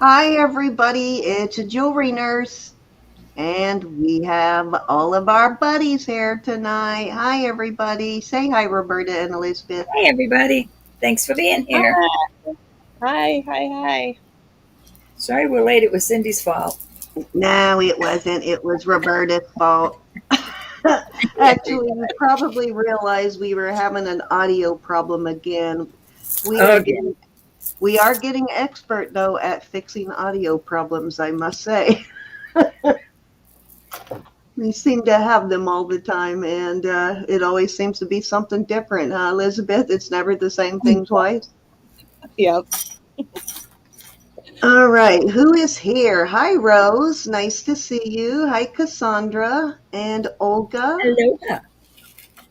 Hi, everybody. It's a jewelry nurse, and we have all of our buddies here tonight. Hi, everybody. Say hi, Roberta and Elizabeth. Hey, everybody. Thanks for being here. Hi, hi. Sorry we're late. It was Cindy's fault. No, it wasn't. It was Roberta's fault. Actually, you probably realized we were having an audio problem again. We are Okay. getting we are getting expert though at fixing audio problems, I must say. We seem to have them all the time, and it always seems to be something different, huh, Elizabeth? It's never the same thing twice. Yep. All right, who is here? Hi, Rose. Nice to see you. Hi, Cassandra and Olga, Aloha.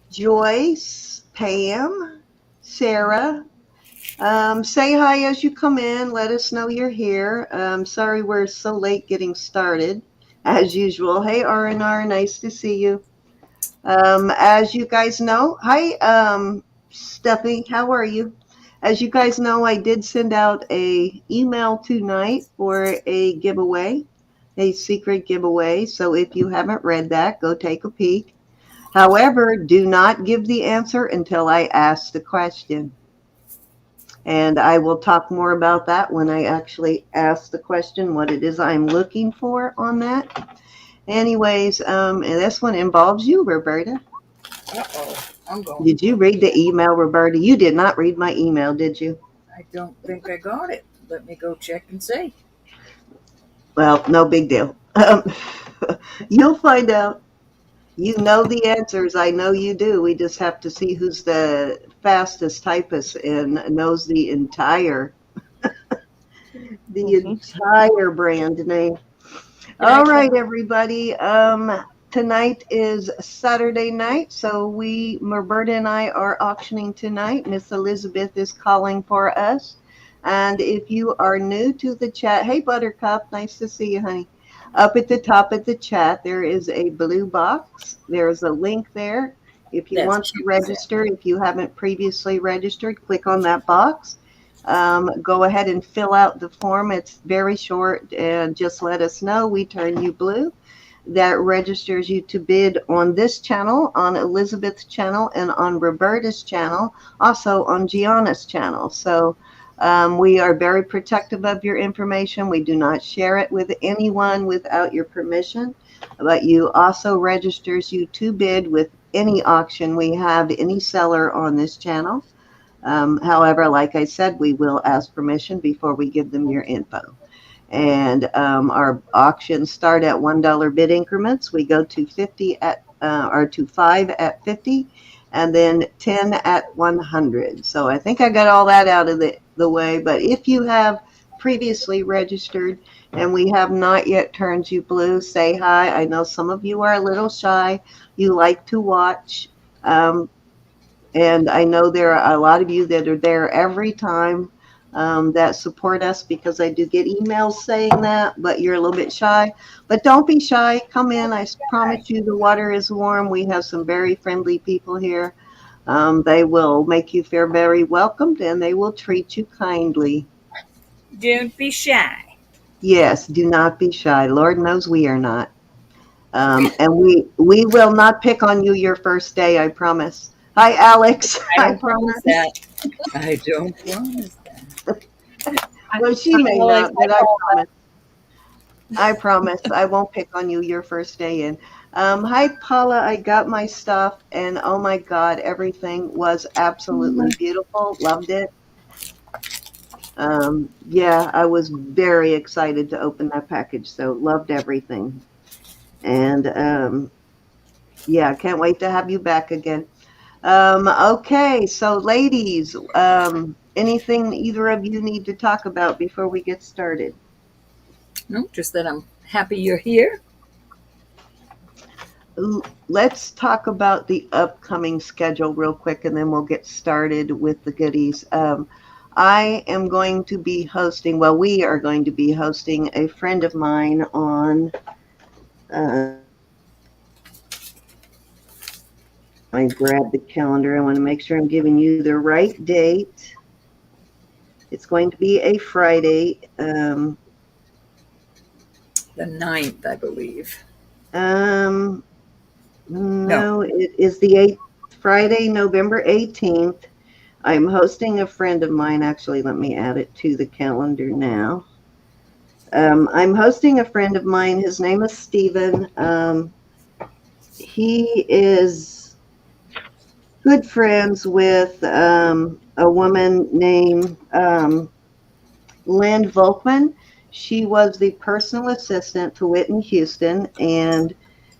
Joyce, Pam, Sarah. Say hi as you come in. Let us know you're here. Sorry we're so late getting started, as usual. Hey, R&R, nice to see you. As you guys know, hi, Stephanie, how are you? As you guys know, I did send out a email tonight for a giveaway, a secret giveaway. So if you haven't read that, go take a peek. However, do not give the answer until I ask the question. And I will talk more about that when I actually ask the question, what it is I'm looking for on that. Anyways, and this one involves you, Roberta. Uh-oh. I'm going. Did you read the email, Roberta? You did not read my email, did you? I don't think I got it. Let me go check and see. Well, no big deal. You'll find out. You know the answers. I know you do. We just have to see who's the fastest typist and knows the entire brand name. All right, everybody. Tonight is Saturday night, so Roberta and I are auctioning tonight. Miss Elizabeth is calling for us. And if you are new to the chat, hey, Buttercup, nice to see you, honey. Up at the top of the chat, there is a blue box. There's a link there. If you That's want to register, if you haven't previously registered, click on that box. Go ahead and fill out the form. It's very short, and just let us know. We turn you blue. That registers you to bid on this channel, on Elizabeth's channel, and on Roberta's channel, also on Gianna's channel. So we are very protective of your information. We do not share it with anyone without your permission, but you also registers you to bid with any auction we have, any seller on this channel. However, like I said, we will ask permission before we give them your info. And our auctions start at $1 bid increments. We go to 50 at or to 5 at 50, and then 10 at 100. So I think I got all that out of the way. But if you have previously registered and we have not yet turned you blue, say hi. I know some of you are a little shy. You like to watch. And I know there are a lot of you that are there every time that support us, because I do get emails saying that, but you're a little bit shy. But don't be shy. Come in. I promise you the water is warm. We have some very friendly people here. They will make you feel very welcomed, and they will treat you kindly. Don't be shy. Yes, do not be shy. Lord knows we are not. And we will not pick on you your first day, I promise. Hi, Alex. I I don't promise promise. that. I don't promise that. Well, she may Alex, not, but I promise. I promise I won't pick on you your first day in. Hi, Paula. I got my stuff, and oh my God, everything was absolutely beautiful. Loved it. Yeah, I was very excited to open that package, so loved everything. And yeah, can't wait to have you back again. Okay, so ladies, anything either of you need to talk about before we get started? No, just that I'm happy you're here. Let's talk about the upcoming schedule real quick, and then we'll get started with the goodies. I am going to be hosting, well, we are going to be hosting a friend of mine on, I grab the calendar. I want to make sure I'm giving you the right date. It's going to be a Friday. The 9th, I believe. No, it is the 8th, Friday, November 18th. I'm hosting a friend of mine. Actually, let me add it to the calendar now. I'm hosting a friend of mine. His name is Stephen. He is good friends with a woman named Lynn Volkman. She was the personal assistant to Whitney Houston, and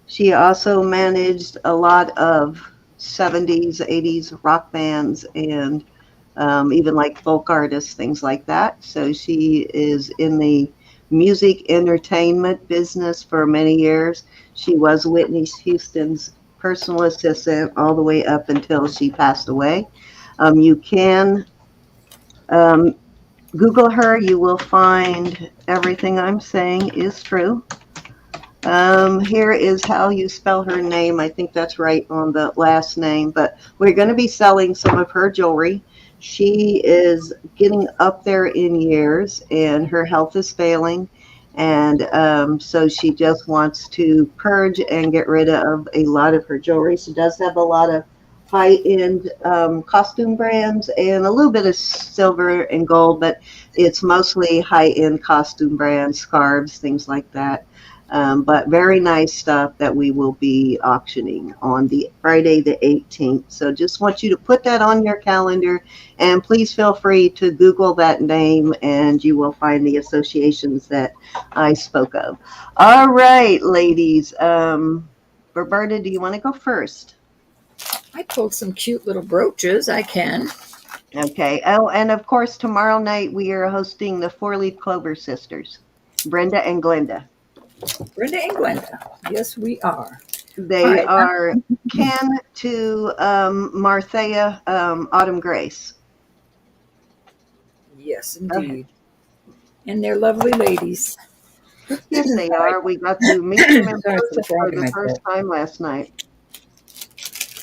she also managed a lot of 70s, 80s rock bands and even like folk artists, things like that. So she is in the music entertainment business for many years. She was Whitney Houston's personal assistant all the way up until she passed away. You can um, Google her. You will find everything I'm saying is true. Here is how you spell her name. I think that's right on the last name, but we're going to be selling some of her jewelry. She is getting up there in years and her health is failing. And so she just wants to purge and get rid of a lot of her jewelry. She does have a lot of high-end costume brands and a little bit of silver and gold, but it's mostly high-end costume brands, scarves, things like that. But very nice stuff that we will be auctioning on the Friday the 18th. So just want you to put that on your calendar, and please feel free to Google that name and you will find the associations that I spoke of. All right, ladies. Roberta, do you want to go first? I pulled some cute little brooches. I can. Okay. Oh, and of course, tomorrow night we are hosting the Four Leaf Clover Sisters, Brenda and Glenda. Brenda and Glenda. Yes, we are. They Right. are kin to Marthea Autumn Grace. Yes, indeed. And they're lovely ladies. Yes, they are. We got to meet them in Sorry person for for the first time last night.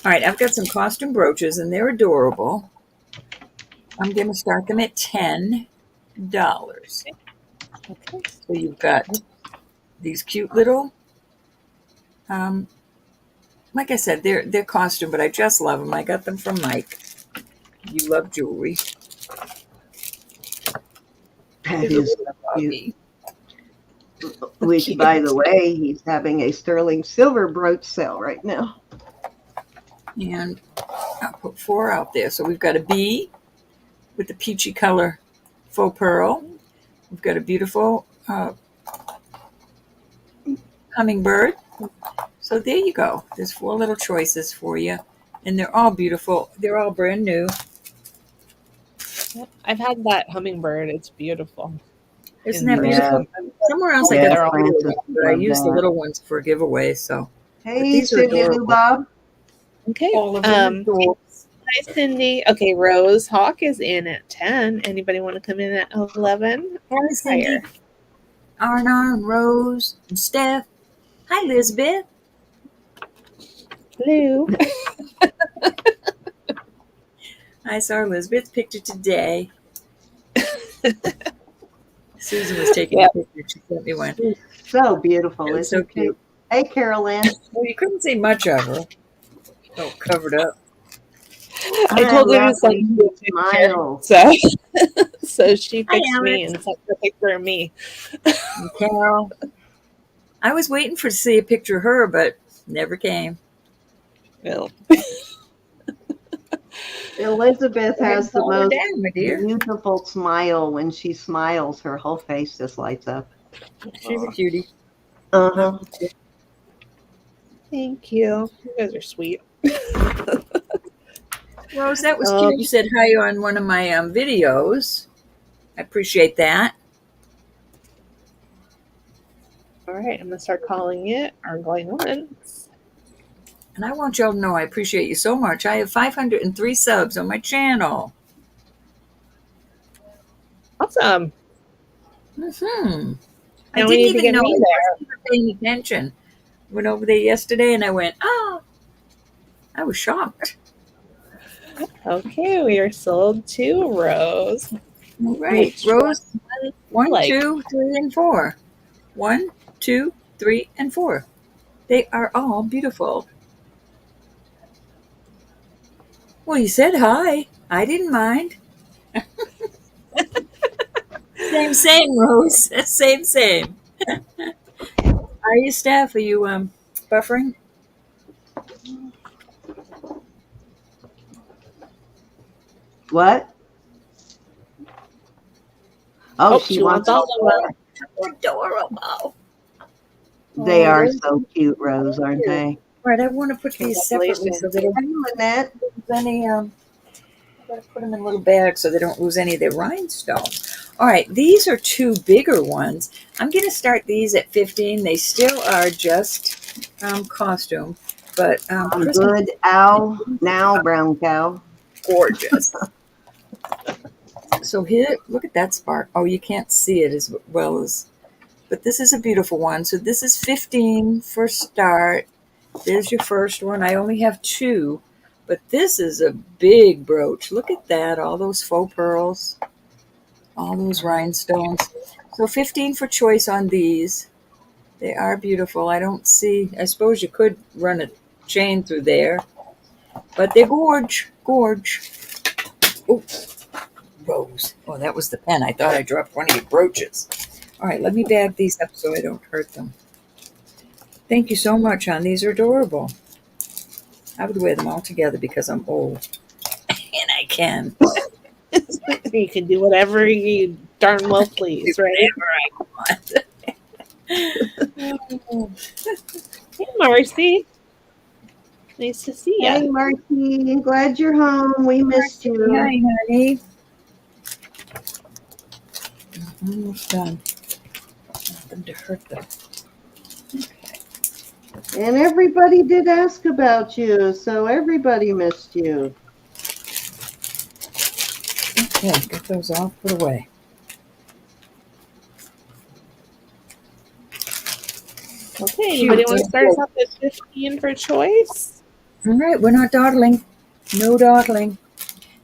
All right, I've got some costume brooches, and they're adorable. I'm going to start them at $10. Okay. So you've got these cute little, like I said, they're costume, but I just love them. I got them from Mike. You love jewelry. That Here's a is little cute. doggy. Which, Cute. by the way, he's having a sterling silver brooch sale right now. And I'll put 4 out there. So we've got a bee with the peachy color faux pearl. We've got a beautiful hummingbird. So there you go. There's 4 little choices for you. And they're all beautiful. They're all brand new. Yep. I've had that hummingbird. It's beautiful. Isn't that Yeah. beautiful? Somewhere else I Yeah, got They're the all Francis but I loved used the that. little ones for giveaway. So, but Hey, these are Cindy Lou adorable. Bob. okay. All of them adorable. Hi, Cindy. Okay, Rose Hawk is in at 10. Anybody want to come in at 11? Hi, Cindy, Higher. Arna, and Rose, and Steph. Hi, Elizabeth. Hello. I saw Elizabeth's picture today. Susan was taking a picture. She sent me one. She's so beautiful, It's so isn't she? cute. Hey, Carolyn. Well, you couldn't see much of her. Oh, covered up. I told her to love send when me a she picture. smiles. So she Hi, fixed me Alex. and sent a picture of me. And Carol. I was waiting to see a picture of her, but never came. Well, Elizabeth has the Fall her most down, my dear. beautiful smile. When she smiles, her whole face just lights up. She's a cutie. Uh-huh. thank you. You guys are sweet. Rose, that was cute. You said hi on one of my videos. I appreciate that. All right, I'm going to start calling it or going once. And I want y'all to know I appreciate you so much. I have 503 subs on my channel. Awesome. Mm-hmm. I Now we didn't need to even get know. me I there. wasn't even paying attention. Went over there yesterday and I went, oh, I was shocked. Okay, we are sold to Rose. All right. Which Rose, one 1, like? 2, 3, and 4. 1, 2, 3, and 4. They are all beautiful. Well, you said hi. I didn't mind. Same, Rose. Same. Are you, Steph? Are you buffering? What? Oh, Oh, she she wants wants all all of four. them. Adorable. They Oh, are those so cute, are Rose, aren't cute. they? All right, I want to put these separately so Congratulations. they don't Hi, Lynette. lose any. I gotta put them in little bags so they don't lose any of their rhinestones. All right, these are two bigger ones. I'm gonna start these at 15. They still are just costume, but Christmas Good owl, now brown cow. gorgeous. So here, look at that spark. Oh, you can't see it as well as, but this is a beautiful one. So this is 15 for start. There's your first one. I only have two, but this is a big brooch. Look at that. All those faux pearls, all those rhinestones. So 15 for choice on these. They are beautiful. I don't see, I suppose you could run a chain through there, but they're gorge. Oh, Rose. Oh, that was the pen. I thought I dropped one of your brooches. All right, let me bag these up so I don't hurt them. Thank you so much, hon. These are adorable. I would wear them all together because I'm old. And I can. You can do whatever you darn well please, right? Whatever I want. Hey, Marcy. Nice to see Hey, you. Marcy. Glad you're home. We missed you. Hi, honey. Almost done. Nothing to hurt them. Okay. And everybody did ask about you, so everybody missed you. Okay, get those off, put away. Okay, anybody Cute. want to start us off at 15 for choice? All right, we're not dawdling. No dawdling.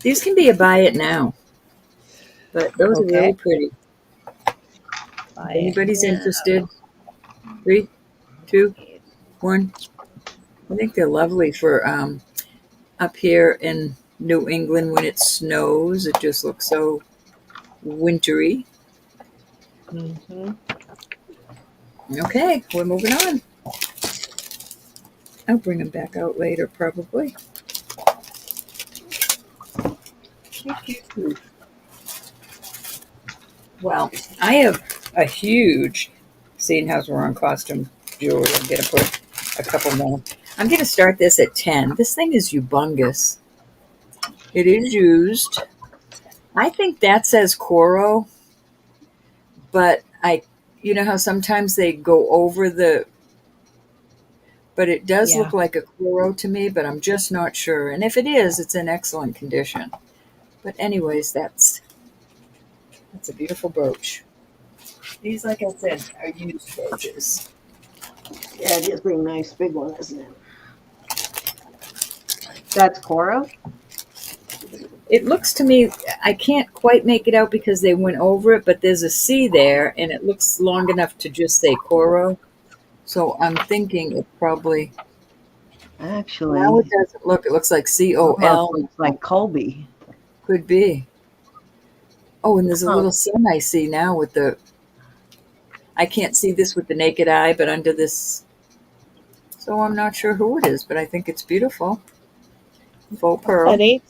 These can be a buy it now, but those are really Okay. pretty. Buy If it anybody's now. interested, 3, 2, 1. I think they're lovely for up here in New England when it snows. It just looks so wintry. Mm-hmm. Okay, we're moving on. I'll bring them back out later, probably. Well, I have a huge, seeing how we're on costume jewelry, I'm going to put a couple more. I'm going to start this at 10. This thing is humongous. It is used. I think that says Coro, but you know how sometimes they go over the, but it does Yeah. look like a Coro to me, but I'm just not sure. And if it is, it's in excellent condition. But anyways, that's a beautiful brooch. These, like I said, are used brooches. Yeah, it is a nice big one, isn't it? That's Cora? It looks to me, I can't quite make it out because they went over it, but there's a C there, and it looks long enough to just say Coro. So I'm thinking it probably, now it Actually, doesn't look, it looks like almost COL. looks like Colby. Could be. Oh, and there's a Huh. little sun I see now with the, I can't see this with the naked eye, but under this, so I'm not sure who it is, but I think it's beautiful. Faux pearl, Ready?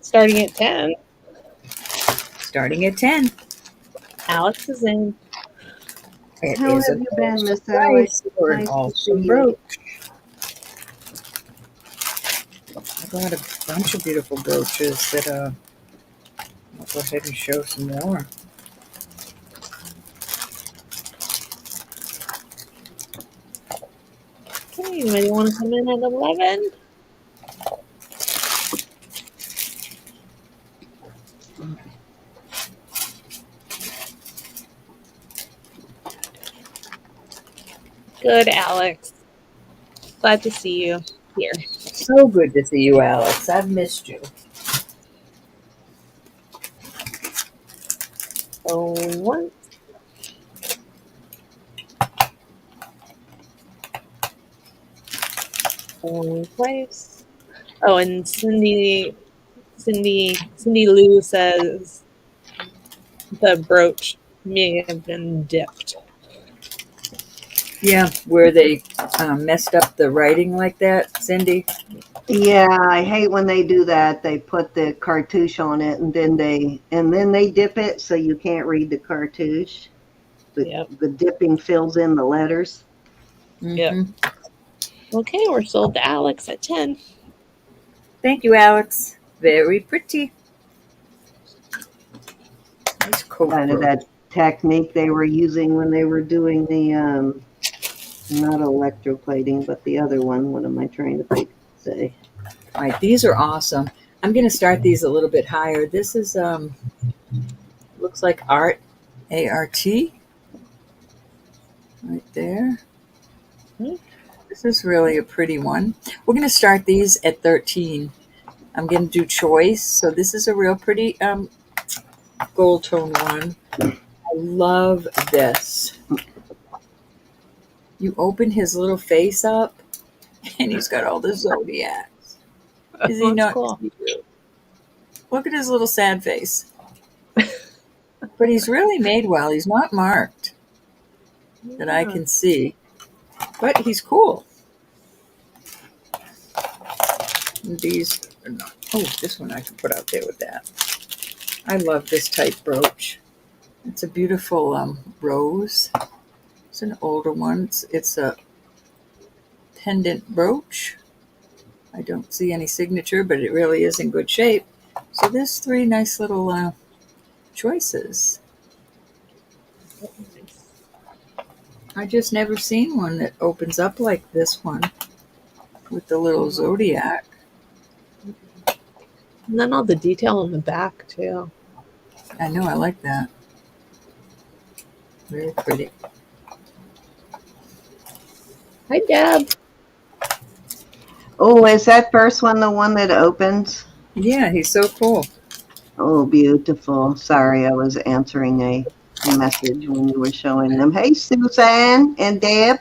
Starting at 10. starting at 10. Alex is in. It How is have a you been, Miss Alex? price or an Nice to see awesome you. brooch. I got a bunch of beautiful brooches that I'll go ahead and show some more. Okay, anybody want to come in at 11? Good, Alex. Glad to see you here. So good to see you, Alex. I've missed you. So once. Only place. Oh, and Cindy Lou says the brooch may have been dipped. Yeah, where they messed up the writing like that, Cindy. Yeah, I hate when they do that. They put the cartouche on it and then they dip it so you can't read the cartouche. Yep. The dipping fills in the letters. Yep. Okay, we're sold to Alex at 10. Thank you, Alex. Very pretty. Nice coat. Kind of that technique they were using when they were doing the not electroplating, but the other one. What am I trying to say? All right, these are awesome. I'm going to start these a little bit higher. This is looks like art, A-R-T, right there. This is really a pretty one. We're going to start these at 13. I'm going to do choice. So this is a real pretty gold tone one. I love this. You open his little face up, and he's got all the zodiacs. Is he not cool? Cute? Look at his little sad face. But he's really made well. He's not marked that I can see. But he's cool. And these are not. Oh, this one I can put out there with that. I love this type brooch. It's a beautiful rose. It's an older one. It's a pendant brooch. I don't see any signature, but it really is in good shape. So there's 3 nice little choices. I just never seen one that opens up like this one with the little zodiac. And then all the detail on the back, too. I know, I like that. Very pretty. Hi, Deb. Oh, is that first one the one that opens? Yeah, he's so cool. Oh, beautiful. Sorry, I was answering a message when you were showing them. Hey, Suzanne and Deb.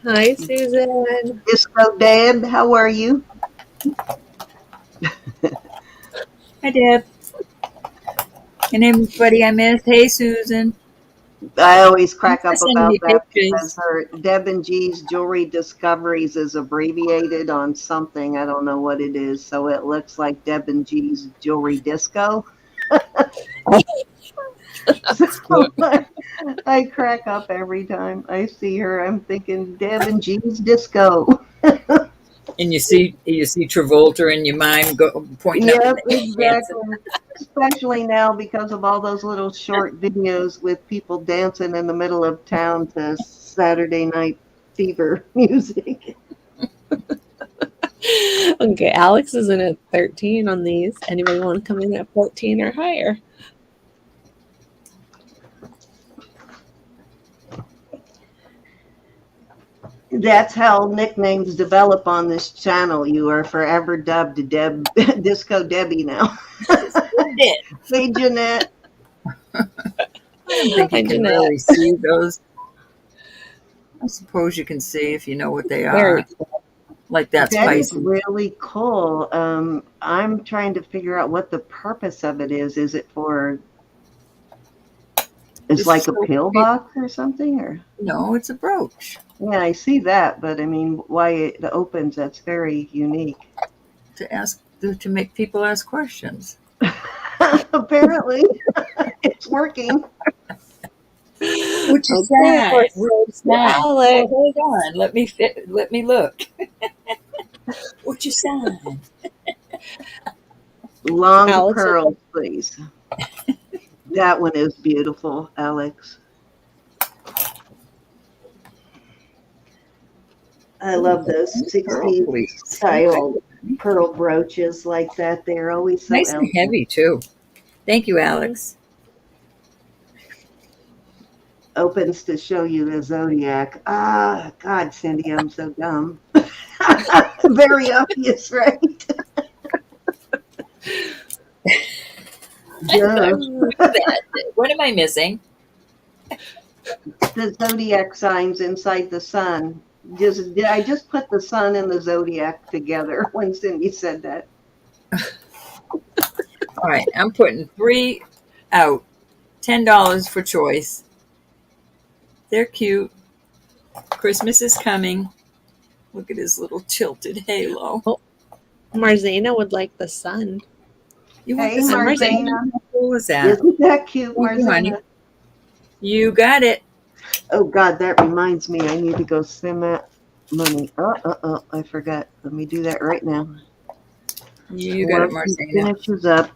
Hi, Susan. Disco Deb, how are you? Hi, Deb. And everybody I missed. Hey, Susan. I always crack up Sending about me that pictures. because her Deb and G's Jewelry Discoveries is abbreviated on something. I don't know what it is. So it looks like Deb and G's Jewelry Disco. So I crack up every time I see her. I'm thinking Deb and G's Disco. And you see Travolta in your mind pointing up. Yep, exactly. Especially now because of all those little short videos with people dancing in the middle of town to Saturday Night Fever music. Okay, Alex is in at 13 on these. Anybody want to come in at 14 or higher? That's how nicknames develop on this channel. You are forever dubbed Disco Debbie now. Hey, Jeanette. I don't think you can really see those. I suppose you can see if you know what they are. Like that's that spicy. Is really cool. I'm trying to figure out what the purpose of it is. Is it for? It's like a pillbox or something, or no? It's a brooch. Yeah, I see that, but I mean, why it opens? That's very unique. To make people ask questions. Apparently, it's working. What you say? Alex. Hold on, let me look. What you say? Long Alex, pearls, please. That one is beautiful, Alex. I love those 60s style pearl brooches like that. They're always so nice and heavy too. Thank you, Alex. Opens to show you the Zodiac. Ah, God, Cindy, I'm so dumb. Very obvious, right? What am I missing? The zodiac signs inside the sun. I just put the sun and the zodiac together when Cindy said that. All right, I'm putting 3 out. $10 for choice. They're cute. Christmas is coming. Look at his little tilted halo. Oh, Marzena would like the sun. You want Hey, the sun? Marzena. How cool is that? Isn't that cute, Thank you, honey. Marzena? You got it. Oh God, that reminds me. I need to go send that money. I forgot. Let me do that right now. You got it, Once he Marzena. finishes up.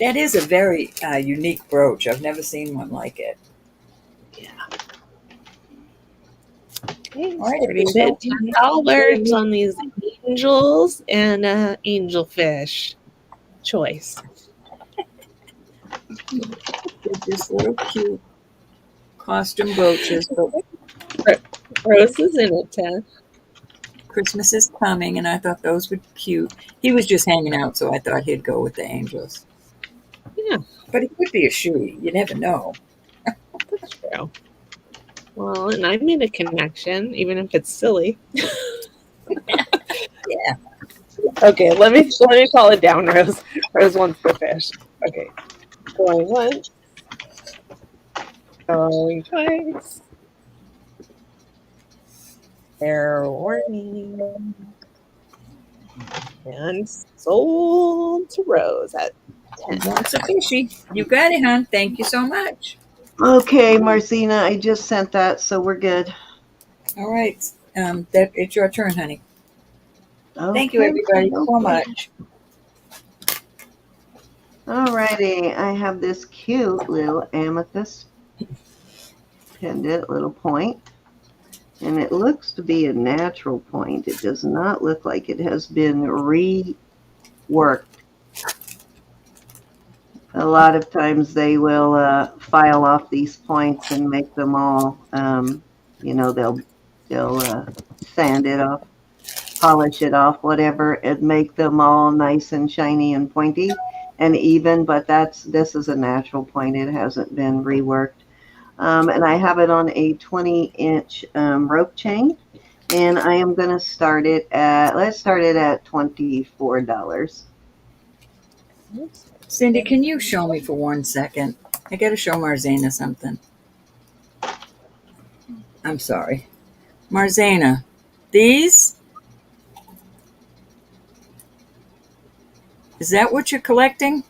That is a very unique brooch. I've never seen one like it. Okay, All right, starting so- at $10 on these angels and angelfish choice. They're just little cute costume brooches. But Rose is in at 10. Christmas is coming, and I thought those were cute. He was just hanging out, so I thought he'd go with the angels. Yeah, But it could be a shoe. You never know. that's true. Well, and I made a connection, even if it's silly. Yeah. Okay, let me call it down, Rose. Rose wants the fish. Okay, going once, going twice. Fair warning. And sold to Rose at 10. Wants a fishy. You got it, hon. Thank you so much. Okay, Marcina, I just sent that, so we're good. All right. It's your turn, honey. Thank you, Okay, everybody, so much. Alrighty, I have this cute little amethyst pendant, little point, and it looks to be a natural point. It does not look like it has been reworked. A lot of times they will file off these points and make them all, they'll sand it off, polish it off, whatever, and make them all nice and shiny and pointy and even. But this is a natural point. It hasn't been reworked. And I have it on a 20-inch rope chain, and I am going to start it at, let's start it at $24. Cindy, can you show me for 1 second? I got to show Marzena something. I'm sorry. Marzena, these? Is that what you're collecting?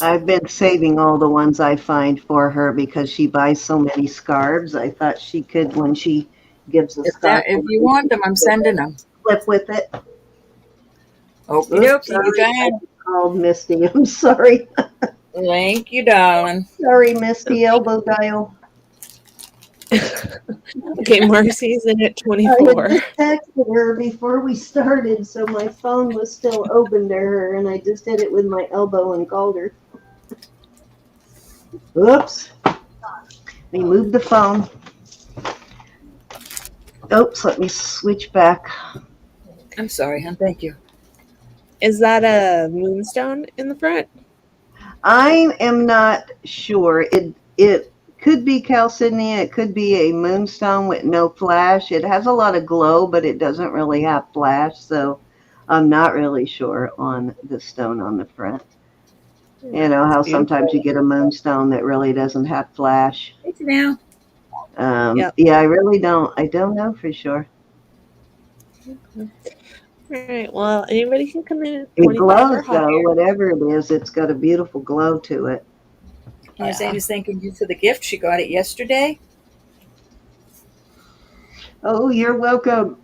I've been saving all the ones I find for her because she buys so many scarves. I thought she could, when she gives a scarf, If you want them, I'm sending them. flip with it. Okie dokie, you got I it. called Misty. I'm sorry. Thank you, darling. Sorry, Misty. Elbow dial. Okay, Marcy's in at I 24. had just texted her before we started, so my phone was still open to her, and I just did it with my elbow and called her. Oops. Let me move the phone. Oops, let me switch back. I'm sorry, hon. Thank you. Is that a moonstone in the front? I am not sure. It could be calcedony. It could be a moonstone with no flash. It has a lot of glow, but it doesn't really have flash, so I'm not really sure on the stone on the front. You know how sometimes you get a moonstone that really doesn't have flash. Thank you now. Yep. Yeah, I really don't. I don't know for sure. All right. Well, anybody can come in at It 25 or glows though, higher. whatever it is. It's got a beautiful glow to it. Marzena's thanking you for the gift. She got it yesterday. Oh, you're welcome.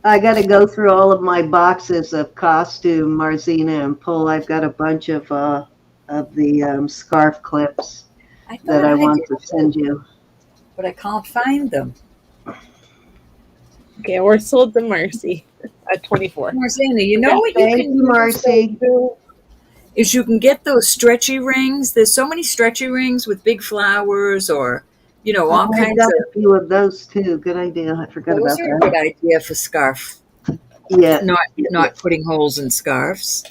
I got to go through all of my boxes of costume, Marzina, and pull. I've got a bunch of the scarf clips that I want to send you. But I can't find them. Okay, we're sold to Marcy at 24. Marzena, you know what you Thank can you, Marcy. do? Is you can get those stretchy rings. There's so many stretchy rings with big flowers or, all I've kinds got of. a few of those too. Good idea. I forgot Those about are a that. good idea for scarf. Yeah. not putting holes in scarves.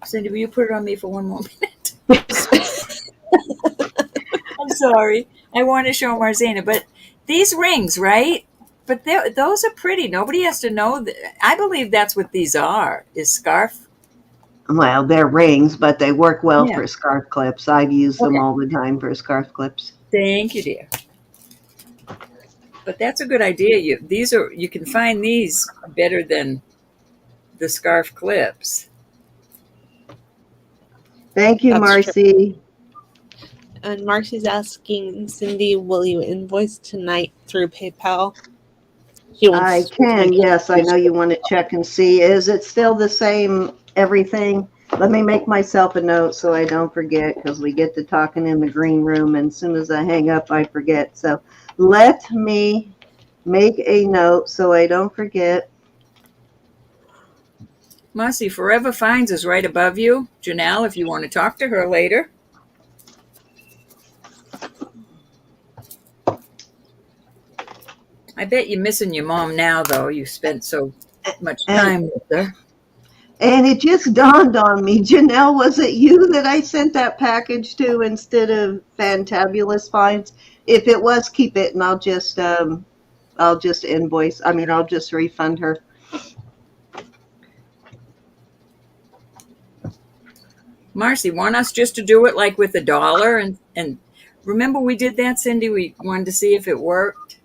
Cindy, will you put it on me for one more minute? I'm sorry. I want to show Marzana, but these rings, right? But those are pretty. Nobody has to know. I believe that's what these are, is scarf. Well, they're rings, but they work well Yeah. for scarf clips. I've used them Okay. all the time for scarf clips. Thank you, dear. But that's a good idea. You can find these better than the scarf clips. Thank you, That's true. Marcy. And Marcy's asking Cindy, will you invoice tonight through PayPal? She I wants can, yes. I know you want to check and see. Is it still the same everything? Let me make myself a note so I don't forget, because we get to talking in the green room, and as soon as I hang up, I forget. So let me make a note so I don't forget. Marcy, Forever Finds is right above you. Janelle, if you want to talk to her later. I bet you're missing your mom now, though. You spent so much time with her. And it just dawned on me, Janelle, was it you that I sent that package to instead of Fantabulous Finds? If it was, keep it, and I'll just invoice. I mean, I'll just refund her. Marcy, want us just to do it like with $1 and remember we did that, Cindy? We wanted to see if it worked.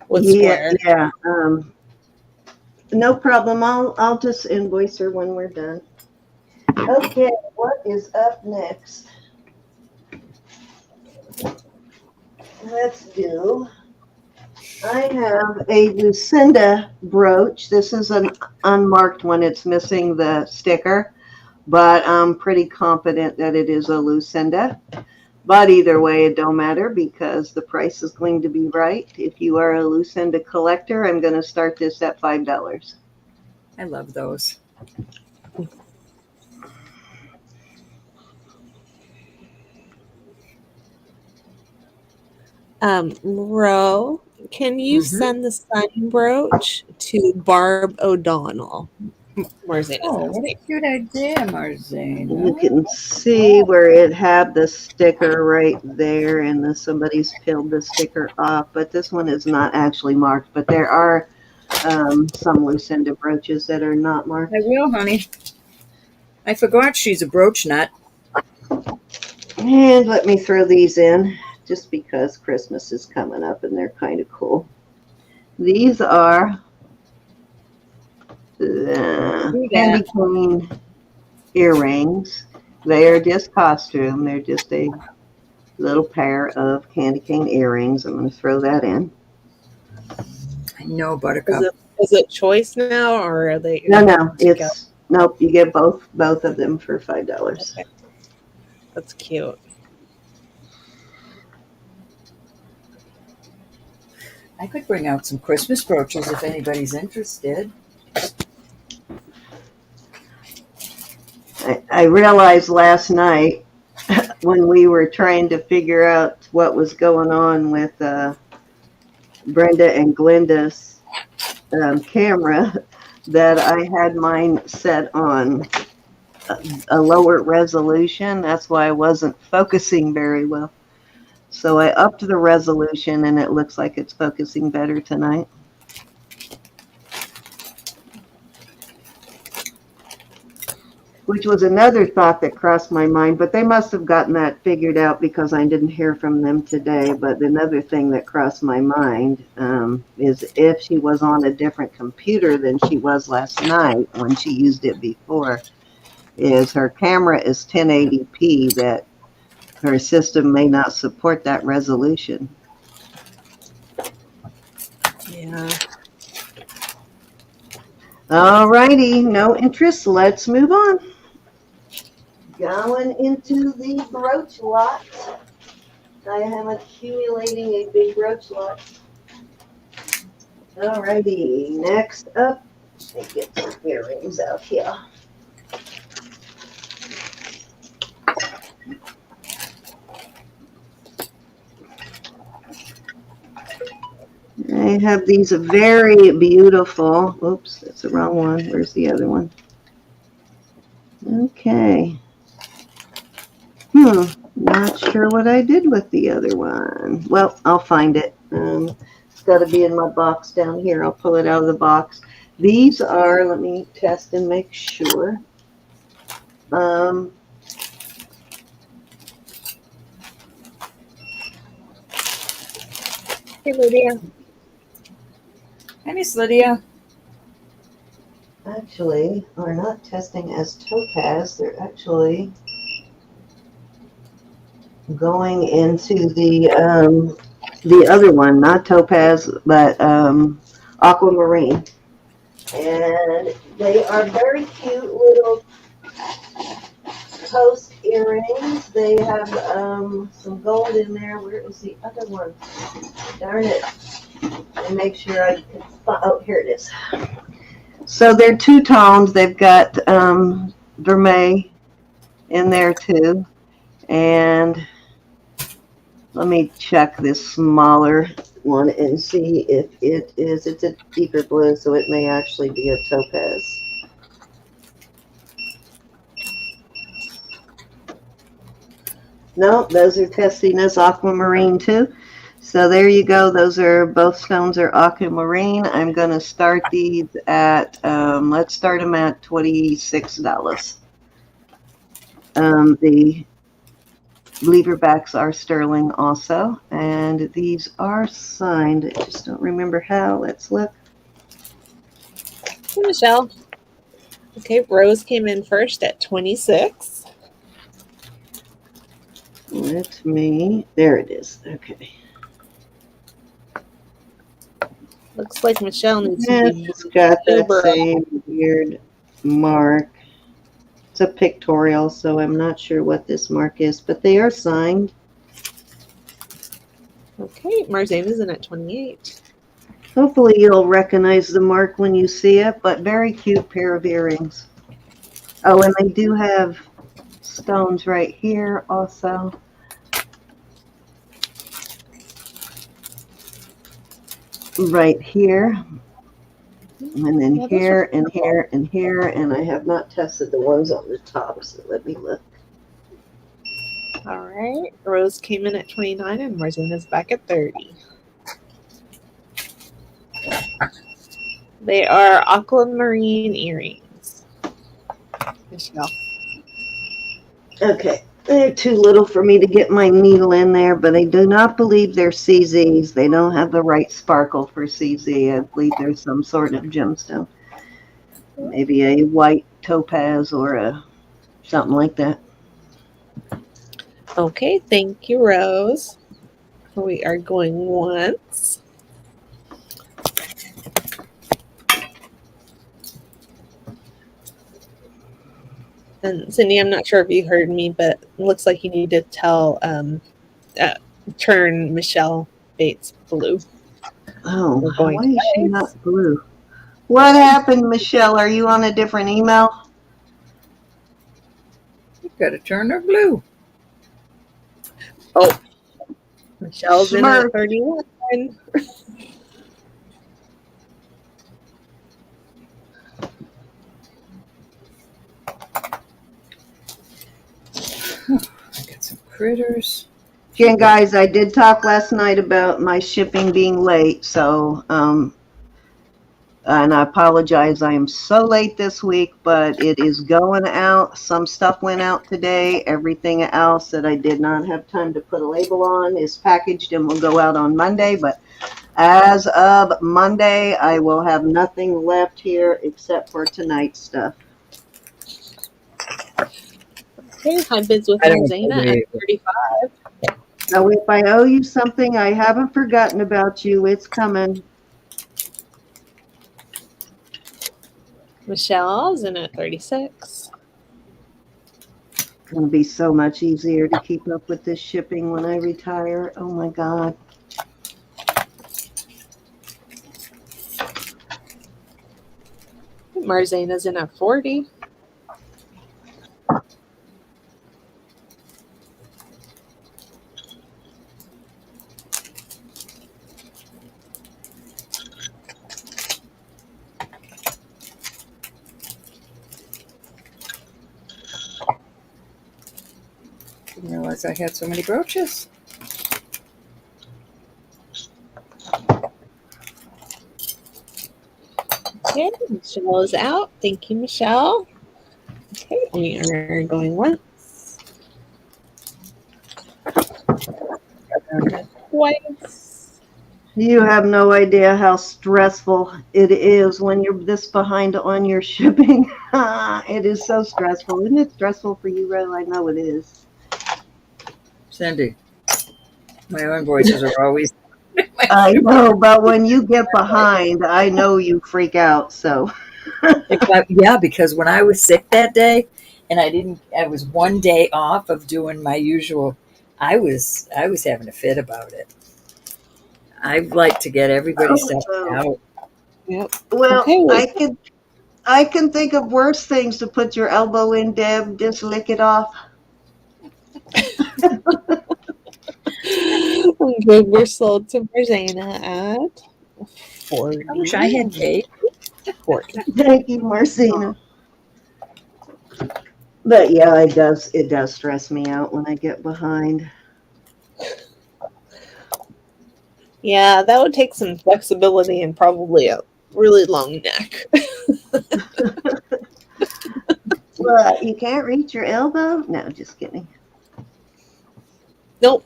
with Yeah, Square. yeah. No problem. I'll just invoice her when we're done. Okay, what is up next? Let's do. I have a Lucinda brooch. This is an unmarked one. It's missing the sticker, but I'm pretty confident that it is a Lucinda. But either way, it don't matter because the price is going to be right. If you are a Lucinda collector, I'm going to start this at $5. I love those. Ro, can you send the sign brooch to Barb O'Donnell? Marzana's Oh, what a asking. cute idea, You Marzana. can see where it had the sticker right there, and somebody's peeled the sticker off. But this one is not actually marked. But there are some Lucinda brooches that are not marked. I will, honey. I forgot she's a brooch nut. And let me throw these in, just because Christmas is coming up and they're kind of cool. These are candy cane earrings. They are just costume. They're just a little pair of candy cane earrings. I'm going to throw that in. I know, Buttercup. Is it choice now, or are they? No. It's nope. You get both of them for $5. Okay. That's cute. I could bring out some Christmas brooches if anybody's interested. I realized last night when we were trying to figure out what was going on with Brenda and Glenda's camera that I had mine set on a lower resolution. That's why I wasn't focusing very well. So I upped the resolution, and it looks like it's focusing better tonight. Which was another thought that crossed my mind, but they must have gotten that figured out because I didn't hear from them today. But another thing that crossed my mind is if she was on a different computer than she was last night when she used it before, is her camera is 1080p, that her system may not support that resolution. Yeah. All righty, no interest. Let's move on. Going into the brooch lot. I am accumulating a big brooch lot. All righty, next up, let me get some earrings out here. They have these very beautiful, oops, that's the wrong one. Where's the other one? Okay. Not sure what I did with the other one. Well, I'll find it. It's got to be in my box down here. I'll pull it out of the box. These are, let me test and make sure. Hey, Lydia. Hey, Miss Lydia. Actually are not testing as topaz. They're actually going into the other one, not topaz, but aquamarine. And they are very cute little post earrings. They have some gold in there. Where is the other one? Darn it. And make sure I can find, oh, here it is. So they're two tones. They've got vermeil in there too. And let me check this smaller one and see if it is. It's a deeper blue, so it may actually be a topaz. No, those are testing as aquamarine too. So there you go. Those are both stones are aquamarine. I'm going to start these at, let's start them at $26. The lever backs are sterling also, and these are signed. I just don't remember how. Let's look. Hey, Michelle. Okay, Rose came in first at 26. Let me, there it is. Okay. Looks like Michelle needs to Yeah, be it's got that sober. same weird mark. It's a pictorial, so I'm not sure what this mark is, but they are signed. Okay, Marzane's in at 28. Hopefully you'll recognize the mark when you see it, but very cute pair of earrings. Oh, and they do have stones right here also. Right here. And then Yeah, here and here and here, and I have not tested the ones on the top, so let me look. All right, Rose came in at 29 and Marzane's back at 30. They are aquamarine earrings. Michelle. Okay, they're too little for me to get my needle in there, but I do not believe they're CZs. They don't have the right sparkle for CZ. I believe there's some sort of gemstone. Maybe a white topaz or a something like that. Okay, thank you, Rose. We are going once. And Cindy, I'm not sure if you heard me, but it looks like you need to tell, turn Michelle Bates blue. Oh, We're going why is she twice. not blue? What happened, Michelle? Are you on a different email? You've got to turn her blue. Oh, Michelle's in Smurf. at 31. I got some critters. Again, guys, I did talk last night about my shipping being late, so and I apologize. I am so late this week, but it is going out. Some stuff went out today. Everything else that I did not have time to put a label on is packaged and will go out on Monday. But as of Monday, I will have nothing left here except for tonight's stuff. Okay, high bids with Zana at 35. So if I owe you something, I haven't forgotten about you. It's coming. Michelle's in at 36. It's going to be so much easier to keep up with this shipping when I retire. Oh my God. Marzane's in at 40. realize I had so many brooches. Okay, Michelle is out. Thank you, Michelle. Okay, we are going once. Twice. You have no idea how stressful it is when you're this behind on your shipping. It is so stressful. Isn't it stressful for you, Ro? I know it is. Cindy, my invoices are always. I know, but when you get behind, I know you freak out. So, Yeah, because when I was sick that day, and I was one day off of doing my usual. I was having a fit about it. I like to get everybody's stuff out. Yep. well, Okay, I can think of worse things to put your elbow in, Deb. Just lick it off. okay, we're sold to Marzana at 40. I wish I had cake. 40. Thank you, Marcina. But yeah, it does stress me out when I get behind. Yeah, that would take some flexibility and probably a really long neck. What? You can't reach your elbow? No, just kidding. Nope.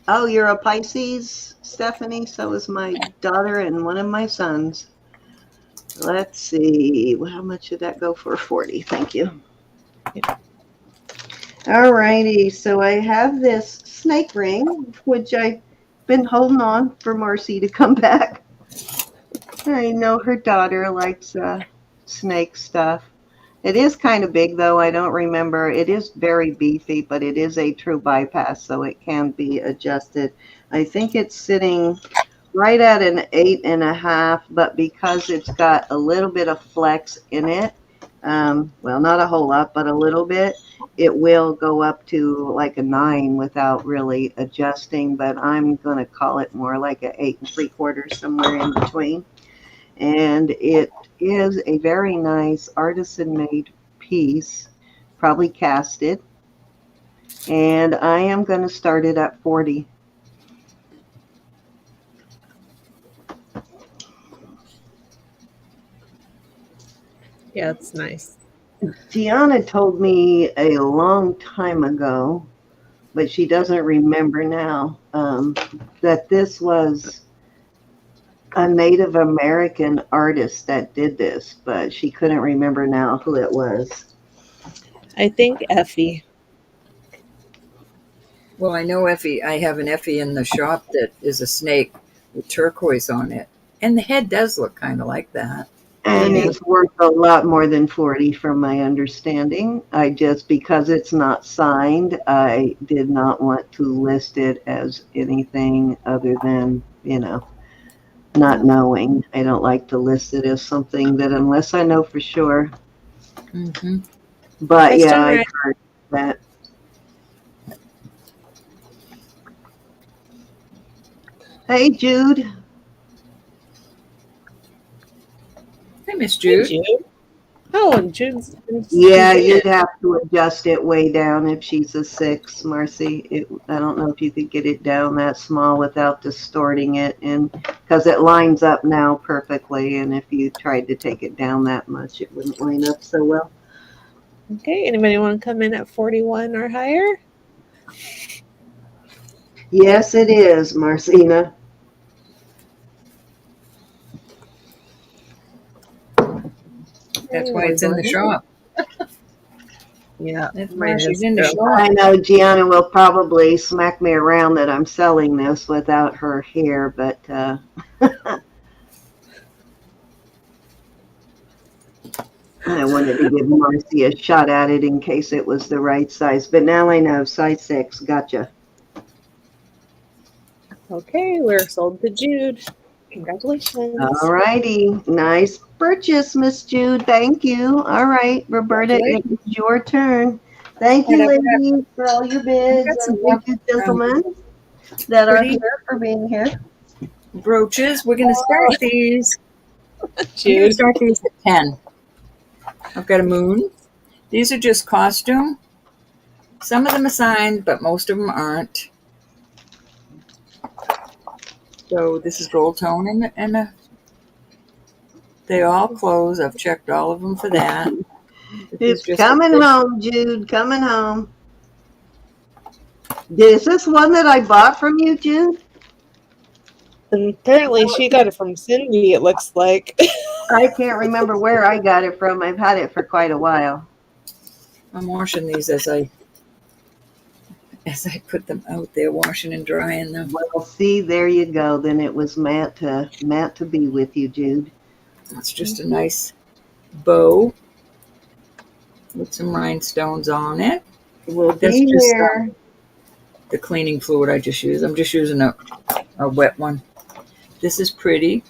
Oh, you're a Pisces, Stephanie? So is my daughter and one of my sons. Let's see. How much should that go for? 40. Thank you. Yeah. All righty. So I have this snake ring, which I've been holding on for Marcy to come back. I know her daughter likes snake stuff. It is kind of big, though. I don't remember. It is very beefy, but it is a true bypass, so it can be adjusted. I think it's sitting right at an 8.5, but because it's got a little bit of flex in it, well, not a whole lot, but a little bit, it will go up to like a 9 without really adjusting, but I'm going to call it more like a 8.75, somewhere in between. And it is a very nice artisan made piece, probably casted. And I am going to start it at 40. Yeah, it's nice. Tiana told me a long time ago, but she doesn't remember now, that this was a Native American artist that did this, but she couldn't remember now who it was. I think Effie. Well, I know Effie. I have an Effie in the shop that is a snake with turquoise on it, and the head does look kind of like that. And Yeah. it's worth a lot more than 40 from my understanding. I just, because it's not signed, I did not want to list it as anything other than, not knowing. I don't like to list it as something that unless I know for sure. Mm-hmm. But yeah, I heard that. Hey, Jude. Hey, Miss Jude. Hey, Jude. Oh, and Jude's. Yeah, you'd have to adjust it way down if she's a 6, Marcy. I don't know if you could get it down that small without distorting it, and because it lines up now perfectly, and if you tried to take it down that much, it wouldn't line up so well. Okay, anybody want to come in at 41 or higher? Yes, it is, Marcina. That's why it's in the shop. Yeah, That's why she's in the shop. I know Gianna will probably smack me around that I'm selling this without her here, but I wanted to give Marcy a shot at it in case it was the right size. But now I know, size 6. Gotcha. Okay, we're sold to Jude. Congratulations. All righty. Nice purchase, Miss Jude. Thank you. All right, Roberta, it's your turn. Thank you, ladies, for all your bids. And thank you, gentlemen, that are here for being here. Brooches. We're going to start these. I'm going to Jude. start these at 10. I've got a moon. These are just costume. Some of them are signed, but most of them aren't. So this is gold tone, and they all close. I've checked all of them for that. This is It's just a coming fish. home, Jude. Coming home. Is this one that I bought from you, Jude? And apparently she got it from Cindy, it looks like. I can't remember where I got it from. I've had it for quite a while. I'm washing these as I put them out there, washing and drying them. Well, see, there you go. Then it was meant to be with you, Jude. It's just a nice bow with some rhinestones on it. We'll That's be just here. the cleaning fluid I just used. I'm just using a wet one. This is pretty.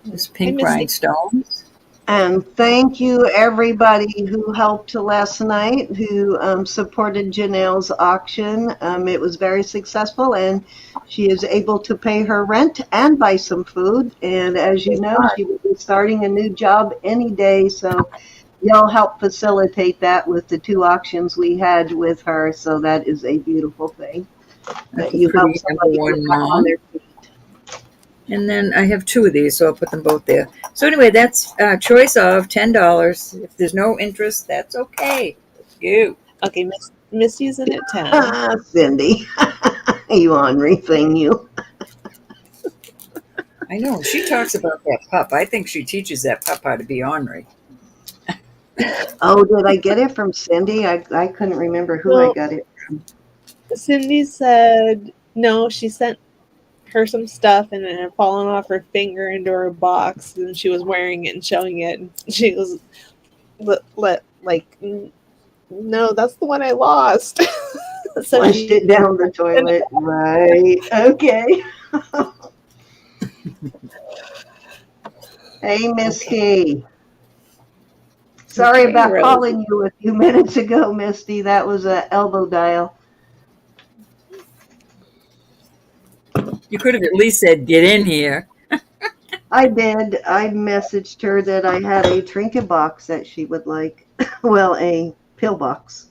This pink rhinestones. And thank you, everybody who helped last night, who supported Janelle's auction. It was very successful, and she is able to pay her rent and buy some food. And as you know, she will be starting a new job any day, so y'all help facilitate that with the 2 auctions we had with her. So that is a beautiful thing. That's That you a pretty help number somebody one get back on mom. their feet. And then I have 2 of these, so I'll put them both there. So anyway, that's choice of $10. If there's no interest, that's okay. Let's go. Okay, Missy's in at 10. Ah, Cindy, you ornery thing, you. I know. She talks about that pup. I think she teaches that pup how to be ornery. Oh, did I get it from Cindy? I couldn't remember who I got it from. Cindy said no, she sent her some stuff and it had fallen off her finger into her box and she was wearing it and showing it. And she was like, no, that's the one I lost. So Flushed it down the toilet. Right. Okay. Hey, Misty. Sorry about calling you a few minutes ago, Misty. That was an elbow dial. You could have at least said, get in here. I did. I messaged her that I had a trinket box that she would like. Well, a pill box.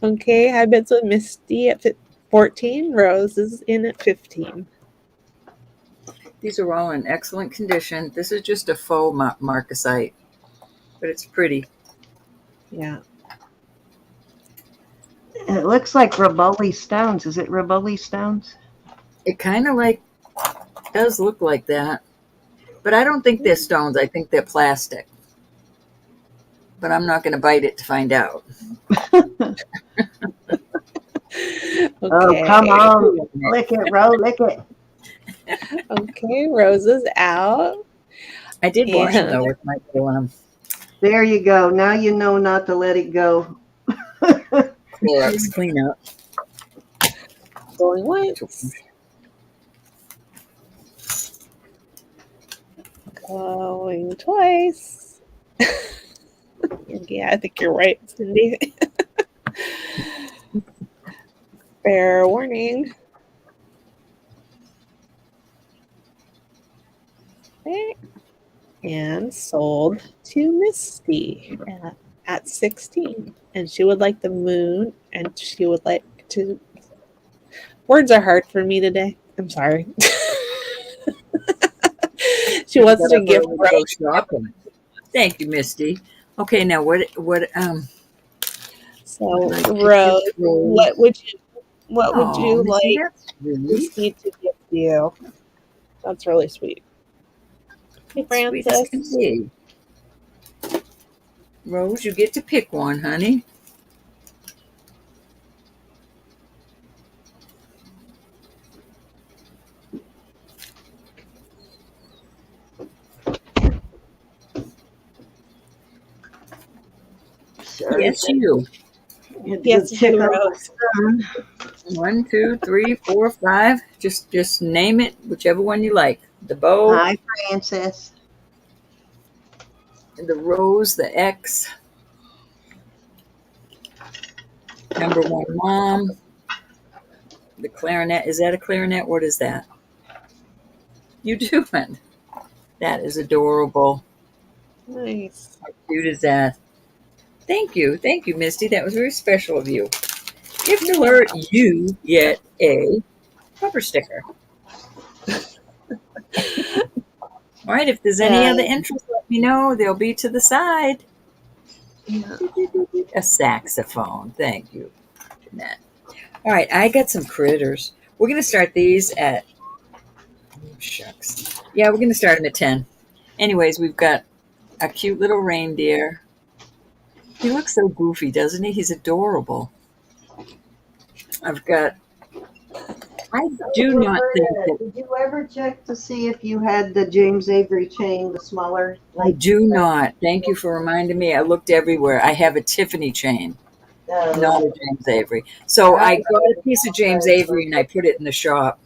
Okay, I bet with Misty at 14. Rose is in at 15. These are all in excellent condition. This is just a faux marcasite, but it's pretty. Yeah. It looks like Riboli stones. Is it Riboli stones? It kind of does look like that, but I don't think they're stones. I think they're plastic. But I'm not going to bite it to find out. Okay. Oh, come on. Lick it, Rose. Lick it. Okay, Rose is out. I did wash them, though, with my glue. There you go. Now you know not to let it go. Clorox clean up. Going once. Going twice. Yeah, I think you're right, Cindy. Fair warning. Okay. And sold to Misty at 16. And she would like the moon, and she would like to. Words are hard for me today. I'm sorry. She wants to give Rose shopping. Thank you, Misty. Okay, now what So Rose, what would you Misty, like Misty to give you? That's really sweet. Hey, Francis. Rose, you get to pick one, honey. Yes, you. Yes, you, Rose. 1, 2, 3, 4, 5. Just name it, whichever one you like. The bow. Hi, Francis. The rose, the X. Number 1 mom. The clarinet. Is that a clarinet? What is that? you doing? That is adorable. Nice. How cute is that? Thank you, Misty. That was very special of you. Gift alert! You get a bumper sticker. All right. If there's any other And interest, let me know. They'll be to the side. yeah. A saxophone. Thank you, Jeanette. All right. I got some critters. We're gonna start these at. Oh, shucks. Yeah, we're gonna start them at 10. Anyways, we've got a cute little reindeer. He looks so goofy, doesn't he? He's adorable. I've got. I do not think Roberta, that. did you ever check to see if you had the James Avery chain, the smaller? I do not. Thank you for reminding me. I looked everywhere. I have a Tiffany chain, not a James Avery. So I got a piece of James Avery and I put it in the shop.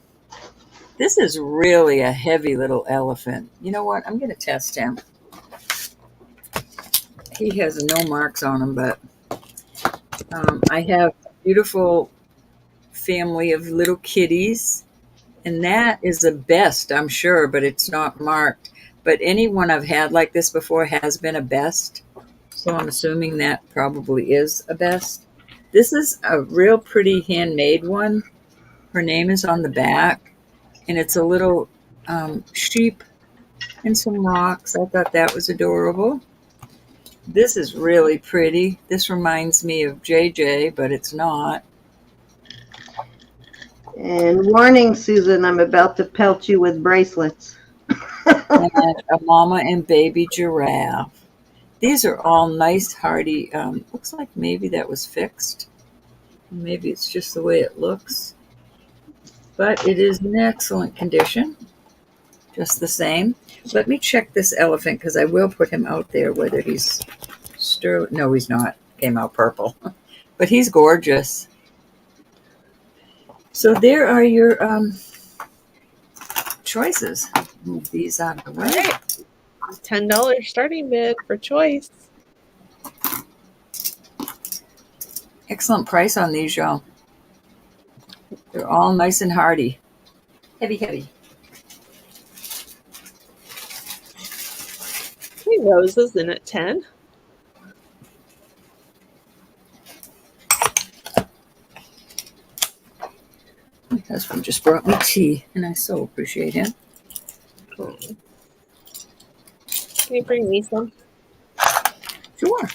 This is really a heavy little elephant. You know what? I'm going to test him. He has no marks on him, but I have a beautiful family of little kitties. And that is the best, I'm sure, but it's not marked. But anyone I've had like this before has been a best. So I'm assuming that probably is a best. This is a real pretty handmade one. Her name is on the back. And it's a little sheep and some rocks. I thought that was adorable. This is really pretty. This reminds me of JJ, but it's not. And warning, Susan, I'm about to pelt you with bracelets. And a mama and baby giraffe. These are all nice, hardy. Looks like maybe that was fixed. Maybe it's just the way it looks. But it is in excellent condition, just the same. Let me check this elephant because I will put him out there whether he's no, he's not. Came out purple. But he's gorgeous. So there are your choices. Move these out of the way. $10 starting bid for choice. Excellent price on these, y'all. They're all nice and hardy. Heavy, heavy. Okay, roses in at 10. My husband just brought me tea, and I so appreciate him. Oh. Can you bring me some? Sure.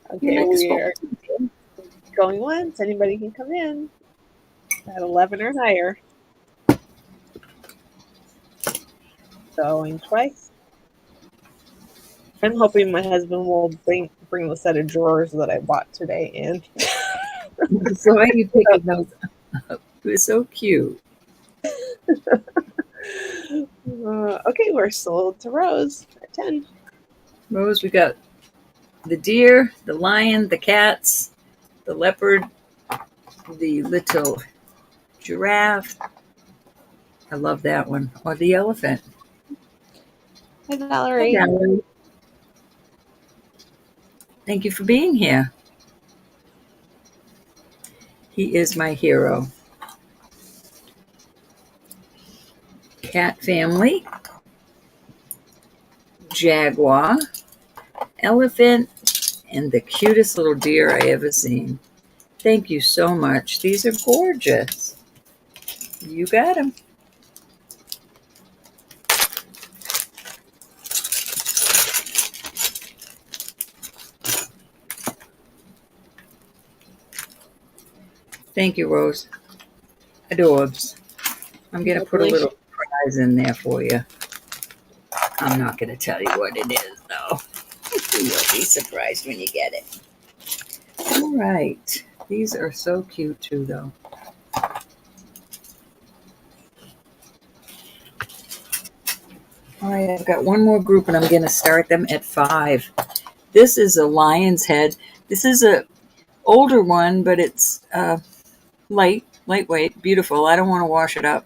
Okay, we are going once. Anybody can come in at 11 or higher. Going twice. I'm hoping my husband will bring the set of drawers that I bought today in. So why are you picking those up? It was so cute. Okay, we're sold to Rose at 10. Rose, we got the deer, the lion, the cats, the leopard, the little giraffe. I love that one. Or the elephant. Hi, Valerie. Hi, Valerie. Thank you for being here. He is my hero. Cat family, jaguar, elephant, and the cutest little deer I ever seen. Thank you so much. These are gorgeous. You got them. Thank you, Rose. Adorbs. I'm going to put a little prize in there for you. I'm not going to tell you what it is, though. You'll be surprised when you get it. All right. These are so cute, too, though. All right, I've got one more group, and I'm going to start them at 5. This is a lion's head. This is a older one, but it's lightweight, beautiful. I don't want to wash it up.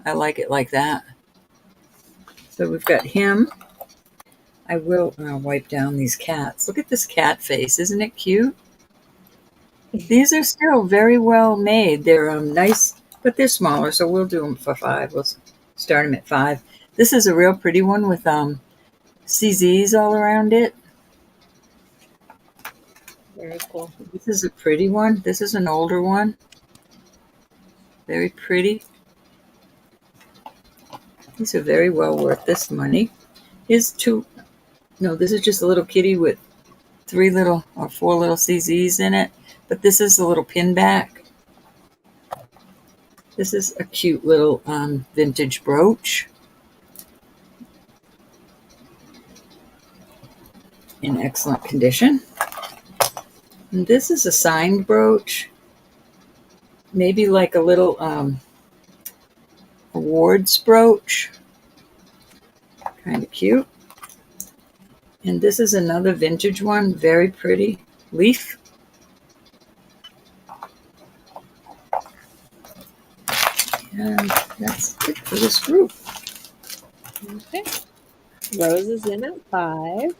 I like it like that. So we've got him. I will wipe down these cats. Look at this cat face. Isn't it cute? These are still very well made. They're nice, but they're smaller, so we'll do them for 5. We'll start them at 5. This is a real pretty one with CZs all around it. Very cool. This is a pretty one. This is an older one. Very pretty. These are very well worth this money. Here's 2. No, this is just a little kitty with 3 little or 4 little CZs in it. But this is a little pin back. This is a cute little vintage brooch. In excellent condition. And this is a signed brooch. Maybe like a little awards brooch. Kind of cute. And this is another vintage one. Very pretty. Leaf. And that's it for this group. Okay. Rose is in at 5.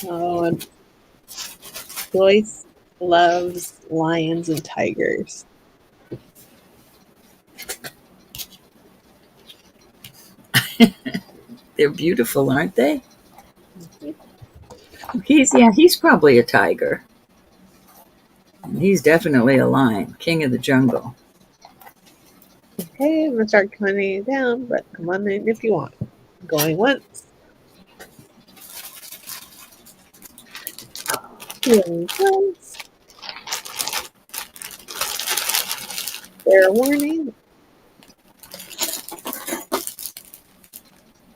Oh, and Joyce loves lions and tigers. They're beautiful, aren't they? He's probably a tiger. And he's definitely a lion, king of the jungle. Okay, I'm going to start counting it down, but come on in if you want. Going once. Going twice. Fair warning.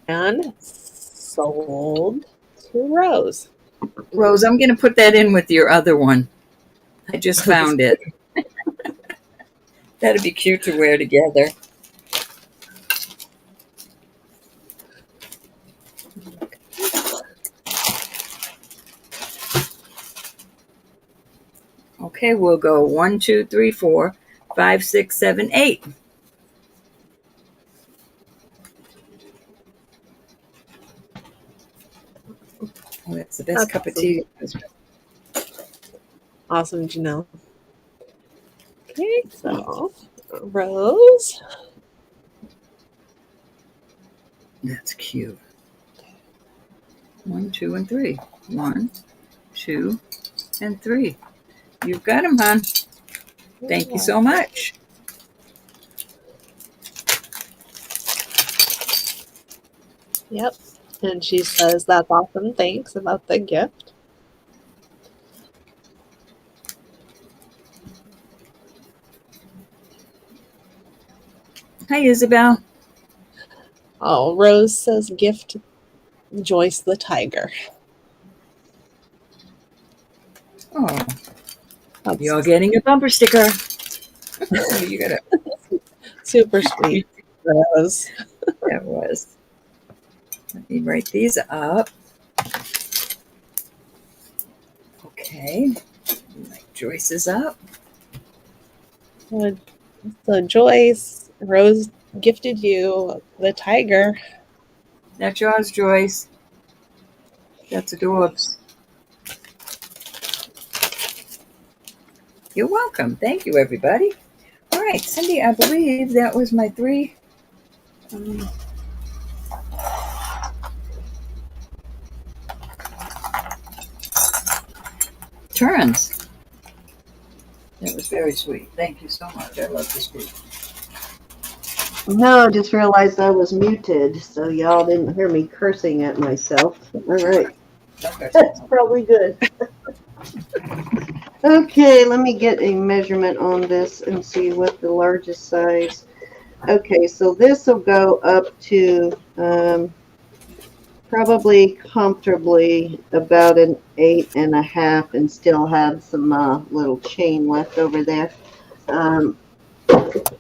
And sold to Rose. Rose, I'm going to put that in with your other one. I just found it. That'd be cute to wear together. Okay, we'll go 1, 2, 3, 4, 5, 6, 7, 8. Oh, that's the best cup of tea. Awesome, Janelle. Okay, so Rose. That's cute. 1, 2, and 3. 1, 2, and 3. You've got them, hon. Thank you so much. Yep. And she says, that's awesome. Thanks about the gift. Hi, Isabel. Oh, Rose says, gift Joyce the tiger. Oh, you're getting a bumper sticker. You got it. Super sweet, Rose. That was. Let me write these up. Okay. Like Joyce is up. So Joyce, Rose gifted you the tiger. That's yours, Joyce. That's adorbs. You're welcome. Thank you, everybody. All right, Cindy, I believe that was my 3 turns. That was very sweet. Thank you so much. I love this group. No, I just realized I was muted, so y'all didn't hear me cursing at myself. All right. That's probably good. Okay, let me get a measurement on this and see what the largest size. Okay, so this will go up to probably comfortably about an 8.5 and still have some little chain left over there.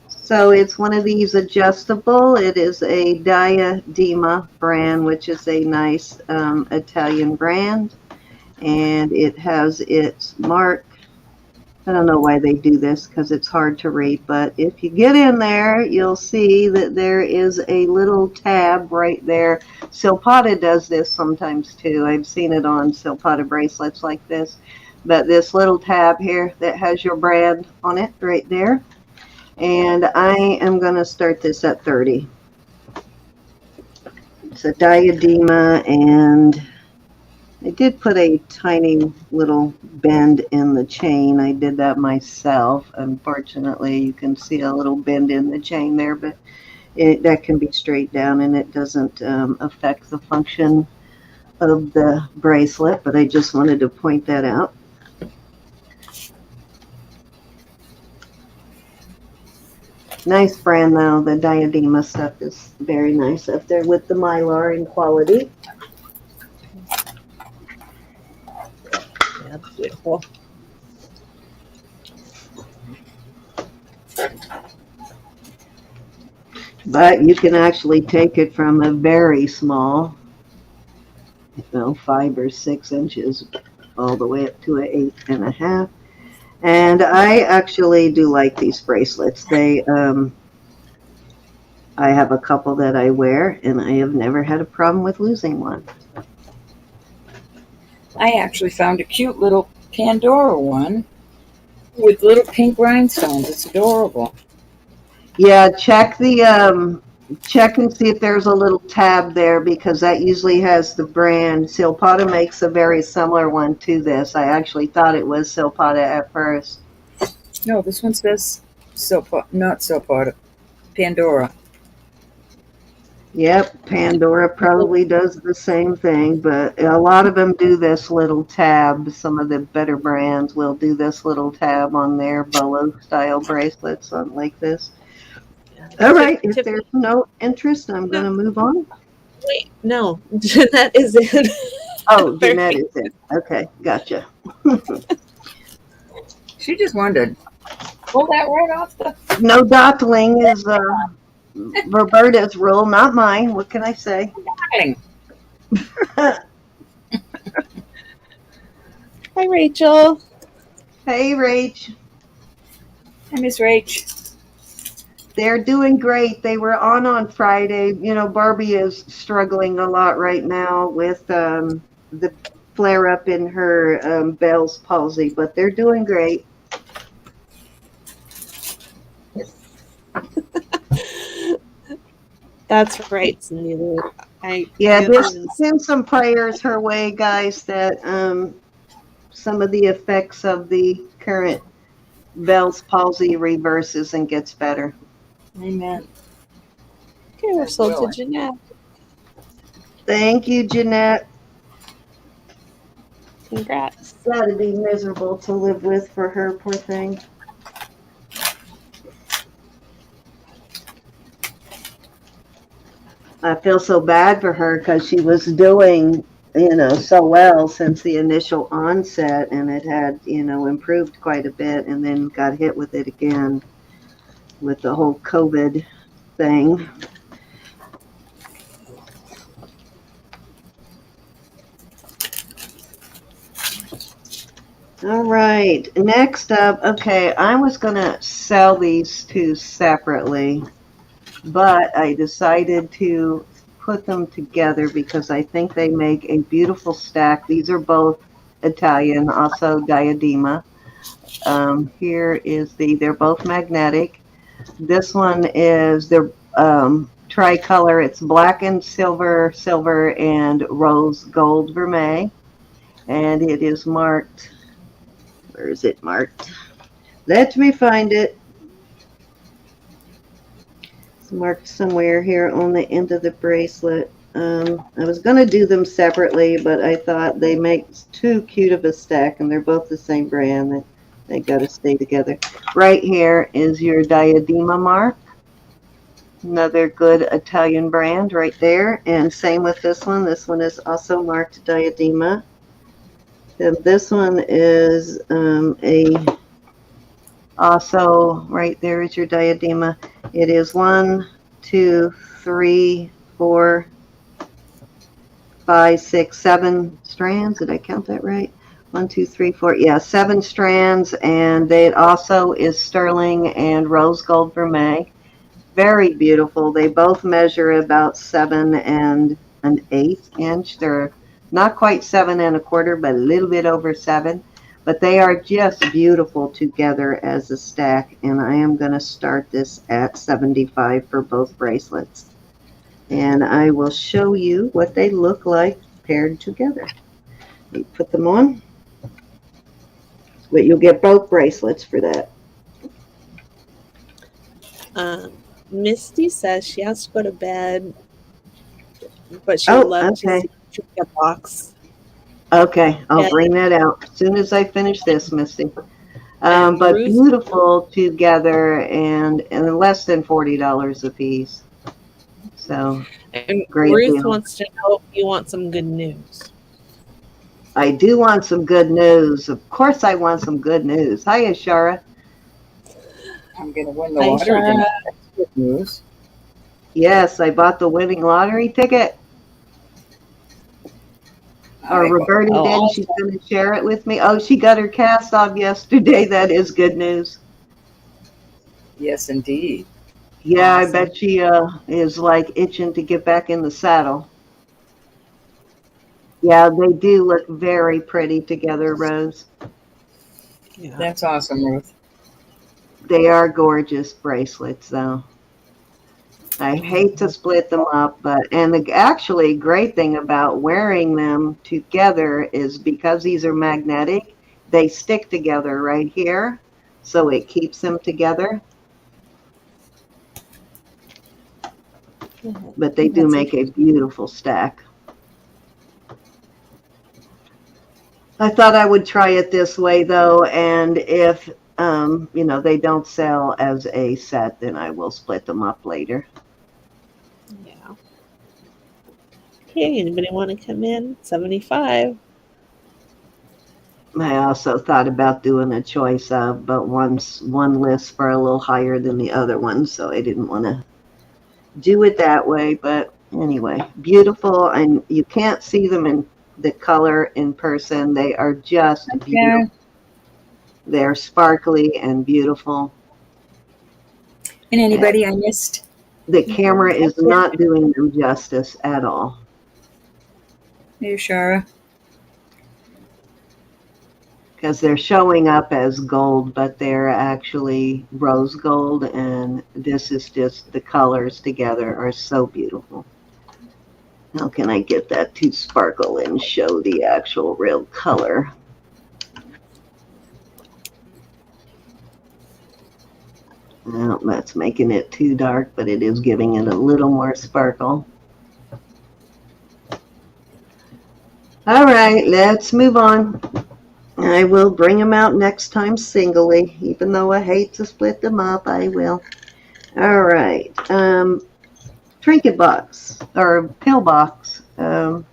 So it's one of these adjustable. It is a Diadema brand, which is a nice Italian brand. And it has its mark I don't know why they do this because it's hard to read, but if you get in there, you'll see that there is a little tab right there. Silpata does this sometimes too. I've seen it on Silpata bracelets like this. But this little tab here that has your brand on it right there. And I am going to start this at 30. It's a diadema, and I did put a tiny little bend in the chain. I did that myself. Unfortunately, you can see a little bend in the chain there, but that can be straight down and it doesn't affect the function of the bracelet, but I just wanted to point that out. Nice brand though. The diadema stuff is very nice up there with the mylar in quality. That's beautiful. But you can actually take it from a very small, 5 or 6 inches, all the way up to an 8.5. And I actually do like these bracelets. I have a couple that I wear, and I have never had a problem with losing one. I actually found a cute little Pandora one with little pink rhinestones. It's adorable. Yeah, check and see if there's a little tab there, because that usually has the brand. Silpata makes a very similar one to this. I actually thought it was Silpata at first. No, this one says not Silpata, Pandora. Yep, Pandora probably does the same thing, but a lot of them do this little tab. Some of the better brands will do this little tab on their boa style bracelets, something like this. All right, if there's no interest, I'm going to move on. Wait, no, Jeanette is in. Oh, Jeanette is in. Okay, gotcha. She just wanted to pull that right off the... No dotling is Roberta's rule, not mine. What can I say? Hi, Rachel. Hey, Rach. Hi, Miss Rach. They're doing great. They were on Friday. Barbie is struggling a lot right now with the flare up in her Bell's palsy, but they're doing great. That's right, Cindy. Just send some prayers her way, guys, that some of the effects of the current Bell's palsy reverses and gets better. Amen. Okay, we're sold to Jeanette. Thank you, Jeanette. Congrats. That'd be miserable to live with for her, poor thing. I feel so bad for her because she was doing, so well since the initial onset, and it had, improved quite a bit, and then got hit with it again with the whole COVID thing. All right, next up, okay, I was going to sell these two separately, but I decided to put them together because I think they make a beautiful stack. These are both Italian, also diadema. They're both magnetic. This one is their tricolor. It's black and silver, silver and rose gold vermeil. And it is marked. Where is it marked? Let me find it. It's marked somewhere here on the end of the bracelet. I was going to do them separately, but I thought they make too cute of a stack, and they're both the same brand. They got to stay together. Right here is your diadema mark. Another good Italian brand right there. And same with this one. This one is also marked diadema. And this one is also right there is your diadema. It is 1, 2, 3, 4, 5, 6, 7 strands. Did I count that right? 1, 2, 3, 4. Yeah, 7 strands, and it also is sterling and rose gold vermeil. Very beautiful. They both measure about 7 1/8 inch. They're not quite 7 1/4, but a little bit over 7. But they are just beautiful together as a stack. And I am going to start this at 75 for both bracelets. And I will show you what they look like paired together. You put them on, but you'll get both bracelets for that. Misty says she has to go to bed, but she would love to Okay. see the trinket box. Okay, I'll And- bring that out as soon as I finish this, Misty. And But Ruth- beautiful together and less than $40 a piece. So And great Ruth deal. wants to know if you want some good news. I do want some good news. Of course I want some good news. Hiya, Shara. I'm going to win the Hi, lottery Shara. tonight. That's good news. Yes, I bought the winning lottery ticket. Or Roberta Oh, did. awesome. She's going to share it with me. Oh, she got her cast off yesterday. That is good news. Yes, indeed. Yeah, Awesome. I bet she is like itching to get back in the saddle. Yeah, they do look very pretty together, Rose. Yeah. That's awesome, Ruth. They are gorgeous bracelets, though. I hate to split them up, and the actually great thing about wearing them together is because these are magnetic, they stick together right here, so it keeps them together. But they do That's make a beautiful stack. I thought I would try it this way, though, and if they don't sell as a set, then I will split them up later. Yeah. Okay, anybody want to come in? 75. I also thought about doing a choice of, but one lists for a little higher than the other one, so I didn't want to do it that way. But anyway, beautiful, and you can't see them in the color in person. They are just beautiful. Yeah. They're sparkly and beautiful. And anybody I missed? The camera is not doing them justice at all. Hey, Shara. Because they're showing up as gold, but they're actually rose gold, and this is just the colors together are so beautiful. How can I get that to sparkle and show the actual real color? Well, that's making it too dark, but it is giving it a little more sparkle. All right, let's move on. I will bring them out next time singly. Even though I hate to split them up, I will. All right. Trinket box, or pill box. Let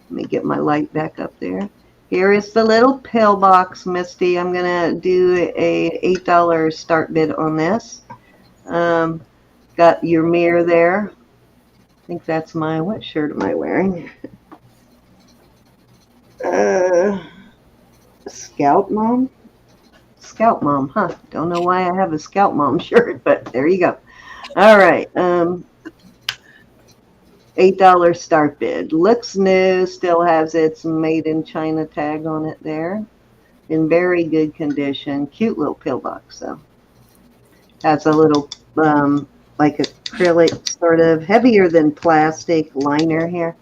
me get my light back up there. Here is the little pill box, Misty. I'm going to do a $8 start bid on this. Got your mirror there. I think that's my, what shirt am I wearing? Scout Mom? Scout Mom, huh? Don't know why I have a Scout Mom shirt, but there you go. All right. $8 start bid. Looks new, still has its made in China tag on it there. In very good condition. Cute little pill box, though. Has a little, like acrylic, sort of heavier than plastic liner here.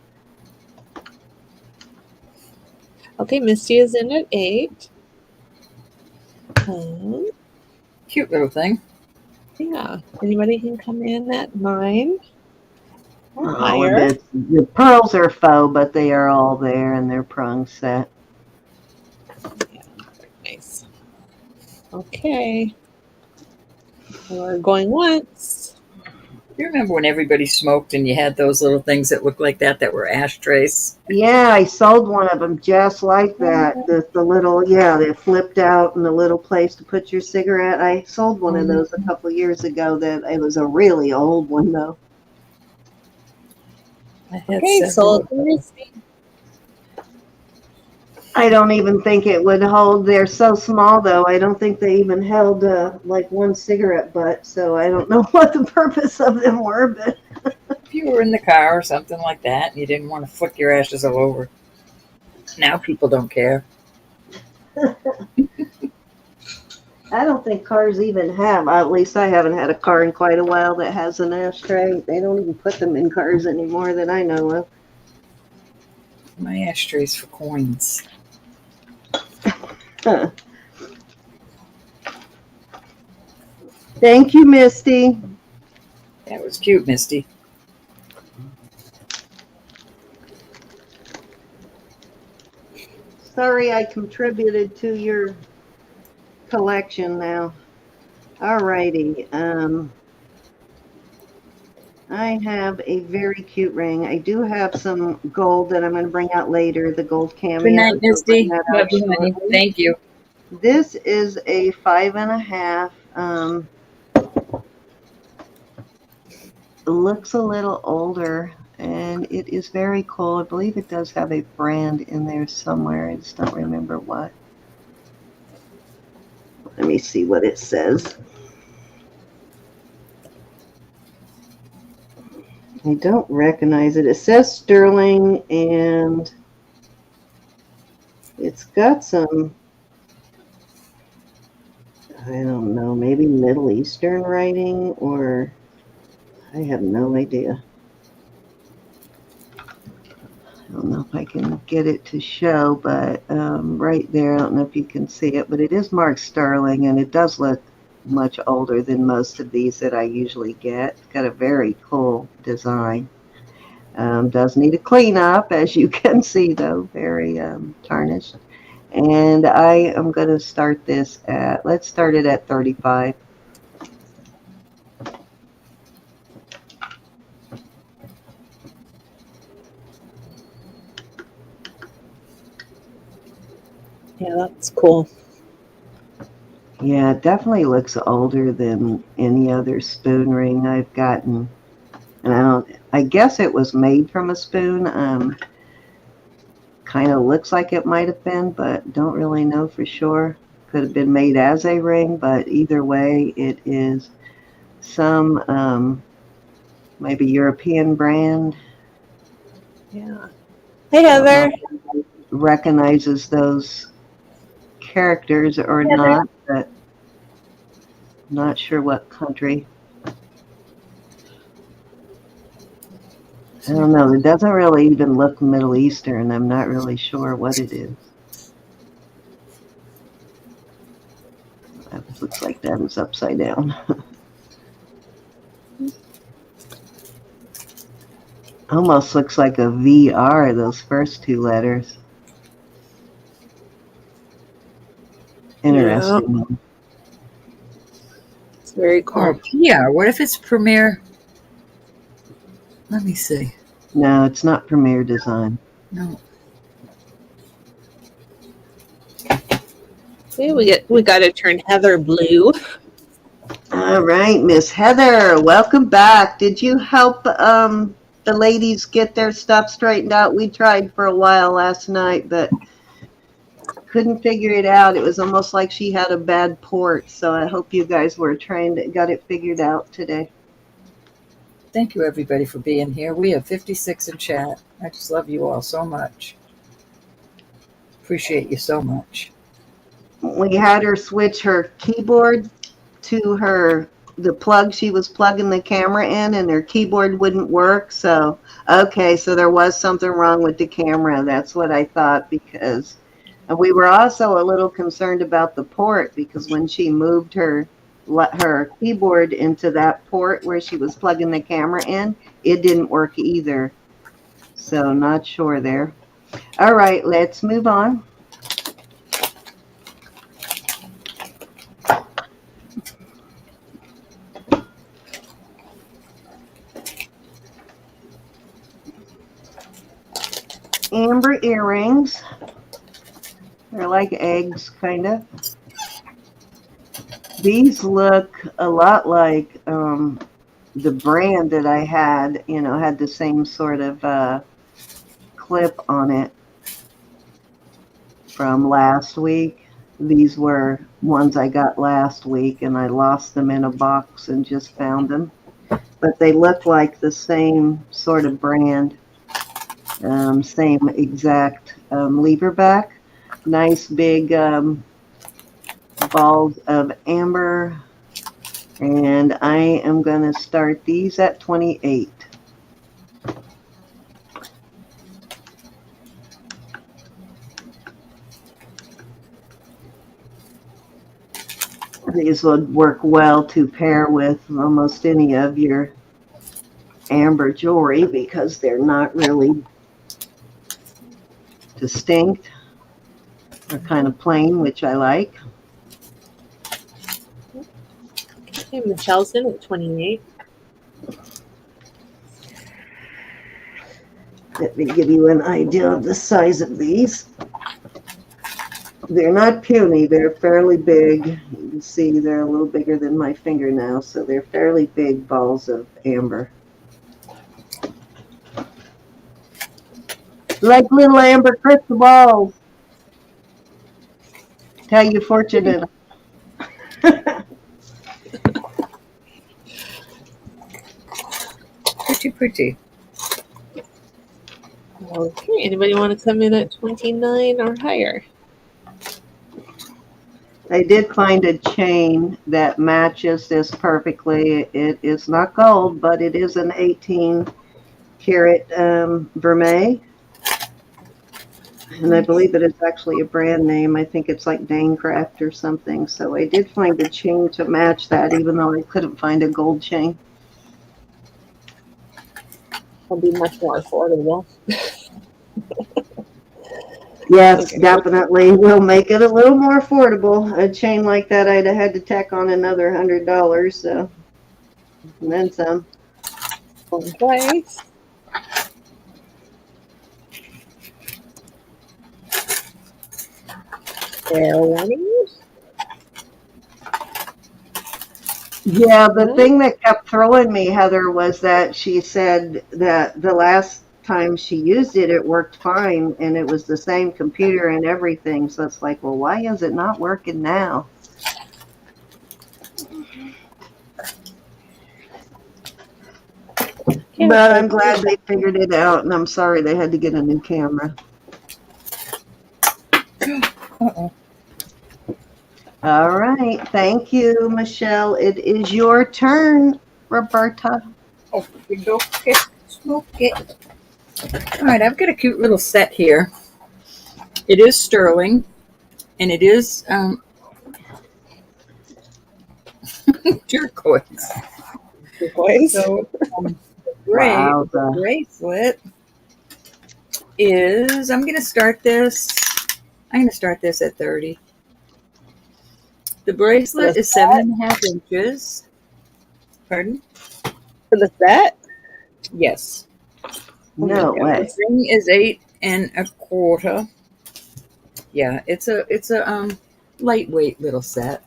Okay, Misty is in at 8. Cute little thing. Yeah. Anybody can come in at 9 or Oh, higher. the pearls are faux, but they are all there, and they're prong set. Yeah, nice. Okay. We're going once. You remember when everybody smoked and you had those little things that looked like that were ashtrays? Yeah, I sold one of them just like that. The little, yeah, they flipped out and the little place to put your cigarette. I sold one of those a couple years ago. That it was a really old one, though. I had Okay, several. so Misty. I don't even think it would hold. They're so small, though. I don't think they even held like one cigarette butt. So I don't know what the purpose of them were, but If you were in the car or something like that and you didn't want to flick your ashes all over. Now people don't care. I don't think cars even have. At least I haven't had a car in quite a while that has an ashtray. They don't even put them in cars anymore that I know of. My ashtrays for coins. Huh. Thank you, Misty. That was cute, Misty. Sorry I contributed to your collection now. Alrighty. I have a very cute ring. I do have some gold that I'm going to bring out later, the gold cameo. Good night, Misty. I'll bring that Love out you, honey. shortly. Thank you. This is a 5.5. It looks a little older, and it is very cool. I believe it does have a brand in there somewhere. I just don't remember what. Let me see what it says. I don't recognize it. It says sterling, and it's got some, I don't know, maybe Middle Eastern writing, or I have no idea. I don't know if I can get it to show, but right there, I don't know if you can see it, but it is marked sterling, and it does look much older than most of these that I usually get. It's got a very cool design. Does need a cleanup, as you can see, though, very tarnished. And I am going to start this at, let's start it at 35. Yeah, that's cool. Yeah, it definitely looks older than any other spoon ring I've gotten. And I guess it was made from a spoon. Kind of looks like it might have been, but don't really know for sure. Could have been made as a ring, but either way, it is some maybe European brand. Yeah. Hey, Heather. Recognizes those characters or Heather. not, but not sure what country. I don't know. It doesn't really even look Middle Eastern. I'm not really sure what it is. That looks like that is upside down. Almost looks like a VR, those first two letters. Interesting. Yeah. It's very cool. Or PR. What if it's Premier? Let me see. No, it's not Premier Design. No. See, we got to turn Heather blue. All right, Miss Heather, welcome back. Did you help the ladies get their stuff straightened out? We tried for a while last night, but couldn't figure it out. It was almost like she had a bad port. So I hope you guys were got it figured out today. Thank you, everybody, for being here. We have 56 in chat. I just love you all so much. Appreciate you so much. We had her switch her keyboard to the plug she was plugging the camera in, and her keyboard wouldn't work. So, okay, so there was something wrong with the camera. That's what I thought, because we were also a little concerned about the port, because when she moved her keyboard into that port where she was plugging the camera in, it didn't work either. So not sure there. All right, let's move on. Amber earrings. They're like eggs, kind of. These look a lot like the brand that I had, had the same sort of clip on it. from last week. These were ones I got last week, and I lost them in a box and just found them. But they look like the same sort of brand, same exact lever back. Nice big balls of amber. And I am going to start these at 28. These would work well to pair with almost any of your amber jewelry because they're not really distinct. They're kind of plain, which I like. Okay, Michelle's in at 28. Let me give you an idea of the size of these. They're not puny, they're fairly big. You can see they're a little bigger than my finger now, so they're fairly big balls of amber. Like little amber crystal balls. Tell your fortune in them. Pretty, pretty. Okay, anybody want to come in at 29 or higher? I did find a chain that matches this perfectly. It is not gold, but it is an 18 karat vermeil. And I believe it is actually a brand name. I think it's like Danecraft or something. So I did find a chain to match that, even though I couldn't find a gold chain. It'll be much more affordable. Yes, Okay. definitely will make it a little more affordable. A chain like that, I'd have had to tack on another $100. So, and then some. One place. Fair warning. Yeah, the thing that kept throwing me, Heather, was that she said that the last time she used it, it worked fine, and it was the same computer and everything. So it's like, well, why is it not working now? But I'm glad they figured it out, and I'm sorry they had to get a new camera. Uh-oh. All right. Thank you, Michelle. It is your turn, Roberta. Okay. Okay. All right, I've got a cute little set here. It is sterling, and it is turquoise. Turquoise. So the bracelet is. I'm going to start this. I'm going to start this at 30. The bracelet is 7.5 inches. Pardon? For the set? Yes. No way. The ring is 8.25. Yeah, it's a lightweight little set,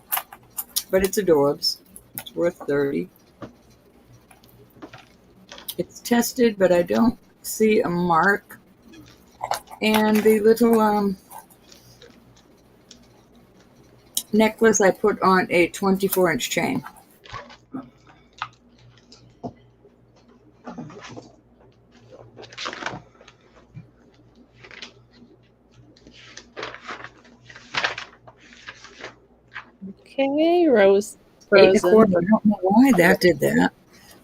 but it's adorbs. It's worth 30. It's tested, but I don't see a mark. And the little necklace I put on a 24-inch chain. Okay, Rose. 8.25. I don't know why that did that.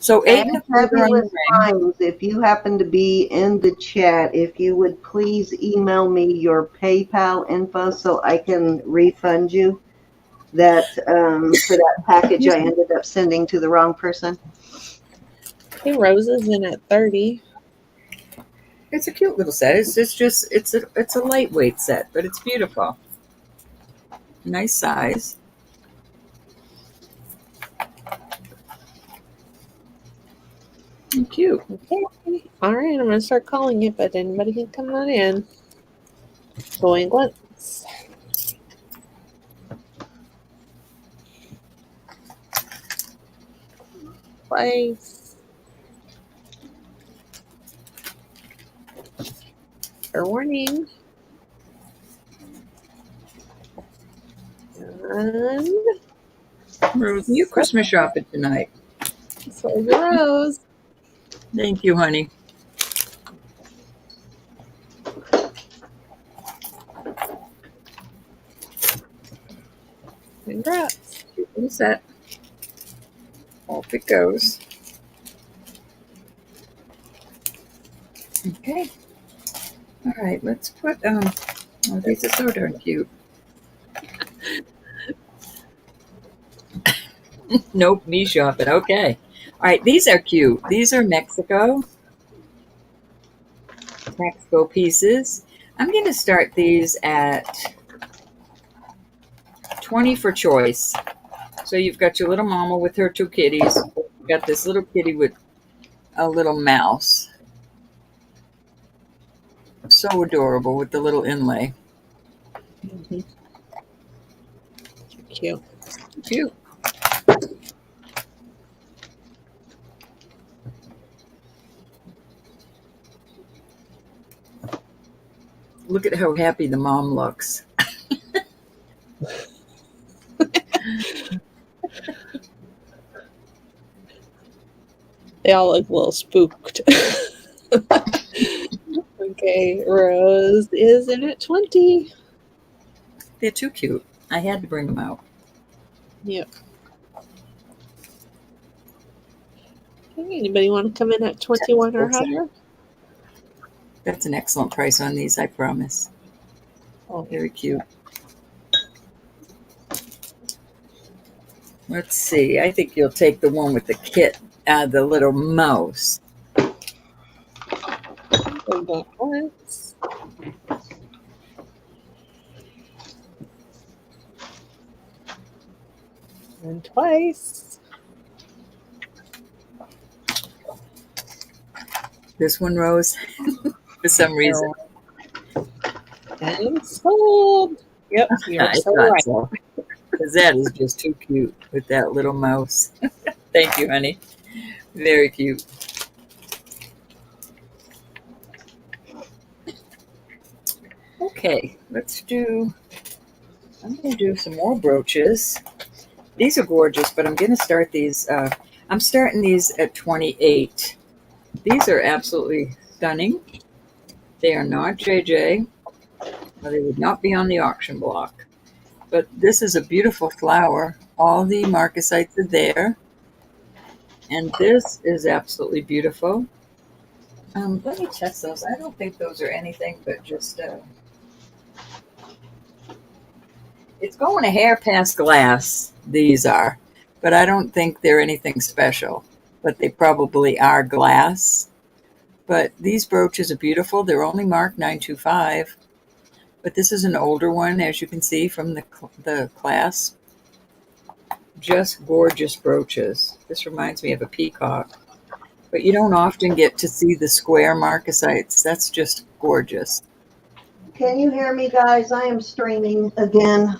So 8.25 on the Fabulous ring. Times, if you happen to be in the chat, if you would please email me your PayPal info so I can refund you that for that package I ended up sending to the wrong person. Okay, Rose is in at 30. It's a cute little set. It's a lightweight set, but it's beautiful. Nice size. And cute. Okay. All right, I'm going to start calling it, but anybody can come on in. Going once. Twice. Fair warning. And Rose, you Christmas shopping tonight. so Rose. Thank you, honey. Congrats. All set. Off it goes. Okay. All right, let's put, oh, these are so darn cute. Nope, me shopping. Okay. All right, these are cute. These are Mexico pieces. I'm going to start these at 20 for choice. So you've got your little mama with her two kitties. You've got this little kitty with a little mouse. So adorable with the little inlay. Mm-hmm. Cute. Cute. Look at how happy the mom looks. They all look a little spooked. Okay, Rose is in at 20. They're too cute. I had to bring them out. Yep. Okay, anybody want to come in at 21 or higher? That's an excellent price on these, I promise. Oh, Very cute. Let's see. I think you'll take the one with the the little mouse. and that once. And twice. This one, Rose, for some reason. And sold. Yep, you're I so thought right. so. Because that is just too cute with that little mouse. Thank you, honey. Very cute. Okay, I'm going to do some more brooches. These are gorgeous, but I'm going to start these. I'm starting these at 28. These are absolutely stunning. They are not JJ. They would not be on the auction block. But this is a beautiful flower. All the marcasites are there. And this is absolutely beautiful. Let me test those. I don't think those are anything but just... it's going a hair past glass, these are. But I don't think they're anything special. But they probably are glass. But these brooches are beautiful. They're only marked 925. But this is an older one, as you can see from the clasp. Just gorgeous brooches. This reminds me of a peacock. But you don't often get to see the square marcasites. That's just gorgeous. Can you hear me, guys? I am streaming again.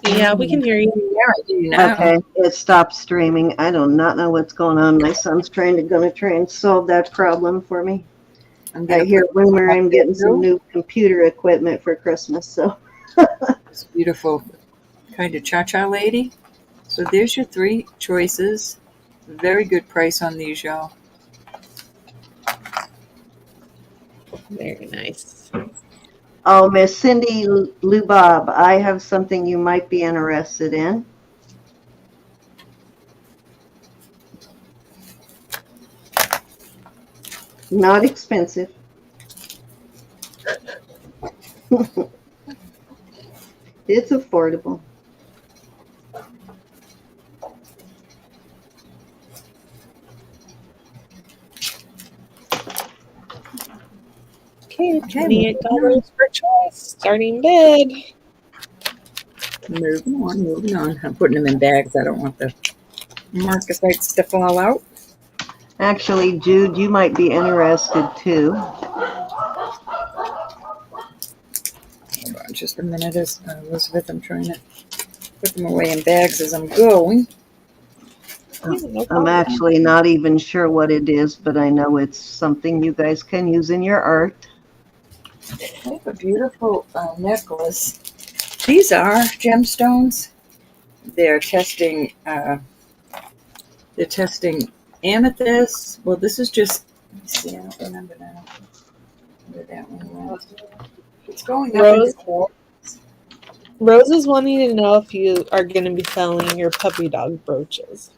Yeah, we can hear you. Yeah, I do now. Okay, it stopped streaming. I do not know what's going on. My son's gonna try and solve that problem for me. I hear rumor I'm getting some new computer equipment for Christmas. So this beautiful kind of cha-cha lady. So there's your three choices. Very good price on these, y'all. Very nice. oh, Miss Cindy Lubob, I have something you might be interested in. Not expensive. It's affordable. Okay, $28 per choice. Starting bid. Moving on. I'm putting them in bags. I don't want the marcasites to fall out. Actually, Jude, you might be interested too. Hold on just a minute, Elizabeth. I'm trying to put them away in bags as I'm going. I'm actually not even sure what it is, but I know it's something you guys can use in your art. I have a beautiful necklace. These are gemstones. They're testing amethyst. Well, this is just, let me see, I don't remember now where that one went. It's going up into quartz. Rose is wanting to know if you are going to be selling your puppy dog brooches.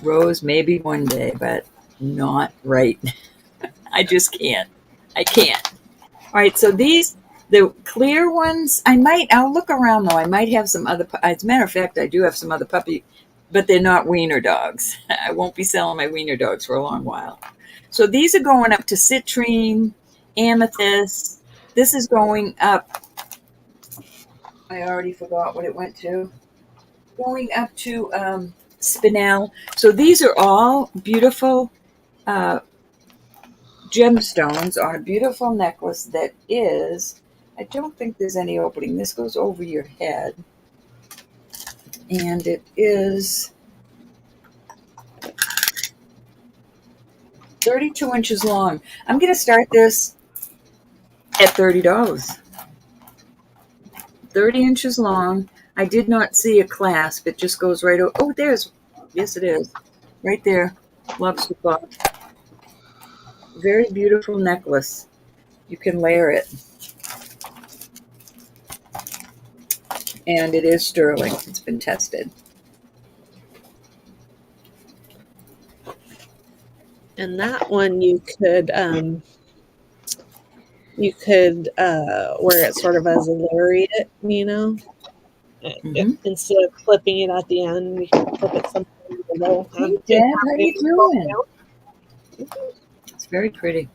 Rose, maybe one day, but not right. I just can't. I can't. All right, so these, the clear ones, I'll look around though. I might have some other, as a matter of fact, I do have some other puppy, but they're not wiener dogs. I won't be selling my wiener dogs for a long while. So these are going up to citrine, amethyst. This is going up, I already forgot what it went to. Going up to spinel. So these are all beautiful gemstones on a beautiful necklace that is, I don't think there's any opening. This goes over your head. And it is 32 inches long. I'm going to start this at $30. 30 inches long. I did not see a clasp. It just goes right over. Oh, yes, it is. Right there. Lobster claw. Very beautiful necklace. You can layer it. And it is sterling. It's been tested. And that one you could wear it sort of as a lariat, you know. Mm-hmm. Instead of clipping it at the end, you can clip it somewhere in the middle. Hey, Deb, how you doing? It's very pretty.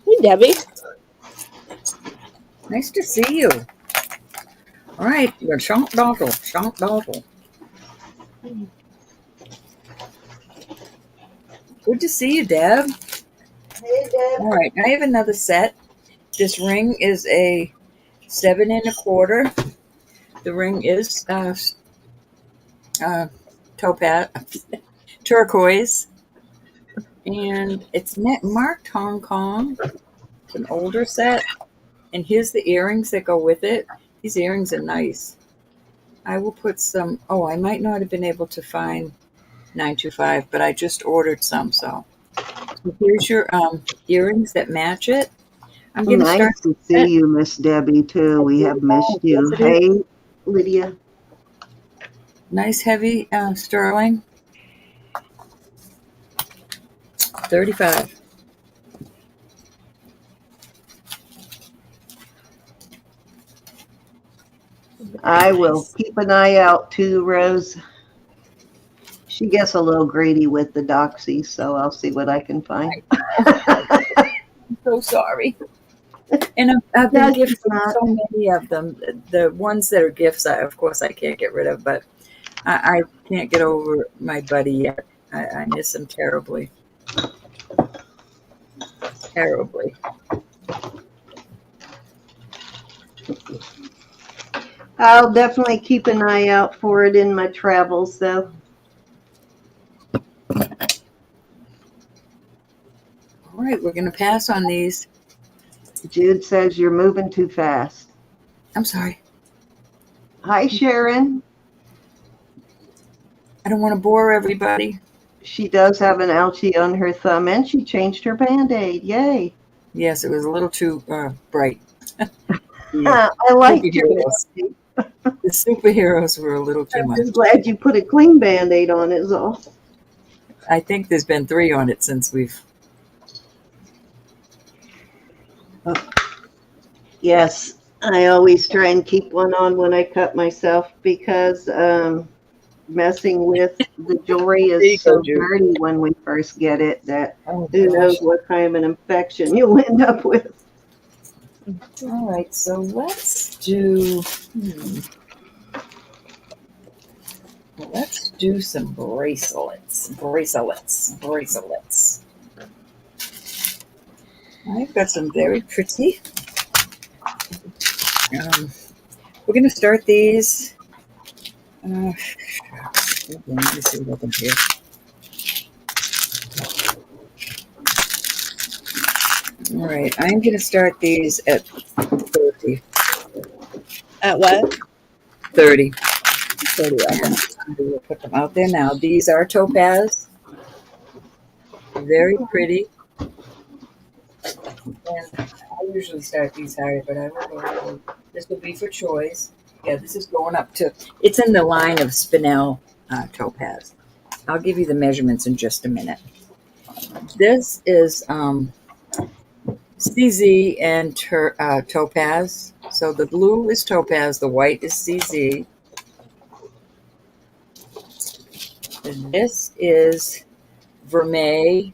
Hey, Debbie. Nice to see you. All right, you're shonk doddle. Good to see you, Deb. Hey, Deb. All right, I have another set. This ring is a 7 1/4. The ring is topaz, turquoise, and it's marked Hong Kong. It's an older set, and here's the earrings that go with it. These earrings are nice. I will put some. Oh, I might not have been able to find 925, but I just ordered some. So here's your earrings that match it. I'm going to Nice start. to see you, Miss Debbie, too. We have missed you. Yes, Hey, Lydia. Nice heavy sterling. 35. I will keep an eye out too, Rose. She gets a little greedy with the doxy, so I'll see what I can find. I'm so sorry. And I've been gifting so many of them. The ones that are gifts, of course, I can't get rid of, but I can't get over my buddy yet. I miss him terribly. Terribly. I'll definitely keep an eye out for it in my travels, though. All right, we're going to pass on these. Jude says you're moving too fast. I'm sorry. Hi, Sharon. I don't want to bore everybody. She does have an ouchie on her thumb, and she changed her Band-Aid. Yay. Yes, it was a little too bright. I like superheroes. The superheroes were a little too much. I'm just glad you put a clean Band-Aid on it, is all. I think there's been 3 on it since we've... Yes, I always try and keep one on when I cut myself because messing with the jewelry is so dirty when we first get it that who knows what kind of an infection you'll end up with. All right, so let's do some bracelets. I've got some very pretty. We're going to start these. Let me see what I can do. All right, I'm going to start these at 30. At what? 30. 30. And I will put them out there now. These are topaz. Very pretty. And I usually start these higher, but I will go. This will be for choice. Yeah, this is going up to, it's in the line of spinel topaz. I'll give you the measurements in just a minute. This is CZ and topaz. So the blue is topaz, the white is CZ. And this is vermeil.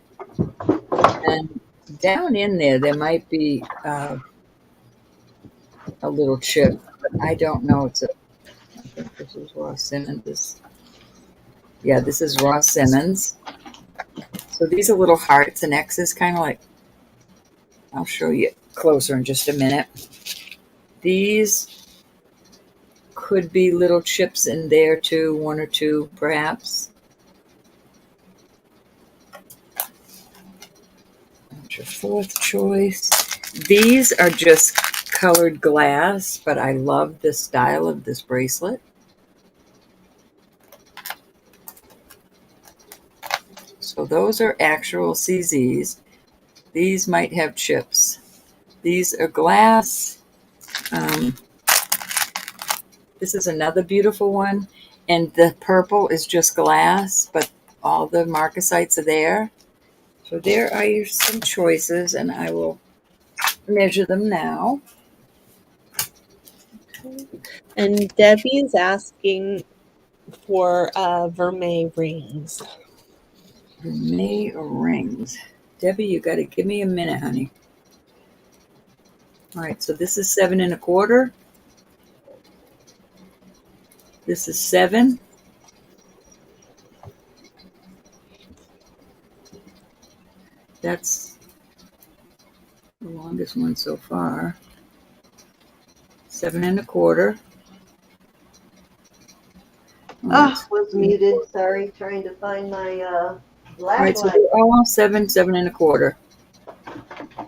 And down in there might be a little chip, but I don't know. I think this is raw Simmons. Yeah, this is raw Simmons. So these are little hearts and X's, kind of like, I'll show you closer in just a minute. These could be little chips in there too, one or two perhaps. That's your fourth choice. These are just colored glass, but I love the style of this bracelet. So those are actual CZs. These might have chips. These are glass. This is another beautiful one. And the purple is just glass, but all the marcasites are there. So there are your some choices, and I will measure them now. And Debbie is asking for vermeil rings. Vermeil rings. Debbie, you got to give me a minute, honey. All right, so this is 7 1/4. This is 7. That's the longest one so far. 7 1/4. Was muted. Sorry, trying to find my All black right, so light. they're all 7 1/4.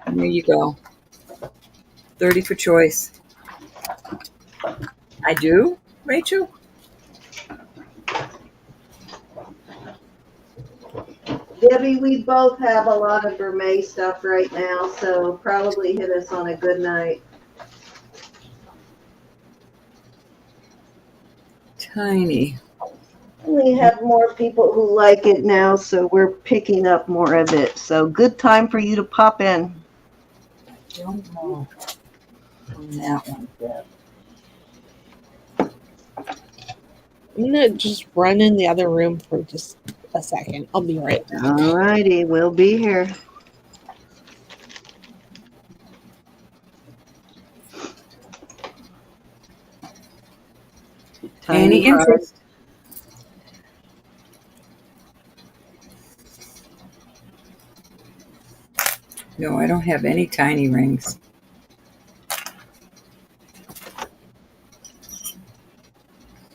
And there you go. 30 for choice. I do, Rachel? Debbie, we both have a lot of vermeil stuff right now, so probably hit us on a good night. Tiny. We have more people who like it now, so we're picking up more of it. So good time for you to pop in. Don't know on that one. I'm gonna just run in the other room for just a second. I'll be right back. All righty, we'll be here. Any interest? No, I don't have any tiny rings.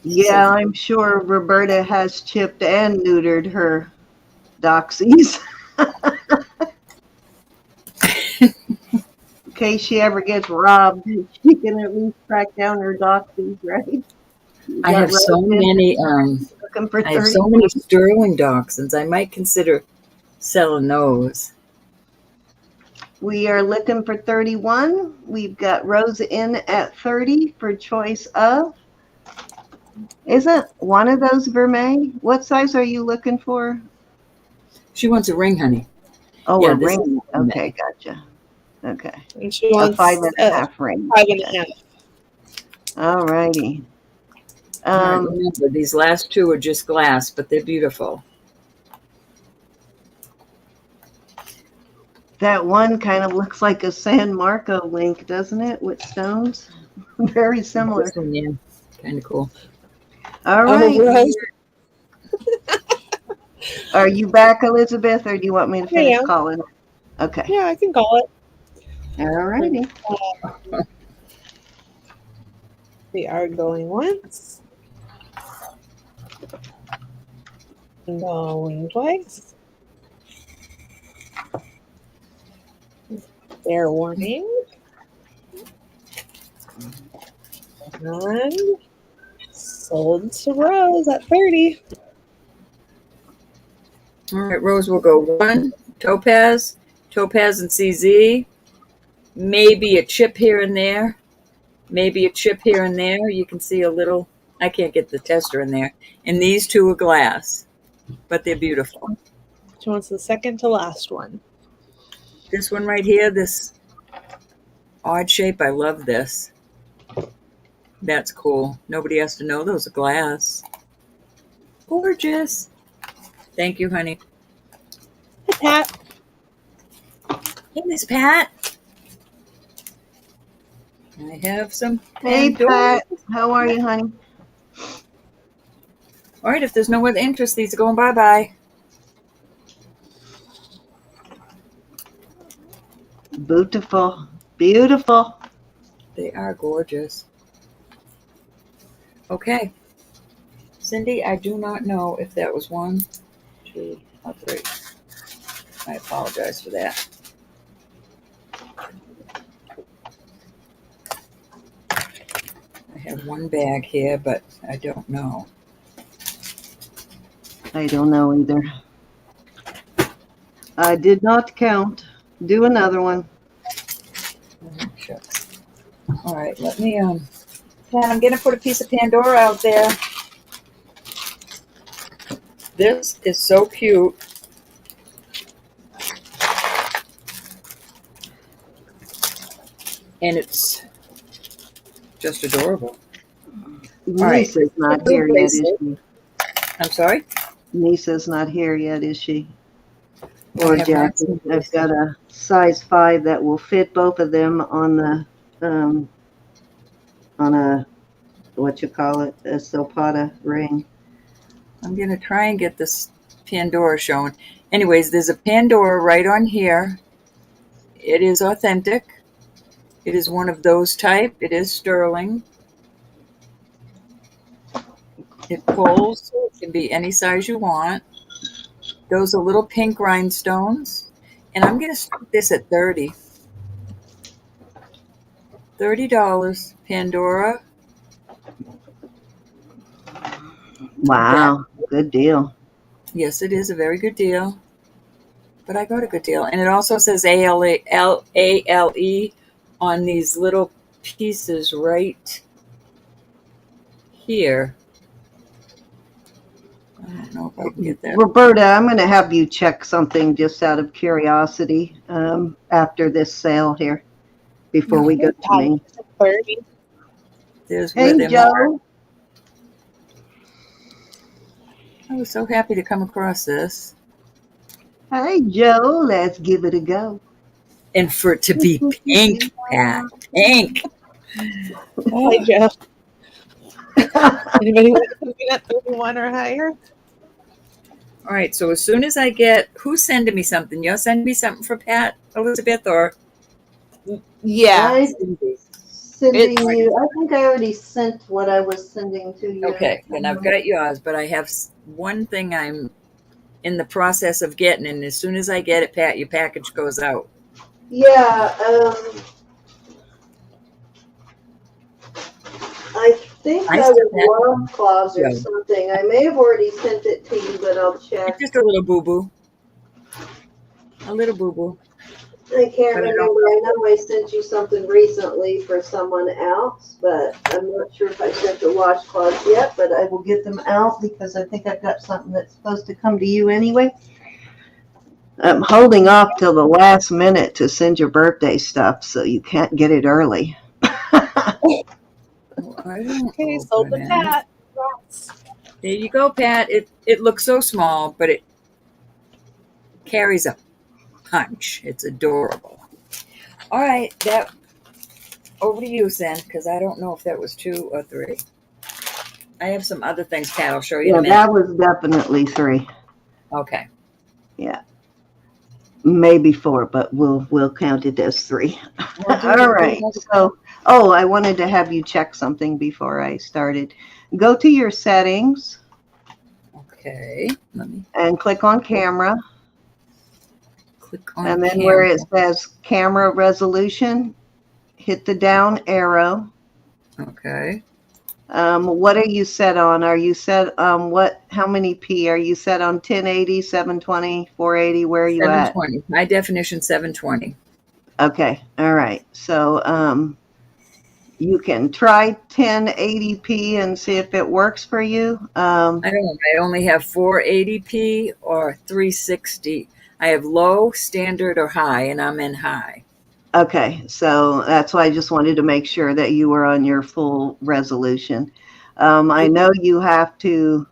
Yeah, I'm sure Roberta has chipped and neutered her doxies. In case she ever gets robbed, she can at least track down her doxies, right? I have so many. Looking for I have 30. so many sterling dachshunds. I might consider selling those. We are looking for 31. We've got Rose in at 30 for choice of. Isn't one of those vermeil? What size are you looking for? She wants a ring, honey. Oh, Yeah, a this ring. is Okay, gotcha. Okay. And she A wants 5.5 ring. 5.5. All righty. All right, remember, these last two are just glass, but they're beautiful. That one kind of looks like a San Marco link, doesn't it, with stones? Very similar. This one, yeah, kind of cool. All right. Rose. Are you back, Elizabeth, or do you want me to finish calling? Okay. Yeah, I can call it. All righty. We are going once. Going twice. Fair warning. And sold to Rose at 30. All right, Rose will go 1, topaz, topaz and CZ, maybe a chip here and there, maybe a chip here and there. You can see a little, I can't get the tester in there. And these 2 are glass, but they're beautiful. She wants the second to last one. This one right here, this odd shape, I love this. That's cool. Nobody has to know those are glass. Gorgeous. Thank you, honey. Hey, Pat. Hey, Miss Pat. I have some Hey, Pandora. Pat. How are you, honey? All right, if there's no other interest, these are going bye-bye. Beautiful. Beautiful. They are gorgeous. Okay. Cindy, I do not know if that was 1, 2, or 3. I apologize for that. I have 1 bag here, but I don't know. I don't know either. I did not count. Do another one. Oh, shucks. All right, let me, Pat, I'm going to put a piece of Pandora out there. This is so cute. And it's just adorable. Lisa's not here yet, is she? I'm sorry? Lisa's not here yet, is she? I Or have not Jackie? seen I've Lisa. got a size 5 that will fit both of them on the, on a, what you call it, a sopata ring. I'm going to try and get this Pandora shown. Anyways, there's a Pandora right on here. It is authentic. It is one of those type. It is sterling. It pulls, so it can be any size you want. Those are little pink rhinestones. And I'm going to start this at $30. $30, Pandora. Wow, good deal. Yes, it is a very good deal. But I got a good deal. And it also says ALE on these little pieces right here. I don't know if I can get that. Roberta, I'm going to have you check something just out of curiosity after this sale here, before we go to me. 30. There's Hey, where they're Joe. marked. I was so happy to come across this. Hi, Joe. Let's give it a go. And for it to be pink, Pat. Pink. Hi, Jeff. Anybody looking at 31 or higher? All right, so as soon as I get, who's sending me something? You're sending me something for Pat, Elizabeth, or? Yeah. I'm sending you. I think I already sent what I was sending to you. Okay, then I've got yours, but I have one thing I'm in the process of getting, and as soon as I get it, Pat, your package goes out. Yeah, I think I that still was washcloths or Yeah. something. I may have already sent it to you, but I'll check. It's just a little boo-boo. A little boo-boo. I can't But I remember. I know I sent you something recently for someone else, but I'm not sure if I sent the washcloths yet, but I will get them out because I think I've got something that's supposed to come to you anyway. I'm holding off till the last minute to send your birthday stuff, so you can't get it early. Okay, sold the Pat. There you go, Pat. It looks so small, but it carries a punch. It's adorable. All right, that over to you, Sen, because I don't know if that was 2 or 3. I have some other things, Pat. I'll show you in a minute. That was definitely 3. Okay. Yeah. Maybe 4, but we'll count it as 3. All right. So, I wanted to have you check something before I started. Go to your settings. Okay. Let me and click on camera. Click on And then camera. where it says camera resolution, hit the down arrow. Okay. What are you set on? Are you set how many P? Are you set on 1080, 720, 480? Where are you at? 720. High definition 720. Okay. All right. So you can try 1080p and see if it works for you. I don't. I only have 480p or 360. I have low, standard, or high, and I'm in high. Okay, so that's why I just wanted to make sure that you were on your full resolution. I know you have to.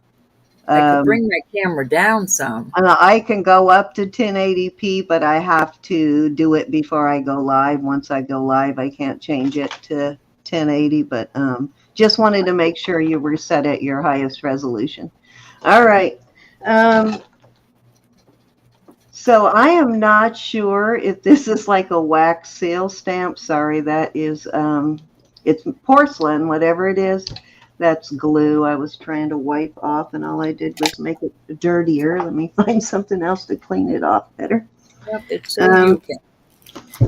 I could bring my camera down some. I can go up to 1080p, but I have to do it before I go live. Once I go live, I can't change it to 1080, but just wanted to make sure you were set at your highest resolution. All right. So I am not sure if this is like a wax seal stamp. Sorry, that is, it's porcelain, whatever it is. That's glue I was trying to wipe off, and all I did was make it dirtier. Let me find something else to clean it off better. Yep, it's so you can.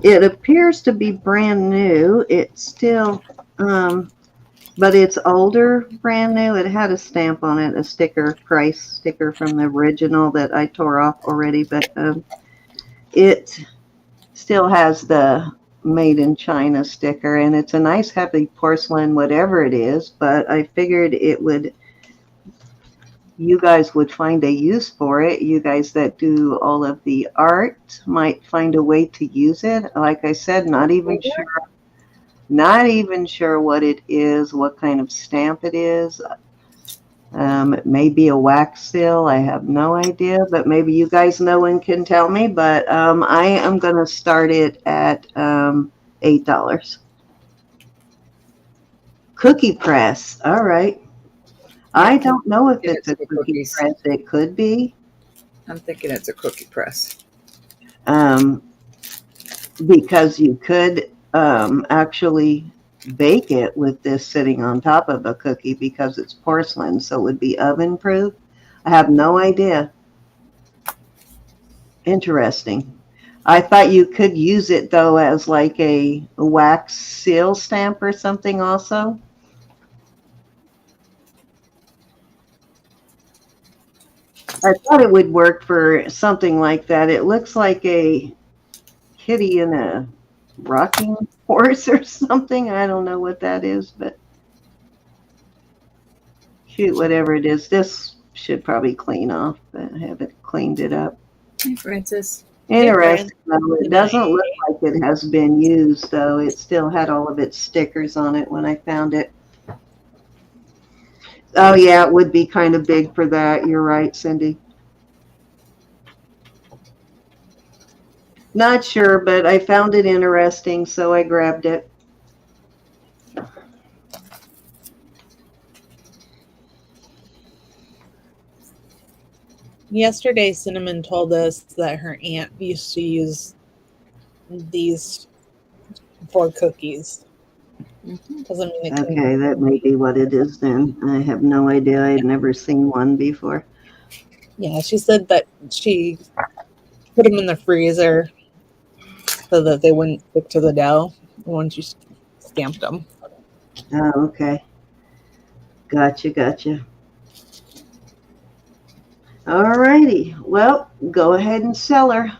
It appears to be brand new. It's still, but it's older, brand new. It had a stamp on it, a sticker, price sticker from the original that I tore off already, but it still has the made in China sticker, and it's a nice heavy porcelain, whatever it is, but I figured you guys would find a use for it. You guys that do all of the art might find a way to use it. Like I said, not even sure what it is, what kind of stamp it is. It may be a wax seal. I have no idea, but maybe you guys know and can tell me. But I am going to start it at $8. Cookie press. All right. I don't know if it's a cookie press. It could be. I'm thinking it's a cookie press. Because you could actually bake it with this sitting on top of a cookie because it's porcelain, so it would be oven proof. I have no idea. Interesting. I thought you could use it though as like a wax seal stamp or something also. I thought it would work for something like that. It looks like a kitty in a rocking horse or something. I don't know what that is, but shoot, whatever it is, this should probably clean off. I haven't cleaned it up. Hey, Francis. Interesting, though. It doesn't look like it has been used, though. It still had all of its stickers on it when I found it. Oh, yeah, it would be kind of big for that. You're right, Cindy. Not sure, but I found it interesting, so I grabbed it. Yesterday, Cinnamon told us that her aunt used to use these for cookies. Doesn't mean it Okay, that may be what it is then. I have no idea. I'd never seen one before. Yeah, she said that she put them in the freezer so that they wouldn't stick to the dough once you stamped them. Oh, okay. Gotcha. All righty. Well, go ahead and sell her.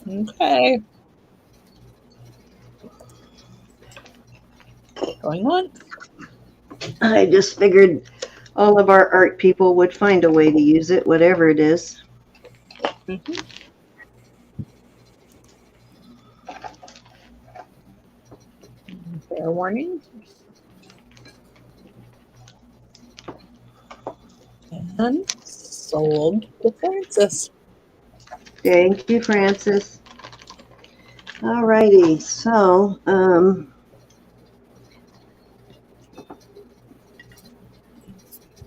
Okay. Going on. I just figured all of our art people would find a way to use it, whatever it is. Mm-hmm. Fair warning. And sold to Francis. Thank you, Francis. All righty. So,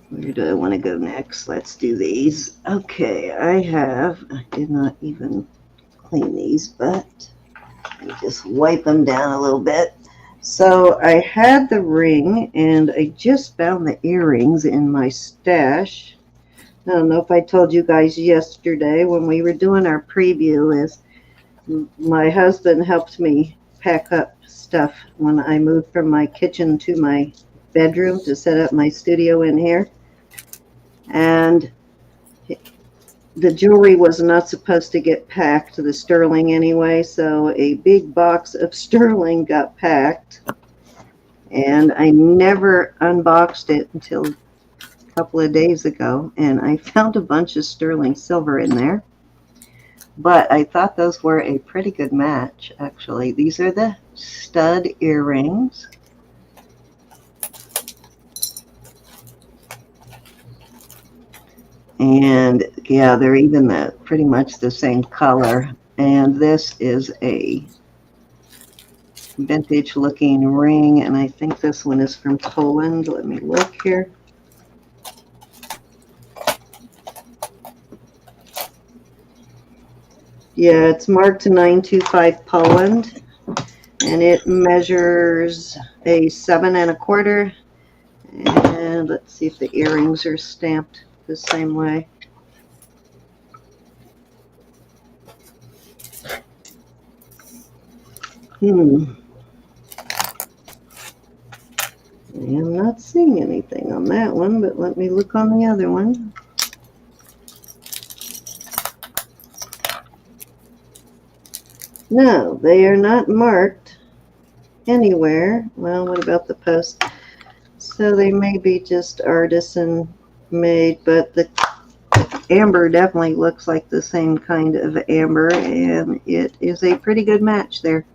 where do I want to go next? Let's do these. Okay, I did not even clean these, but let me just wipe them down a little bit. So I had the ring, and I just found the earrings in my stash. I don't know if I told you guys yesterday when we were doing our preview is My husband helped me pack up stuff when I moved from my kitchen to my bedroom to set up my studio in here. And the jewelry was not supposed to get packed, the sterling anyway, so a big box of sterling got packed. And I never unboxed it until a couple of days ago, and I found a bunch of sterling silver in there. But I thought those were a pretty good match, actually. These are the stud earrings. And yeah, they're even pretty much the same color. And this is a vintage looking ring, and I think this one is from Poland. Let me look here. Yeah, it's marked 925 Poland, and it measures a 7 1/4. And let's see if the earrings are stamped the same way. I am not seeing anything on that one, but let me look on the other one. No, they are not marked anywhere. Well, what about the post? So they may be just artisan made, but the amber definitely looks like the same kind of amber, and it is a pretty good match there.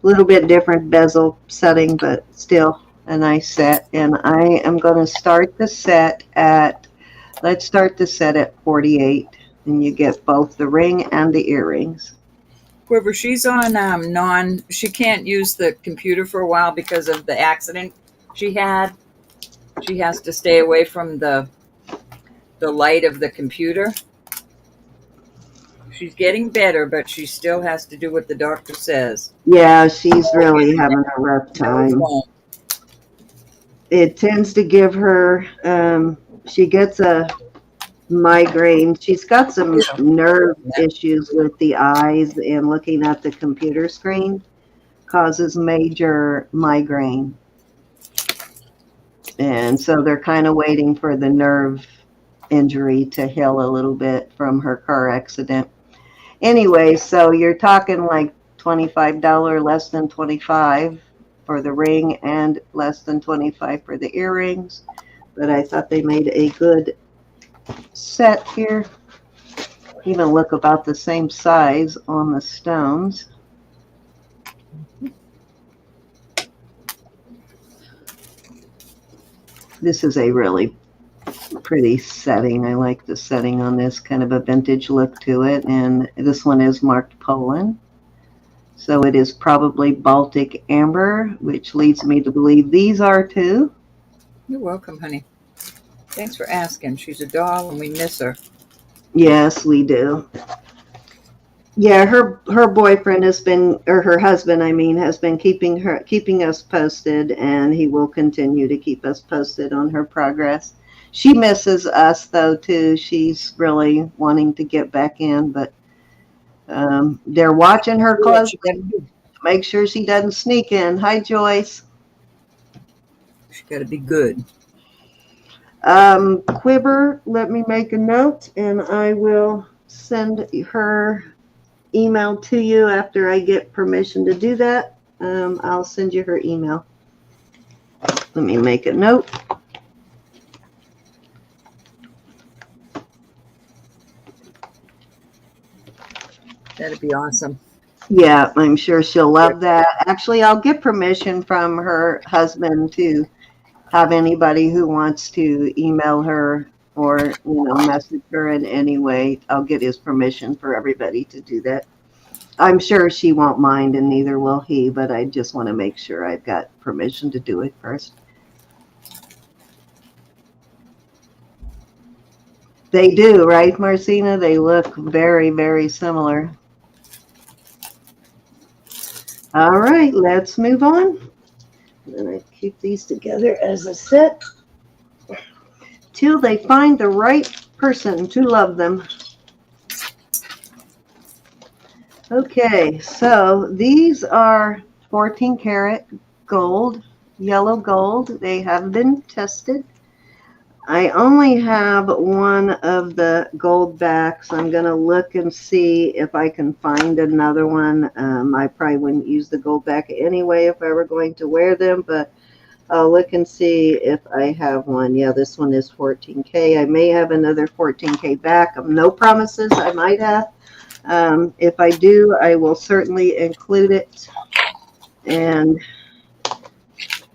A little bit different bezel setting, but still a nice set. And I am going to start the set at, let's start the set at 48, and you get both the ring and the earrings. Quiver, she's on she can't use the computer for a while because of the accident she had. She has to stay away from the light of the computer. She's getting better, but she still has to do what the doctor says. Yeah, she's really having a rough time. It tends to give her, she gets a migraine. She's got some nerve issues with the eyes, and looking at the computer screen causes major migraine. And so they're kind of waiting for the nerve injury to heal a little bit from her car accident. Anyway, so you're talking like $25, less than $25 for the ring and less than $25 for the earrings. But I thought they made a good set here. Even look about the same size on the stones. This is a really pretty setting. I like the setting on this, kind of a vintage look to it. And this one is marked Poland. So it is probably Baltic amber, which leads me to believe these are too. You're welcome, honey. Thanks for asking. She's a doll and we miss her. Yes, we do. Yeah, her boyfriend has been, or her husband, I mean, has been keeping us posted, and he will continue to keep us posted on her progress. She misses us though too. She's really wanting to get back in, but they're watching her closely to make sure she doesn't sneak in. Hi, Joyce. She's got to be good. Quiver, let me make a note, and I will send her email to you after I get permission to do that. I'll send you her email. Let me make a note. That'd be awesome. Yeah, I'm sure she'll love that. Actually, I'll get permission from her husband to have anybody who wants to email her or message her in any way. I'll get his permission for everybody to do that. I'm sure she won't mind, and neither will he, but I just want to make sure I've got permission to do it first. They do, right, Marcina? They look very, very similar. All right, let's move on. And I keep these together as a set till they find the right person to love them. Okay, so these are 14 karat gold, yellow gold. They have been tested. I only have one of the gold backs. I'm going to look and see if I can find another one. I probably wouldn't use the gold back anyway if I were going to wear them, but I'll look and see if I have one. Yeah, this one is 14K. I may have another 14K back. No promises. I might have. If I do, I will certainly include it. And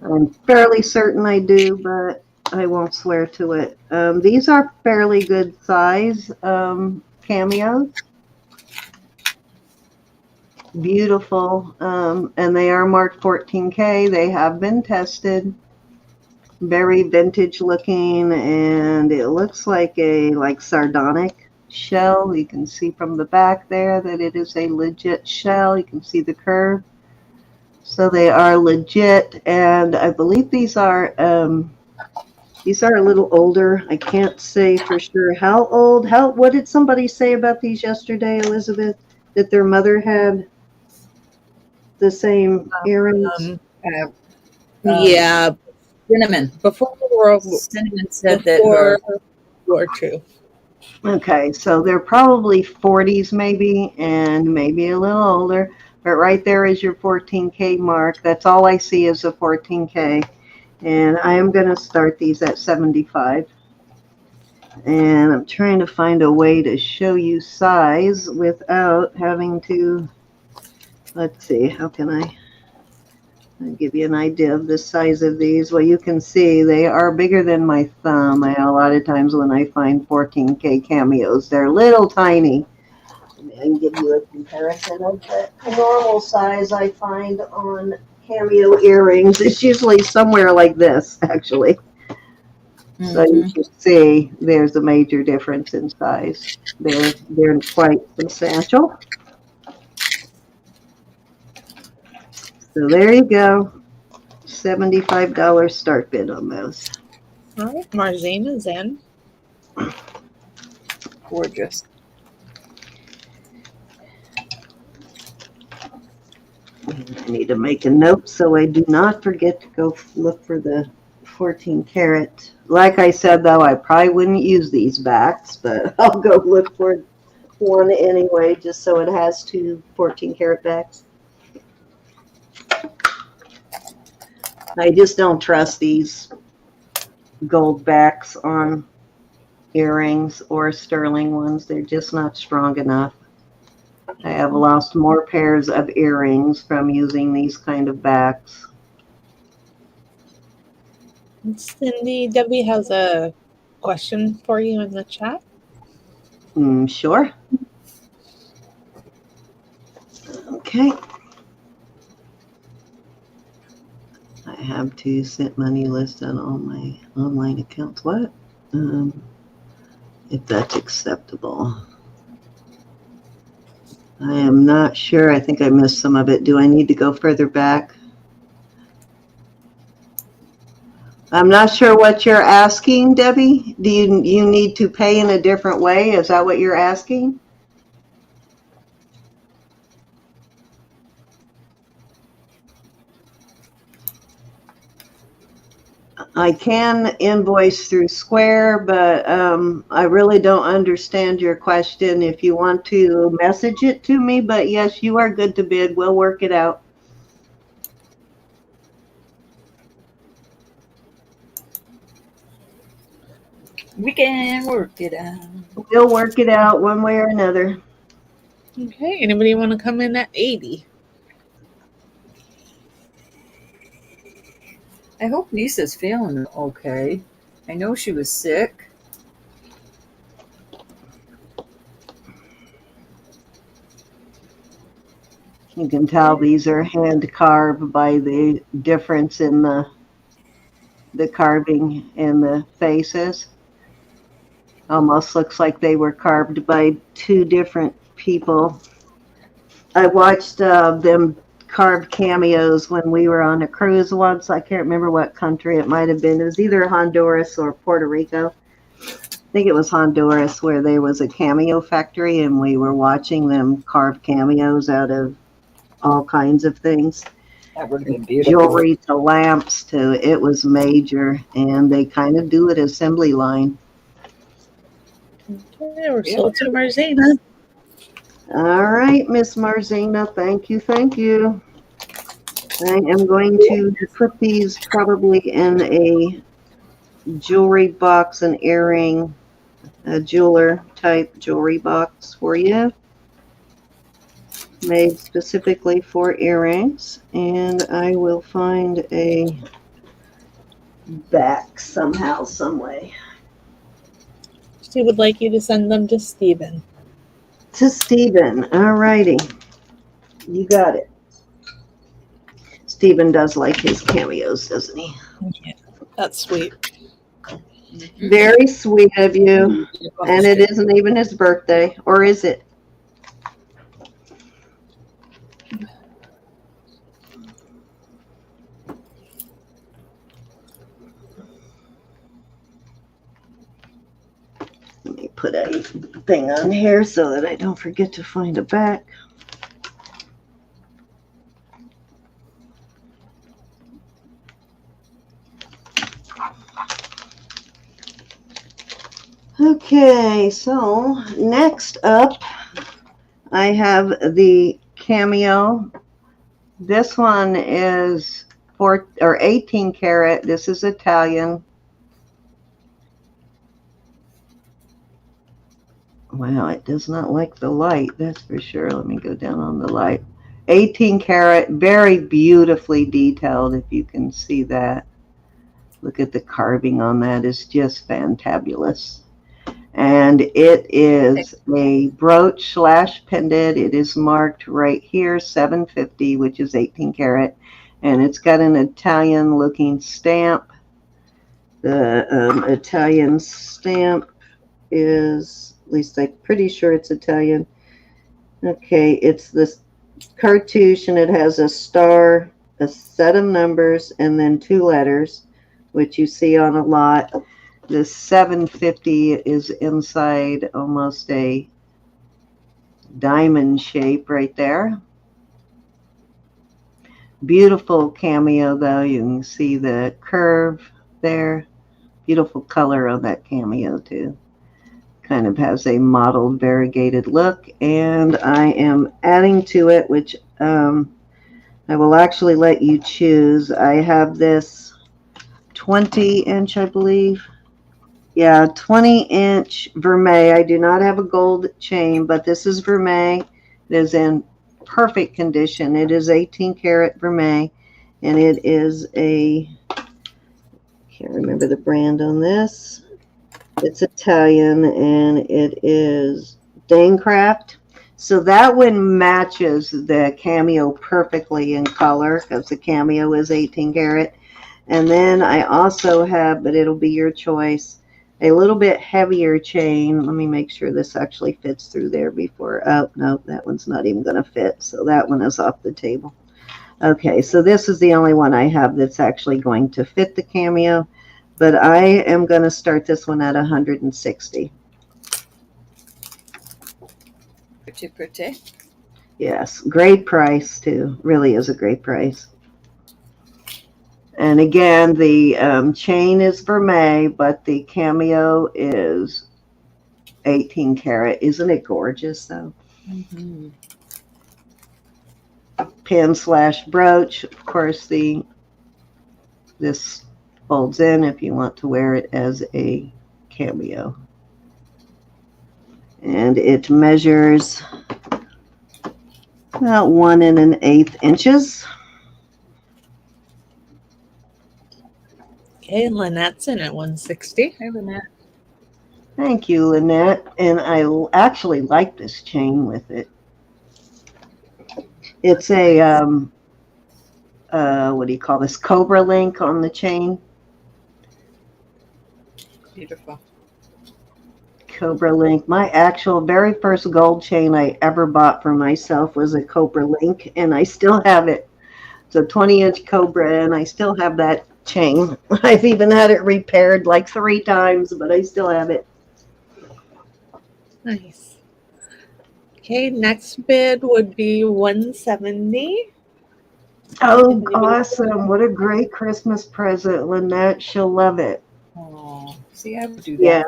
I'm fairly certain I do, but I won't swear to it. These are fairly good size cameos. Beautiful. And they are marked 14K. They have been tested. Very vintage looking, and it looks like a sardonic shell. You can see from the back there that it is a legit shell. You can see the curve. So they are legit, and I believe these are a little older. I can't say for sure how old. What did somebody say about these yesterday, Elizabeth? That their mother had the same earrings? Um, Uh, yeah, Cinnamon. before World Cinnamon said that her. before War II. Okay, so they're probably 40s maybe, and maybe a little older. But right there is your 14K mark. That's all I see is a 14K. And I am going to start these at 75. And I'm trying to find a way to show you size without having to, let's see, how can I give you an idea of the size of these? Well, you can see they are bigger than my thumb. A lot of times when I find 14K cameos, they're little tiny. I can give you a comparison of the normal size I find on cameo earrings. It's usually somewhere like this, actually. So you can see there's a major difference in size. They're quite substantial. So there you go. $75 start bid on those. All right, Marzina's in. Gorgeous. I need to make a note so I do not forget to go look for the 14 karat. Like I said, though, I probably wouldn't use these backs, but I'll go look for one anyway, just so it has two 14 karat backs. I just don't trust these gold backs on earrings or sterling ones. They're just not strong enough. I have lost more pairs of earrings from using these kind of backs. Cindy, Debbie has a question for you in the chat. Sure. Okay. I have to set money list on all my online accounts. What? If that's acceptable. I am not sure. I think I missed some of it. Do I need to go further back? I'm not sure what you're asking, Debbie. Do you need to pay in a different way? Is that what you're asking? I can invoice through Square, but I really don't understand your question. If you want to message it to me, but yes, you are good to bid. We'll work it out. We can work it out. We'll work it out one way or another. Okay, anybody want to come in at 80? I hope Lisa's feeling okay. I know she was sick. You can tell these are hand carved by the difference in the carving in the faces. Almost looks like they were carved by two different people. I watched them carve cameos when we were on a cruise once. I can't remember what country it might have been. It was either Honduras or Puerto Rico. think it was Honduras, where there was a cameo factory, and we were watching them carve cameos out of all kinds of things. That would have been beautiful. Jewelry to lamps to, it was major, and they kind of do it assembly line. Okay, we're sold to Marzena. All right, Miss Marzena, thank you, thank you. I am going to put these probably in a jewelry box, an earring, a jeweler type jewelry box for you, made specifically for earrings, and I will find a back somehow, some way. She would like you to send them to Stephen. To Stephen, all righty, you got it. Stephen does like his cameos, doesn't he? Yeah, that's sweet. Very sweet of you. And it isn't even his birthday, or is it? Let me put a thing on here so that I don't forget to find a back. Okay, so next up, I have the cameo. This one is 18 karat. This is Italian. Wow, it does not like the light, that's for sure. Let me go down on the light. 18 karat, very beautifully detailed, if you can see that. Look at the carving on that, it's just fantabulous. And it is a brooch / pendant. It is marked right here, 750, which is 18 karat. And it's got an Italian looking stamp. The Italian stamp is, at least I'm pretty sure it's Italian. Okay, it's this cartouche, and it has a star, a set of numbers, and then 2 letters, which you see on a lot. The 750 is inside almost a diamond shape right there. Beautiful cameo though. You can see the curve there. Beautiful color on that cameo too. Kind of has a mottled variegated look. And I am adding to it, which I will actually let you choose. I have this 20-inch, I believe. Yeah, 20-inch vermeil. I do not have a gold chain, but this is vermeil. It is in perfect condition. It is 18 karat vermeil, and it is a, can't remember the brand on this. It's Italian, and it is Danecraft. So that one matches the cameo perfectly in color, because the cameo is 18 karat. And then I also have, but it'll be your choice, a little bit heavier chain. Let me make sure this actually fits through there before. Oh, no, that one's not even going to fit. So that one is off the table. Okay, so this is the only one I have that's actually going to fit the cameo. But I am going to start this one at 160. Pretty, pretty. Yes, great price too. Really is a great price. And again, the chain is vermeil, but the cameo is 18 karat. Isn't it gorgeous, though? Mm-hmm. Pin / brooch. Of course, this folds in if you want to wear it as a cameo. And it measures about 1 1/8 inches. Okay, Lynette's in at 160. Hey, Lynette. Thank you, Lynette. And I actually like this chain with it. It's a, what do you call this? Cobra link on the chain. Beautiful. Cobra link. My actual very first gold chain I ever bought for myself was a Cobra link, and I still have it. It's a 20-inch Cobra, and I still have that chain. I've even had it repaired like 3 times, but I still have it. Nice. Okay, next bid would be $170. Oh, awesome. What a great Christmas present, Lynette. She'll love it. Oh, see, I would do that. Yeah.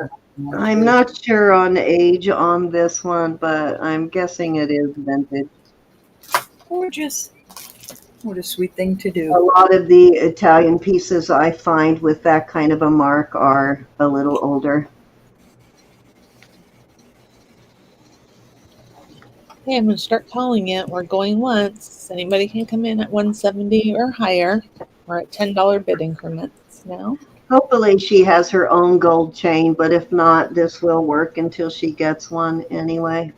I'm not sure on age on this one, but I'm guessing it is vintage. Gorgeous. What a sweet thing to A do. lot of the Italian pieces I find with that kind of a mark are a little older. Okay, I'm going to start calling it. We're going once. Anybody can come in at 170 or higher. We're at $10 bid increments now. Hopefully she has her own gold chain, but if not, this will work until she gets one anyway.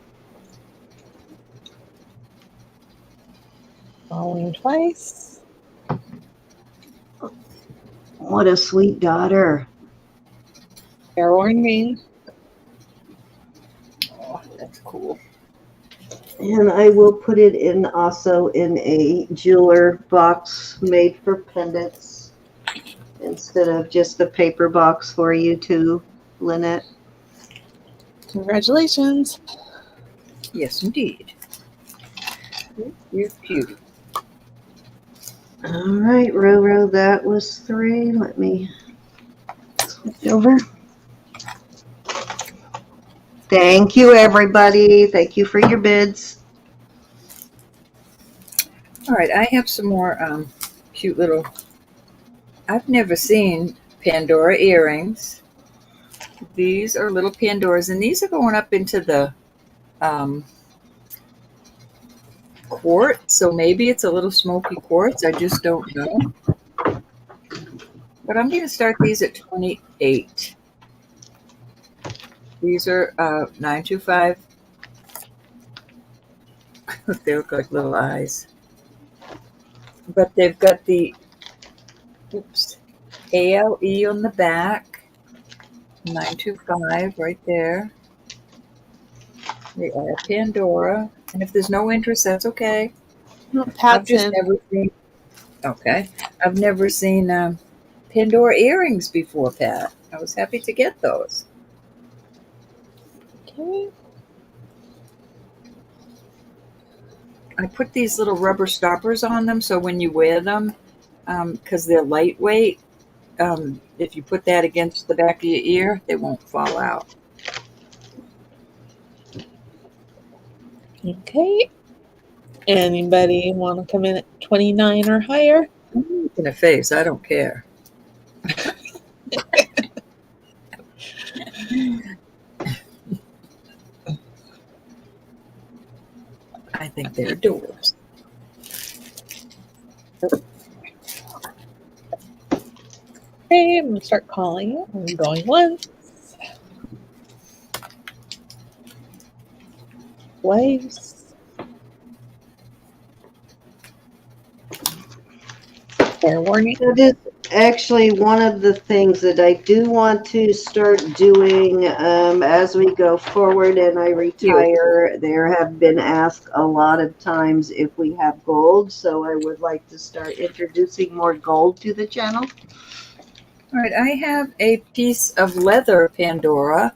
Calling twice. What a sweet daughter. Fair warning. Oh, that's cool. And I will put it in also in a jeweler box made for pendants instead of just the paper box for you too, Lynette. Congratulations. Yes, indeed. You're cute. All right, Roro, that was 3. Let me switch over. Thank you, everybody. Thank you for your bids. All right, I have some more cute little. I've never seen Pandora earrings. These are little Pandoras, and these are going up into the quartz, so maybe it's a little smoky quartz. I just don't know. But I'm going to start these at 28. These are 925. They look like little eyes. But they've got the ALE on the back. 925 right there. They are Pandora. And if there's no interest, that's okay. I've just never seen. Okay. I've never seen Pandora earrings before, Pat. I was happy to get those. Okay. I put these little rubber stoppers on them so when you wear them, because they're lightweight, if you put that against the back of your ear, they won't fall out. Okay. Anybody want to come in at 29 or higher? In the face, I don't care. I think they're doors. Okay, I'm going to start calling it. I'm going once. Twice. Fair warning. That is actually one of the things that I do want to start doing as we go forward and I retire. There have been asked a lot of times if we have gold, so I would like to start introducing more gold to the channel. All right, I have a piece of leather Pandora.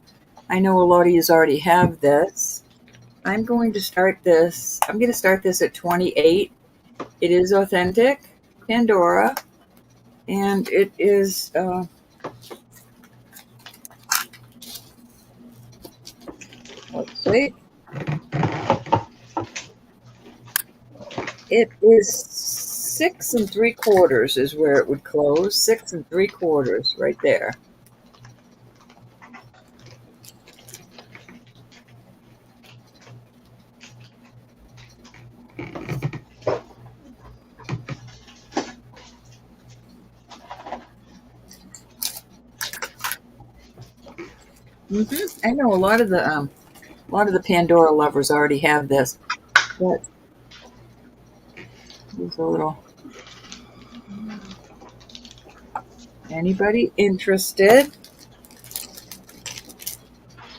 I know a lot of you already have this. I'm going to start this. I'm going to start this at 28. It is authentic Pandora, and it is let's see. It is 6 3/4 is where it would close. 6 3/4 right there. I know a lot of the Pandora lovers already have this, but there's a little. Anybody interested?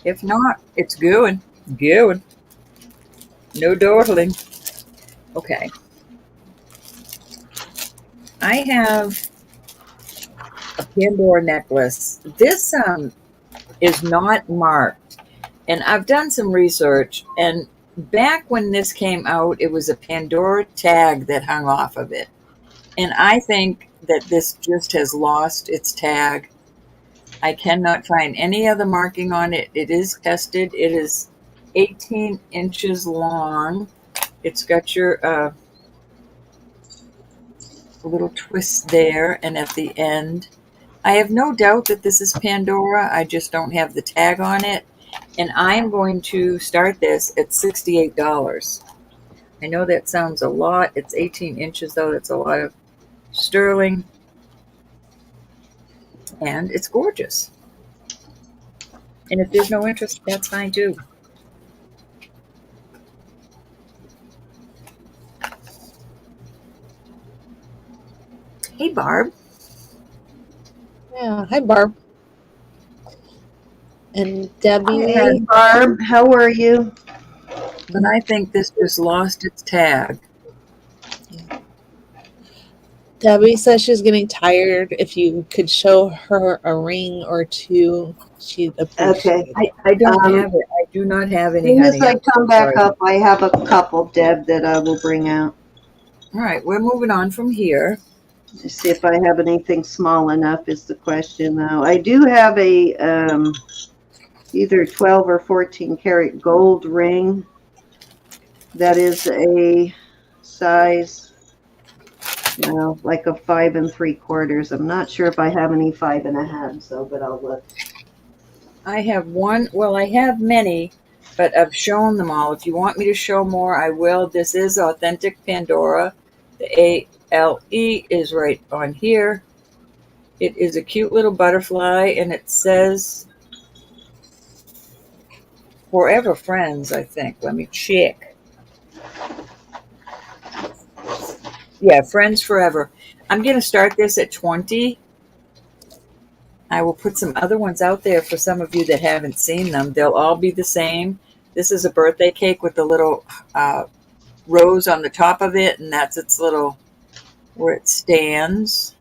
If not, it's going. No dawdling. Okay. I have a Pandora necklace. This is not marked. And I've done some research, and back when this came out, it was a Pandora tag that hung off of it. And I think that this just has lost its tag. I cannot find any other marking on it. It is tested. It is 18 inches long. It's got your little twist there and at the end. I have no doubt that this is Pandora. I just don't have the tag on it. And I am going to start this at $68. I know that sounds a lot. It's 18 inches, though. That's a lot of sterling. And it's gorgeous. And if there's no interest, that's fine too. Hey, Barb. Yeah. Hi, Barb. And Debbie. Hey, Barb, how are you? But I think this just lost its tag. Debbie says she's getting tired. If you could show her a ring or two, she'd appreciate it. I don't have it. I do not have any, As soon honey. as I come back up, I have a couple, Deb, that I will bring out. All right, we're moving on from here. Let's see if I have anything small enough is the question, though. I do have a either 12 or 14 karat gold ring that is a size, like a 5 3/4. I'm not sure if I have any 5 1/2, but I'll look. I have one. Well, I have many, but I've shown them all. If you want me to show more, I will. This is authentic Pandora. The ALE is right on here. It is a cute little butterfly, and it says Forever Friends, I think. Let me check. Yeah, Friends Forever. I'm going to start this at 20. I will put some other ones out there for some of you that haven't seen them. They'll all be the same. This is a birthday cake with the little rose on the top of it, and that's its little, where it stands.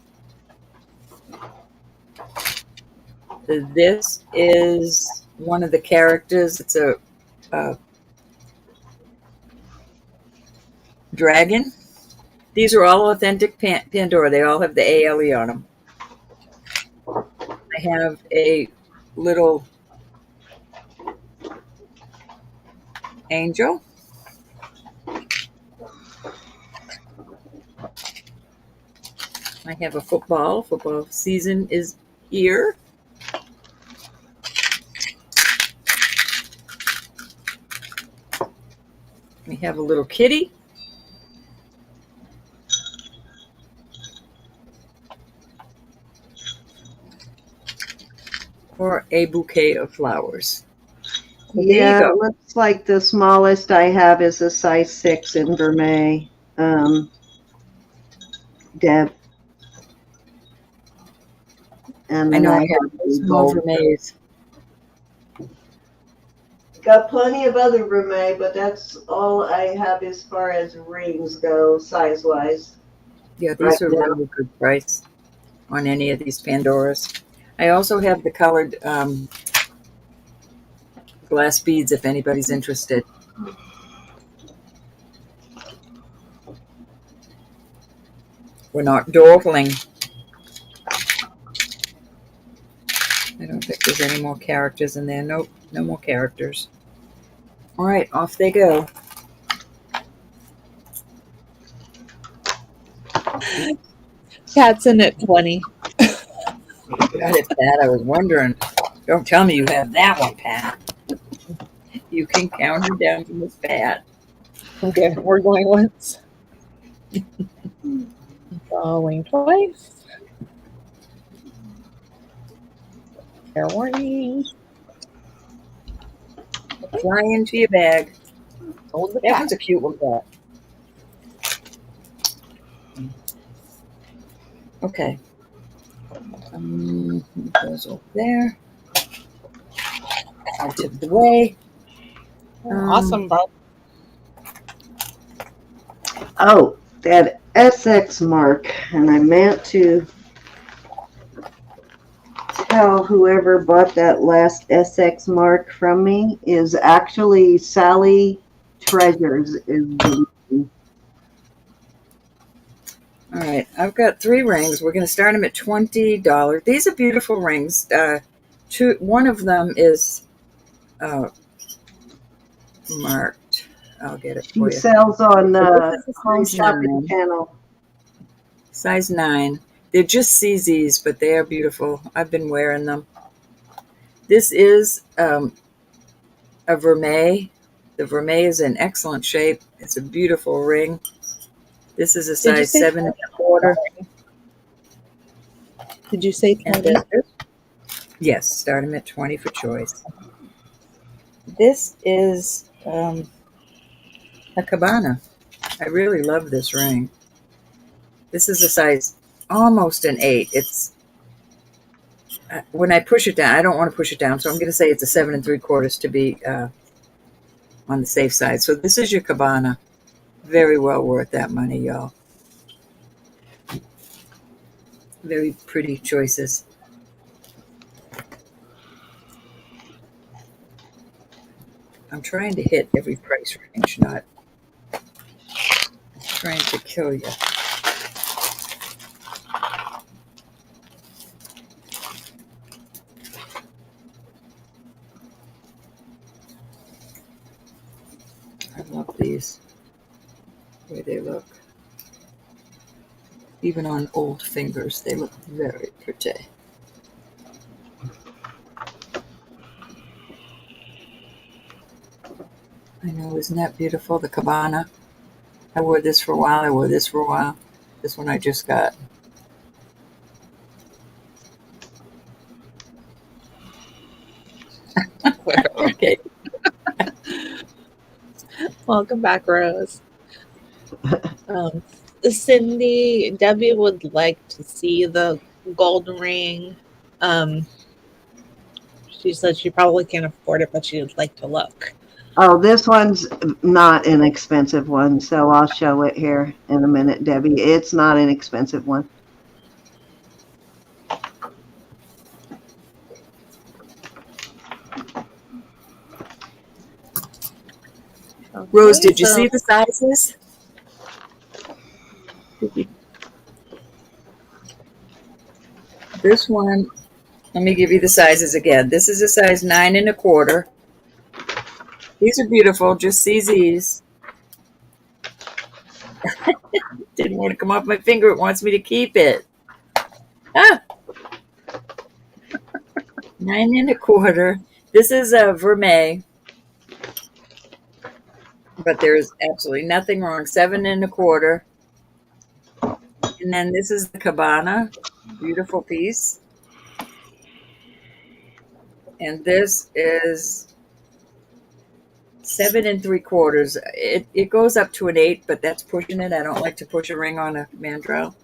This is one of the characters. It's a dragon. These are all authentic Pandora. They all have the ALE on them. I have a little angel. I have a football. Football season is here. We have a little kitty. Or a bouquet of flowers. Well, Yeah, it looks like the smallest I have is a size 6 in vermeil, Deb. And I know I have have small vermeils. Got plenty of other vermeil, but that's all I have as far as rings go, size-wise. Yeah, these are really good price on any of these Pandoras. I also have the colored glass beads if anybody's interested. We're not dawdling. I don't think there's any more characters in there. Nope, no more characters. All right, off they go. Pat's in at 20. Got it, Pat. I was wondering. Don't tell me you have that one, Pat. You can count her down from this, Pat. Okay, we're going once. Going twice. Fair warning. Fly into your bag. Hold the That Pat. one's a cute one, Pat. Okay. Goes over there. Out of the way. Awesome, Bob. Oh, that SX mark, and I meant to Oh, whoever bought that last SX mark from me is actually Sally Treasures. All right, I've got 3 rings. We're going to start them at $20. These are beautiful rings. One of them is marked. I'll get it She for you. sells on So the this is a Home size Shopping 9. Channel. Size 9. They're just CZs, but they are beautiful. I've been wearing them. This is a vermeil. The vermeil is in excellent shape. It's a beautiful ring. This is a Did you size say 7 1/4. Did you say And 20? yes, start them at 20 for choice. This is a cabana. I really love this ring. This is a size almost an 8. It's when I push it down, I don't want to push it down, so I'm going to say it's a 7 3/4 to be on the safe side. So this is your cabana. Very well worth that money, y'all. Very pretty choices. I'm trying to hit every price range, not trying to kill you. I love these, the way they look. Even on old fingers, they look very pretty. I know, isn't that beautiful? The cabana. I wore this for a while. I wore this for a while. This one I just got. Okay. Welcome back, Rose. Cindy, Debbie would like to see the gold ring. She said she probably can't afford it, but she would like to look. Oh, this one's not an expensive one, so I'll show it here in a minute, Debbie. It's not an expensive one. Okay, Rose, did you see the sizes? This one, let me give you the sizes again. This is a size 9 1/4. These are beautiful, just CZs. Didn't want to come off my finger. It wants me to keep it. Ah! 9 1/4. This is a vermeil, but there's absolutely nothing wrong. 7 1/4. And then this is the cabana. Beautiful piece. And this is 7 3/4. It goes up to an 8, but that's pushing it. I don't like to push a ring on a mandrel.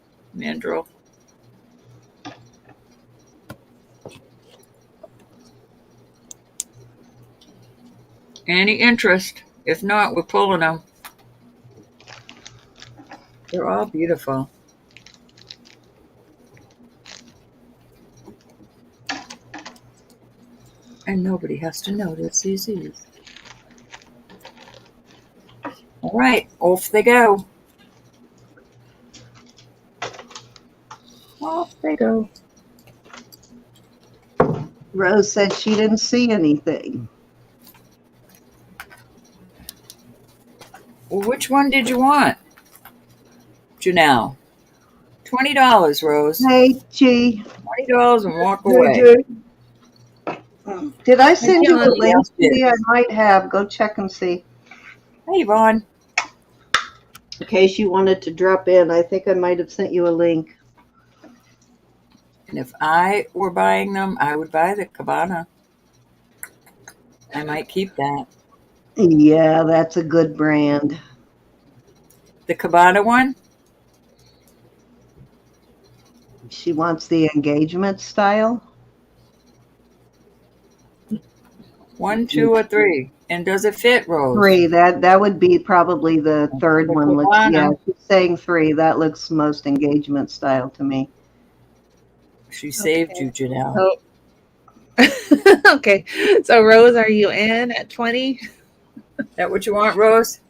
Any interest? If not, we're pulling them. They're all beautiful. And nobody has to know they're CZs. All right, off they go. Off they go. Rose said she didn't see anything. Well, which one did you want, Janelle? $20, Rose. Hey, G. $20 and walk away. Did I send you a Somebody link? else did. I might have. Go check and see. Hey, Yvonne. In case you wanted to drop in, I think I might have sent you a link. And if I were buying them, I would buy the cabana. I might keep that. Yeah, that's a good brand. The cabana one? She wants the engagement style. 1, 2, or 3. And does it fit, Rose? 3. That would be probably the third The one. cabana. Yeah, she's saying 3. That looks most engagement style to me. She saved you, Janelle. So Okay. So Rose, are you in at 20? Is that what you want, Rose?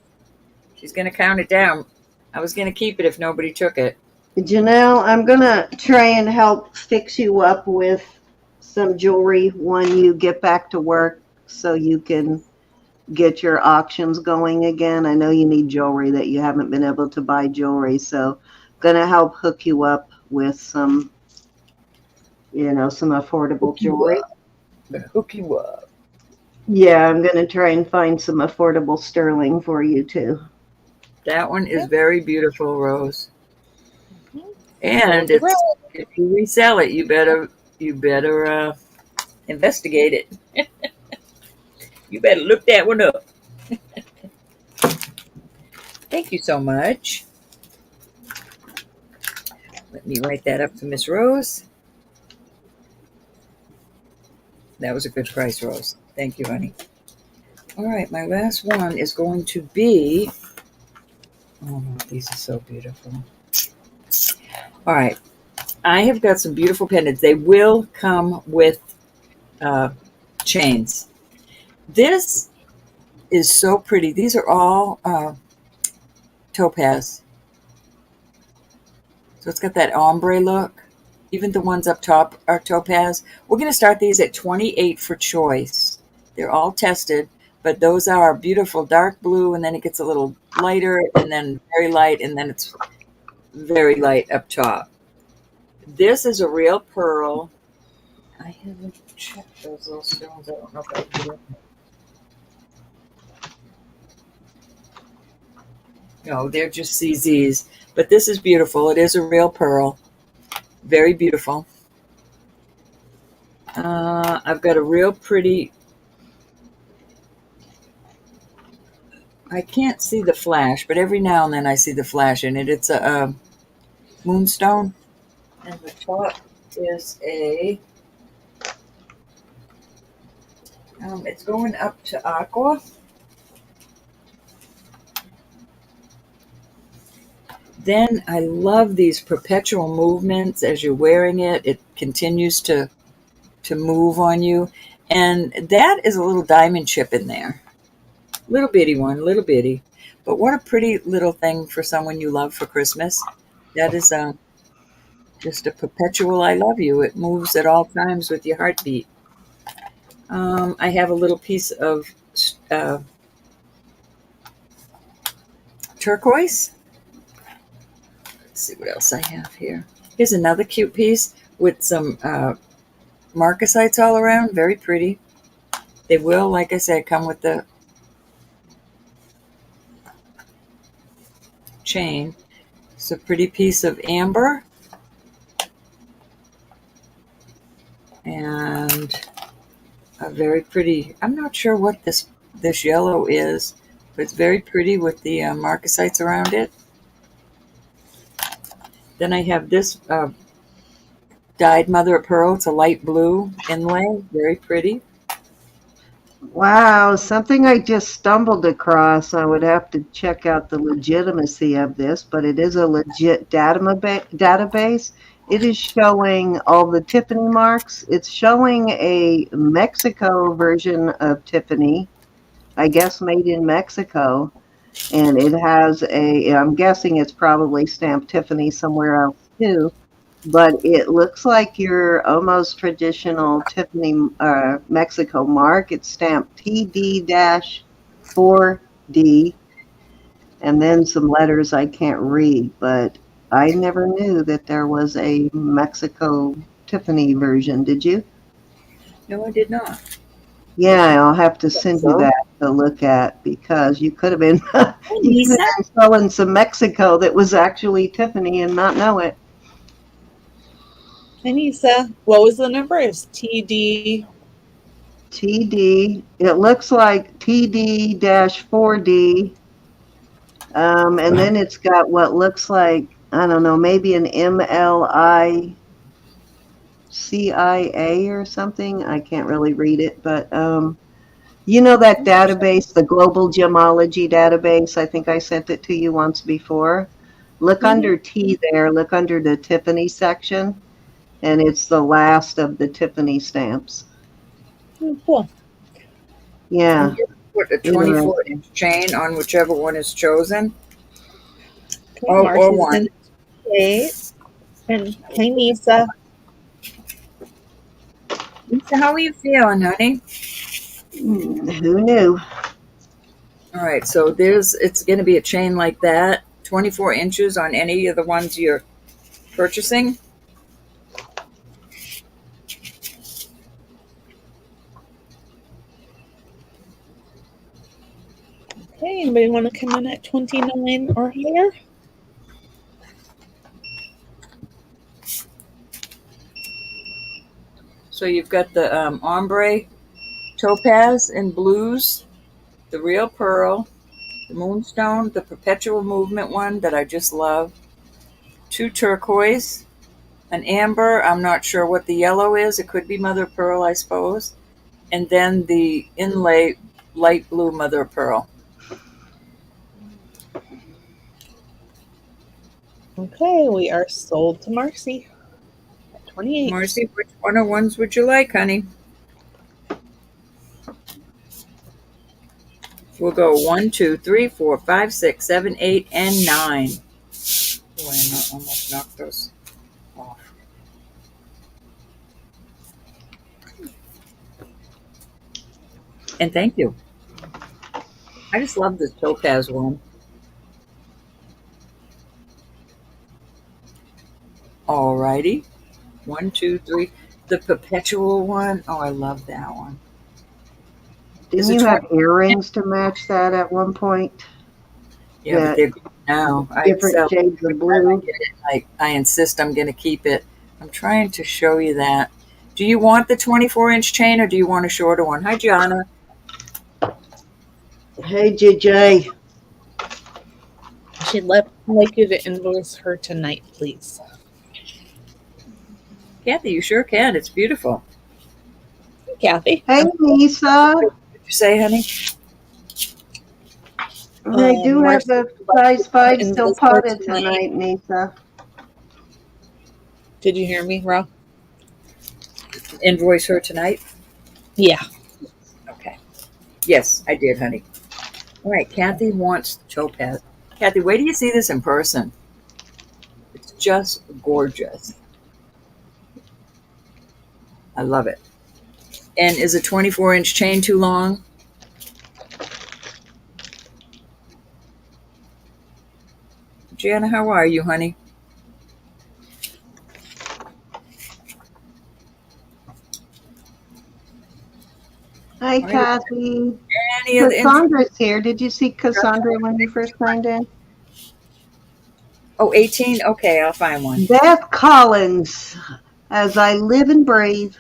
She's going to count it down. I was going to keep it if nobody took it. Janelle, I'm going to try and help fix you up with some jewelry when you get back to work so you can get your auctions going again. I know you need jewelry that you haven't been able to buy jewelry, so going to help hook you up with some, some affordable jewelry. Hook you up. Yeah, I'm going to try and find some affordable sterling for you too. That one is very beautiful, Rose. And if you resell it, you better investigate it. You better look that one up. Thank you so much. Let me write that up to Miss Rose. That was a good price, Rose. Thank you, honey. All right, my last one is going to be, oh, these are so beautiful. All right, I have got some beautiful pendants. They will come with chains. This is so pretty. These are all topaz. So it's got that ombre look. Even the ones up top are topaz. We're going to start these at 28 for choice. They're all tested, but those are beautiful dark blue, and then it gets a little lighter, and then very light, and then it's very light up top. This is a real pearl. I haven't checked those little stones. I don't know if I can do it. No, they're just CZs. But this is beautiful. It is a real pearl. Very beautiful. I've got a real pretty... I can't see the flash, but every now and then I see the flash in it. It's a moonstone. And the top is a... it's going up to aqua. Then I love these perpetual movements as you're wearing it. It continues to move on you. And that is a little diamond chip in there. Little bitty one, little bitty. But what a pretty little thing for someone you love for Christmas. That is just a perpetual I love you. It moves at all times with your heartbeat. I have a little piece of turquoise. Let's see what else I have here. Here's another cute piece with some marcasites all around. Very pretty. They will, like I said, come with the chain. It's a pretty piece of amber. And a very pretty, I'm not sure what this yellow is, but it's very pretty with the marcasites around it. Then I have this dyed mother of pearl. It's a light blue inlay, very pretty. Wow, something I just stumbled across. I would have to check out the legitimacy of this, but it is a legit database. It is showing all the Tiffany marks. It's showing a Mexico version of Tiffany, I guess made in Mexico. And it has I'm guessing it's probably stamped Tiffany somewhere else too. But it looks like your almost traditional Tiffany Mexico mark. It's stamped TD-4D, and then some letters I can't read, but I never knew that there was a Mexico Tiffany version. Did you? No, I did not. Yeah, I'll have to send you that to look at, because you could have been, you could have been selling some Mexico that was actually Tiffany and not know it. Anissa, what was the number? It's TD. TD. It looks like TD-4D. And then it's got what looks like, I don't know, maybe an MLICIA or something. I can't really read it, but you know that database, the Global Gemology database? I think I sent it to you once before. Look under T there. Look under the Tiffany section. And it's the last of the Tiffany stamps. Cool. Yeah, Put a 24-inch chain on whichever one is chosen. Okay, Or Marcy's one. in 8. And hey, Nisa. Lisa, how are you feeling, honey? Who knew? All right, so it's going to be a chain like that, 24 inches on any of the ones you're purchasing. Okay, anybody want to come in at 29 or higher? So you've got the ombre topaz and blues, the real pearl, the moonstone, the perpetual movement one that I just love, 2 turquoise, an amber, I'm not sure what the yellow is, it could be mother of pearl, I suppose, and then the inlay light blue mother of pearl. Okay, we are sold to Marcy at 28. Marcy, which one of ones would you like, honey? We'll go 1, 2, 3, 4, 5, 6, 7, 8, and 9. Oh, I almost knocked those off. And thank you. I just love this topaz one. Alrighty. 1, 2, 3. The perpetual one. Oh, I love that one. Didn't you have earrings to match that at one point? Yeah, but they're good now. Different shades of blue. I insist I'm going to keep it. I'm trying to show you that. Do you want the 24-inch chain or do you want a shorter one? Hi, Gianna. Hey, JJ. She'd like you to invoice her tonight, please. Kathy, you sure can. It's beautiful. Hey, Kathy. Hey, Lisa. What did you say, honey? They do have a size 5 still potted tonight, Lisa. Did you hear me, Ro? Invoice her tonight? Yeah. Okay. Yes, I did, honey. All right, Kathy wants topaz. Kathy, wait till you see this in person. It's just gorgeous. I love it. And is a 24-inch chain too long? Gianna, how are you, honey? Hi, Kathy. Any of the Cassandra's here. Did you see Cassandra when you first signed in? Oh, 18? Okay, I'll find one. Beth Collins, as I live and breathe.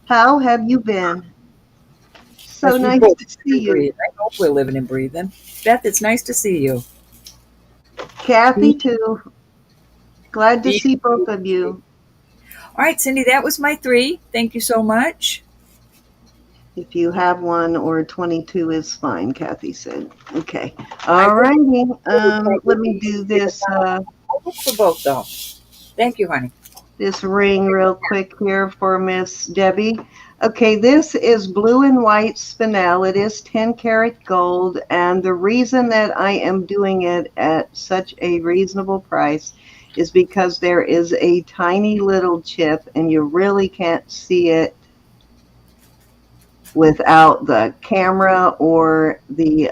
How have you been? So nice to see you. I hope we're living and breathing. Beth, it's nice to see you. Kathy, too. Glad to see both of you. All right, Cindy, that was my 3. Thank you so much. If you have 1 or 22 is fine, Kathy said. Okay. All righty. Let me do this. I'll look for both, though. Thank you, honey. This ring real quick here for Miss Debbie. Okay, this is blue and white spinel. It is 10 karat gold, and the reason that I am doing it at such a reasonable price is because there is a tiny little chip, and you really can't see it without the camera or the,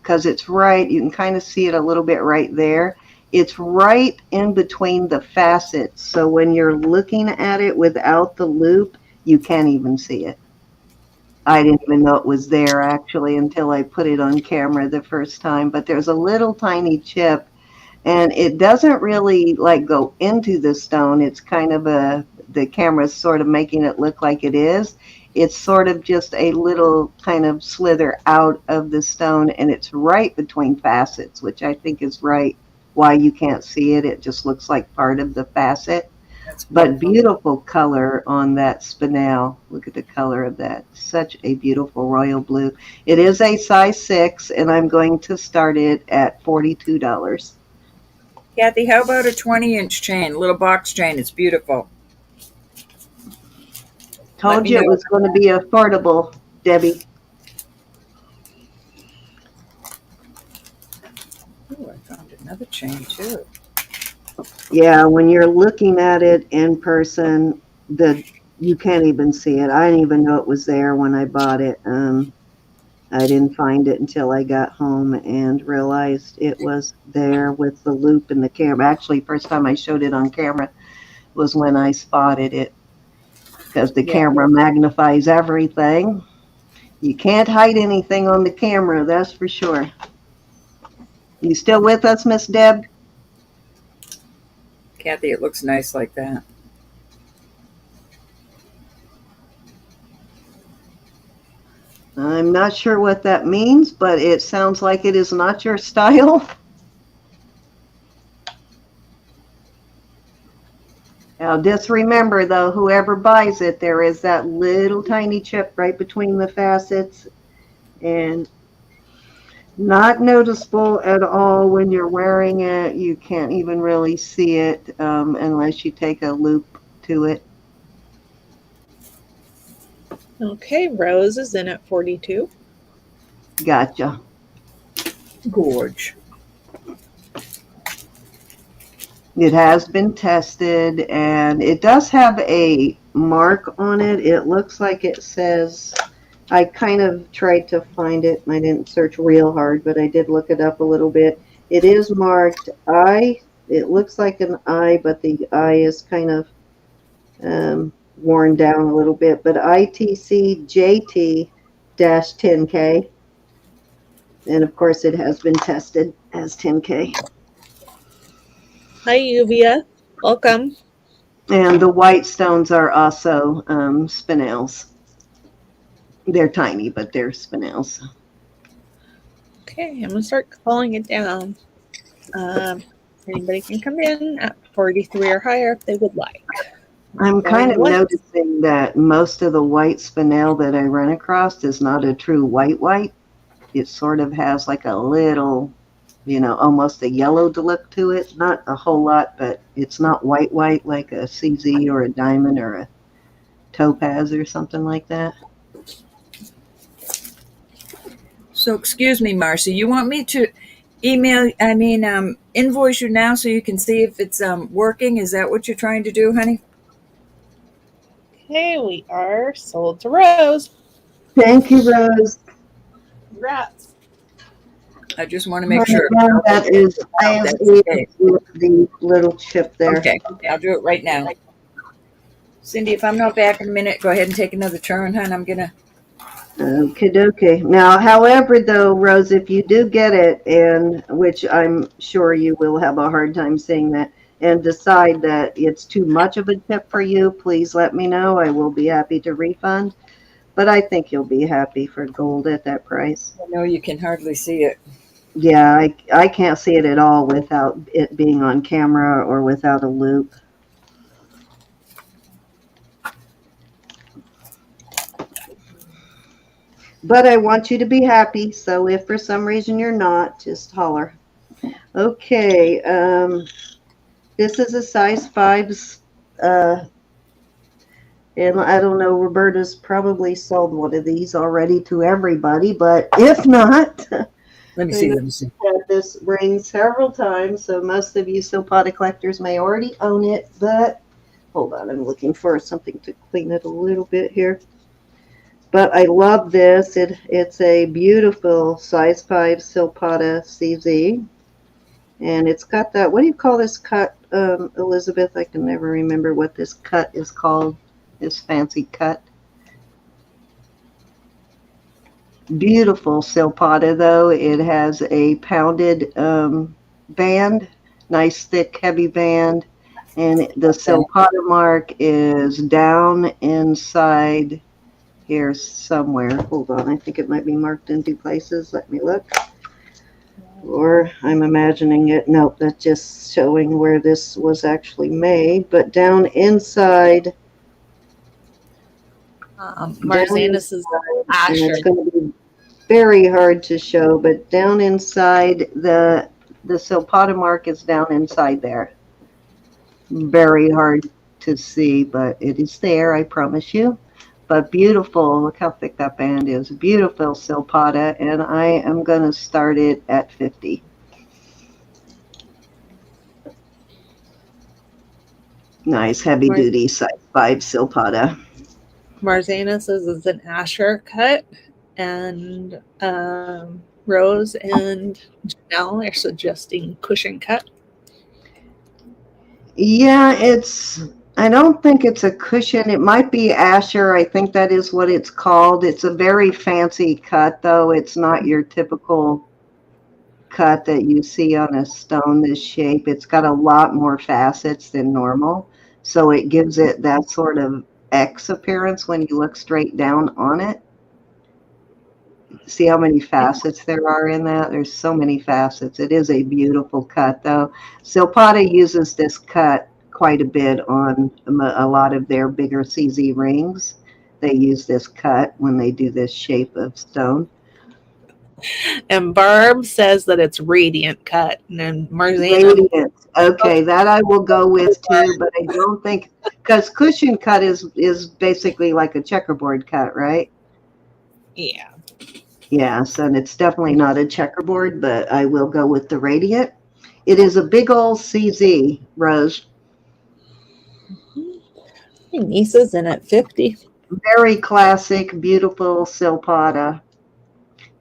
because it's right, you can kind of see it a little bit right there. It's right in between the facets, so when you're looking at it without the loop, you can't even see it. I didn't even know it was there actually until I put it on camera the first time, but there's a little tiny chip, and it doesn't really like go into the stone. It's kind of the camera's sort of making it look like it is. It's sort of just a little kind of slither out of the stone, and it's right between facets, which I think is right why you can't see it. It just looks like part of the facet. But beautiful color on that spinel. Look at the color of that. Such a beautiful royal blue. It is a size 6, and I'm going to start it at $42. Kathy, how about a 20-inch chain, little box chain? It's beautiful. Let Told me you it know. was going to be affordable, Debbie. Oh, I found another chain too. Yeah, when you're looking at it in person, you can't even see it. I didn't even know it was there when I bought it. I didn't find it until I got home and realized it was there with the loop and the camera. Actually, first time I showed it on camera was when I spotted it because the Yeah. camera magnifies everything. You can't hide anything on the camera, that's for sure. You still with us, Miss Deb? Kathy, it looks nice like that. I'm not sure what that means, but it sounds like it is not your style. Now, just remember, though, whoever buys it, there is that little tiny chip right between the facets, and not noticeable at all when you're wearing it. You can't even really see it unless you take a loop to it. Okay, Rose is in at 42. Gotcha. Gorge. It has been tested, and it does have a mark on it. It looks like it says, I kind of tried to find it. I didn't search real hard, but I did look it up a little bit. It is marked I. It looks like an I, but the I is kind of worn down a little bit. But ITC JT 10K. And of course, it has been tested as 10K. Hi, Uvia. Welcome. And the white stones are also spinels. They're tiny, but they're spinels. Okay, I'm going to start calling it down. Anybody can come in at 43 or higher if they would like. I'm kind of What? noticing that most of the white spinel that I run across is not a true white. It sort of has like a little, almost a yellow look to it. Not a whole lot, but it's not white like a CZ or a diamond or a topaz or something like that. So excuse me, Marcy, you want me to invoice you now so you can see if it's working? Is that what you're trying to do, honey? Okay, we are sold to Rose. Thank you, Rose. Congrats. I just want to make sure. That is That's okay. the little chip there. Okay, I'll do it right now. Cindy, if I'm not back in a minute, go ahead and take another turn, hon. I'm gonna. Okie dokie. Now, however, though, Rose, if you do get it, and which I'm sure you will have a hard time seeing that, and decide that it's too much of a tip for you, please let me know. I will be happy to refund. But I think you'll be happy for gold at that price. I know you can hardly see it. Yeah, I can't see it at all without it being on camera or without a loop. But I want you to be happy, so if for some reason you're not, just holler. Okay, this is a size 5's, and I don't know, Roberta's probably sold one of these already to everybody, but if not, Let me see. Let me see. had this ring several times, so most of you Silpata collectors may already own it, but hold on, I'm looking for something to clean it a little bit here. But I love this. It's a beautiful size 5 Silpata CZ. And it's got that, what do you call this cut, Elizabeth? I can never remember what this cut is called, this fancy cut. Beautiful Silpata, though. It has a pounded band, nice thick heavy band. And the Silpata mark is down inside here somewhere. Hold on, I think it might be marked in 2 places. Let me look. Or I'm imagining it. Nope, that's just showing where this was actually made. But down inside. Marzanis is Asher. It's going to be very hard to show, but down inside the Silpata mark is down inside there. Very hard to see, but it is there, I promise you. But beautiful. Look how thick that band is. Beautiful silpata, and I am going to start it at 50. Nice heavy duty size 5 silpata. Marzana says it's an Asher cut, and Rose and Janelle are suggesting cushion cut. Yeah, I don't think it's a cushion. It might be Asher. I think that is what it's called. It's a very fancy cut, though. It's not your typical cut that you see on a stone this shape. It's got a lot more facets than normal. So it gives it that sort of X appearance when you look straight down on it. See how many facets there are in that? There's so many facets. It is a beautiful cut, though. Silpata uses this cut quite a bit on a lot of their bigger CZ rings. They use this cut when they do this shape of stone. And Barb says that it's radiant cut, and then Marzana. Radiant. Okay, that I will go with too, but I don't think, because cushion cut is basically like a checkerboard cut, right? Yeah. Yes, and it's definitely not a checkerboard, but I will go with the radiant. It is a big old CZ, Rose. My niece is in at 50. Very classic, beautiful silpata.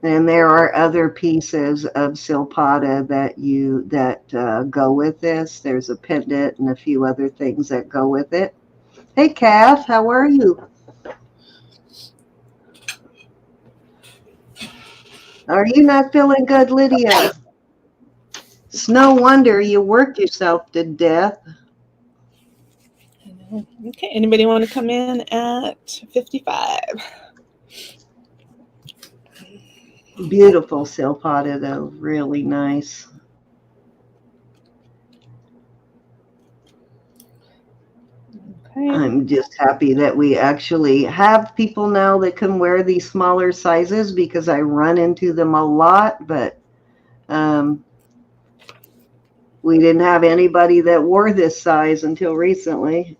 And there are other pieces of silpata that go with this. There's a pendant and a few other things that go with it. Hey, Kath, how are you? Are you not feeling good, Lydia? It's no wonder you work yourself to death. Okay, anybody want to come in at 55? Beautiful silpata, though. Really nice. Okay. I'm just happy that we actually have people now that can wear these smaller sizes, because I run into them a lot, but we didn't have anybody that wore this size until recently.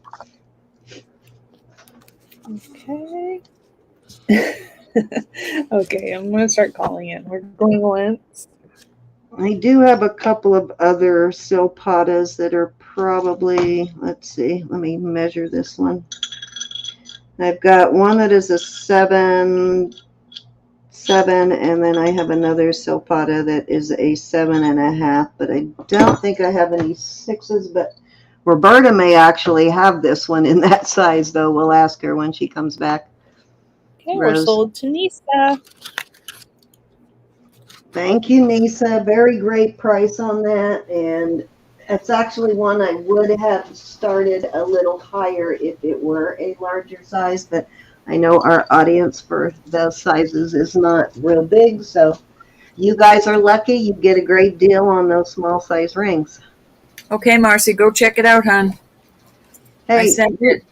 Okay. Okay, I'm going to start calling it. We're going once. I do have a couple of other silpatas that are probably, let's see, let me measure this one. I've got one that is a 7, and then I have another silpata that is a 7.5, but I don't think I have any 6s, but Roberta may actually have this one in that size, though. We'll ask her when she comes back. Okay, Rose. we're sold to Nisa. Thank you, Nisa. Very great price on that. And it's actually one I would have started a little higher if it were a larger size, but I know our audience for those sizes is not real big. So you guys are lucky. You get a great deal on those small size rings. Okay, Marcy, go check it out, hon. I Hey, sent it.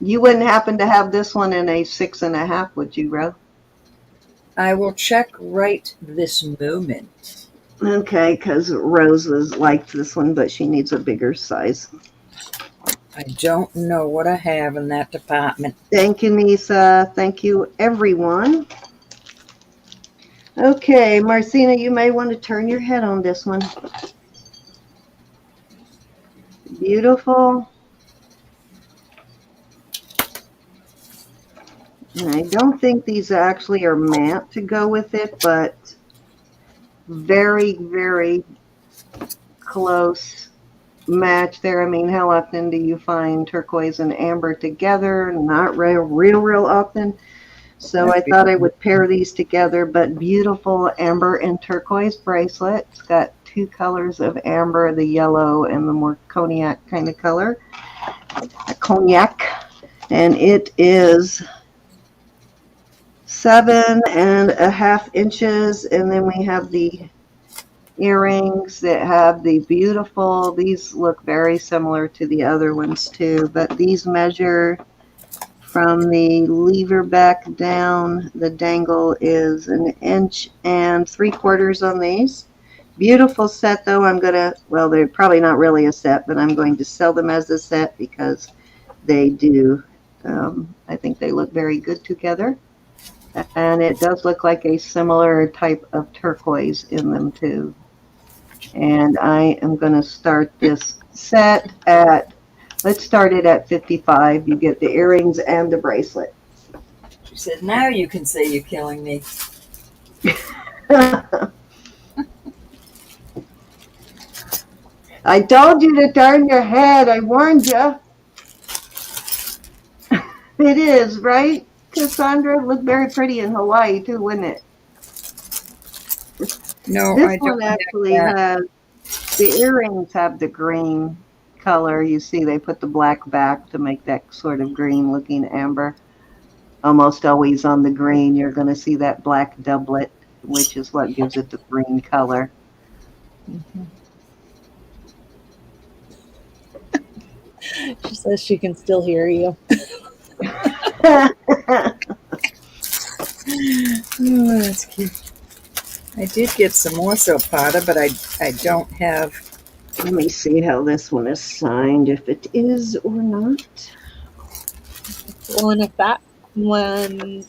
you wouldn't happen to have this one in a 6.5, would you, Ro? I will check right this moment. Okay, because Rose liked this one, but she needs a bigger size. I don't know what I have in that department. Thank you, Nisa. Thank you, everyone. Okay, Marcina, you may want to turn your head on this one. Beautiful. And I don't think these actually are meant to go with it, but very, very close match there. I mean, how often do you find turquoise and amber together? Not real often. So I thought I would pair these together, but beautiful amber and turquoise bracelet. It's got 2 colors of amber, the yellow and the more cognac kind of color. Cognac. And it is 7.5 inches. And then we have the earrings that have the beautiful, these look very similar to the other ones too, but these measure from the lever back down. The dangle is 1 3/4 inches on these. Beautiful set, though. I'm gonna, well, they're probably not really a set, but I'm going to sell them as a set because they do I think they look very good together. And it does look like a similar type of turquoise in them too. And I am going to start this set at, let's start it at 55. You get the earrings and the bracelet. She said, now you can say you're killing me. I told you to turn your head. I warned you. It is, right, Cassandra? It looked very pretty in Hawaii too, wouldn't it? No, This I one don't actually have that. has, the earrings have the green color. You see they put the black back to make that sort of green looking amber. Almost always on the green you're going to see that black doublet, which is what gives it the green color. She says she can still hear you. Oh, that's cute. I did get some more Zapata, but I don't have. Let me see how this one is signed, if it is or not. Well, and if that one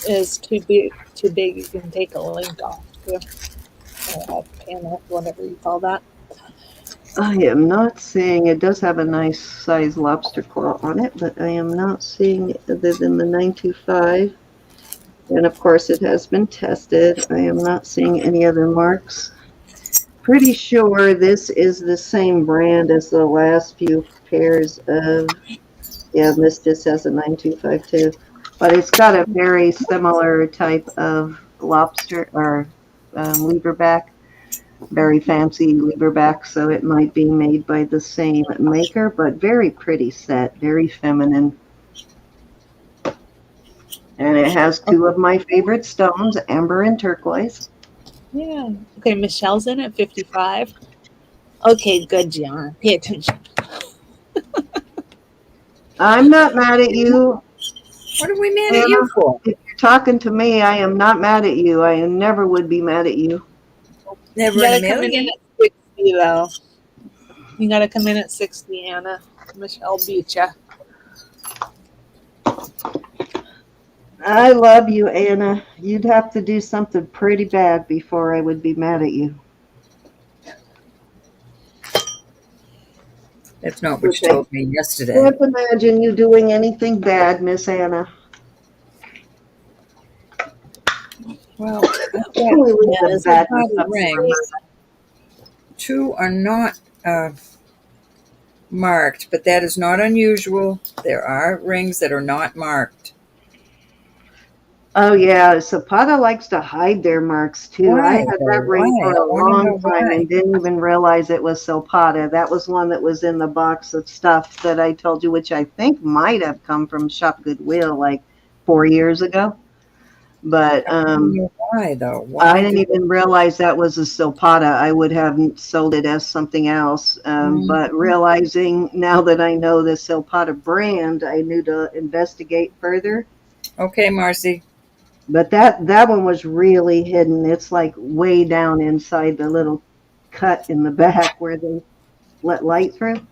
is too big, you can take a link off too. Or a panel, whatever you call that. I am not seeing, it does have a nice size lobster claw on it, but I am not seeing other than the 925. And of course it has been tested. I am not seeing any other marks. Pretty sure this is the same brand as the last few pairs of, yeah, this just has a 925 too. But it's got a very similar type of lobster or leverback. Very fancy leverback, so it might be made by the same maker, but very pretty set, very feminine. And it has two of my favorite stones, amber and turquoise. Yeah. Okay, Michelle's in at 55. Okay, good, Gianna. Pay attention. I'm not mad at you. What are we mad at you for? If you're talking to me, I am not mad at you. I never would be mad at you. Never You in a gotta come in million. at 60, though. You gotta come in at 60, Anna. Michelle beat ya. I love you, Anna. You'd have to do something pretty bad before I would be mad at you. That's not what you Okay. told me yesterday. Can't imagine you doing anything bad, Miss Anna. Well, Only leave Yeah, the this badness is up to rings. Two are not marked, but that is not unusual. There are rings that are not marked. Oh yeah, Zapata likes to hide their marks too. I Why? had Though? that ring Why? for I a want to long know time why. and didn't even realize it was Zapata. That was one that was in the box of stuff that I told you, which I think might have come from Shop Goodwill like 4 years ago. But I want to know why, though. Why I didn't even realize that was a Zapata. I would have sold it as something else. But realizing now that I know the Zapata brand, I knew to investigate further. Okay, Marcy. But that one was really hidden. It's like way down inside the little cut in the back where they let light through.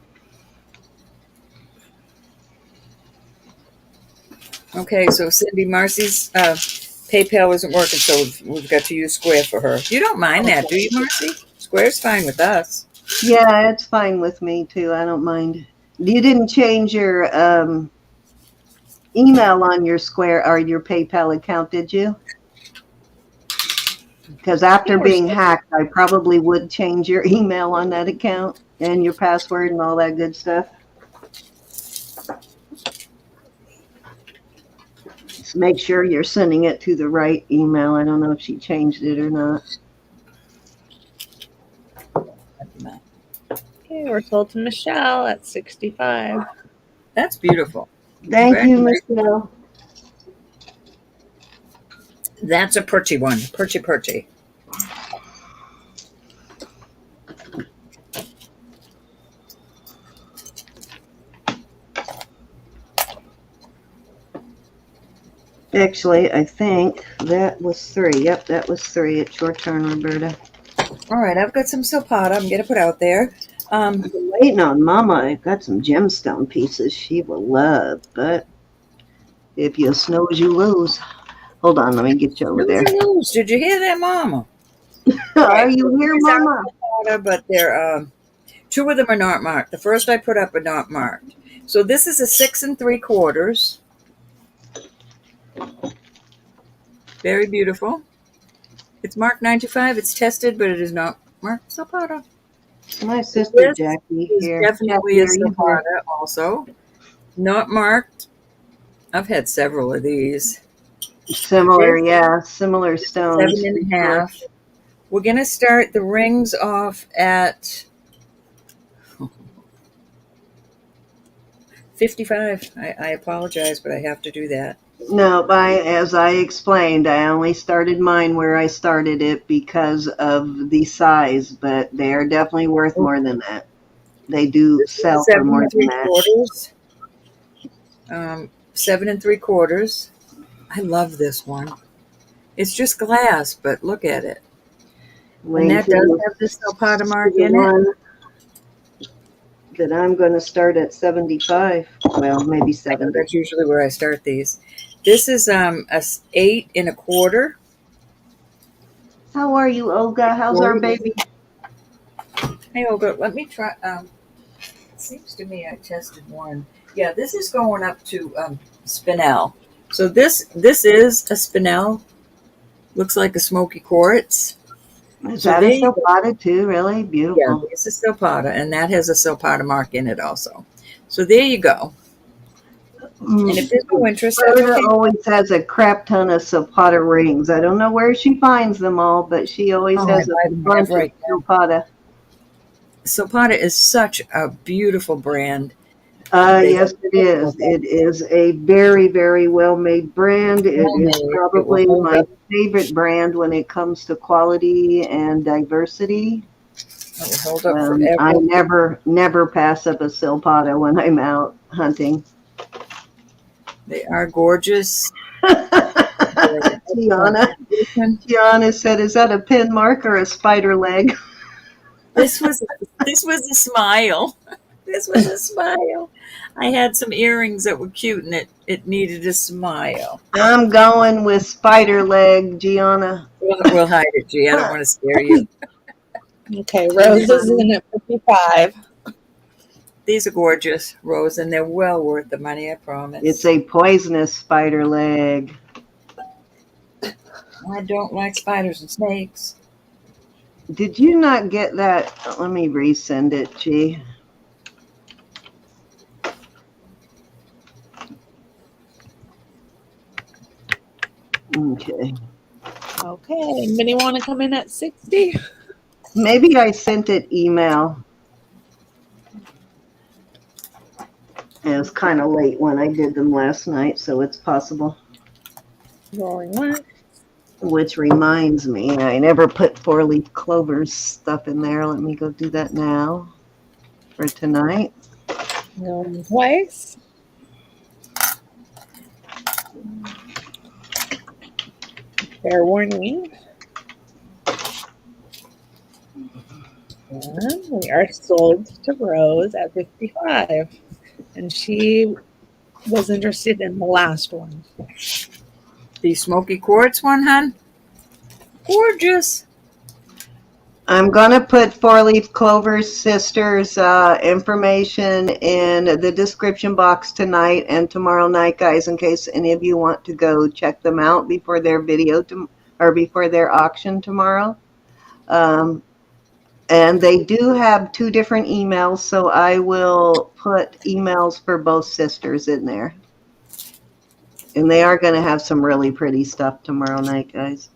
Okay, so Cindy, Marcy's PayPal isn't working, so we've got to use Square for her. You don't mind that, do you, Marcy? Square's fine with us. Yeah, it's fine with me too. I don't mind. You didn't change your email on your Square or your PayPal account, did you? Because after being hacked, I probably would change your email on that account and your password and all that good stuff. Just make sure you're sending it to the right email. I don't know if she changed it or not. Okay, we're sold to Michelle at 65. That's beautiful. Thank you, Michelle. That's a perchy one. Perchy. Actually, I think that was 3. Yep, that was 3. It's your turn, Roberta. All right, I've got some Zapata I'm going to put out there. I've been waiting on Mama. I've got some gemstone pieces she will love, but If you snooze, you lose. Hold on, let me get you over there. Snooze. Did you hear that, Mama? Are Right. you here, These are Mama? Florida, but they're two of them are not marked. The first I put up are not marked. So this is a 6 3/4. Very beautiful. It's marked 925. It's tested, but it is not marked Zapata. My So sister this Jackie is here. definitely Jackie, a are you here? Zapata also. Not marked. I've had several of these. Similar, This yeah, similar is 7 stones. and a half. We're going to start the rings off at 55. I apologize, but I have to do that. No, as I explained, I only started mine where I started it because of the size, but they are definitely worth more than that. They do This is sell for 7 more than that. 3/4. 7 3/4. I love this one. It's just glass, but look at it. And Wait that till does you have the Zapata see mark the in it. one that I'm going to start at 75. Well, maybe I know 70. that's usually where I start these. This is a 8 1/4. How are you, Olga? How's our baby? Hey, Olga, let me try. It seems to me I tested one. Yeah, this is going up to spinel. So this is a spinel. Looks like a smoky quartz. Is So that a there you go. silpata too? Really Yeah, beautiful. this is silpata, and that has a silpata mark in it also. So there you go. And if there's no interest, that's Roberta okay. always has a crap ton of silpata rings. I don't know where she finds them all, but she always Oh, I has a buy them bunch whenever of I can. silpata. Silpata is such a beautiful brand. They Yes, it is. It is a very, very well-made brand. It well is made. It will probably hold my up. favorite brand when it comes to quality and diversity. It will hold up forever. I never pass up a silpata when I'm out hunting. They are gorgeous. They're an excellent Tiana, condition. Tiana said, "Is that a pin mark or a spider leg?" This was a smile. This was a smile. I had some earrings that were cute, and it needed a smile. I'm going with spider leg, Gianna. We'll hide it, G. I don't want to scare you. Okay, Rose is in at 55. These are gorgeous, Rose, and they're well worth the money, I It's promise. a poisonous spider leg. I don't like spiders and snakes. Did you not get that? Let me resend it, G. Okay. Okay, anybody want to come in at 60? Maybe I sent it email. It was kind of late when I did them last night, so it's possible. Rolling one. Which reminds me, I never put 4-leaf clovers stuff in there. Let me go do that now for tonight. Going twice. Fair warning. And we are sold to Rose at 55. And she was interested in the last one. The smoky quartz one, hon? Gorgeous. I'm going to put 4-leaf clovers sisters information in the description box tonight and tomorrow night, guys, in case any of you want to go check them out before their video or before their auction tomorrow. And they do have 2 different emails, so I will put emails for both sisters in there. And they are going to have some really pretty stuff tomorrow night, guys.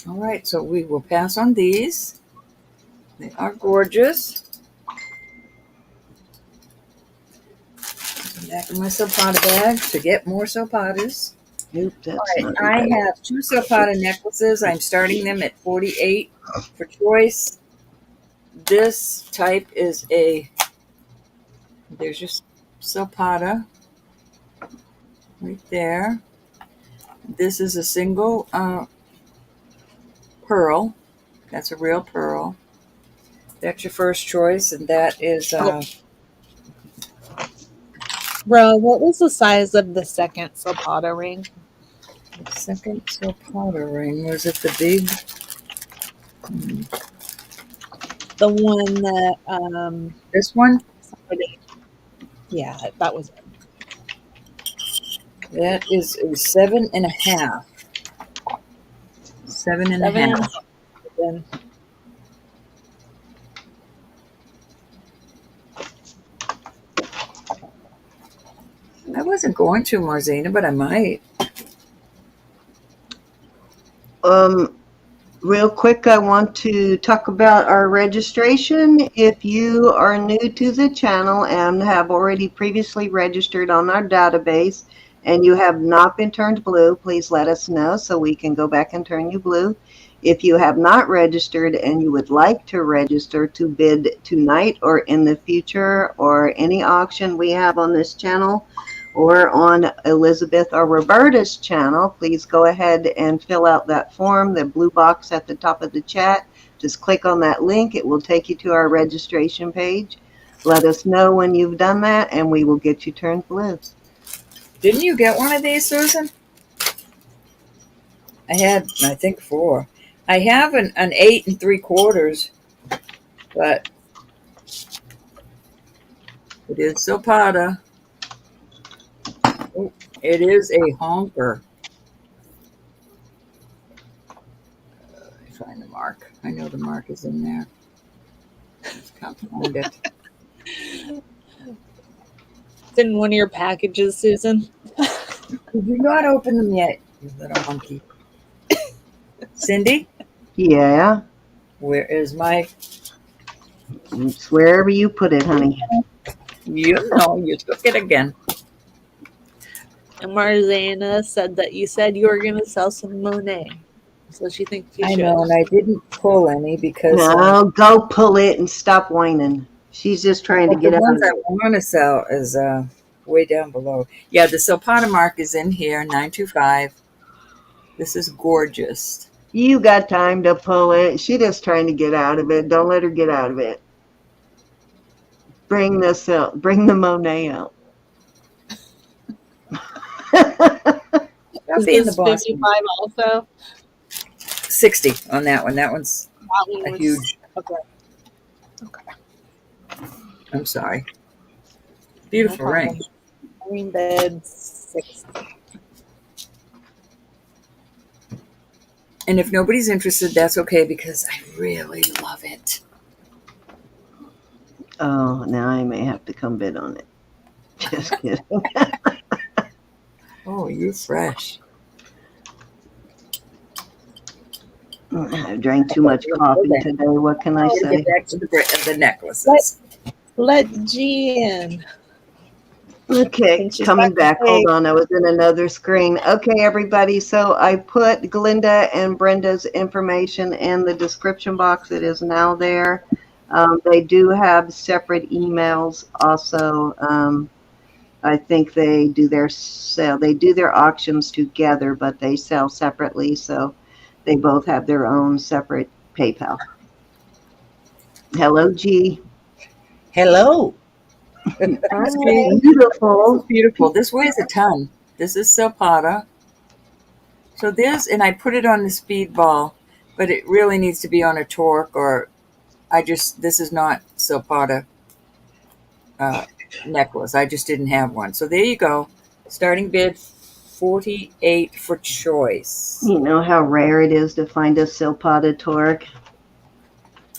All right, so we will pass on these. They are gorgeous. Back in my silpata bag to get more silpatas. Oops, that's All right, not I right. have 2 silpata necklaces. I'm starting them at 48 for choice. This type is there's just silpata right there. This is a single pearl. That's a real pearl. That's your first choice, and that is Ro, what was the size of the second Zapata ring? The second Zapata ring, was it the big? The one that This one? somebody, yeah, that was it. That is a 7.5. 7.5. 7.5. Then I wasn't going to, Marzina, but I might. Real quick, I want to talk about our registration. If you are new to the channel and have already previously registered on our database and you have not been turned blue, please let us know so we can go back and turn you blue. If you have not registered and you would like to register to bid tonight or in the future or any auction we have on this channel, or on Elizabeth or Roberta's channel, please go ahead and fill out that form, the blue box at the top of the chat. Just click on that link. It will take you to our registration page. Let us know when you've done that, and we will get you turned blue. Didn't you get one of these, Susan? I had, I think, 4. I have an 8 3/4, but it is Zapata. Oh, it is a honker. Let me find the mark. I know the mark is in there. Just can't find it. it's in one of your packages, Susan. Did you not open them yet, you little monkey? Cindy, Yeah, where is my... it's wherever you put it, honey. You know, you took it again. And Marzana said that you said you were going to sell some Monet. So she thinks you I should. know, and I didn't pull any because No, go pull it and stop whining. She's just trying to the get out ones of I it. want to sell is way down below. Yeah, the Zapata mark is in here, 925. This is gorgeous. You got time to pull it. She's just trying to get out of it. Don't let her get out of it. Bring this out. Bring the Monet out. That'll Is be in the this Boston. 55 also? 60 on that one. That one's That one a was huge. okay. Okay. I'm sorry. No Beautiful problem. ring. Green bed 60. And if nobody's interested, that's okay because I really love it. Oh, now I may have to come bid on it. Just kidding. Oh, you're fresh. I drank too much coffee today. What can I We're gonna say? get back to the necklaces. Let G in. Okay, And she's coming back back. Hold on, I was in another screen. Okay, everybody. So I put Glenda and Brenda's information in the description box. It is now there. They do have separate emails. Also, I think they do their sale. They do their auctions together, but they sell separately. So they both have their own separate PayPal. Hello, G. Hello. Beautiful. Beautiful. This weighs a ton. This is Zapata. So there's, and I put it on the speed ball, but it really needs to be on a torque or this is not Zapata necklace. I just didn't have one. So there you go. Starting bid 48 for choice. You know how rare it is to find a Silpata torque.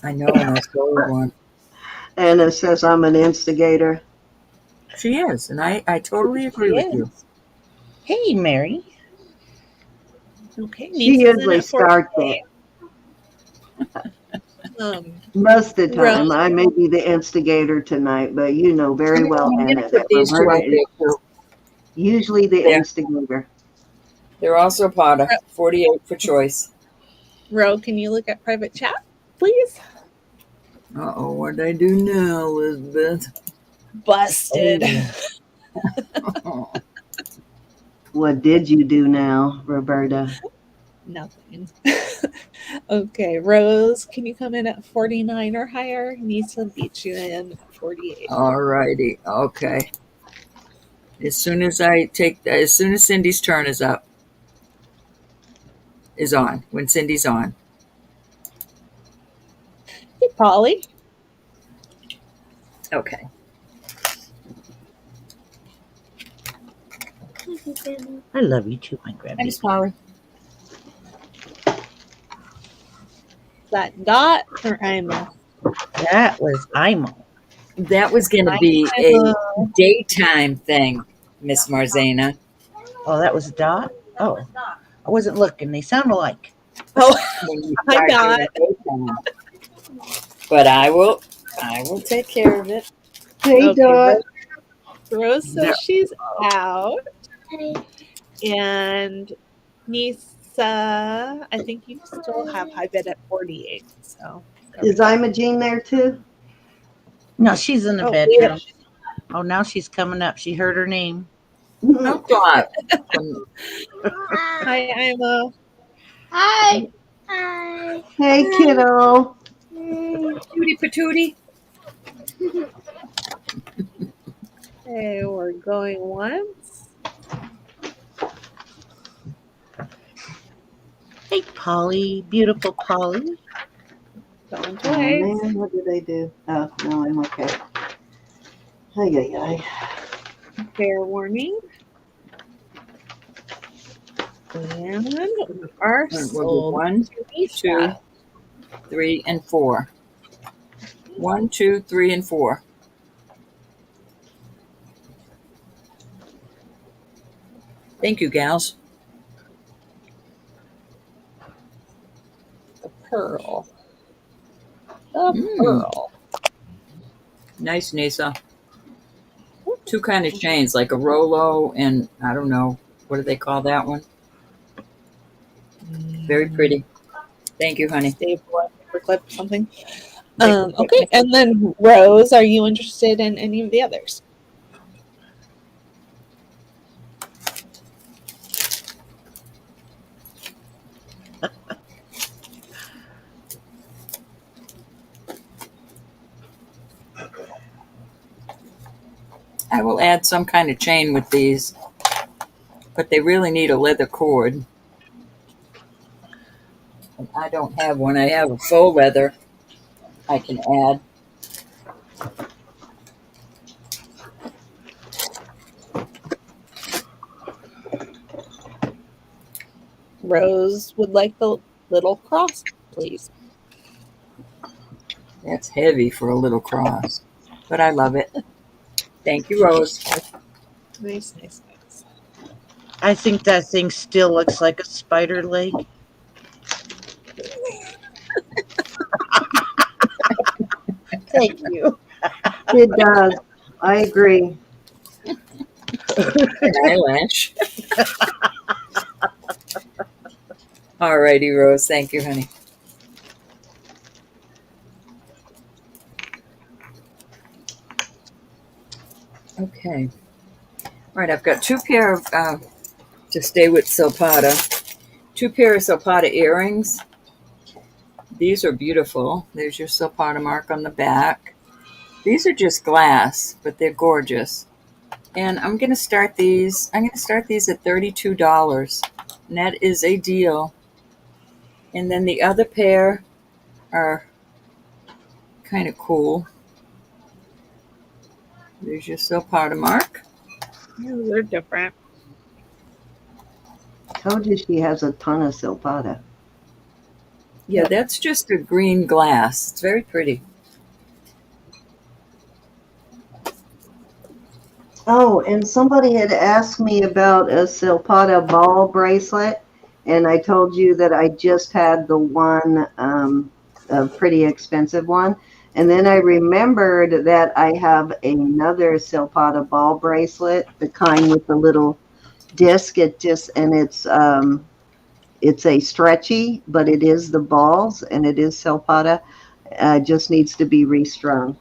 I know, and I sold one. And it says I'm an instigator. She is, and I totally agree with you. Hey, Mary. Okay, She usually starts it. Most of the time, I may be the instigator tonight, but you know very well, Anna, that these two out Roberta there is too. usually the instigator. They're also Zapata, 48 for choice. Ro, can you look at private chat, please? Uh-oh, what did I do now, Elizabeth? Busted. Oh. What did you do now, Roberta? Nothing. Okay, Rose, can you come in at 49 or higher? Needs to beat you in at 48. All righty, okay. As soon as Cindy's turn is on, when Cindy's on. Hey, Polly. Okay. I love you too, my grandbaby. Thanks, Polly. Is that Dot or Ima? That was Imo. That was going to be a daytime thing, Miss Marzana. Oh, that was Dot? Oh, I wasn't looking. They sound alike. Oh, When you I start got doing daytime. But I will take care of it. Hey, okay. Dot. Rose says Yeah. she's out. And Nisa, I think you still have high bid at 48. So Is Imogene there too? No, she's in the Oh, bedroom. yeah. Oh, now she's coming up. She heard her name. Oh, God. Hi, Ima. Hi. Hi. Hey, kiddo. Tootie patootie. Hey, we're going once. Hey, Polly. Beautiful Polly. Going Oh twice. man, what did I do? Oh no, I'm okay. Ay, ay, ay. Fair warning. And we are We'll do sold. 1, 2, 3, and 4. 1, 2, 3, and 4. Thank you, gals. The pearl. Pearl. Nice, Nisa. 2 kind of chains, like a Rolo and I don't know, what do they call that one? Very pretty. Thank you, honey. Staple or clip or something. Okay, and then Rose, are you interested in any of the others? I will add some kind of chain with these, but they really need a leather cord. And I don't have one. I have a faux leather I can add. Rose would like the little cross, please. That's heavy for a little cross, but I love it. Thank you, Rose. Nice, nice, nice. I think that thing still looks like a spider leg. Thank you. It does. I agree. An eyelash. All righty, Rose. Thank you, honey. Okay. All right, I've got 2 pair of, to stay with Silpata, 2 pair of Silpata earrings. These are beautiful. There's your Silpata mark on the back. These are just glass, but they're gorgeous. And I'm going to start these. I'm going to start these at $32. And that is a deal. And then the other pair are kind of cool. There's your Silpata mark. Yeah, they're different. Told you she has a ton of silpata. Yeah, that's just a green glass. It's very pretty. Oh, and somebody had asked me about a silpata ball bracelet, and I told you that I just had the one, a pretty expensive one. And then I remembered that I have another silpata ball bracelet, the kind with the little disc. It's a stretchy, but it is the balls, and it is silpata. Just needs to be restrung.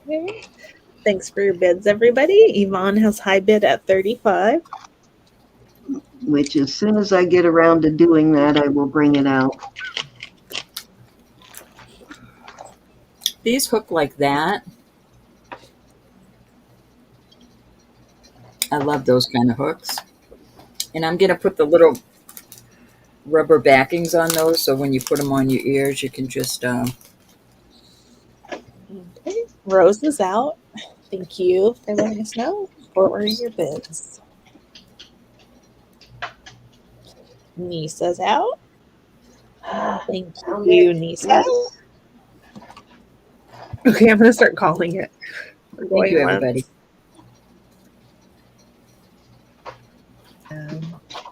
Okay. Thanks for your bids, everybody. Yvonne has high bid at 35. Which as soon as I get around to doing that, I will bring it out. These hook like that. I love those kind of hooks. And I'm going to put the little rubber backings on those, so when you put them on your ears, you can just... Okay. Rose is out. Thank you for letting us know for ordering your bids. Nisa's out. Thank you, Nisa. Okay, I'm going to start calling it. We're Thank you, going everybody.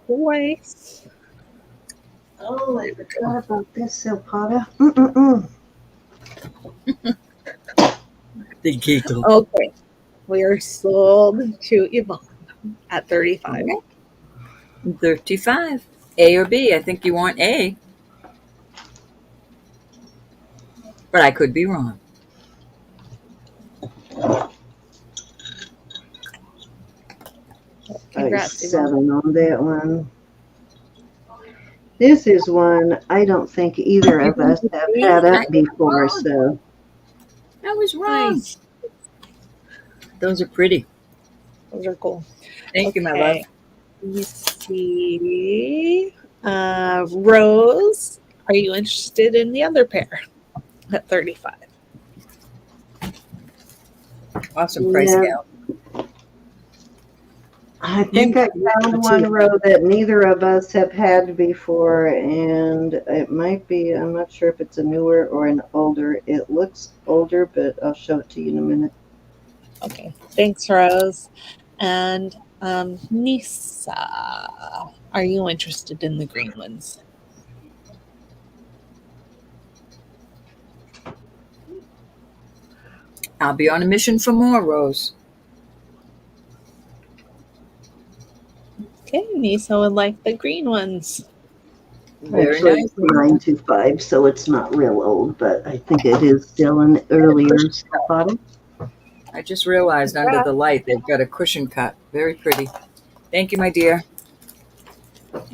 Twice. Oh, I forgot about this, Silpata. The giggle. Okay. We are sold to Yvonne at 35. Okay. 35. A or B? I think you want A. But I could be wrong. Congrats, Yvonne. 7 on that one. This is one I don't think either of us have had up before, so. I was wrong. Nice. Those are pretty. Those are cool. Thank you, my love. Let me see. Rose, are you interested in the other pair at 35? Awesome price Yeah. gal. I think I found one row that neither of us have had before, and it might be, I'm not sure if it's a newer or an older. It looks older, but I'll show it to you in a minute. Okay. Thanks, Rose. And Nisa, are you interested in the green ones? I'll be on a mission for more, Rose. Okay, Nisa would like the green ones. Very Actually, nice. it's 925, so it's not real old, but I think it is still an earlier bottom. I just realized under the light they've got a cushion cut. Very pretty. Thank you, my dear.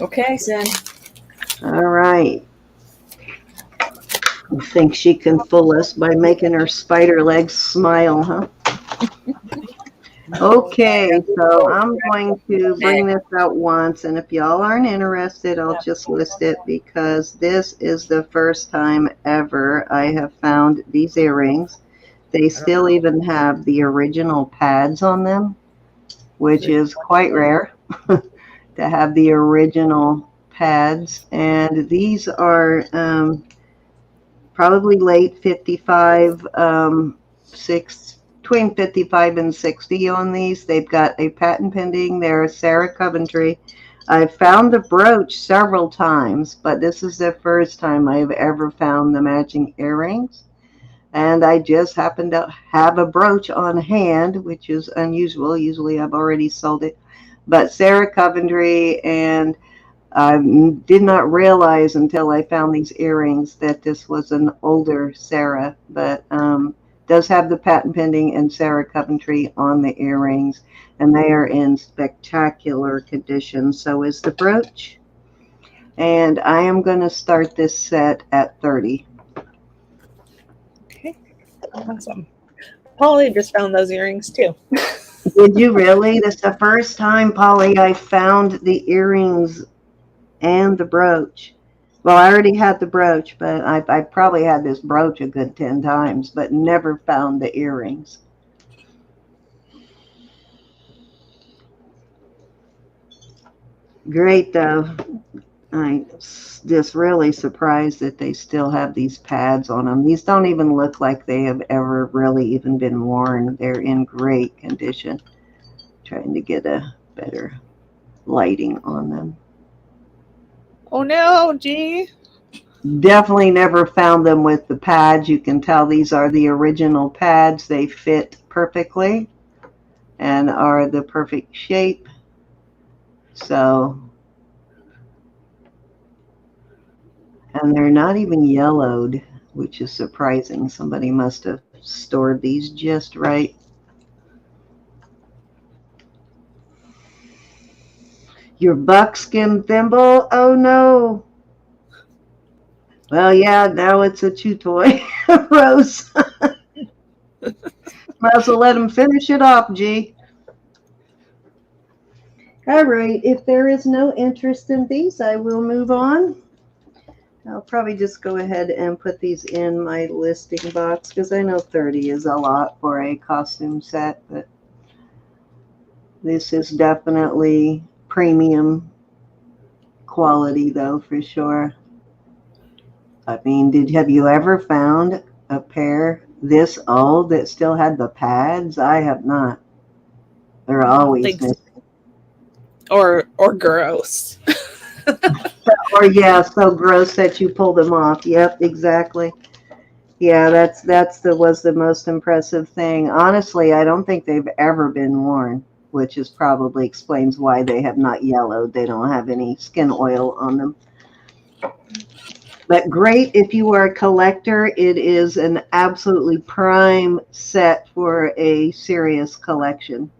Okay, Zen. All right. I think she can fool us by making her spider legs smile, huh? Okay, so I'm going to bring this out once, and if y'all aren't interested, I'll just list it because this is the first time ever I have found these earrings. They still even have the original pads on them, which is quite rare to have the original pads. And these are probably late 55, between 55 and 60 on these. They've got a patent pending. They're Sarah Coventry. I've found the brooch several times, but this is the first time I've ever found the matching earrings. And I just happened to have a brooch on hand, which is unusual. Usually I've already sold it. But Sarah Coventry, and I did not realize until I found these earrings that this was an older Sarah, but does have the patent pending and Sarah Coventry on the earrings, and they are in spectacular condition. So is the brooch. And I am going to start this set at 30. Okay, awesome. Polly just found those earrings too. Did you really? This is the first time, Polly, I found the earrings and the brooch. Well, I already had the brooch, but I probably had this brooch a good 10 times, but never found the earrings. Great, though. I'm just really surprised that they still have these pads on them. These don't even look like they have ever really even been worn. They're in great condition. Trying to get a better lighting on them. Oh no, gee. Definitely never found them with the pads. You can tell these are the original pads. They fit perfectly and are the perfect shape. So, and they're not even yellowed, which is surprising. Somebody must have stored these just right. Your buckskin thimble? Oh no. Well, yeah, now it's a chew toy, Rose. Might as well let him finish it off, G. All right, if there is no interest in these, I will move on. I'll probably just go ahead and put these in my listing box because I know 30 is a lot for a costume set, but this is definitely premium quality though, for sure. I mean, have you ever found a pair this old that still had the pads? I have not. They're always Think so. missing. Or gross. Or yeah, so gross that you pull them off. Yep, exactly. Yeah, was the most impressive thing. Honestly, I don't think they've ever been worn, which is probably explains why they have not yellowed. They don't have any skin oil on them. But great if you are a collector. It is an absolutely prime set for a serious collection.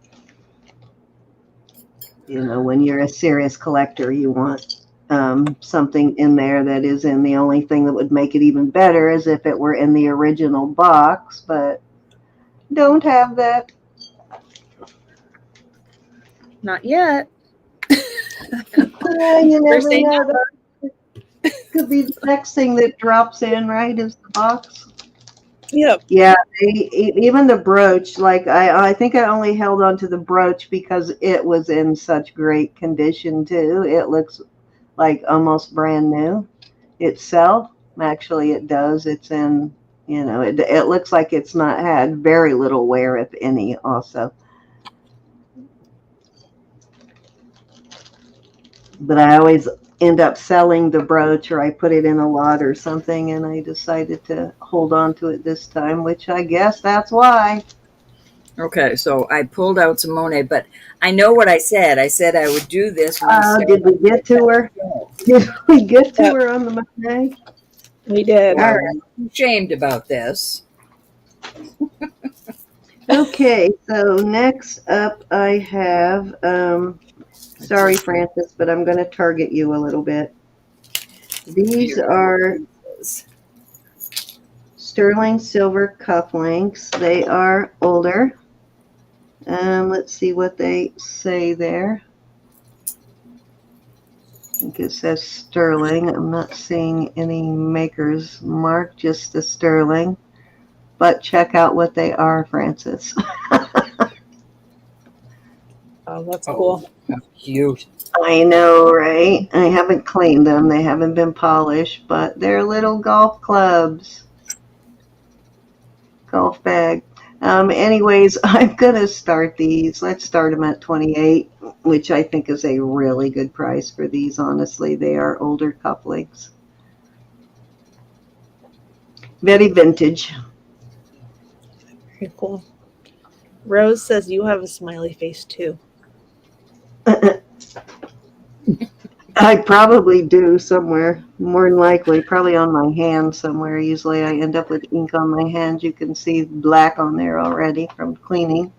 You know, when you're a serious collector, you want something in there that is in. The only thing that would make it even better is if it were in the original box, but don't have that. Not yet. You They're never saying know. That could be the next thing that drops in, right? Is the box. Yep. Yeah, even the brooch. Like I think I only held on to the brooch because it was in such great condition too. It looks like almost brand new itself. Actually, it does. It's in. You know, it looks like it's not had very little wear, if any. Also. But I always end up selling the brooch, or I put it in a lot or something, and I decided to hold on to it this time, which I guess that's why. Okay, so I pulled out some Monet, but I know what I said. I said I would do this when we started. Did we get to her? Did we get to her on the Monday? We did. All right. I'm ashamed about this. Okay, so next up I have, sorry, Francis, but I'm going to target you a little bit. These are sterling silver cufflinks. They are older. Let's see what they say there. I think it says sterling. I'm not seeing any maker's mark, just the sterling. But check out what they are, Francis. Oh, that's cool. How cute. I know, right? I haven't cleaned them. They haven't been polished, but they're little golf clubs. Golf bag. Anyways, I'm going to start these. Let's start them at 28, which I think is a really good price for these, honestly. They are older cufflinks. Very vintage. Very cool. Rose says you have a smiley face too. I probably do somewhere, more than likely, probably on my hand somewhere. Usually I end up with ink on my hands. You can see black on there already from cleaning.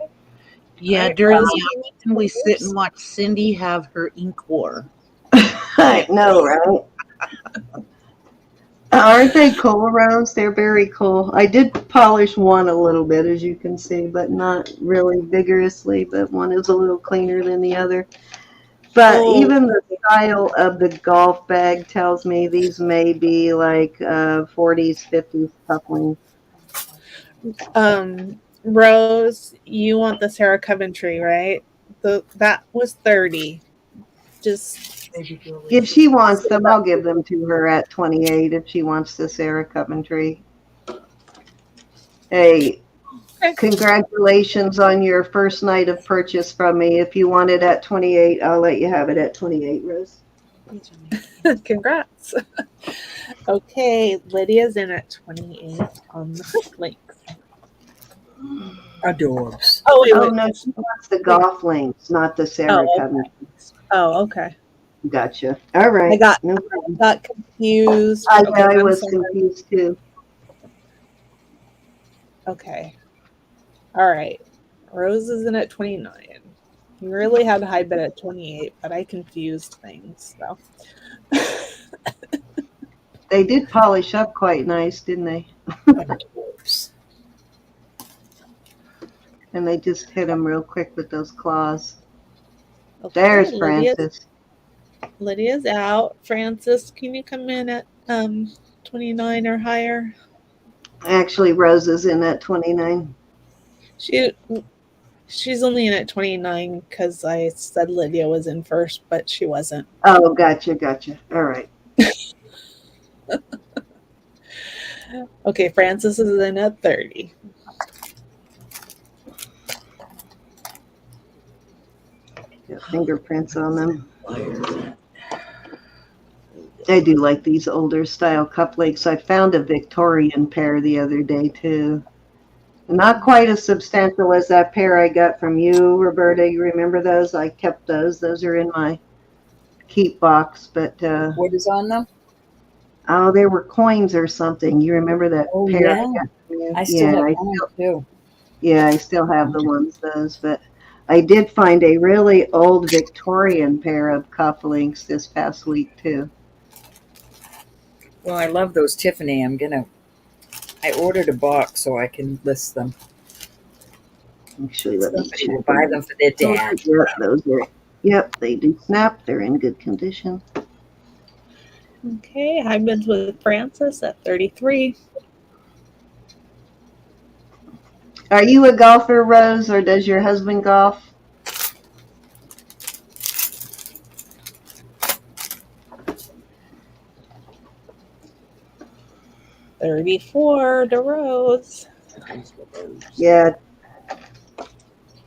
Yeah, during the afternoon, we sit and watch Cindy have her ink war. I know, right? Aren't they cool, Rose? They're very cool. I did polish one a little bit, as you can see, but not really vigorously, but one is a little cleaner than the other. But even the style of the golf bag tells me these may be like 40s, 50s couplings. Rose, you want the Sarah Coventry, right? That was 30. Just If she wants them, I'll give them to her at 28 if she wants the Sarah Coventry. Hey, congratulations on your first night of purchase from me. If you want it at 28, I'll let you have it at 28, Rose. congrats. Okay, Lydia's in at 28 on the links. Adorbs. Oh, wait. No, she wants the golf links, not the Sarah Coventry. Oh, okay. Gotcha. All right. I got no problem. got confused. I Okay, was confused too. Okay. All right. Rose is in at 29. You really had a high bid at 28, but I confused things. So They did polish up quite nice, didn't they? Adorbs. And they just hit them real quick with those claws. Okay, There's Francis. Lydia's out. Francis, can you come in at 29 or higher? Actually, Rose is in at 29. She's only in at 29 because I said Lydia was in first, but she wasn't. Oh, gotcha. All right. Okay, Francis is in at 30. Got fingerprints on them. I do like these older style cufflinks. I found a Victorian pair the other day too. Not quite as substantial as that pair I got from you, Roberta. You remember those? I kept those. Those are in my keep box. But What is on them? oh, they were coins or something. You remember that Oh, pair yeah. I got from you? I still have mine too. Yeah, I still have the ones those. But I did find a really old Victorian pair of cufflinks this past week too. Well, I love those Tiffany. I ordered a box so I can list them. Actually, let me Somebody check. will buy them for their dad. Yep, those are. Yep, they do snap. They're in good condition. Okay, high bids with Francis at 33. Are you a golfer, Rose, or does your husband golf? $34 to Rose. Yeah.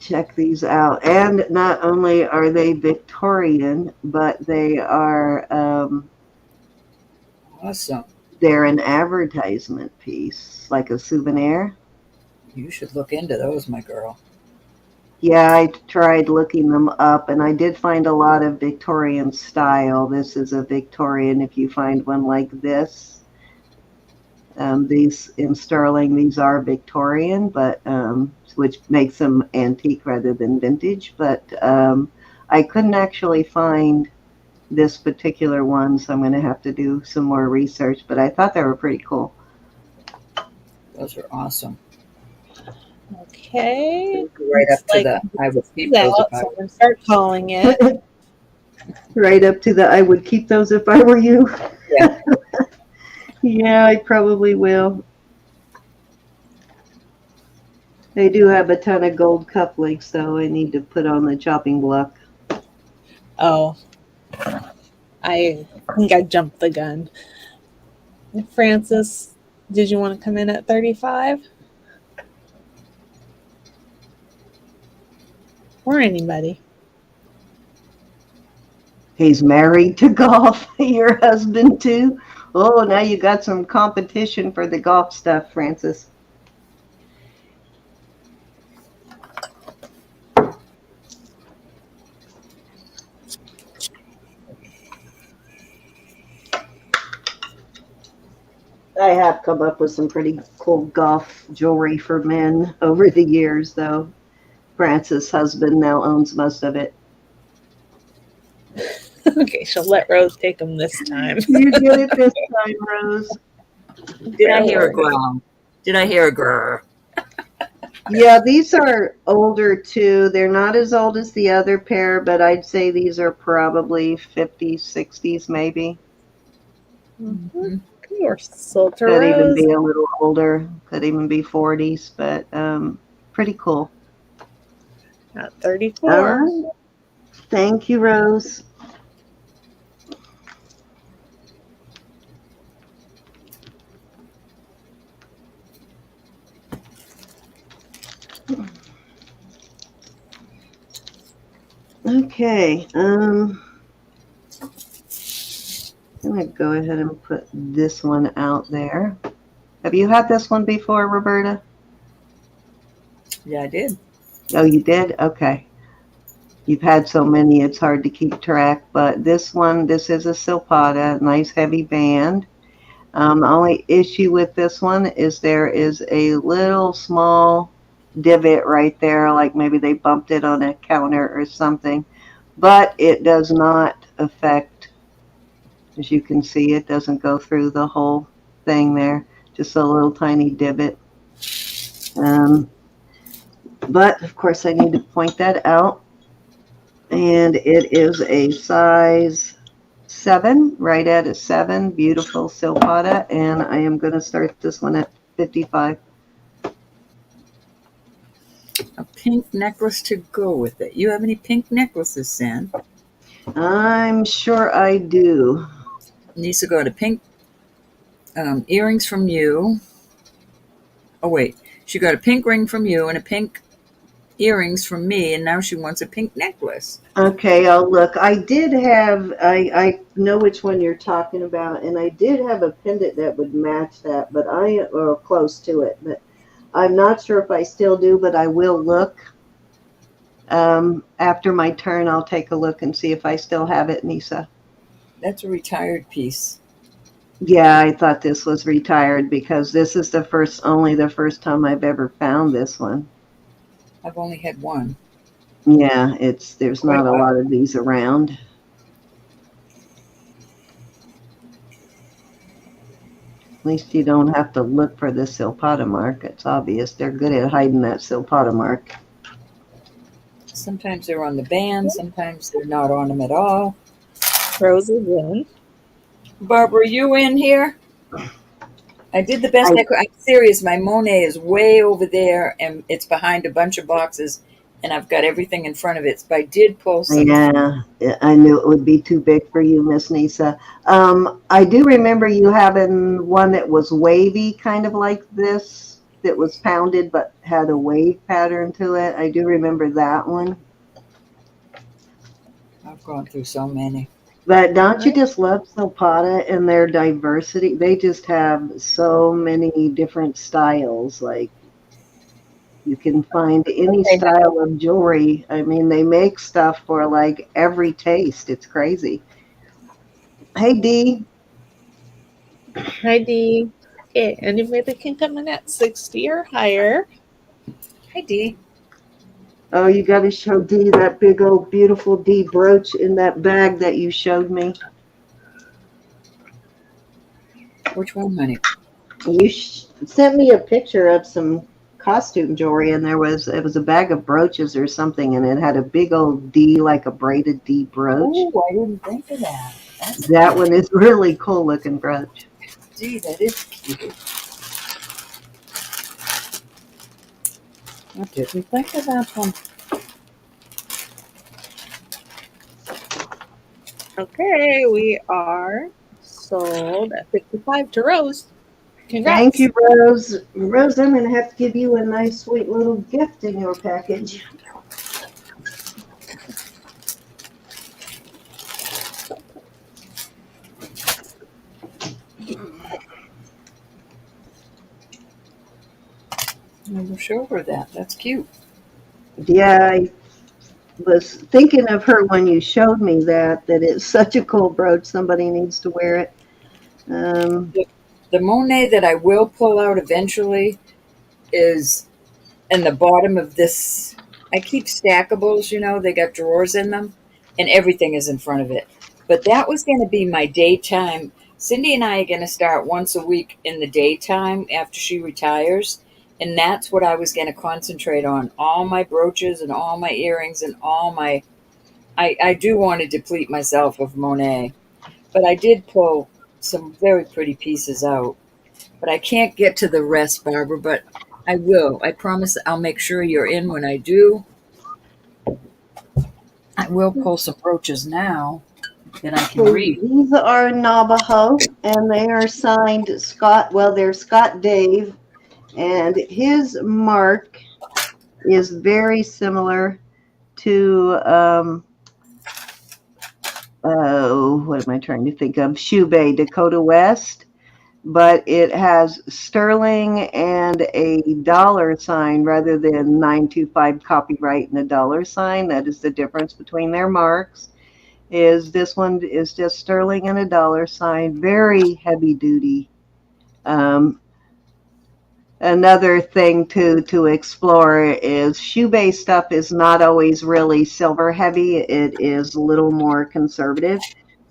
Check these out. And not only are they Victorian, but they are Awesome. they're an advertisement piece, like a souvenir. You should look into those, my girl. Yeah, I tried looking them up, and I did find a lot of Victorian style. This is a Victorian. If you find one like this, these in sterling, these are Victorian, but which makes them antique rather than vintage. But I couldn't actually find this particular one, so I'm going to have to do some more research. But I thought they were pretty cool. Those are awesome. Okay. Right up to the I would keep those if I So I'm going to start calling it. Right up to the I would keep those if I were you. Yeah. Yeah, I probably will. They do have a ton of gold cufflinks, though. I need to put on the chopping block. Oh, I think I jumped the gun. Francis, did you want to come in at 35? Or anybody? He's married to golf. Your husband, too? Oh, now you got some competition for the golf stuff, Francis. I have come up with some pretty cool golf jewelry for men over the years, though. Francis' husband now owns most of it. Okay, she'll let Rose take them this time. You did it this time, Rose. Did I hear a growl? Did I hear a grrr? Yeah, these are older too. They're not as old as the other pair, but I'd say these are probably 50s, 60s maybe. Mm-hmm. Or sold to Could even Rose. be a little older. Could even be 40s, but pretty cool. At 34. Thank you, Rose. Okay, I'm gonna go ahead and put this one out there. Have you had this one before, Roberta? Yeah, I did. Oh, you did? Okay. You've had so many, it's hard to keep track, but this one, this is a silpata, nice heavy band. The only issue with this one is there is a little small divot right there, like maybe they bumped it on a counter or something, but it does not affect, as you can see, it doesn't go through the whole thing there, just a little tiny divot. But of course I need to point that out. And it is a size 7, right at a 7. Beautiful silpata. And I am going to start this one at 55. A pink necklace to go with it. You have any pink necklaces, Sam? I'm sure I do. Nisa got a pink earrings from you. Oh, wait. She got a pink ring from you and a pink earrings from me, and now she wants a pink necklace. Okay, I'll look. I did have, I know which one you're talking about, and I did have a pendant that would match that, but or close to it, but I'm not sure if I still do, but I will look. After my turn, I'll take a look and see if I still have it, Nisa. That's a retired piece. Yeah, I thought this was retired because this is only the first time I've ever found this one. I've only had one. Yeah, there's not a lot of these around. At least you don't have to look for the silpata mark. It's obvious. They're good at hiding that silpata mark. Sometimes they're on the band, sometimes they're not on them at all. Rose is in. Barbara, you in here? I did the best I could. I'm serious. My Monet is way over there, and it's behind a bunch of boxes, and I've got everything in front of it. But I did pull some. Yeah, I knew it would be too big for you, Miss Nisa. I do remember you having one that was wavy, kind of like this, that was pounded but had a wave pattern to it. I do remember that one. I've gone through so many. But don't you just love silpata and their diversity? They just have so many different styles. Like, you can find any style of jewelry. I mean, they make stuff for like every taste. It's crazy. Hey, Dee. Hi, Dee. Okay, anybody can come in at 60 or higher. Hi, Dee. Oh, you got to show Dee that big old beautiful Dee brooch in that bag that you showed me. Which one, honey? You sent me a picture of some costume jewelry, and it was a bag of brooches or something, and it had a big old D, like a braided D brooch. Oh, I didn't think of that. That one is really cool looking brooch. Gee, that is cute. I didn't think of that one. Okay, we are sold at 55 to Rose. Congrats. Thank you, Rose. Rose, I'm going to have to give you a nice, sweet little gift in your package. I will show her that. That's cute. Yeah, I was thinking of her when you showed me that it's such a cool brooch. Somebody needs to wear it. The Monet that I will pull out eventually is in the bottom of this. I keep stackables, they got drawers in them, and everything is in front of it. But that was going to be my daytime. Cindy and I are going to start once a week in the daytime after she retires. And that's what I was going to concentrate on. All my brooches and all my earrings and all my... I do want to deplete myself of Monet. But I did pull some very pretty pieces out. But I can't get to the rest, Barbara, but I will. I promise I'll make sure you're in when I do. I will pull some brooches now that I can read. These are Navajo, and they are signed Scott. Well, they're Scott Dave, and his mark is very similar to, what am I trying to think of? Shoebay, Dakota West. But it has sterling and a dollar sign rather than 925 copyright and a dollar sign. That is the difference between their marks. This one is just sterling and a dollar sign, very heavy duty. Another thing to explore is shoebase stuff is not always really silver heavy. It is a little more conservative.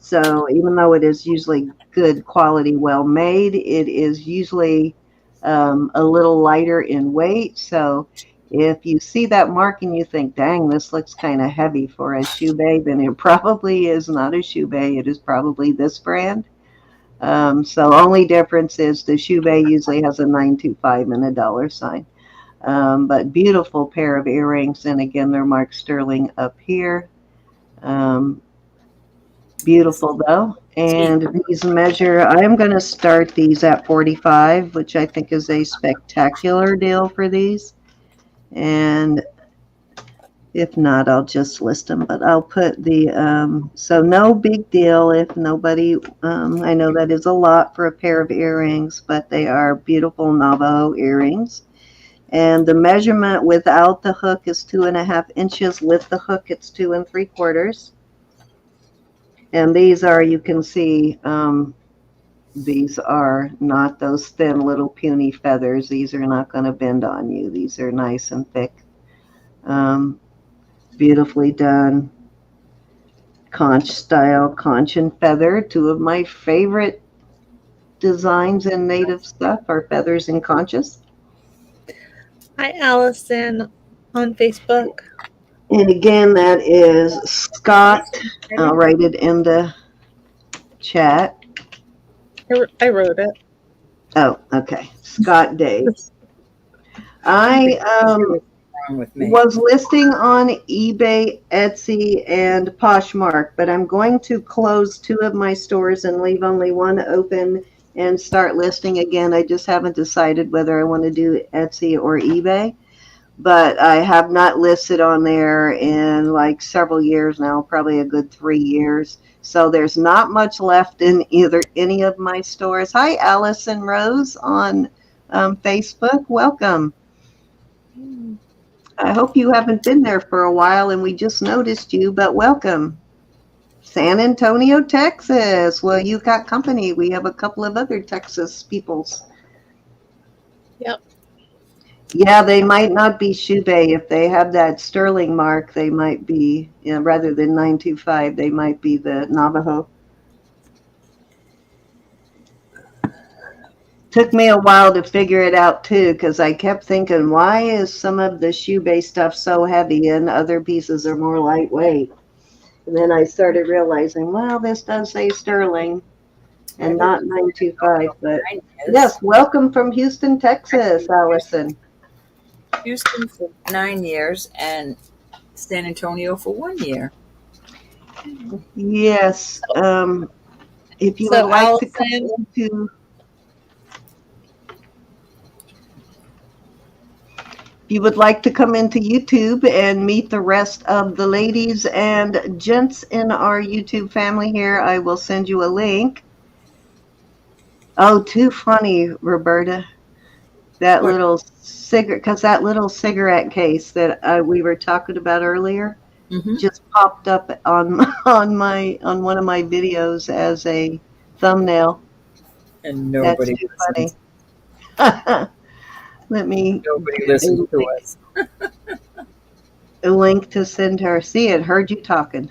So even though it is usually good quality, well made, it is usually a little lighter in weight. So If you see that mark and you think, dang, this looks kind of heavy for a shoe-bay, then it probably is not a shoe-bay. It is probably this brand. So only difference is the shoe-bay usually has a 925 and a dollar sign. But beautiful pair of earrings. And again, they're marked sterling up here. Beautiful though. And these measure, I'm going to start these at 45, which I think is a spectacular deal for these. And if not, I'll just list them, but I'll put the, so no big deal if nobody, I know that is a lot for a pair of earrings, but they are beautiful Navajo earrings. And the measurement without the hook is 2.5 inches. With the hook, it's 2 3/4. And these are, you can see, these are not those thin little puny feathers. These are not going to bend on you. These are nice and thick. Beautifully done. Conch style, conch and feather. Two of my favorite designs in native stuff are feathers and conches. Hi, Allison on Facebook. And again, that is Scott. I'll write it in the chat. I wrote it. Oh, okay. Scott Daves. I was listing on eBay, Etsy, and Poshmark, but I'm going to close 2 of my stores and leave only 1 open and start listing again. I just haven't decided whether I want to do Etsy or eBay, but I have not listed on there in like several years now, probably a good 3 years. So there's not much left in any of my stores. Hi, Allison Rose on Facebook. Welcome. I hope you haven't been there for a while and we just noticed you, but welcome. San Antonio, Texas. Well, you got company. We have a couple of other Texas peoples. Yep. Yeah, they might not be shoe-bay. If they have that sterling mark, they might be, you know, rather than 925, they might be the Navajo. Took me a while to figure it out too, because I kept thinking, why is some of the shoe-bay stuff so heavy and other pieces are more lightweight? And then I started realizing, well, this does say sterling and not 925. But yes, welcome from Houston, Texas, Allison. Houston for 9 years and San Antonio for 1 year. Yes. If you would like Allison, to come into... If you would like to come into YouTube and meet the rest of the ladies and gents in our YouTube family here, I will send you a link. Oh, too funny, Roberta. That little cigarette, because that little cigarette case that we were talking about earlier just popped up on one of my videos as a thumbnail. And nobody That's too funny. Let me. Nobody listens to us. A link to send her. See it. Heard you talking.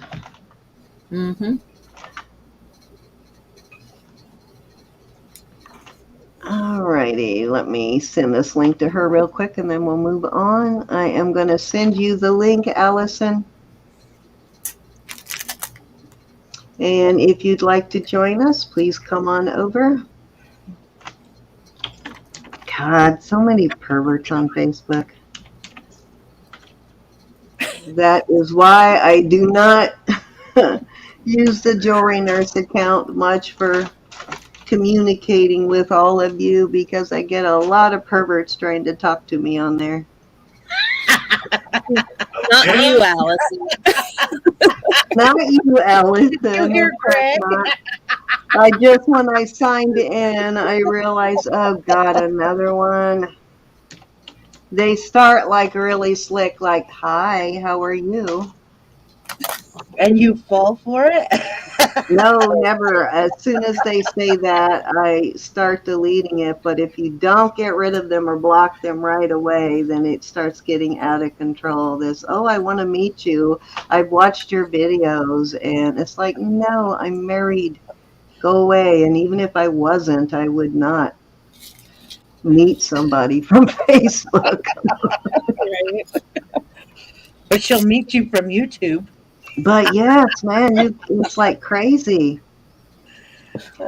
All righty. Let me send this link to her real quick, and then we'll move on. I am going to send you the link, Allison. And if you'd like to join us, please come on over. God, so many perverts on Facebook. That is why I do not use the Jewelry Nurse account much for communicating with all of you, because I get a lot of perverts trying to talk to me on there. Not you, Allison. Not you, Allison. You hear Greg? When I signed in, I realized, oh God, another one. They start like really slick, like, hi, how are you? And you fall for it? No, never. As soon as they say that, I start deleting it. But if you don't get rid of them or block them right away, then it starts getting out of control. This, oh, I want to meet you. I've watched your videos. And it's like, no, I'm married. Go away. And even if I wasn't, I would not meet somebody from Facebook. right? But she'll meet you from YouTube. But yes, man, it's like crazy.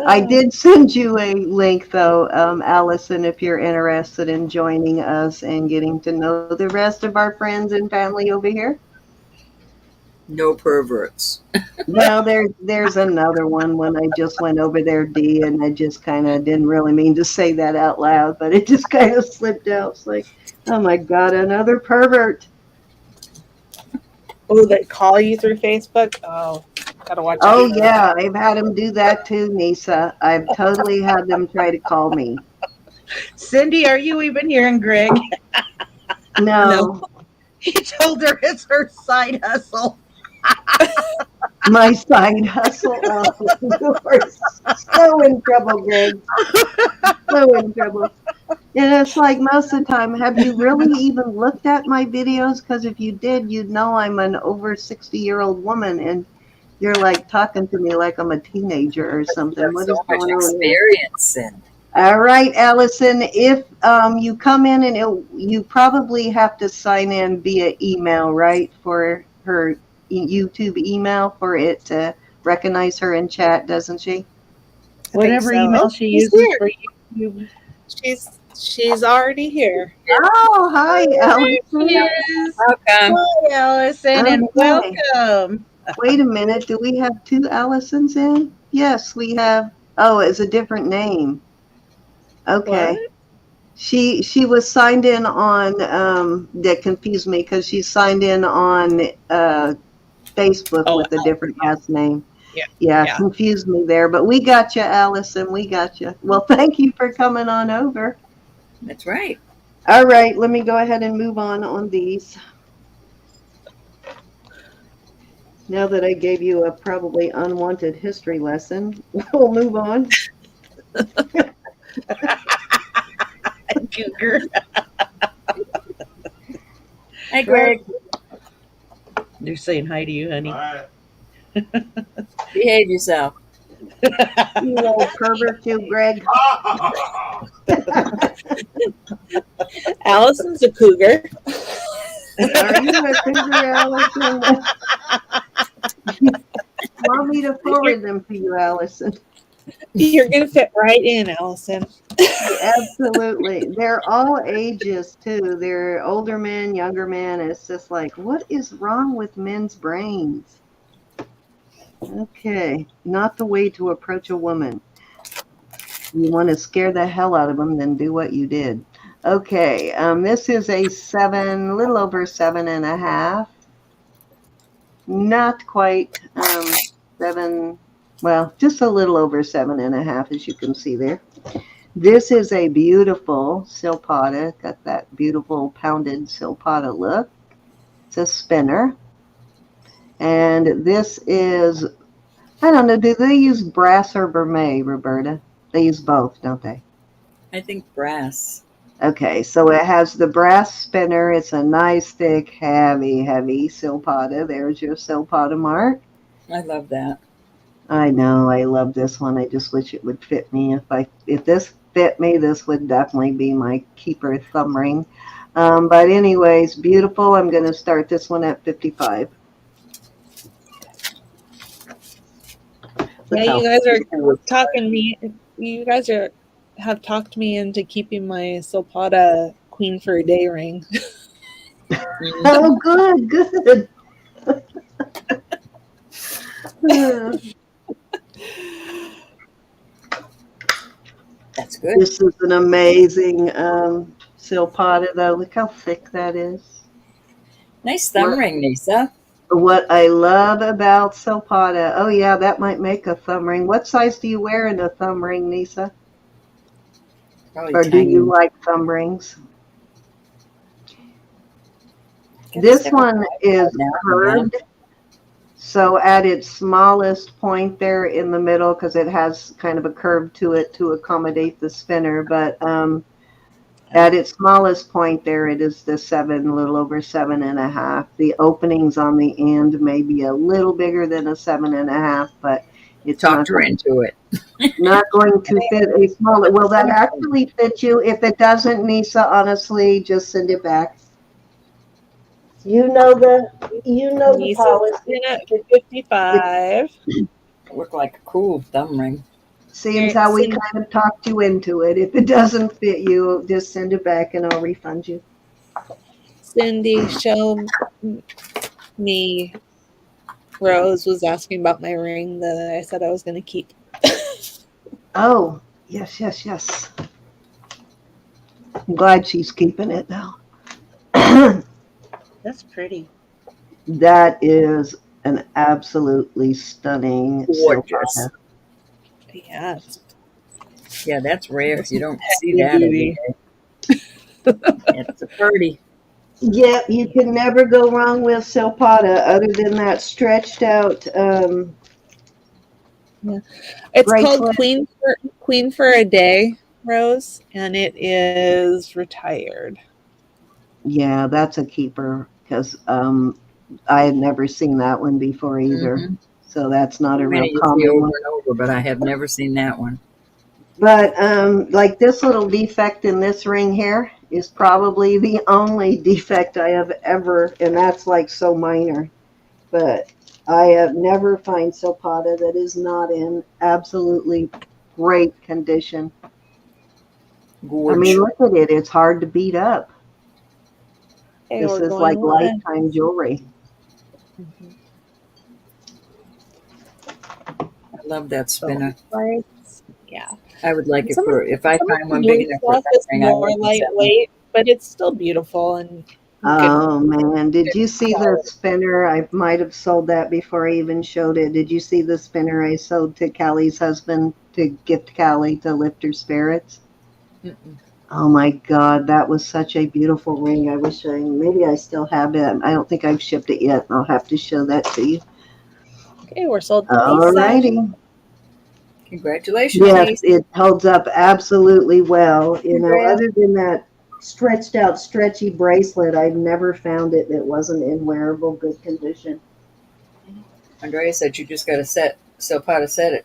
I did send you a link, though, Allison, if you're interested in joining us and getting to know the rest of our friends and family over here. No perverts. Well, there's another one when I just went over there, Dee, and I just kind of didn't really mean to say that out loud, but it just kind of slipped out. It's like, oh my God, another pervert. Oh, they call you through Facebook? Oh, gotta watch out. Oh, for yeah, that. I've had them do that too, Nisa. I've totally had them try to call me. Cindy, are you even hearing Greg? No. He told her it's her side hustle. My side hustle. Oh, you are so in trouble, Greg. So in trouble. And it's like most of the time, have you really even looked at my videos? Because if you did, you'd know I'm an over 60-year-old woman, and you're like talking to me like I'm a teenager or something. There's What so is much going on here? experience in. All right, Allison, if you come in and you probably have to sign in via email, right, for her YouTube email for it to recognize her in chat, doesn't she? I Whatever think so. email Oh, she she's uses here. for YouTube. She's already here. Oh, hi, Allison. Welcome. Hi, Allison, and Okay. welcome. Wait a minute. Do we have two Allisons in? Yes, we have. Oh, it's a different name. Okay. What? She was signed in on that confused me because she signed in on Facebook with a different last name. Yeah, confused me there. But we got you, Allison. We got you. Well, thank you for coming on over. That's right. All right, let me go ahead and move on these. Now that I gave you a probably unwanted history lesson, we'll move on. Cougar. Hi, Greg. They're saying hi to you, honey. Hi. Behave yourself. You old pervert, you, Greg. Allison's a cougar. Are you a cougar, Allison? Want me to forward them to you, Allison? You're gonna fit right in, Allison. Absolutely. They're all ages, too. They're older men, younger men. It's just like, what is wrong with men's brains? Okay, not the way to approach a woman. You want to scare the hell out of them, then do what you did. Okay, this is a 7, a little over 7.5. Not quite 7, well, just a little over 7.5, as you can see there. This is a beautiful silpata, got that beautiful pounded silpata look. It's a spinner. And this is, I don't know, do they use brass or vermeil, Roberta? They use both, don't they? I think brass. Okay, so it has the brass spinner. It's a nice, thick, heavy silpata. There's your silpata mark. I love that. I know, I love this one. I just wish it would fit me. If this fit me, this would definitely be my keeper thumb ring. But anyways, beautiful. I'm going to start this one at 55. Yeah, you guys are talking me. You guys have talked me into keeping my silpata queen for a day ring. Oh, good. That's good. This is an amazing silpata, though. Look how thick that is. Nice thumb ring, Lisa. What I love about silpata, oh yeah, that might make a thumb ring. What size do you wear in a thumb ring, Nisa? Probably Or tiny. do you like thumb rings? This one is curved. So at its smallest point there in the middle, because it has kind of a curve to it to accommodate the spinner, but at its smallest point there, it is the 7, a little over 7.5. The openings on the end may be a little bigger than a 7.5, but it's talked her into it. Not going to fit a smaller. Will that actually fit you? If it doesn't, Nisa, honestly, just send it back. You know the Nisa's policy. in at It 55. Look like a cool thumb ring. seems how we Cindy, kind of talked you into it. If it doesn't fit you, just send it back and I'll refund you. Cindy, show me. Rose was asking about my ring that I said I was going to keep. Oh, yes, yes, yes. I'm glad she's keeping it now. That's pretty. That is an absolutely stunning silk. Gorgeous. Yeah, Yeah, that's rare. You don't see heavy that every duty. day. It's a pretty. Yep, you can never go wrong with Silpata other than that stretched out It's called bracelet. Queen for a Day, Rose, and it is retired. Yeah, that's a keeper because I had never seen that one before either. Mm-hmm. So that's not a real Many you see common over one. and over, but I have never seen that one. But like this little defect in this ring here is probably the only defect I have ever, and that's like so minor. But I have never find Silpata that is not in absolutely great condition. I mean, Gorge. look at it. It's hard to beat up. Okay, This we're is going like live. lifetime jewelry. Mhm. I love that spinner. Yeah. I would like it Some of, for, if I some of find the one big new enough for a stuff thumb is ring, I more would use that one. lightweight, but it's still beautiful and good. Oh man, did you see the spinner? I might have sold that before I even showed it. Did you see the spinner I sold to Callie's husband to gift Callie to lift her spirits? Mm-mm. Oh my God, that was such a beautiful ring. I wish maybe I still have it. I don't think I've shipped it yet. I'll have to show that to you. Okay, we're sold to All Lisa. righty. Congratulations, Yes, niece. it holds up absolutely well. You know, Andrea. other than that stretched out, stretchy bracelet, I've never found it that wasn't in wearable good condition. Andrea said you just got a set, Silpata set it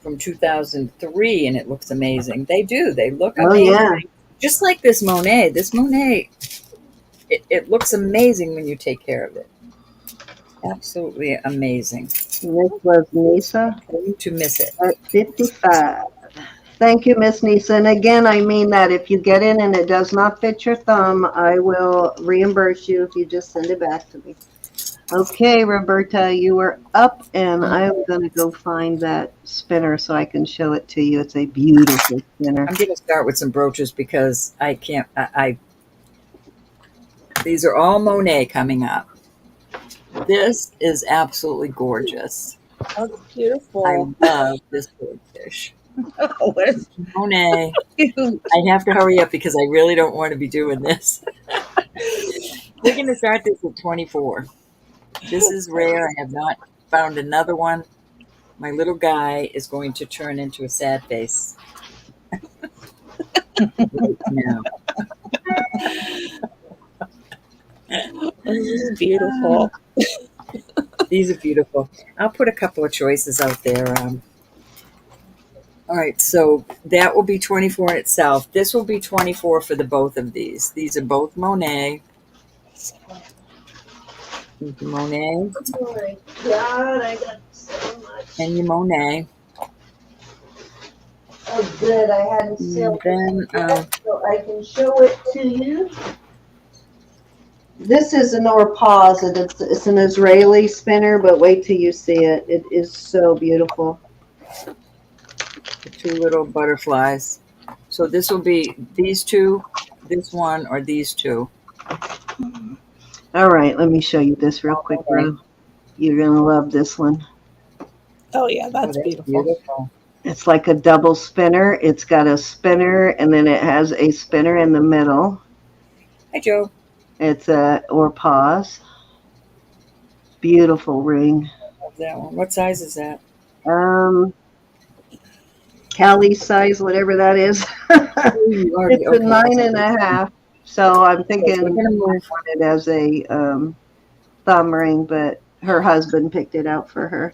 from 2003, and it looks amazing. They do. They look Oh amazing. yeah. Just like this Monet. This Monet, it looks amazing when you take care of it. Absolutely amazing. This was Nisa Going to miss it. at 55. Thank you, Miss Nisa. And again, I mean that if you get in and it does not fit your thumb, I will reimburse you if you just send it back to me. Okay, Roberta, you were up, and I'm going to go find that spinner so I can show it to you. It's a beautiful spinner. I'm going to start with some brooches because I can't, these are all Monet coming up. This is absolutely gorgeous. That's beautiful. I love this goldfish. Oh, what is Monet. cute? I have to hurry up because I really don't want to be doing this. We're going to start this at 24. This is rare. I have not found another one. My little guy is going to turn into a sad face right now. This is beautiful. These are beautiful. I'll put a couple of choices out there. All right, so that will be 24 in itself. This will be 24 for the both of these. These are both Monet. Monet. Oh my God, I got so much. And your Monet. Oh, good. I hadn't sealed And then, it so I can show it to you. This is an Orpaz. It's an Israeli spinner, but wait till you see it. It is so beautiful. the two little butterflies. So this will be these two, this one, or these two. All right, let me show you this real quick, bro. You're going to love this one. Oh yeah, that's Oh, beautiful. It's like a double spinner. It's got a spinner, and then it has a spinner in the middle. Hi, Joe. It's a Orpaz. Beautiful ring. Love that one. What size is that? Cali size, whatever that is. It's a 9.5. So I'm thinking So we're gonna move. I want it as a thumb ring, but her husband picked it out for her.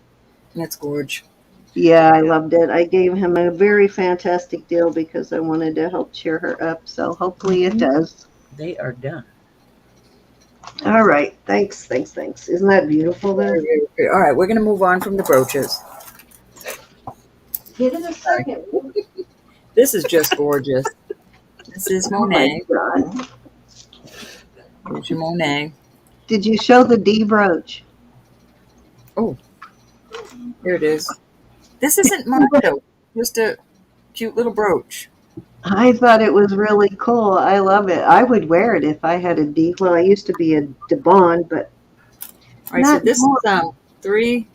That's gorge. Yeah, I loved it. I gave him a very fantastic deal because I wanted to help cheer her up. So hopefully it does. They are done. All right. Thanks. Thanks. Thanks. Isn't that beautiful though? All right, we're going to move on from the brooches. Get in a second. This is just gorgeous. This is Oh my Monet. God. Here's your Monet. Did you show the D brooch? Oh, here it is. This isn't much though. Just a cute little brooch. I thought it was really cool. I love it. I would wear it if I had a D. Well, I used to be a Devon, but All right, so not this more. is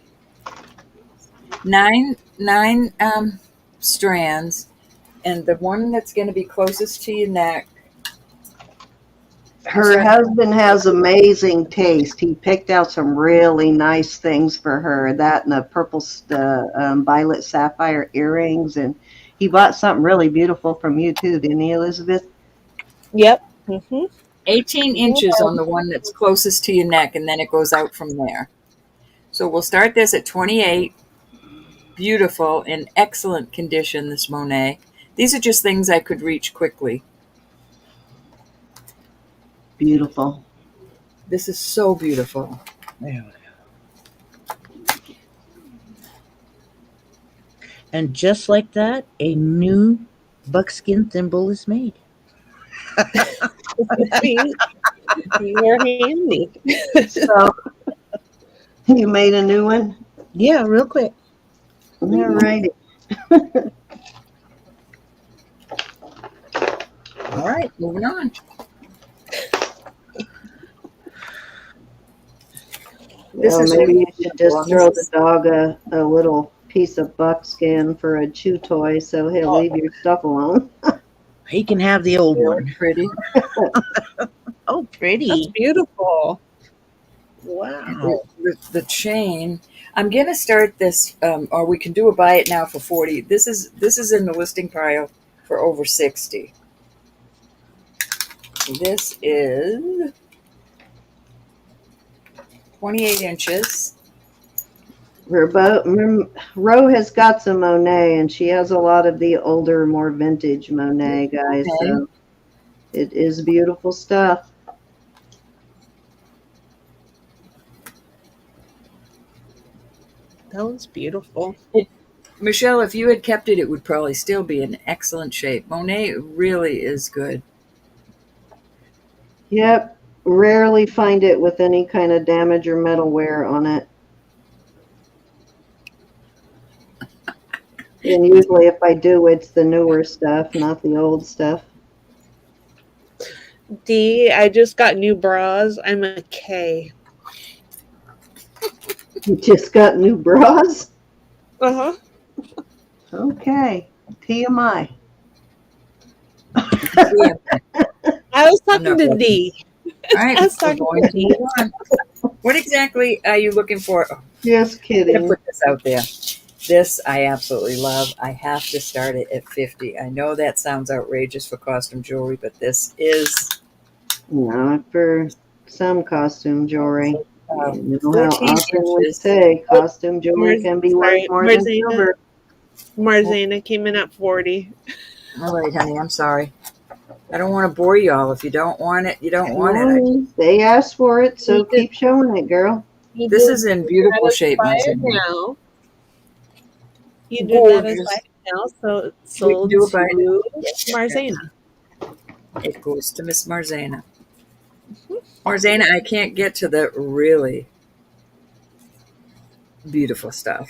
nine strands, and the one that's going to be closest to your neck. Her husband has amazing taste. He picked out some really nice things for her. That and the purple, violet sapphire earrings, and he bought something really beautiful from you too, didn't he, Elizabeth? Yep. Mm-hmm. 18 inches on the one that's closest to your neck, and then it goes out from there. So we'll start this at 28. Beautiful, in excellent condition, this Monet. These are just things I could reach quickly. Beautiful. This is so beautiful. There we go. And just like that, a new buckskin thimble is made. You're handy. So you made a new one? Yeah, real quick. All righty. All right, moving on. This Well, is maybe really you should just beautiful. throw the dog a little piece of buckskin for a chew toy so he'll leave your stuff alone. He can have the old Really one. pretty. Oh, That's pretty. beautiful. Wow. The chain. I'm gonna start this, or we can do a buy it now for 40. This is in the listing pile for over 60. This is 28 inches. Ro has got some Monet, and she has a lot of the older, more vintage Monet, guys. So it is beautiful stuff. That was beautiful. Michelle, if you had kept it, it would probably still be in excellent shape. Monet really is good. Yep. Rarely find it with any kind of damage or metal wear on it. And usually if I do, it's the newer stuff, not the old stuff. D, I just got new bras. I'm a K. You just got new bras? Uh-huh. Okay. TMI. Yeah. I was I'm talking not to ready. D. All right, I was we're talking going to to D. move on. What exactly are you looking for? Oh, Just I'm kidding. gonna put this out there. This I absolutely love. I have to start it at 50. I know that sounds outrageous for costume jewelry, but this is Not for some costume jewelry. You know how 14 often we inches. say costume jewelry can be worth more than silver. Marzana came in at 40. All right, honey, I'm sorry. I don't want to bore you all. If you don't want it, you don't want it. They asked for it, so You did- keep showing it, girl. This is in beautiful shape, buy it Marzana. now. You did that as Gorgeous. buy it now, so it's We can sold do it by to Marzana. It goes to Miss Marzana. Marzana, I can't get to the really beautiful stuff.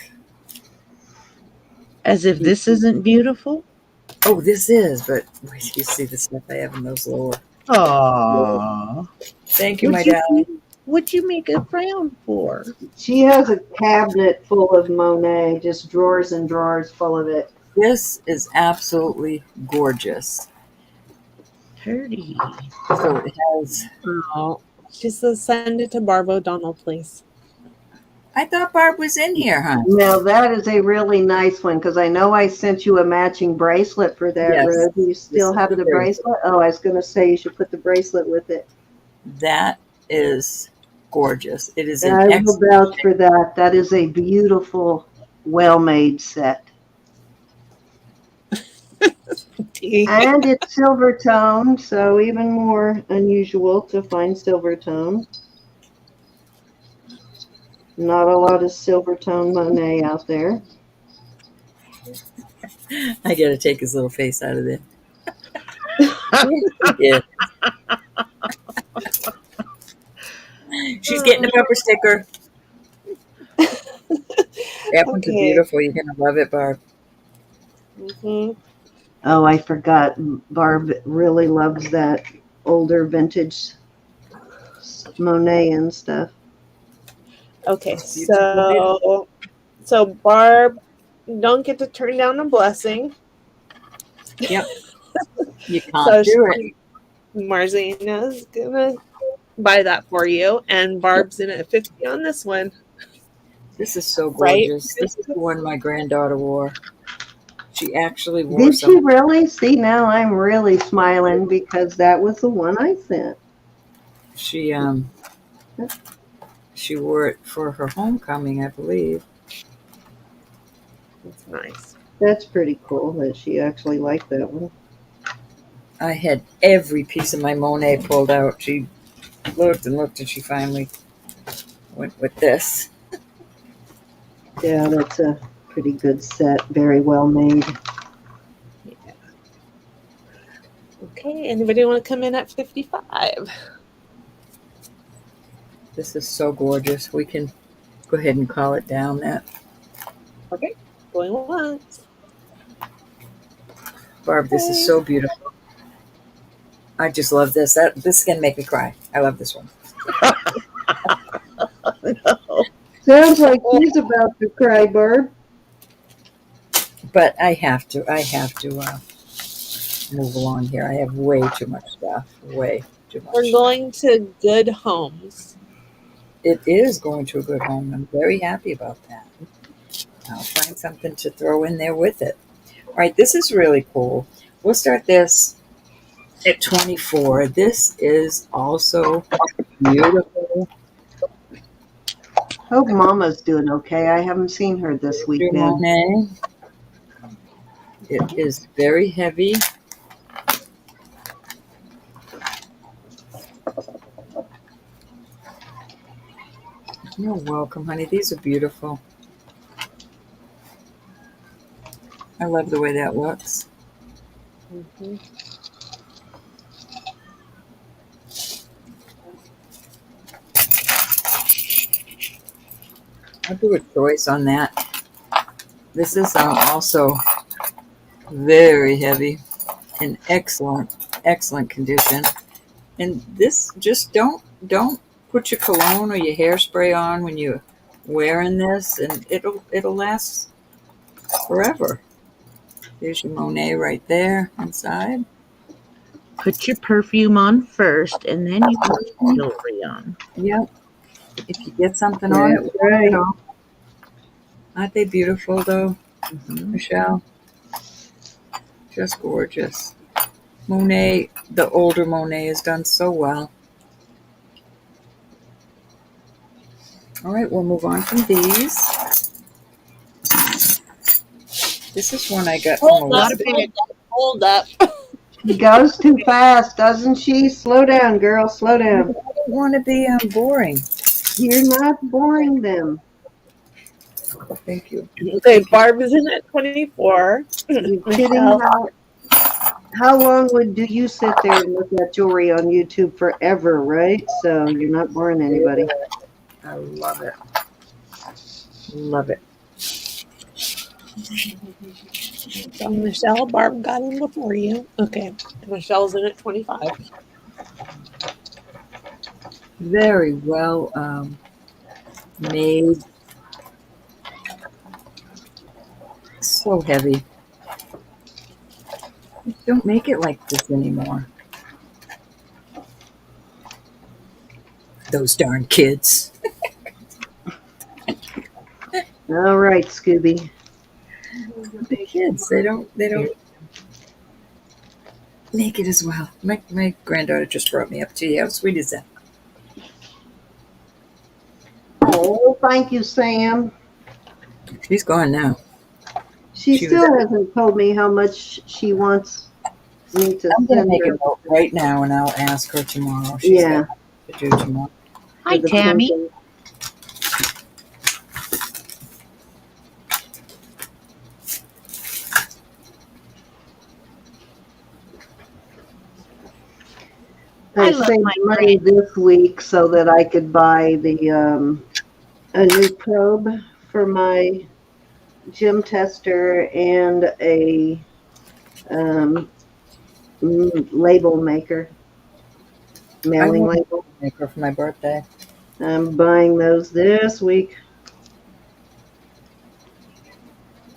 As if this isn't beautiful. Oh, this is, but wait till you see the stuff I have in those lower. Aww. Thank you, my darling. What'd you make a frown for? She has a cabinet full of Monet, just drawers and drawers full of it. This is absolutely gorgeous. Pretty. So it has. Oh, she says send it to Barb O'Donnell, please. I thought Barb was in here, huh? Now that is a really nice one because I know I sent you a matching bracelet for that, Yes. Rose. Do you still This is have the the bracelet? Oh, I was going to say you should put the bracelet with it. That is gorgeous. It is And an I will excellent. vouch for that. That is a beautiful, well-made set. pretty. And it's silver tone, so even more unusual to find silver tone. Not a lot of silver tone Monet out there. I got to take his little face out of there. Yeah. She's getting a bumper sticker. That one's Okay. beautiful. You're going to love it, Barb. hmm Oh, I forgot. Barb really loves that older vintage Monet and stuff. Okay, Beautiful. so Barb, don't get to turn down a blessing. Yep. You So can't do it. Marzina's gonna buy that for you, and Barb's in at 50 on this one, This is so right? gorgeous. This is the one my granddaughter wore. She actually wore Did she some. really? See, now I'm really smiling because that was the one I sent. She wore it for her homecoming, I believe. That's nice. That's pretty cool that she actually liked that one. I had every piece of my Monet pulled out. She looked and looked, and she finally went with this. Yeah, that's a pretty good set. Very well made. Yeah. Okay, anybody want to come in at 55? This is so gorgeous. We can go ahead and call it down that. Okay, going once. Barb, this is so beautiful. I just love this. This is going to make me cry. I love this one. No. Sounds like he's about to cry, Barb. But I have to move along here. I have way too much stuff. Way too much. We're going to Good Homes. It is going to a good home. I'm very happy about that. I'll find something to throw in there with it. All right, this is really cool. We'll start this at 24. This is also beautiful. Hope Mama's doing okay. I haven't seen her this weekend. Monet. It is very heavy. You're welcome, honey. These are beautiful. I love the way that looks. Mm-hmm. I'll do a choice on that. This is also very heavy in excellent condition. And this, just don't put your cologne or your hairspray on when you're wearing this, and it'll last forever. There's your Monet right there inside. Put your perfume on first, and then you put your jewelry on. Yep. If you get something on it, Right. Aren't they beautiful though, Mm-hmm. Michelle? Just gorgeous. Monet, the older Monet is done so well. All right, we'll move on from these. This is one I got from Hold up. She goes too fast, doesn't she? Slow down, girl. Slow down. I don't want to be boring. You're not boring them. Thank you. Okay, Barb is in at 24. You're kidding? How long do you sit there and look at jewelry on YouTube forever, right? So you're not boring anybody. I love it. Love it. So Michelle, Barb got in before you. Okay, Michelle's in at 25. Very well made. So heavy. Don't make it like this anymore. Those darn kids. All right, Scooby. The kids, they don't make it as well. My granddaughter just brought me up to you. How sweet is that? Oh, thank you, Sam. She's gone now. She She still hasn't told me how much she wants need to I'm going to send make a her note right now, and I'll ask her tomorrow. She's Yeah. got to do tomorrow. Hi, for the Tammy. painting. I I love saved my money this week so that I could buy the a new probe for my gym tester and a label maker, I mailing want label. to make her for my birthday. I'm buying those this week.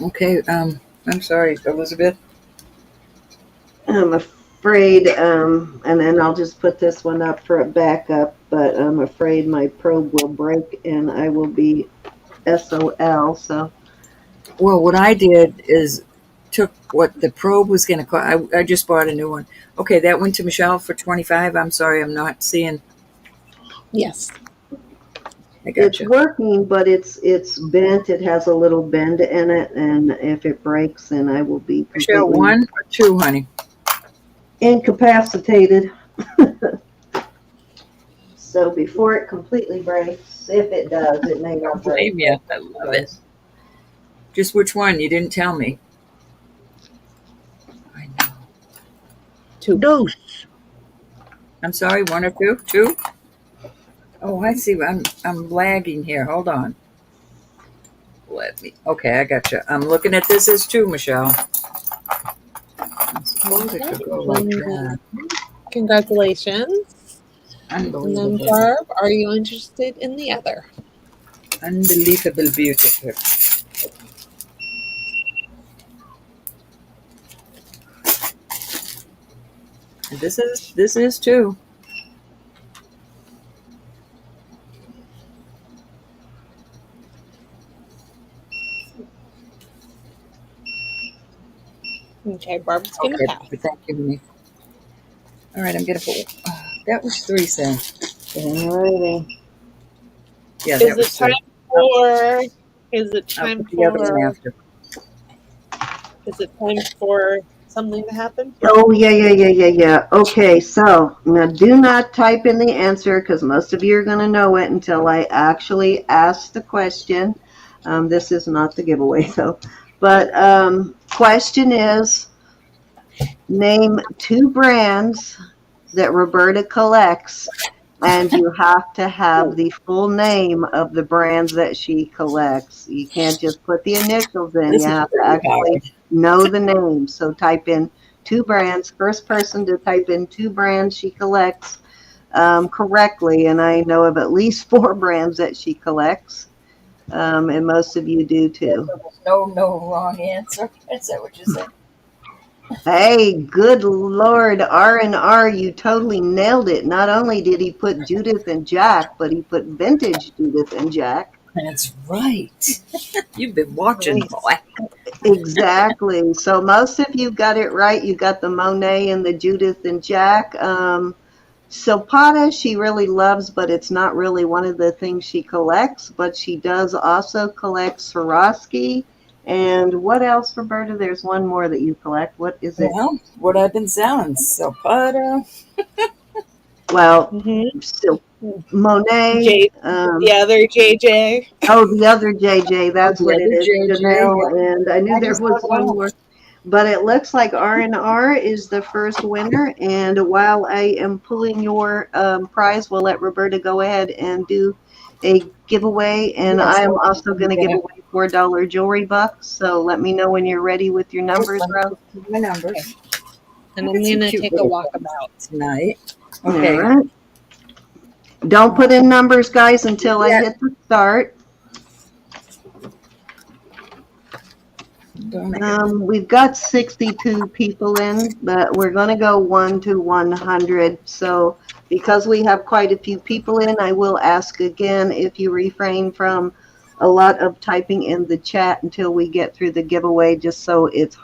Okay. I'm sorry, Elizabeth. I'm afraid, and then I'll just put this one up for a backup, but I'm afraid my probe will break and I will be SOL. So, Well, what I did is took what the probe was going to cost. I just bought a new one. Okay, that went to Michelle for 25. I'm sorry, I'm not seeing. Yes. I got it's you. working, but it's bent. It has a little bend in it, and if it breaks, then I will be Michelle, completely 1 or 2, honey? incapacitated. So before it completely breaks, if it does, it may not break. Blame you. I love it. Just which one? You didn't tell me. I know. 2. Dose. I'm sorry, 1 or 2? 2? Oh, I see. I'm lagging here. Hold on. Let me. Okay, I got you. I'm looking at this as 2, Michelle. I suppose it could go like that. Congratulations. And then, Unbelievable. Barb, are you interested in the other? Unbelievable beautiful. And this is 2. Okay, Barb's going to Okay, pass. thank you, honey. All right, I'm gonna put. That was 3 cents. Alrighty. Yeah, Is that it was 3. time for? Is it I'll time put the other one for? after. Is it time for something to happen? Oh, yeah. Okay, so now do not type in the answer because most of you are going to know it until I actually ask the question. This is not the giveaway, though. But question is, name 2 brands that Roberta collects, and you have to have the full name of the brands that she collects. You can't just put the initials in. This You is have to pretty actually hard. know the name. So type in 2 brands. First person to type in 2 brands she collects correctly, and I know of at least 4 brands that she collects, and most of you do too. No wrong answer. Is that what you said? Hey, good Lord, R&R, you totally nailed it. Not only did he put Judith and Jack, but he put vintage Judith and Jack. That's right. You've been watching, Nice. boy. Exactly. So most of you got it right. You got the Monet and the Judith and Jack. Silpata, she really loves, but it's not really one of the things she collects. But she does also collect Swarovski. And what else, Roberta? There's one more that you collect. What is it? Well, what I've been selling. So, Well, Mm-hmm. Monet. The other JJ. Oh, the other JJ. That's the what it other is. JJ. Chanel. And I knew I there just was don't one know. more. But it looks like R&R is the first winner. And while I am pulling your prize, we'll let Roberta go ahead and do a giveaway. And Yes, I am I'll also going to give do away $4 jewelry bucks. So let me know when you're ready with your numbers, that. Rose. My numbers. And Look I'm at some going to cute take a little walkabout. things tonight. All Okay. right. Don't put in numbers, guys, until I Yeah. hit the start. We've got 62 people in, but we're going to go 1 to 100. So because we have quite a few people in, I will ask again if you refrain from a lot of typing in the chat until we get through the giveaway, just so it's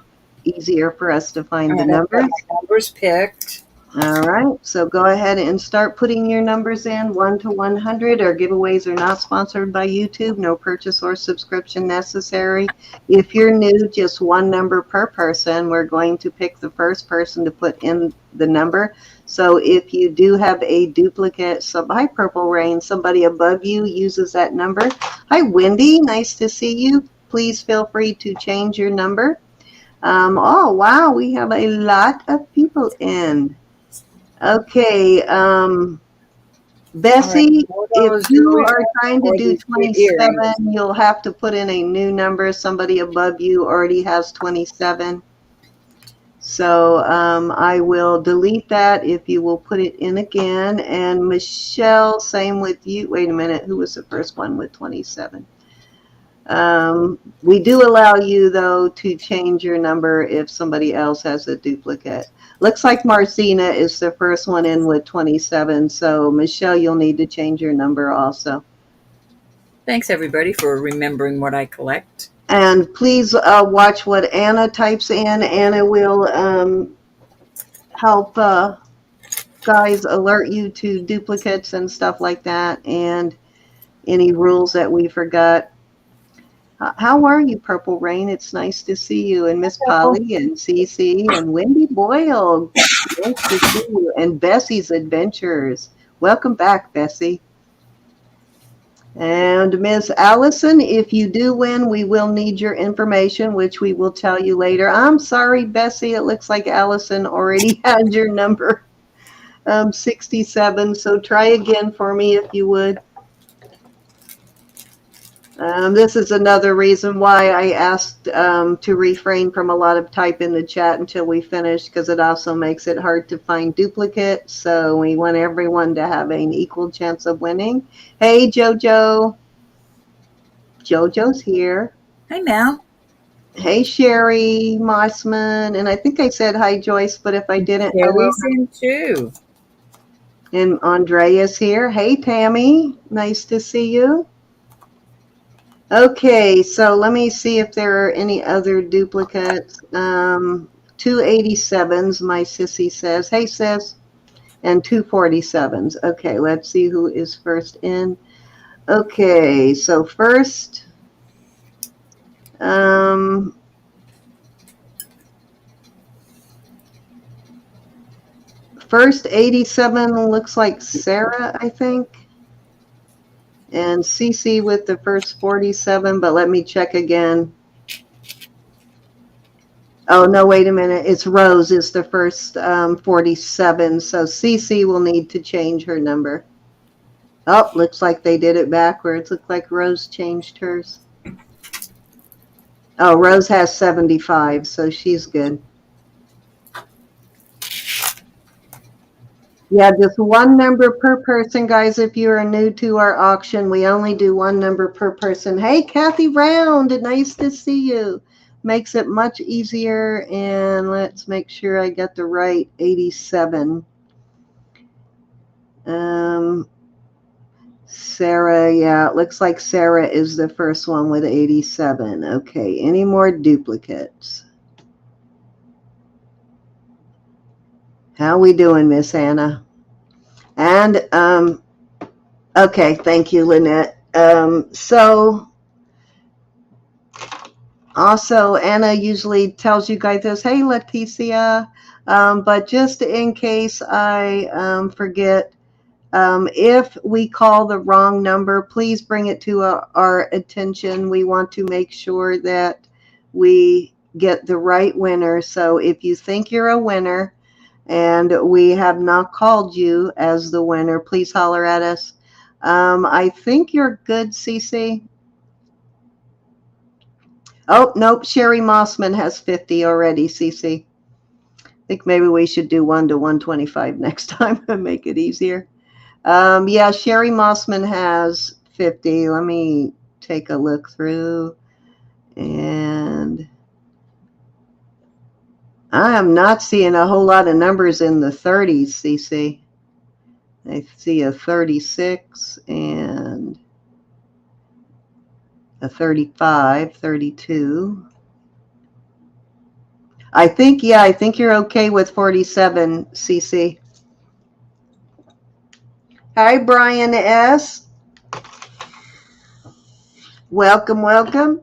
easier for us to find All the right, I've got numbers. my numbers picked. All right, so go ahead and start putting your numbers in 1 to 100. Our giveaways are not sponsored by YouTube. No purchase or subscription necessary. If you're new, just one number per person. We're going to pick the first person to put in the number. So if you do have a duplicate, hi Purple Rain, somebody above you uses that number. Hi Wendy, nice to see you. Please feel free to change your number. Oh, wow, we have a lot of people in. Okay, Bessie, if you are trying to do 27, you'll have to put in a new number. Somebody above you already has 27. So I will delete that if you will put it in again. And Michelle, same with you. Wait a minute, who was the first one with 27? We do allow you, though, to change your number if somebody else has a duplicate. Looks like Marcina is the first one in with 27. So, Michelle, you'll need to change your number also. Thanks, everybody, for remembering what I collect. And please watch what Anna types in. Anna will help guys alert you to duplicates and stuff like that and any rules that we forgot. How are you, Purple Rain? It's nice to see you. And Miss Polly and Cece and Wendy Boyle. Nice to see you. And Bessie's Adventures. Welcome back, Bessie. And Miss Allison, if you do win, we will need your information, which we will tell you later. I'm sorry, Bessie. It looks like Allison already had your number, 67. So try again for me if you would. This is another reason why I asked to refrain from a lot of type in the chat until we finish, because it also makes it hard to find duplicates. So we want everyone to have an equal chance of winning. Hey, Jojo. Jojo's here. Hi, Mel. Hey, Sherry Mossman. And I think I said hi, Joyce, but if I didn't, hello. Sherry's in too. And Andrea's here. Hey, Tammy. Nice to see you. Okay, so let me see if there are any other duplicates. 287s, my sissy says. Hey, sis. And 247s. Okay, let's see who is first in. Okay, so first, first 87 looks like Sarah, I think. And Cece with the first 47, but let me check again. Oh, no, wait a minute. It's Rose is the first 47. So Cece will need to change her number. Oh, looks like they did it backwards. Looks like Rose changed hers. Oh, Rose has 75, so she's good. Yeah, just one number per person, guys. If you are new to our auction, we only do one number per person. Hey, Kathy Round, nice to see you. Makes it much easier. And let's make sure I get the right 87. Sarah, yeah, it looks like Sarah is the first one with 87. Okay, any more duplicates? How we doing, Miss Anna? And, okay, thank you, Lynette. So, also, Anna usually tells you guys this, hey, Leticia, but just in case I forget, if we call the wrong number, please bring it to our attention. We want to make sure that we get the right winner. So if you think you're a winner and we have not called you as the winner, please holler at us. I think you're good, Cece. Oh, nope. Sherry Mossman has 50 already, Cece. I think maybe we should do 1 to 125 next time and make it easier. Yeah, Sherry Mossman has 50. Let me take a look through. And I am not seeing a whole lot of numbers in the 30s, Cece. I see a 36 and a 35, 32. I think you're okay with 47, CC. Hi, Brian S. Welcome, welcome.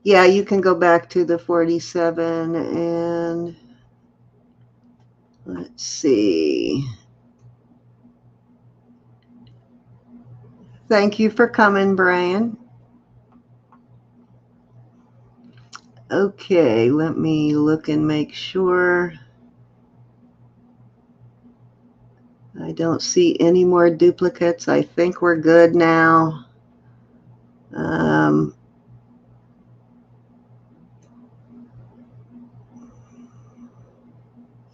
Yeah, you can go back to the 47 and let's see. Thank you for coming, Brian. Okay, let me look and make sure. I don't see any more duplicates. I think we're good now.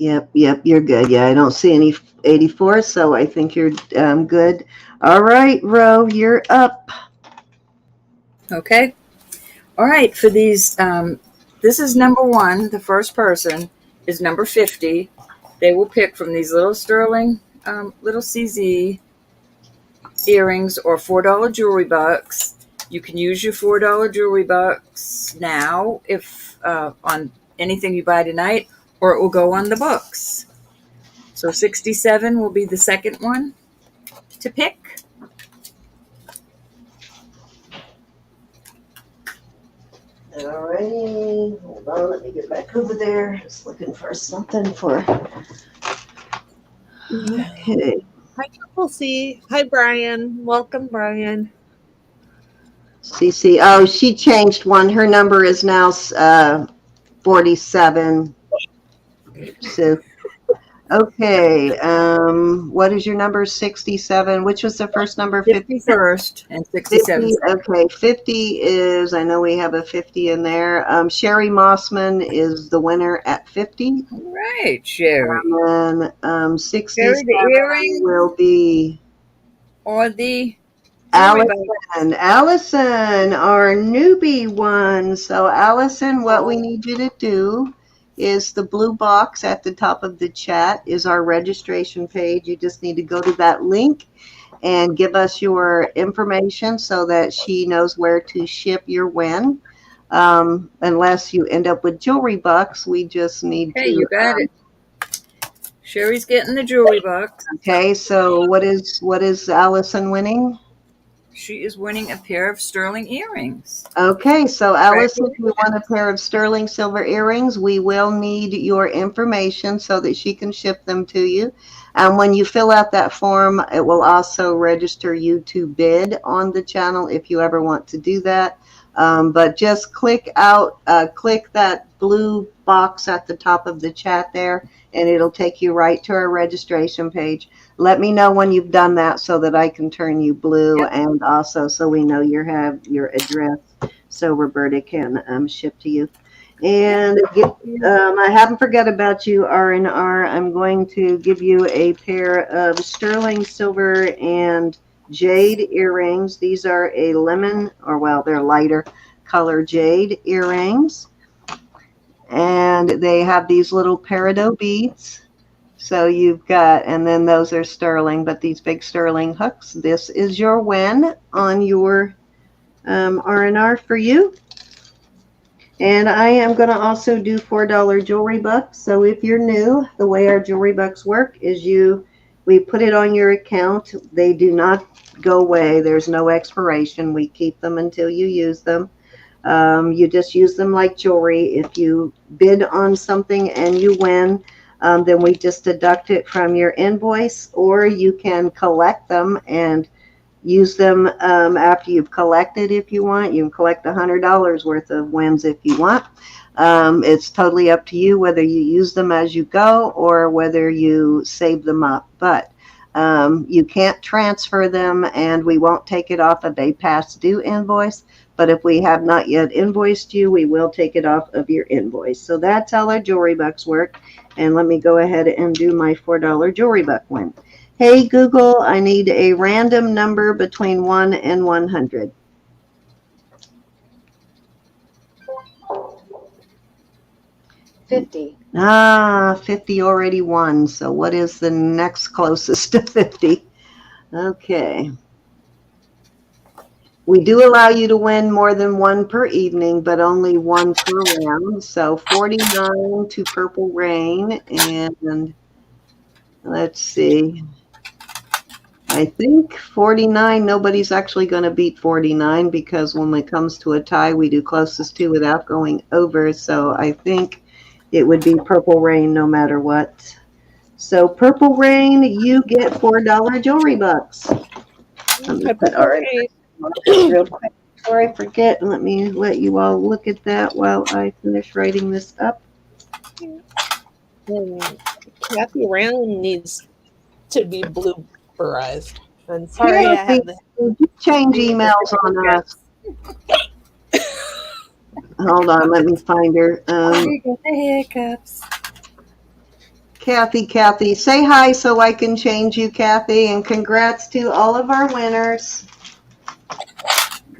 Yep, you're good. Yeah, I don't see any 84, so I think you're good. All right, Ro, you're up. Okay. All right. For these, this is number 1. The first person is number 50. They will pick from these little sterling, little CZ earrings or $4 jewelry bucks. You can use your $4 jewelry bucks now if on anything you buy tonight, or it will go on the books. So 67 will be the second one to pick. All righty, hold on, let me get back over there. Just looking for something for. Okay. Hi, Triple C. Hi, Brian. Welcome, Brian. CC. Oh, she changed one. Her number is now 47. So, okay. What is your number? 67. Which was the first number? 51st and 67. 50. Okay, 50 is. I know we have a 50 in there. Sherry Mossman is the winner at 50. All right, Sherry. And then 67 Sherry, the earring will be or the Allison. Allison, our newbie one. So, Allison, what we need you to do is the blue box at the top of the chat is our registration page. You just need to go to that link and give us your information so that she knows where to ship your win. Unless you end up with jewelry bucks, we just need to. Hey, you got it. Sherry's getting the jewelry box. Okay, so what is Allison winning? She is winning a pair of sterling earrings. Okay, so Allison, if you want a pair of sterling silver earrings, we will need your information so that she can ship them to you. And when you fill out that form, it will also register you to bid on the channel if you ever want to do that. But just click that blue box at the top of the chat there, and it'll take you right to our registration page. Let me know when you've done that so that I can turn you blue, and also so we know you have your address so Roberta can ship to you. And I haven't forgot about you, R&R. I'm going to give you a pair of sterling silver and jade earrings. These are a lemon, or well, they're lighter color jade earrings. And they have these little peridot beads. So you've got, and then those are sterling, but these big sterling hooks. This is your win on your R&R for you. And I am going to also do $4 jewelry bucks. So if you're new, the way our jewelry bucks work is we put it on your account. They do not go away. There's no expiration. We keep them until you use them. You just use them like jewelry. If you bid on something and you win, then we just deduct it from your invoice, or you can collect them and use them after you've collected if you want. You can collect $100 worth of wins if you want. It's totally up to you whether you use them as you go or whether you save them up. But you can't transfer them, and we won't take it off of a past due invoice. But if we have not yet invoiced you, we will take it off of your invoice. So that's how our jewelry bucks work. And let me go ahead and do my $4 jewelry buck win. Hey, Google, I need a random number between 1 and 100. $50. 50 already won. So what is the next closest to 50? Okay. We do allow you to win more than one per evening, but only one per round. So 49 to Purple Rain. And let's see. I think 49, nobody's actually going to beat 49 because when it comes to a tie, we do closest to without going over. So I think it would be Purple Rain no matter what. So Purple Rain, you get $4 jewelry bucks. Let me put our real quick before I forget. Let me let you all look at that while I finish writing this up. Kathy Round needs to be blueberized. I'm sorry I have the You change emails on us. Hold on, let me find her. You get the hiccups. Kathy, say hi so I can change you, Kathy, and congrats to all of our winners.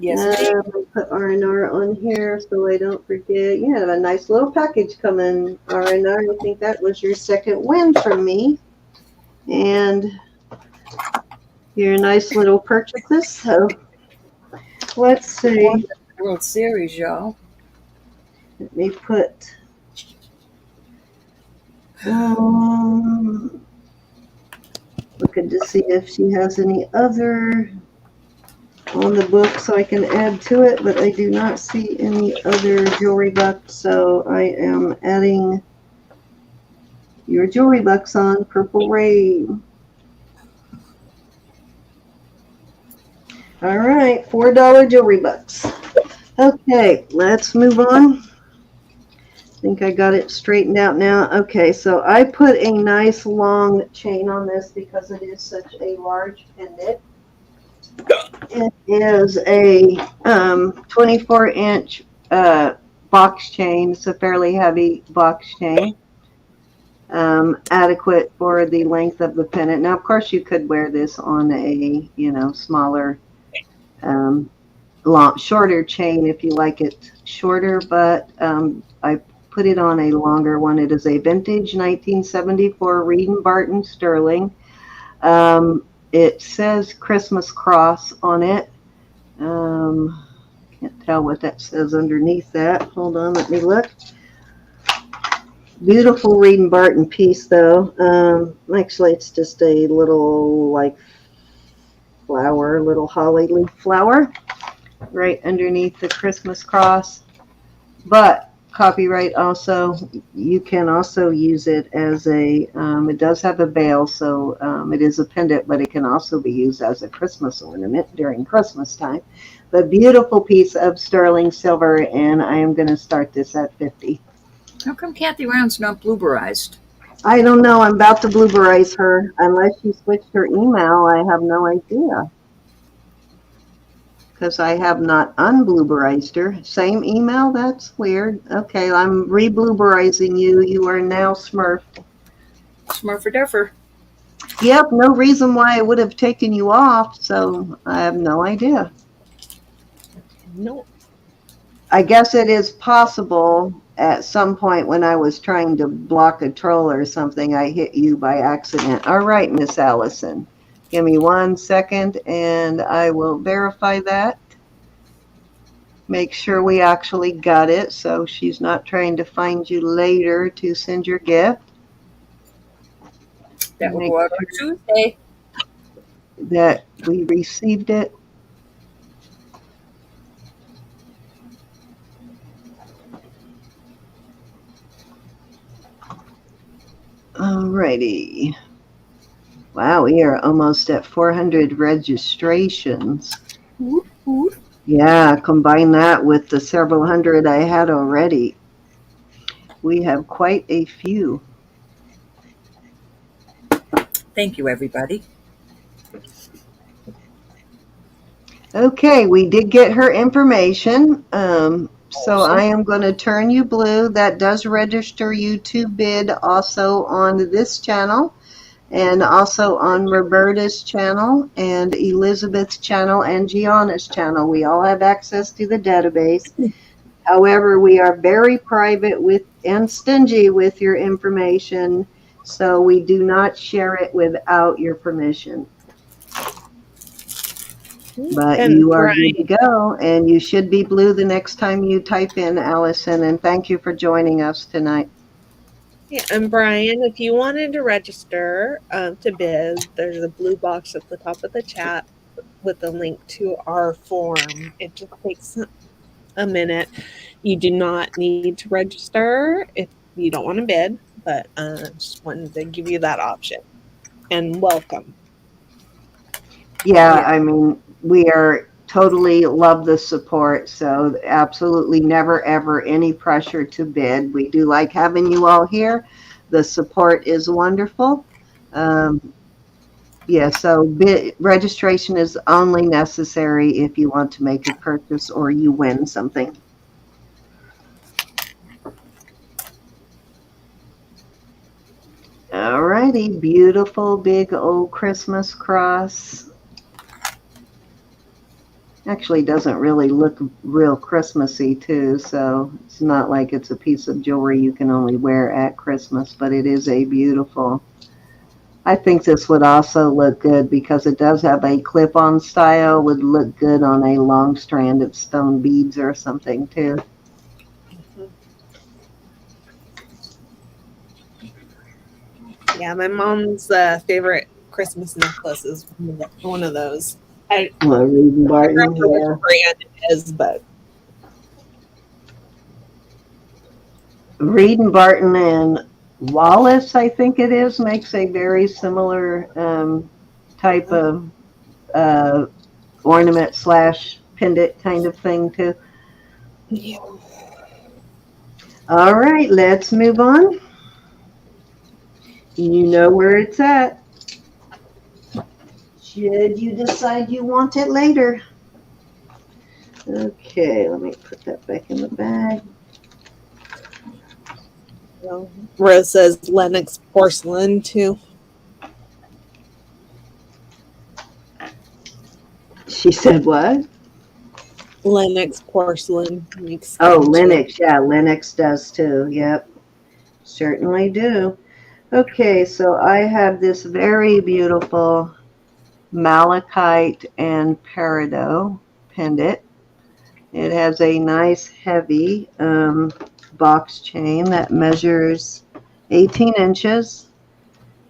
Yes, I'm going to put R&R on here so I don't forget. You have a nice little package coming, R&R. I think that was your second win from me. And your nice little purchases. So let's see. World Series, y'all. Let me put looking to see if she has any other on the book so I can add to it, but I do not see any other jewelry bucks, so I am adding your jewelry bucks on Purple Rain. All right, $4 jewelry bucks. Okay, let's move on. I think I got it straightened out now. Okay, so I put a nice long chain on this because it is such a large pendant. It is a 24-inch box chain. It's a fairly heavy box chain, adequate for the length of the pendant. Now, of course, you could wear this on a smaller, shorter chain if you like it shorter, but I put it on a longer one. It is a vintage 1974 Reed & Barton sterling. It says Christmas cross on it. Can't tell what that says underneath that. Hold on, let me look. Beautiful Reed & Barton piece, though. Actually, it's just a little, flower, little holly leaf flower right underneath the Christmas cross. But copyright also, you can also use it as a, it does have a veil, so it is a pendant, but it can also be used as a Christmas ornament during Christmas time. But beautiful piece of sterling silver, and I am going to start this at 50. How come Kathy Round's not blueberized? I don't know. I'm about to blueberize her. Unless she switched her email, I have no idea. Because I have not unblueberized her. Same email? That's weird. Okay, I'm re-blueberizing you. You are now smurfed. Smurferduffer. Yep, no reason why I would have taken you off, so I have no idea. no. I guess it is possible at some point when I was trying to block a troll or something, I hit you by accident. All right, Miss Allison. Give me 1 second and I will verify that. Make sure we actually got it so she's not trying to find you later to send your gift. That will go out on Tuesday. That we received it. Alrighty. Wow, we are almost at 400 registrations. Yeah, combine that with the several hundred I had already. We have quite a few. Thank you, everybody. Okay, we did get her information. So I am going to turn you blue. That does register you to bid also on this channel and also on Roberta's channel and Elizabeth's channel and Gianna's channel. We all have access to the database. However, we are very private with and stingy with your information, so we do not share it without your permission. But And you are good Brian, to go, and you should be blue the next time you type in Allison. And thank you for joining us tonight. yeah, and Brian, if you wanted to register to bid, there's a blue box at the top of the chat with a link to our form. It just takes a minute. You do not need to register if you don't want to bid, but just wanted to give you that option. And welcome. Yeah, Yeah. I mean, we are totally love the support. So absolutely never, ever any pressure to bid. We do like having you all here. The support is wonderful. Um, yeah, so registration is only necessary if you want to make a purchase or you win something. All righty, beautiful big old Christmas cross. Actually doesn't really look real Christmassy too, so it's not like it's a piece of jewelry you can only wear at Christmas, but it is a beautiful. I think this would also look good because it does have a clip-on style, would look good on a long strand of stone beads or something too. Yeah, my mom's favorite Christmas necklace is one of those. I Well, Reed don't Barton, remember which yeah. brand it is, but Reed and Barton and Wallace, I think it is, makes a very similar type of ornament slash pendant kind of thing too. yeah. All right, let's move on. You know where it's at. Should you decide you want it later. Okay, let me put that back in the bag. Rose says Lennox porcelain too. She said what? Lennox porcelain makes Oh, them too. Lennox. Yeah, Lennox does too. Yep, certainly do. Okay, so I have this very beautiful malachite and peridot pendant. It has a nice heavy box chain that measures 18 inches.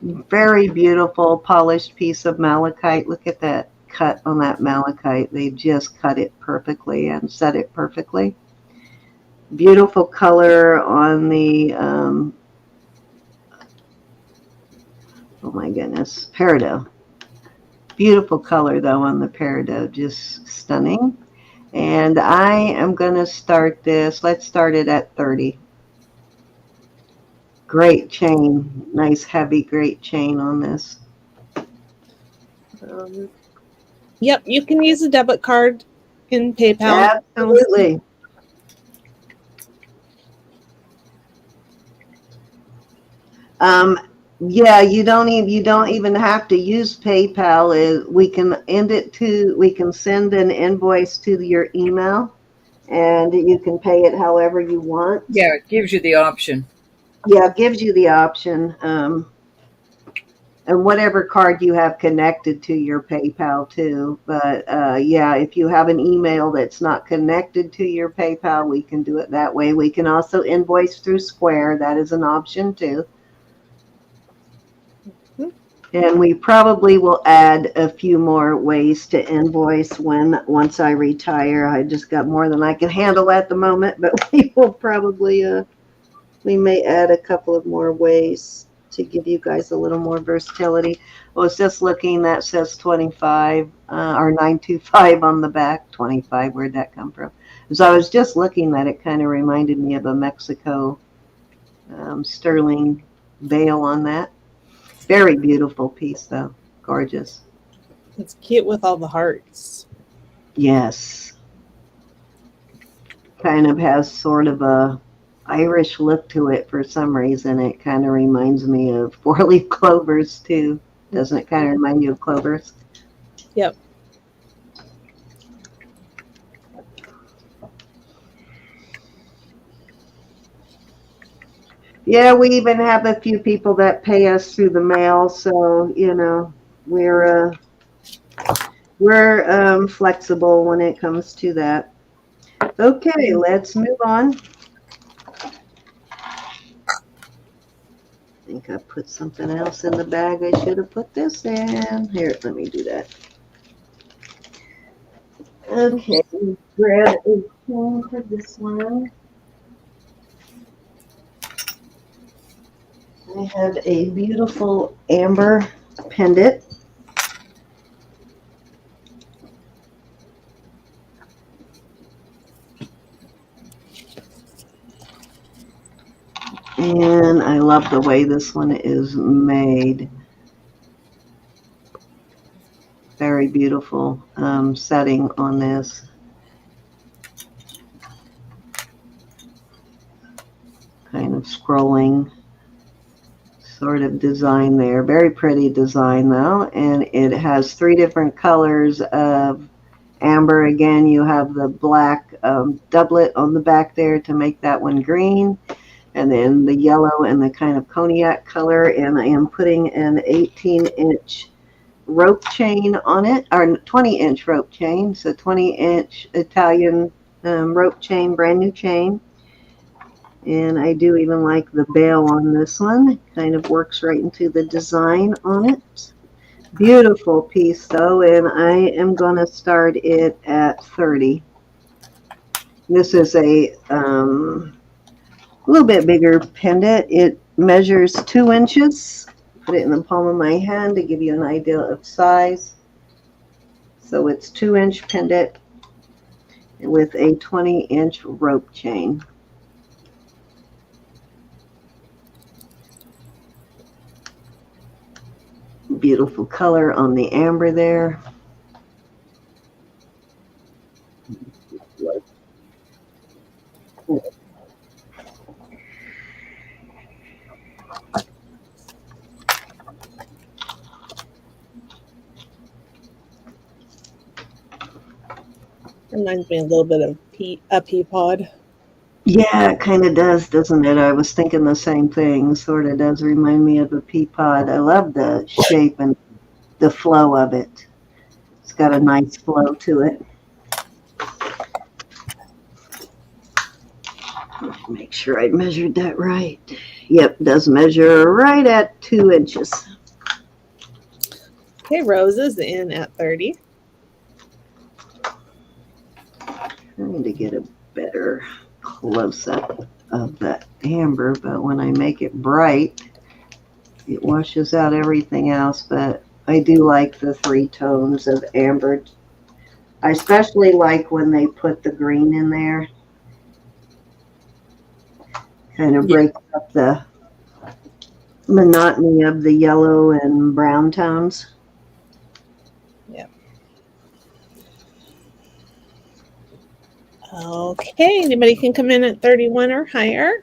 Very beautiful polished piece of malachite. Look at that cut on that malachite. They just cut it perfectly and set it perfectly. Beautiful color on the, oh my goodness, peridot. Beautiful color though on the peridot, just stunning. And I am going to start this. Let's start it at 30. Great chain. Nice, heavy, great chain on this. Yep, you can use a debit card in PayPal. Absolutely. Yeah, you don't even have to use PayPal. We can send an invoice to your email, and you can pay it however you want. Yeah, it gives you the option. Yeah, it gives you the option. And whatever card you have connected to your PayPal too. But yeah, if you have an email that's not connected to your PayPal, we can do it that way. We can also invoice through Square. That is an option too. And we probably will add a few more ways to invoice once I retire. I just got more than I can handle at the moment, but we will probably we may add a couple of more ways to give you guys a little more versatility. I was just looking, that says 25 or 925 on the back. 25, where'd that come from? So I was just looking that it kind of reminded me of a Mexico sterling veil on that. Very beautiful piece though, gorgeous. It's cute with all the hearts. Yes. Kind of has sort of a Irish look to it for some reason. It kind of reminds me of four-leaf clovers too. Doesn't it kind of remind you of clovers? Yep. Yeah, we even have a few people that pay us through the mail, so you know we're We're flexible when it comes to that. Okay, let's move on. I think I put something else in the bag. I should have put this in. Here, let me do that. Okay, grab a coin for this one. I have a beautiful amber pendant. And I love the way this one is made. Very beautiful setting on this. Kind of scrolling sort of design there. Very pretty design though. And it has 3 different colors of amber. Again, you have the black doublet on the back there to make that one green. And then the yellow and the kind of cognac color. And I am putting an 18-inch rope chain on it, or 20-inch rope chain. So 20-inch Italian rope chain, brand new chain. And I do even like the bail on this one. It kind of works right into the design on it. Beautiful piece though, and I am going to start it at 30. This is a little bit bigger pendant. It measures 2 inches. Put it in the palm of my hand to give you an idea of size. So it's 2-inch pendant with a 20-inch rope chain. Beautiful color on the amber there. Reminds me a little bit of a pea pod. Yeah, it kind of does, doesn't it? I was thinking the same thing. Sort of does remind me of a pea pod. I love the shape and the flow of it. It's got a nice flow to it. Make sure I measured that right. Yep, does measure right at 2 inches. Okay, Rose is in at 30. Trying to get a better close-up of the amber, but when I make it bright, it washes out everything else. But I do like the 3 tones of amber. I especially like when they put the green in there. Kind of breaks up the monotony of the yellow and brown tones. Yep. Okay, anybody can come in at 31 or higher.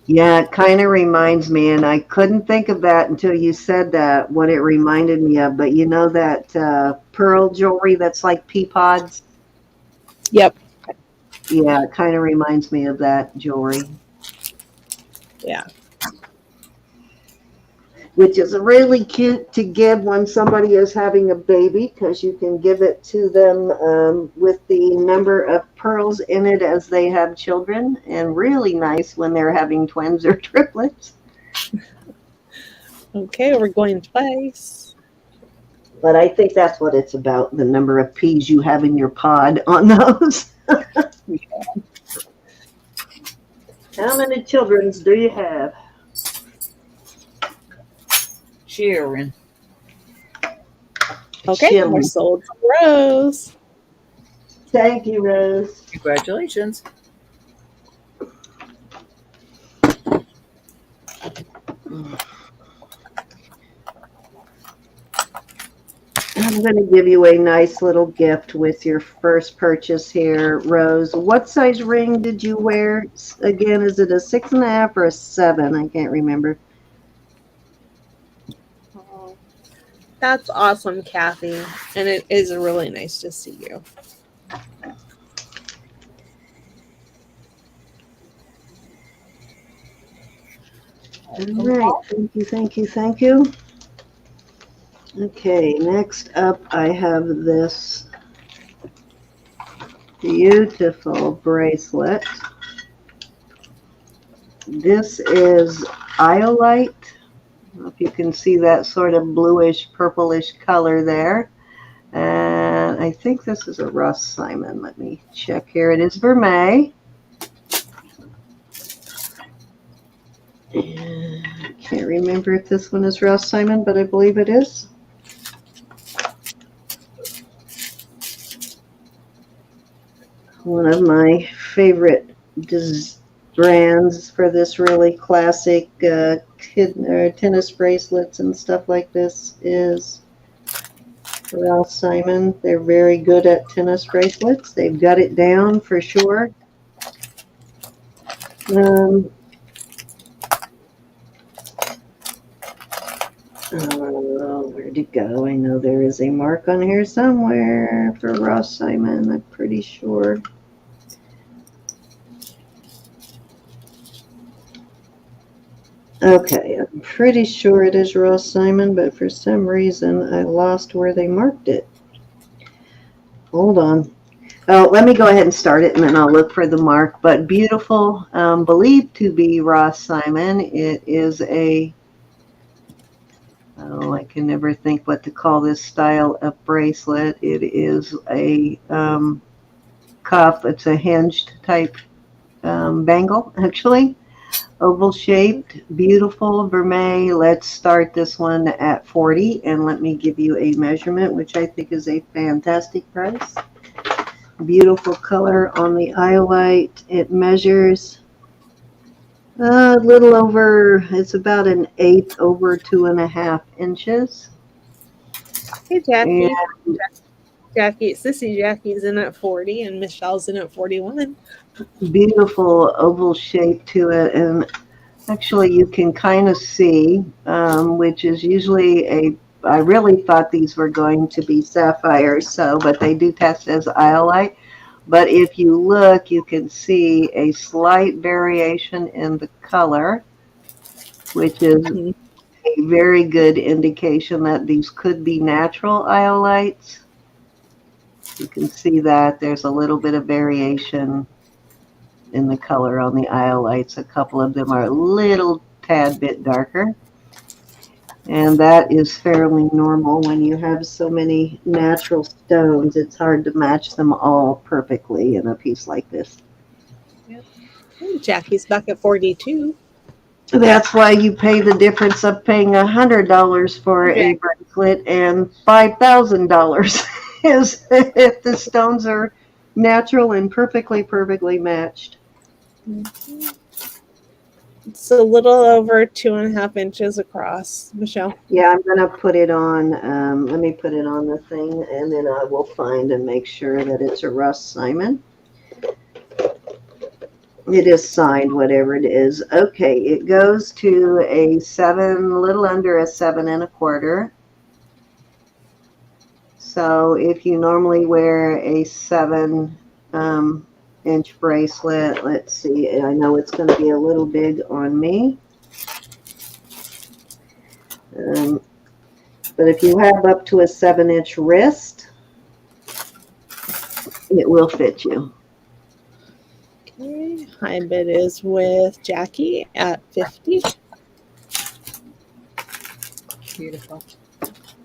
Yeah, it kind of reminds me, and I couldn't think of that until you said that, what it reminded me of. But you know that pearl jewelry that's like pea pods? Yep. Yeah, it kind of reminds me of that jewelry. Yeah. Which is really cute to give when somebody is having a baby, because you can give it to them with the number of pearls in it as they have children, and really nice when they're having twins or triplets. Okay, we're going twice. But I think that's what it's about, the number of peas you have in your pod on those. How many children do you have? Cheering. Okay, Children. we're sold to Rose. Thank you, Rose. Congratulations. I'm going to give you a nice little gift with your first purchase here, Rose. What size ring did you wear? Again, is it a 6.5 or a 7? I can't remember. Oh, that's awesome, Kathy. And it is really nice to see you. All right. Thank you, thank you, thank you. Okay, next up I have this beautiful bracelet. This is iolite. I don't know if you can see that sort of bluish, purplish color there. And I think this is a Ross Simon. Let me check here. It is vermeil. And I can't remember if this one is Ross Simon, but I believe it is. One of my favorite brands for this really classic tennis bracelets and stuff like this is Ross Simon. They're very good at tennis bracelets. They've got it down for sure. Where'd it go? I know there is a mark on here somewhere for Ross Simon. I'm pretty sure. Okay, I'm pretty sure it is Ross Simon, but for some reason I lost where they marked it. Hold on. Oh, let me go ahead and start it, and then I'll look for the mark. But beautiful, believed to be Ross Simon. It is a, oh, I can never think what to call this style of bracelet. It is a cuff. It's a hinged type bangle, actually. Oval shaped, beautiful vermeil. Let's start this one at 40, and let me give you a measurement, which I think is a fantastic price. Beautiful color on the iolite. It measures a little over, it's about an 1/8 over 2.5 inches. Hey, Jackie. And Jackie, Sissy Jackie's in at 40 and Michelle's in at 41. beautiful oval shape to it, and actually you can kind of see, which is usually I really thought these were going to be sapphires, but they do test as iolite. But if you look, you can see a slight variation in the color, which is a very good indication that these could be natural iolites. You can see that there's a little bit of variation in the color on the iolites. A couple of them are a little tad bit darker. And that is fairly normal when you have so many natural stones. It's hard to match them all perfectly in a piece like this. Yep. Jackie's back at 42. That's why you pay the difference of paying $100 for a bracelet and $5,000 is if the stones are natural and perfectly matched. Mm-hmm. It's a little over 2.5 inches across, Michelle. Yeah, I'm going to put it on. Let me put it on the thing, and then I will find and make sure that it's a Ross Simon. It is signed, whatever it is. Okay, it goes to a 7, little under a 7 1/4. So if you normally wear a 7 inch bracelet, let's see, I know it's going to be a little big on me. But if you have up to a 7-inch wrist, it will fit you. Okay, high bid is with Jackie at 50. Beautiful.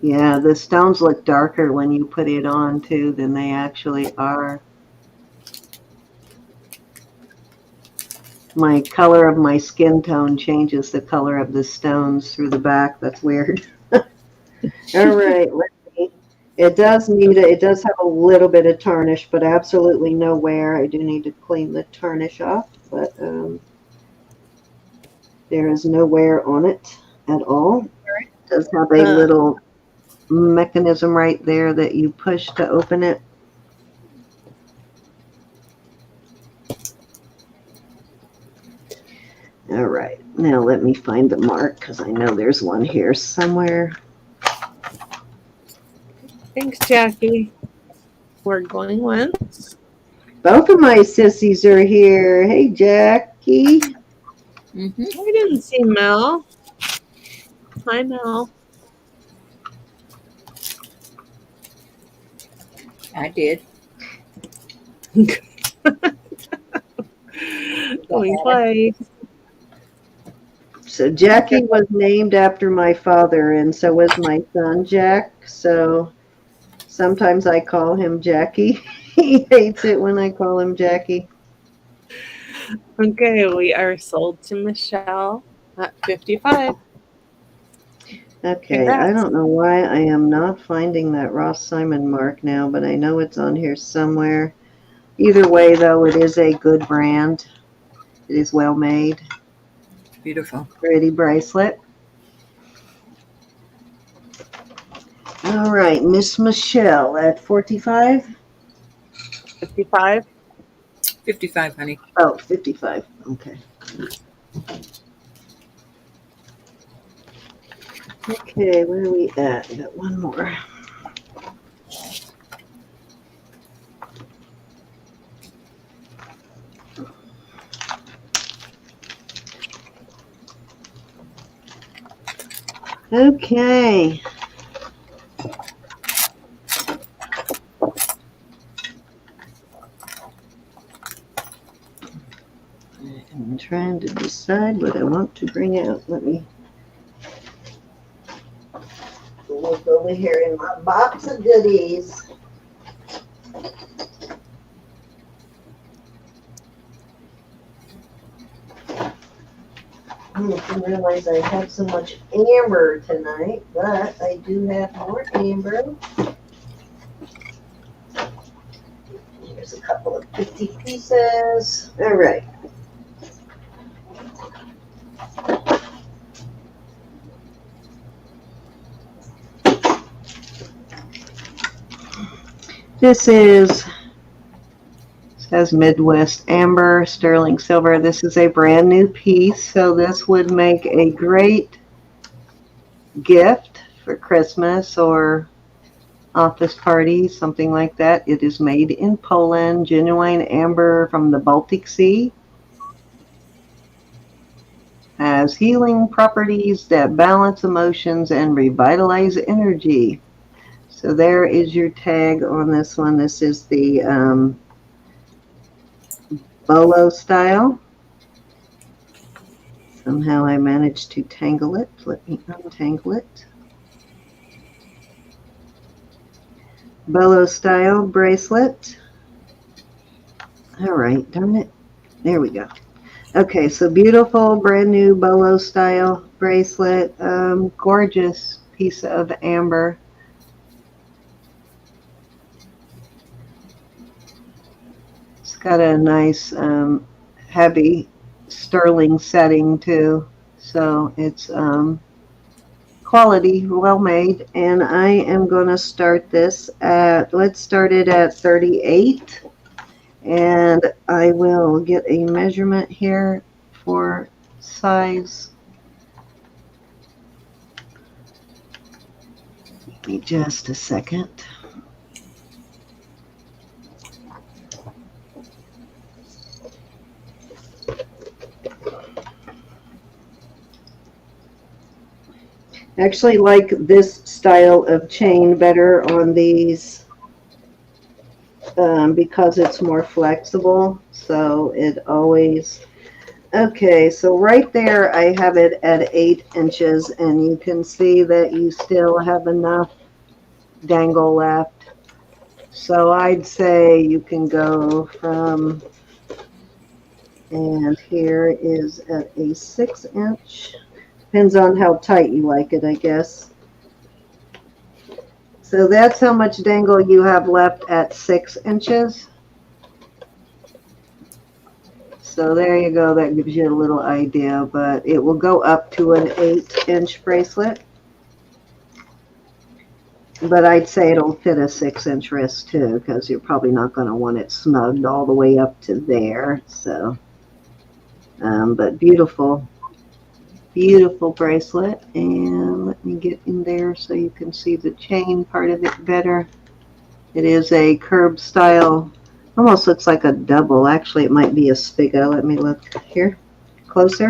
Yeah, the stones look darker when you put it on too than they actually are. My color of my skin tone changes the color of the stones through the back. That's weird. All right, let's see. It does have a little bit of tarnish, but absolutely no wear. I do need to clean the tarnish off, but there is no wear on it at all. It does have a little mechanism right there that you push to open it. All right, now let me find the mark because I know there's one here somewhere. Thanks, Jackie. We're going once. Both of my sissies are here. Hey, Jackie. Mm-hmm. I didn't see Mel. Hi, Mel. I did. Going twice. So Jackie was named after my father, and so was my son Jack. So sometimes I call him Jackie. He hates it when I call him Jackie. Okay, we are sold to Michelle at 55. Okay, I Congrats. don't know why I am not finding that Ross Simon mark now, but I know it's on here somewhere. Either way, though, it is a good brand. It is well made. Beautiful. Pretty bracelet. All right, Miss Michelle at 45. 55. 55, honey. Oh, 55. Okay. Okay, where are we at? We got one more. Okay. I'm trying to decide what I want to bring out. Let me look over here in my box of goodies. I didn't realize I had so much amber tonight, but I do have more amber. Here's a couple of 50 pieces. All right. This says Midwest Amber, sterling silver. This is a brand new piece, so this would make a great gift for Christmas or office parties, something like that. It is made in Poland, genuine amber from the Baltic Sea. Has healing properties that balance emotions and revitalize energy. So there is your tag on this one. This is the bolo style. Somehow I managed to tangle it. Let me untangle it. Bolo style bracelet. All right, darn it. There we go. Okay, so beautiful, brand new bolo style bracelet. Gorgeous piece of amber. It's got a nice heavy sterling setting too. So it's quality, well made. And I am going to start this at, let's start it at 38. And I will get a measurement here for size. Give me just a second. I actually like this style of chain better on these because it's more flexible. So it always, okay, so right there I have it at 8 inches, and you can see that you still have enough dangle left. So I'd say you can go from, and here is at a 6 inch. Depends on how tight you like it, I guess. So that's how much dangle you have left at 6 inches. So there you go. That gives you a little idea, but it will go up to an 8-inch bracelet. But I'd say it'll fit a 6-inch wrist too, because you're probably not going to want it snugged all the way up to there. So, but beautiful. Beautiful bracelet. And let me get in there so you can see the chain part of it better. It is a curb style, almost looks like a double. Actually, it might be a spiga. Let me look here closer.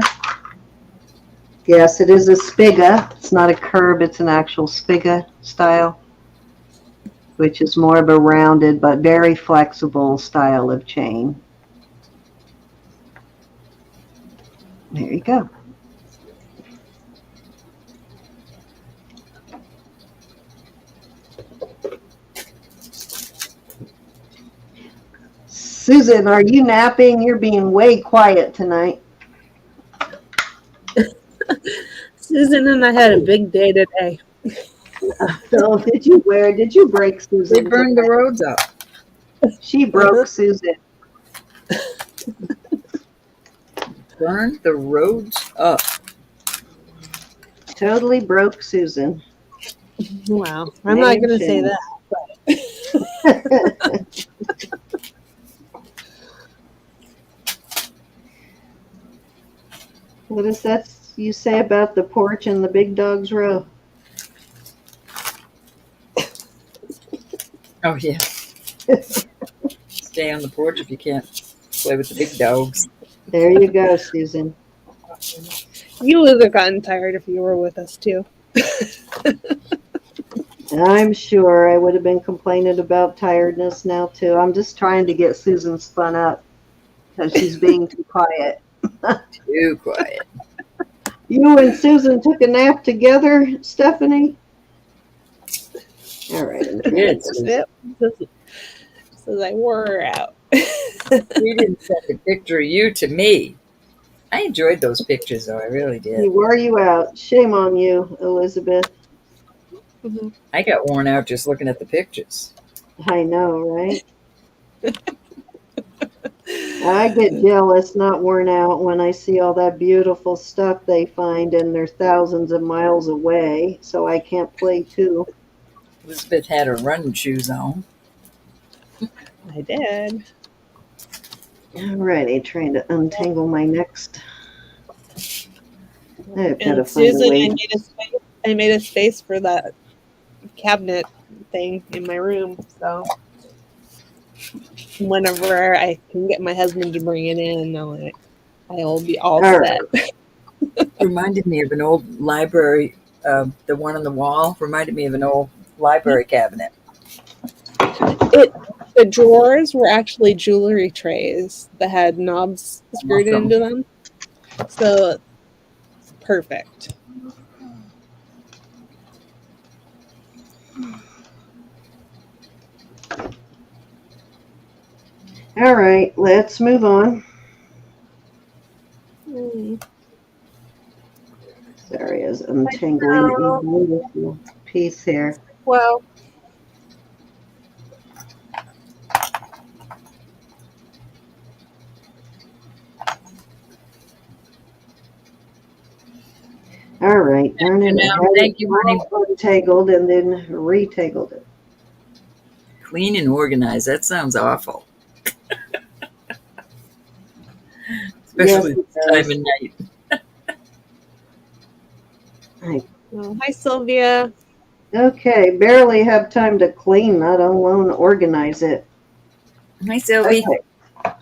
Yes, it is a spiga. It's not a curb, it's an actual spiga style. which is more of a rounded but very flexible style of chain. There you go. Susan, are you napping? You're being way quiet tonight. Susan and I had a big day today. So did you break Susan? They burned the roads up. She broke Susan. Burned the roads up. Totally broke Susan. Wow. I'm not going to say that. What does that you say about the porch and the big dog's row? Oh, yeah. Stay on the porch if you can't play with the big dogs. There you go, Susan. You would have gotten tired if you were with us, too. I'm sure I would have been complaining about tiredness now, too. I'm just trying to get Susan spun up because she's being too quiet. Too quiet. You and Susan took a nap together, Stephanie? All right. I'm trying to- Yep. So I wore her out. You didn't send a picture of you to me. I enjoyed those pictures, though. I really did. You wore you out. Shame on you, Elizabeth. Mhm. I got worn out just looking at the pictures. I know, right? I get jealous, not worn out, when I see all that beautiful stuff they find and they're thousands of miles away, so I can't play too. Elizabeth had her running shoes on. I did. Alrighty, trying to untangle my next. I've got to And find a Susan, way. I made a space for that cabinet thing in my room. So whenever I can get my husband to bring it in, I'll be all set. Reminded me of an old library. The one on the wall reminded me of an old library cabinet. The drawers were actually jewelry trays that had knobs screwed Awesome. into them. So it's perfect. All right, let's move on. Sorry, I was untangling a beautiful piece here. Well, All right, darn it. Now, thank you, honey. Untangled and then retangled it. Clean and organized. That sounds awful. Especially Yes, it this time does. of night. hi Sylvia. Okay, barely have time to clean, let alone organize it. Hi, Sylvie. Okay,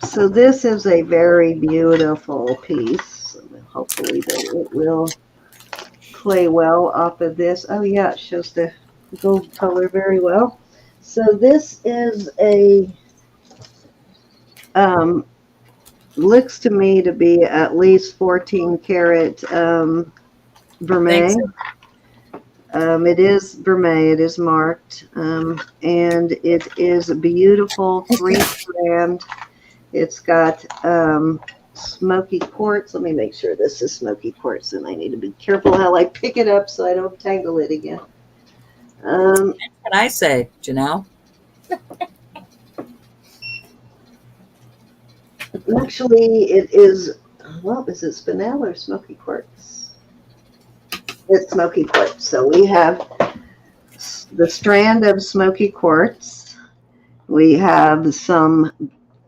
so this is a very beautiful piece. Hopefully that it will play well off of this. Oh yeah, it shows the gold color very well. So this is a, looks to me to be at least 14 karat vermeil. It is vermeil, it is marked, and it is a beautiful 3-strand. It's got smoky quartz. Let me make sure this is smoky quartz, and I need to be careful how I pick it up so I don't tangle it again. What can I say, Janelle? Actually, it is, well, is it spinel or smoky quartz? It's smoky quartz. So we have the strand of smoky quartz. We have some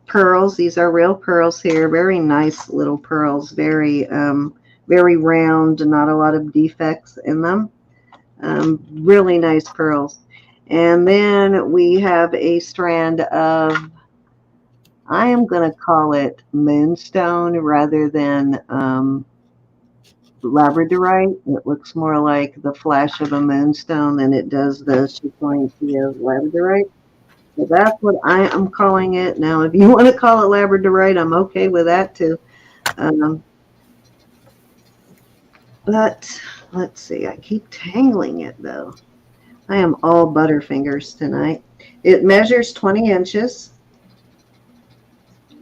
pearls. These are real pearls here. Very nice little pearls. Very, very round. Not a lot of defects in them. Really nice pearls. And then we have a strand of, I am going to call it moonstone rather than labradorite. It looks more like the flash of a moonstone than it does the chiffon-tea of labradorite. So that's what I am calling it. Now, if you want to call it labradorite, I'm okay with that too. But let's see, I keep tangling it though. I am all butterfingers tonight. It measures 20 inches.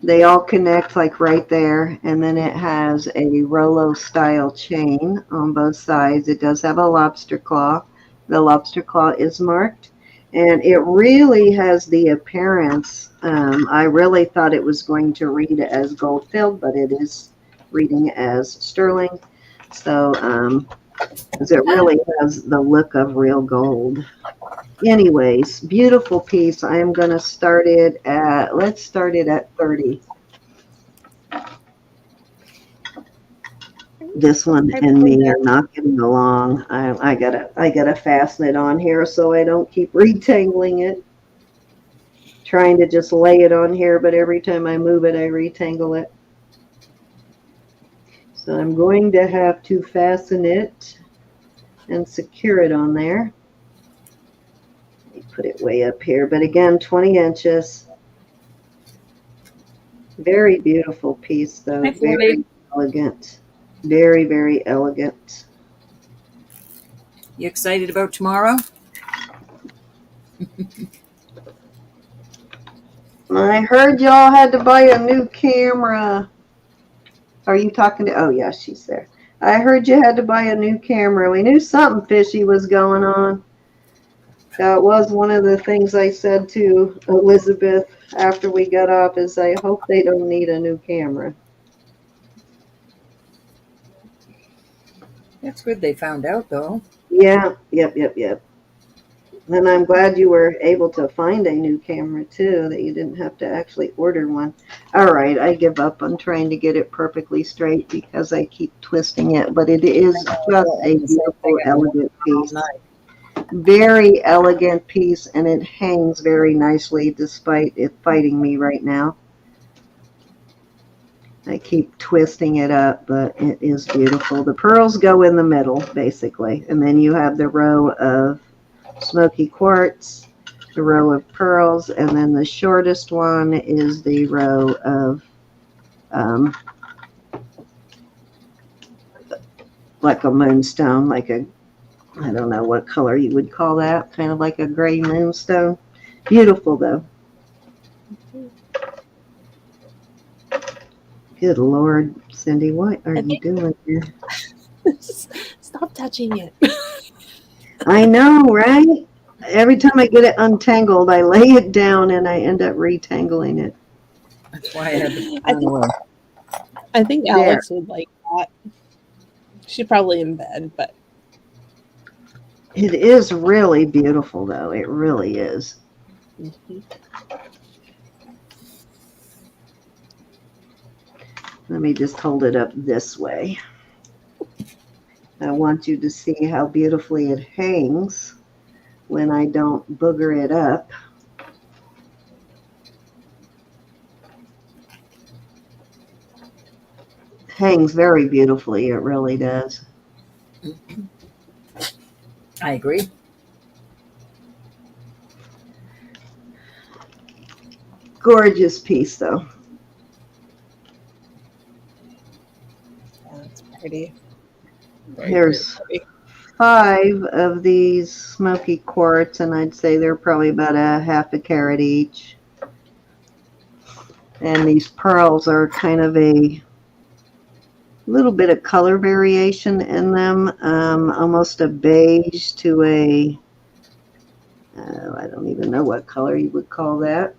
They all connect like right there, and then it has a Rolo style chain on both sides. It does have a lobster claw. The lobster claw is marked, and it really has the appearance. I really thought it was going to read as gold filled, but it is reading as sterling. So, because it really has the look of real gold. Anyways, beautiful piece. I am going to start it at, let's start it at 30. This one and me are not getting along. I gotta fasten it on here so I don't keep retangling it. Trying to just lay it on here, but every time I move it, I retangle it. So I'm going to have to fasten it and secure it on there. Put it way up here, but again, 20 inches. Very beautiful piece, though. Very elegant. Very, very elegant. You excited about tomorrow? I heard y'all had to buy a new camera. Are you talking to? Oh, yeah, she's there. I heard you had to buy a new camera. We knew something fishy was going on. That was one of the things I said to Elizabeth after we got off is I hope they don't need a new camera. That's good they found out, though. Yeah, yep. And I'm glad you were able to find a new camera, too, that you didn't have to actually order one. All right, I give up on trying to get it perfectly straight because I keep twisting it, but it is just a beautiful, elegant piece. Very elegant piece, and it hangs very nicely despite it fighting me right now. I keep twisting it up, but it is beautiful. The pearls go in the middle, basically, and then you have the row of smoky quartz, the row of pearls, and then the shortest one is the row of like a moonstone, like a, I don't know what color you would call that, kind of like a gray moonstone. Beautiful, though. Good Lord, Cindy, what are you doing here? Stop touching it. I know, right? Every time I get it untangled, I lay it down and I end up retangling it. That's why I had to I think Alex would like that. She's probably in bed, but it is really beautiful, though. It really is. Mm-hmm. Let me just hold it up this way. I want you to see how beautifully it hangs when I don't booger it up. Hangs very beautifully, it really does. I agree. Gorgeous piece, though. That's pretty. There's 5 of these smoky quartz, and I'd say they're probably about a half a carat each. And these pearls are kind of a little bit of color variation in them, almost a beige to a, I don't even know what color you would call that.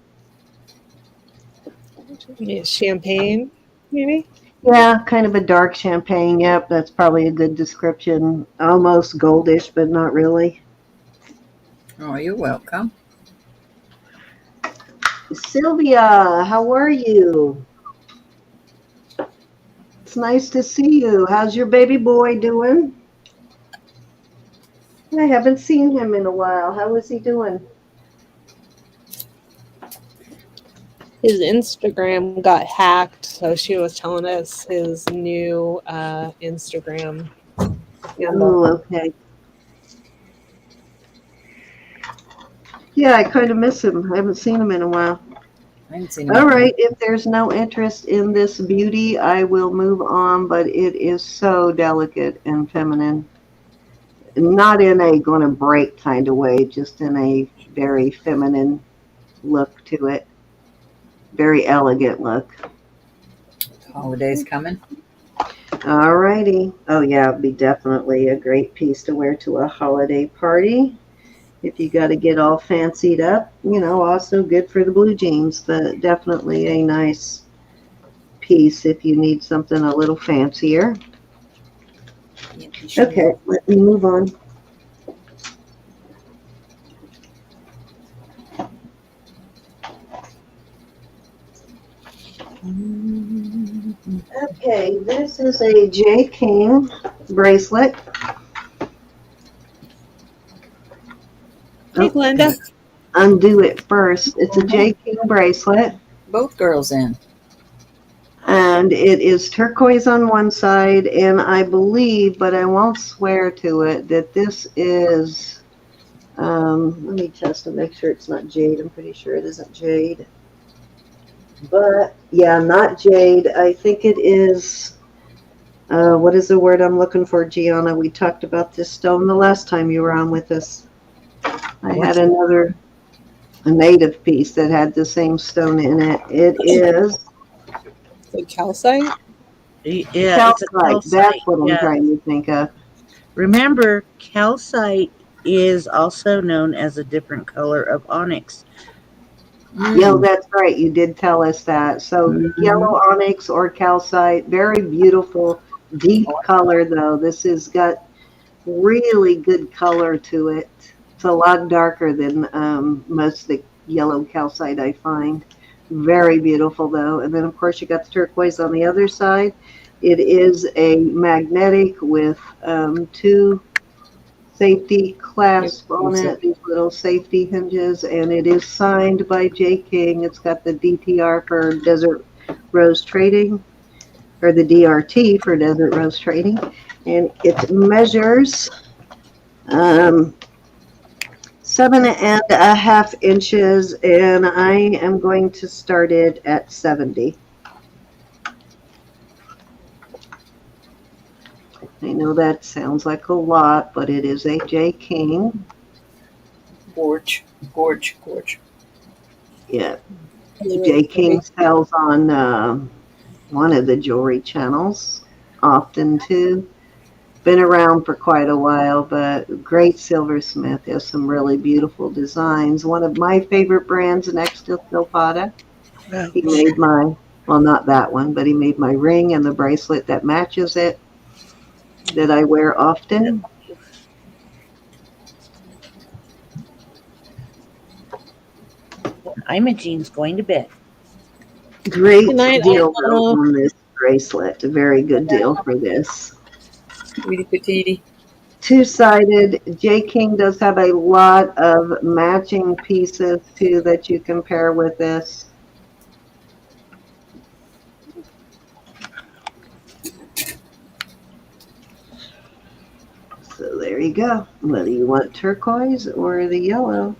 Yeah, champagne, maybe? Yeah, kind of a dark champagne. Yep, that's probably a good description. Almost goldish, but not really. Oh, you're welcome. Sylvia, how are you? It's nice to see you. How's your baby boy doing? I haven't seen him in a while. How is he doing? his Instagram got hacked, so she was telling us his new Instagram handle. Oh, okay. Yeah, I kind of miss him. I haven't seen him in a while. I haven't seen him. All right, if there's no interest in this beauty, I will move on, but it is so delicate and feminine. Not in a gonna break kind of way, just in a very feminine look to it. Very elegant look. Holidays coming. All righty. Oh yeah, it'd be definitely a great piece to wear to a holiday party. If you got to get all fancied up, also good for the blue jeans, but definitely a nice piece if you need something a little fancier. Okay, let me move on. Okay, this is a J. King bracelet. Hey, Glenda. Undo it first. It's a J. King bracelet. Both girls in. And it is turquoise on one side, and I believe, but I won't swear to it, that this is, let me test to make sure it's not jade. I'm pretty sure it isn't jade. But, yeah, not jade. I think it is, what is the word I'm looking for, Gianna? We talked about this stone the last time you were on with us. I had a native piece that had the same stone in it. It is The calcite? Yeah, calcite. it's a calcite. That's what I'm Yeah. trying to think of. Remember, calcite is also known as a different color of onyx. Yeah, that's right. You did tell us that. So yellow onyx or calcite, very beautiful, deep color though. This has got really good color to it. It's a lot darker than most of the yellow calcite I find. Very beautiful though. And then of course you got the turquoise on the other side. It is a magnetic with two safety clasp on it, these little safety hinges, and it is signed by J. King. It's got the DTR for Desert Rose Trading, or the DRT for Desert Rose Trading, and it measures 7.5 inches, and I am going to start it at 70. I know that sounds like a lot, but it is a J. King. Gorge. Yeah. J. King sells on one of the jewelry channels often too. Been around for quite a while, but great silversmith. Has some really beautiful designs. One of my favorite brands next to JewelryNurse. He made well, not that one, but he made my ring and the bracelet that matches it, that I wear often. Imogene's going to bed. Great Good night, deal Imo. on this bracelet. A very good deal for this. Sweetie petite. Two-sided. J. King does have a lot of matching pieces too that you can pair with this. So there you go. Whether you want turquoise or the yellow.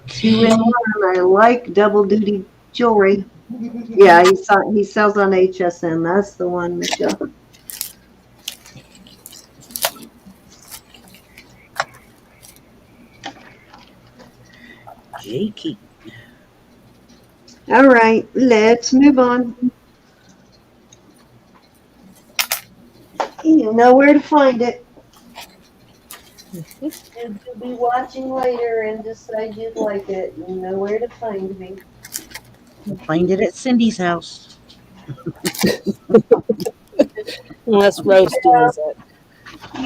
2 in 1. I like double duty jewelry. Yeah, he sells on HSN. That's the one, Michelle. Jakey. All right, let's move on. You know where to find it. If you'll be watching later and decide you'd like it, you know where to find me. Find it at Cindy's house. Unless Rose steals it.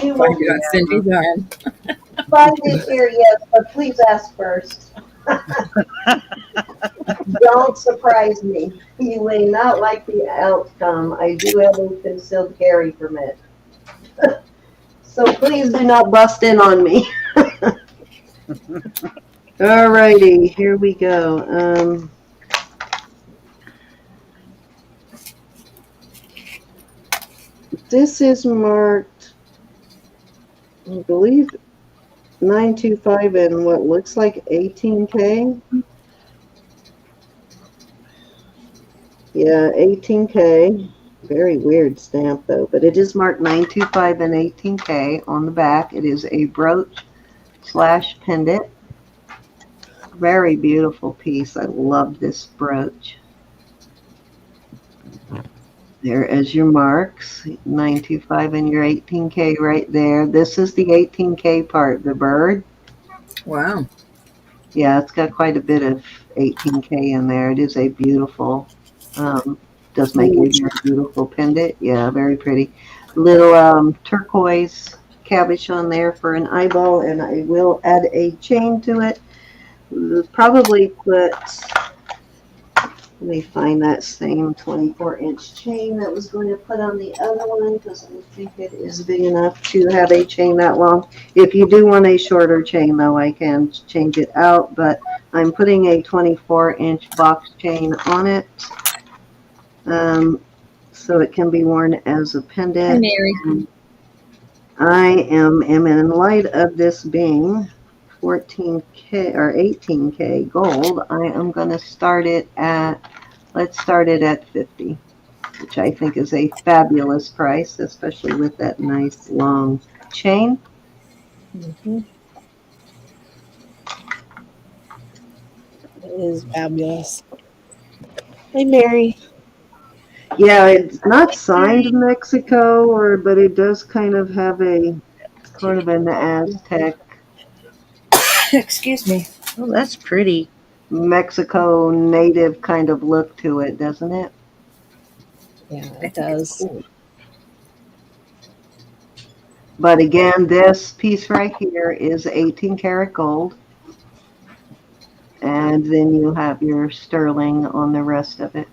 You Find will it on Cindy's arm. find it here, yes, but please ask first. Don't surprise me. You may not like the outcome. I do have a concealed carry permit. So please do not bust in on me. All righty, here we go. This is marked, I believe, 925 and what looks like 18K. Yeah, 18K. Very weird stamp though, but it is marked 925 and 18K on the back. It is a brooch / pendant. Very beautiful piece. I love this brooch. There is your marks, 925 and your 18K right there. This is the 18K part, the bird. Wow. Yeah, it's got quite a bit of 18K in there. It is a beautiful, does make a very beautiful pendant. Yeah, very pretty. Little turquoise cabbage on there for an eyeball, and I will add a chain to it. Probably put, let me find that same 24-inch chain that was going to put on the other one because I think it is big enough to have a chain that long. If you do want a shorter chain, though, I can change it out, but I'm putting a 24-inch box chain on it so it can be worn as a pendant. Hi, Mary. I am in light of this being 14K or 18K gold, I am going to start it at, let's start it at 50, which I think is a fabulous price, especially with that nice long chain. Mm-hmm. It is fabulous. Hi, Mary. Yeah, it's not signed Mexico, but it does kind of have a sort of an Aztec. Excuse me. Oh, that's pretty. Mexico native kind of look to it, doesn't it? Yeah, it does. Cool. But again, this piece right here is 18 karat gold. And then you have your sterling on the rest of it.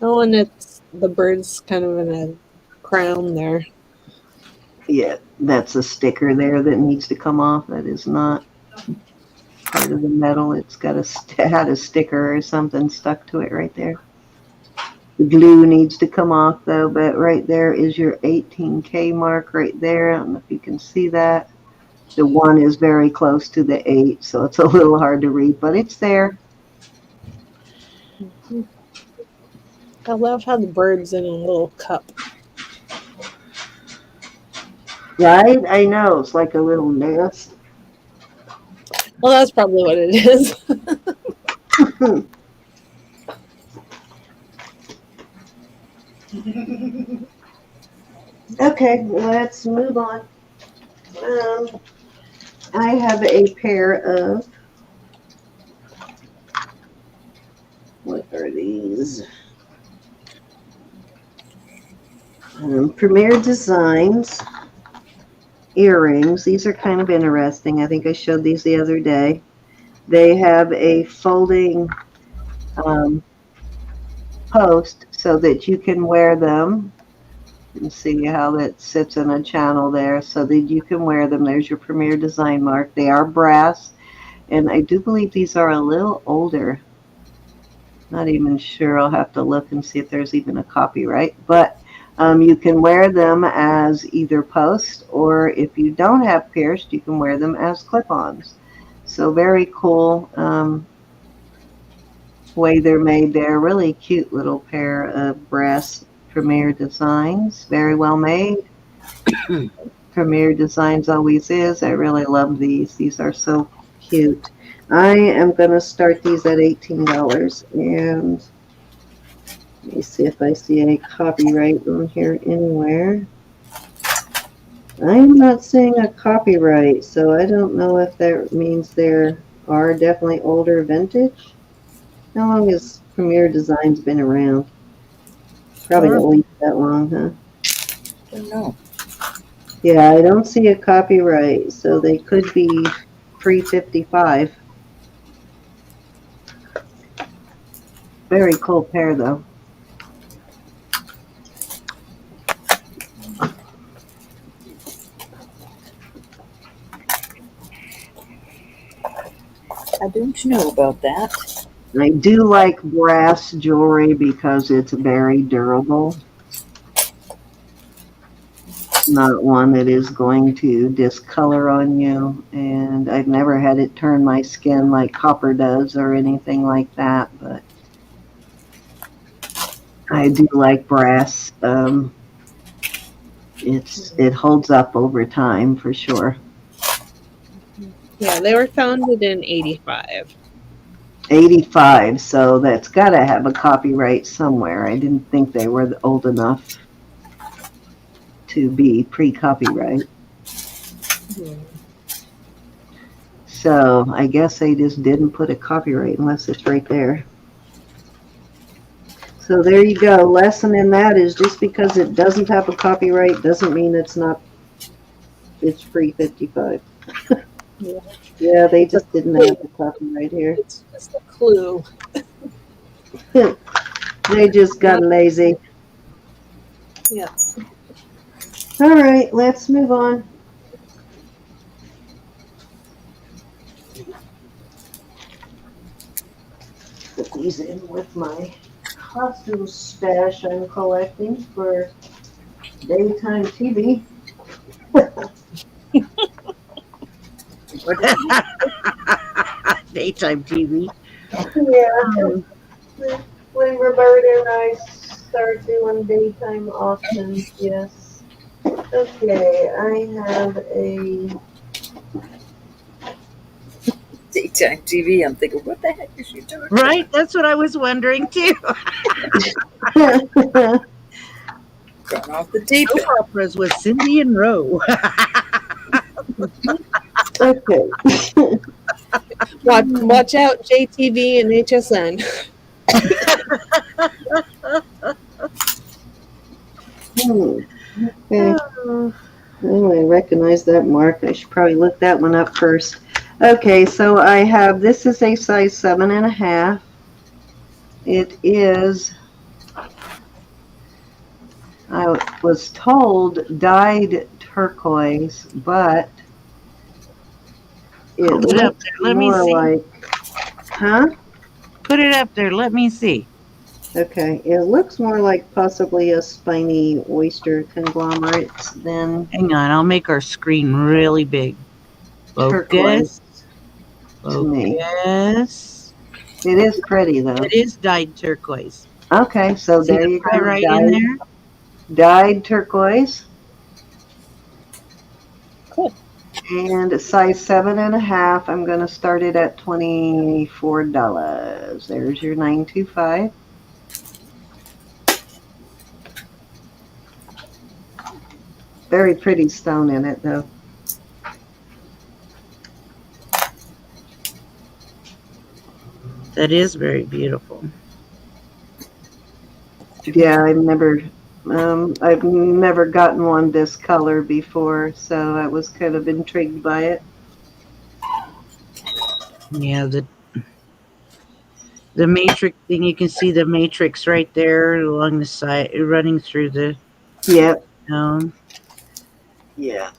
Oh, and it's the bird's kind of in a crown there. Yeah, that's a sticker there that needs to come off. That is not part of the metal. It's got had a sticker or something stuck to it right there. The glue needs to come off though, but right there is your 18K mark right there. I don't know if you can see that. The 1 is very close to the 8, so it's a little hard to read, but it's there. Mm-hmm. I love how the bird's in a little cup. Right? I know. It's like a little nest. Well, that's probably what it is. Okay, let's move on. I have a pair of, what are these? Premier Designs earrings. These are kind of interesting. I think I showed these the other day. They have a folding post so that you can wear them. You can see how that sits in a channel there so that you can wear them. There's your Premier Design mark. They are brass, and I do believe these are a little older. Not even sure. I'll have to look and see if there's even a copyright, but you can wear them as either post, or if you don't have pierced, you can wear them as clip-ons. So very cool way they're made. They're really cute little pair of brass Premier Designs. Very well made. Premier Designs always is. I really love these. These are so cute. I am going to start these at $18, and let me see if I see any copyright on here anywhere. I'm not seeing a copyright, so I don't know if that means there are definitely older vintage. How long has Premier Designs been around? Probably at least that long, huh? I don't know. Yeah, I don't see a copyright, so they could be pre-55. Very cool pair, though. I don't know about that. I do like brass jewelry because it's very durable. not one that is going to discolor on you. And I've never had it turn my skin like copper does or anything like that. But I do like brass. It holds up over time for sure. Yeah, they were founded in 85. 85, so that's got to have a copyright somewhere. I didn't think they were old enough to be pre-copyright. So I guess they just didn't put a copyright unless it's right there. So there you go. Lesson in that is just because it doesn't have a copyright doesn't mean it's free 55. Yeah. Yeah, they just didn't have the copyright here. It's just a clue. They just got lazy. Yeah. All right, let's move on. Put these in with my costume stash I'm collecting for daytime TV. Daytime TV. Yeah. When Roberta and I start doing daytime options, yes. Okay, I have a Daytime TV. I'm thinking, what the heck is she doing? Right? That's what I was wondering too. Going off the deep Soap operas with Cindy and Roe. okay. Watch out, JTV and HSN. Okay. Oh, I recognize that mark. I should probably look that one up first. Okay, so I have, this is a size 7.5. It is, I was told dyed turquoise, but it Hold it up looks there. Let me more see. like, huh? Put it up there. Let me see. Okay, it looks more like possibly a spiny oyster conglomerate than Hang on. I'll make our screen really big. turquoise Focus. to me. Focus. It is pretty though. It is dyed turquoise. Okay, so See there the you go. pyrite in there? Dyed turquoise. Cool. And a size 7.5. I'm going to start it at $24. There's your 925. Very pretty stone in it, though. That is very beautiful. Yeah, I've never gotten one this color before, so I was kind of intrigued by it. Yeah, the matrix thing, you can see the matrix right there along the side, running through the Yep. stone. Yeah.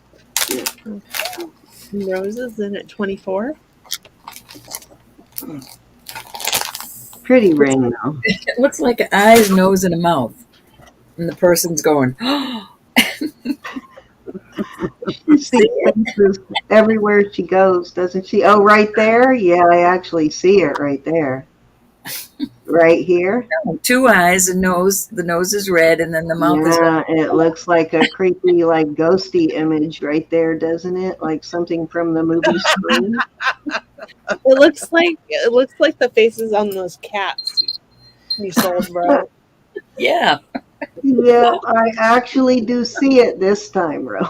Roses in at 24. Pretty ring, though. It looks like an eyes, nose, and a mouth. And the person's going, oh. She sees faces everywhere she goes, doesn't she? Oh, right there? Yeah, I actually see it right there. Right here? Two eyes, a nose. The nose is red, and then the mouth is Yeah, it looks like a creepy, like ghosty image right there, doesn't it? Like something from the movie Scream. It looks like the faces on those cats you sold, bro. yeah. Yeah, I actually do see it this time, Ro.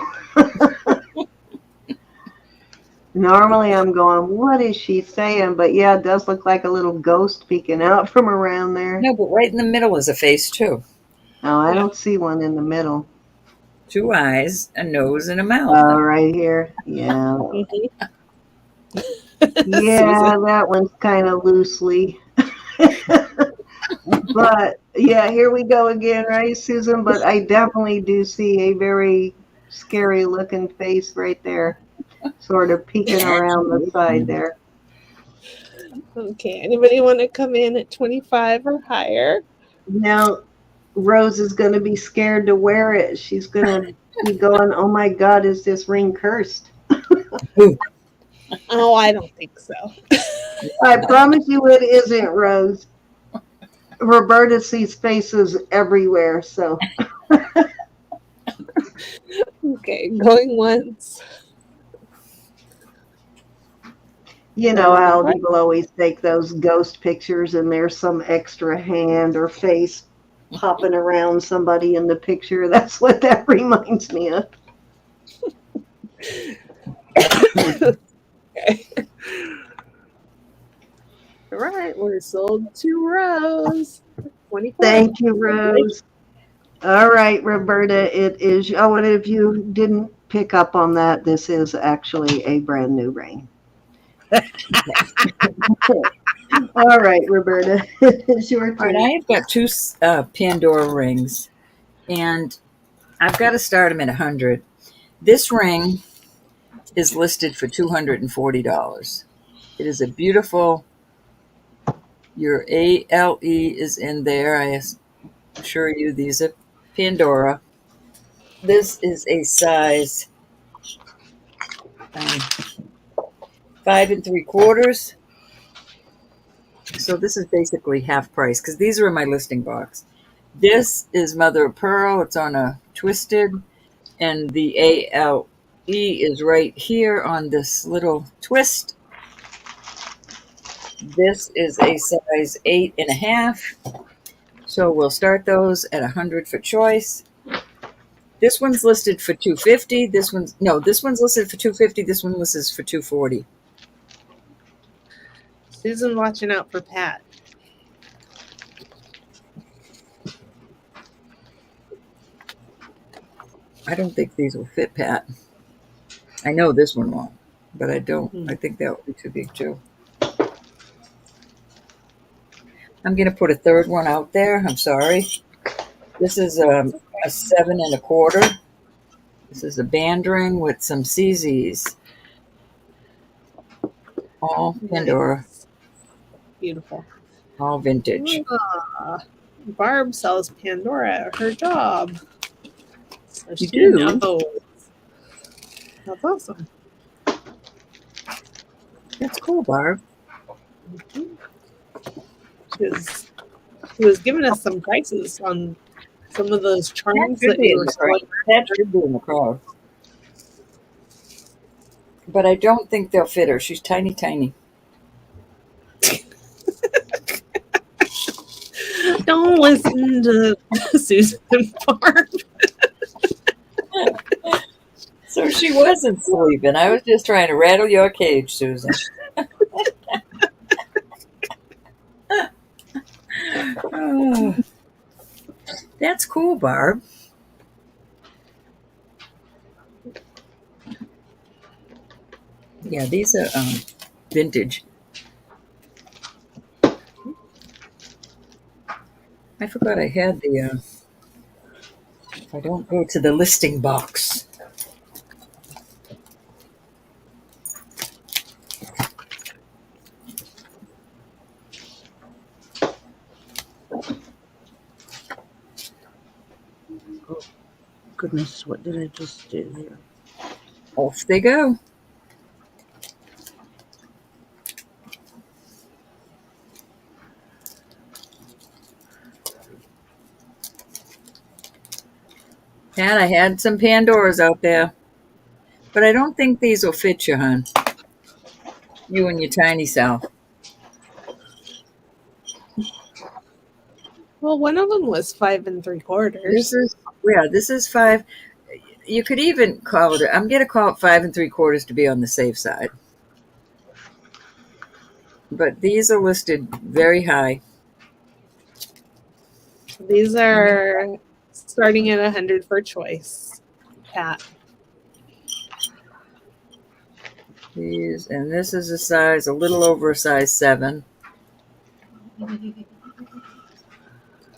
Normally I'm going, what is she saying? But yeah, it does look like a little ghost peeking out from around there. No, but right in the middle is a face too. Oh, I don't see one in the middle. Two eyes, a nose, and a mouth. Oh, right here. Yeah. Yeah, that one's kind of loosely. But yeah, here we go again, right, Susan? But I definitely do see a very scary looking face right there, sort of peeking around the side there. Okay, anybody want to come in at 25 or higher? Now, Rose is going to be scared to wear it. She's going to You going, oh my God, is this ring cursed? Oh, I don't think so. I promise you it isn't, Rose. Roberta sees faces everywhere, so Okay, going once. you know how people always take those ghost pictures and there's some extra hand or face popping around somebody in the picture. That's what that reminds me of. Okay. All right, we're sold to Rose. 24. Thank you, Rose. All right, Roberta, it is. Oh, and if you didn't pick up on that, this is actually a brand new ring. All right, Roberta, it's your All right, turn. I've got two Pandora rings, and I've got to start them at 100. This ring is listed for $240. It is a beautiful. Your ALE is in there. I assure you, these are Pandora. This is a size 5 3/4. So this is basically half price because these are in my listing box. This is mother of pearl. It's on a twisted, and the ALE is right here on this little twist. This is a size 8 1/2. So we'll start those at 100 for choice. This one's listed for $250. This one's listed for $250. This one listed for $240. Susan watching out for Pat. I don't think these will fit Pat. I know this one won't, but I don't. I think that would be too big too. I'm going to put a third one out there. I'm sorry. This is a 7 1/4. This is a band ring with some CZs. All Pandora. Nice. Beautiful. All vintage. Barb sells Pandora at her job. So You do? knows. That's awesome. That's cool, Barb. She was giving us some prices on some of those charms that you were selling. That should be in the crowd. But I don't think they'll fit her. She's tiny, tiny. Don't listen to Susan Barb. So she wasn't sleeping. I was just trying to rattle your cage, Susan. Oh, that's cool, Barb. Yeah, these are vintage. I forgot I had the. I don't go to the listing box. Goodness, what did I just do here? Off they go. And I had some Pandoras out there. But I don't think these will fit you, hon. You and your tiny self. Well, one of them was 5 3/4. This is 5. You could even call it. I'm going to call it 5 3/4 to be on the safe side. But these are listed very high. These are starting at 100 for choice. Pat. And this is a size, a little over a size 7.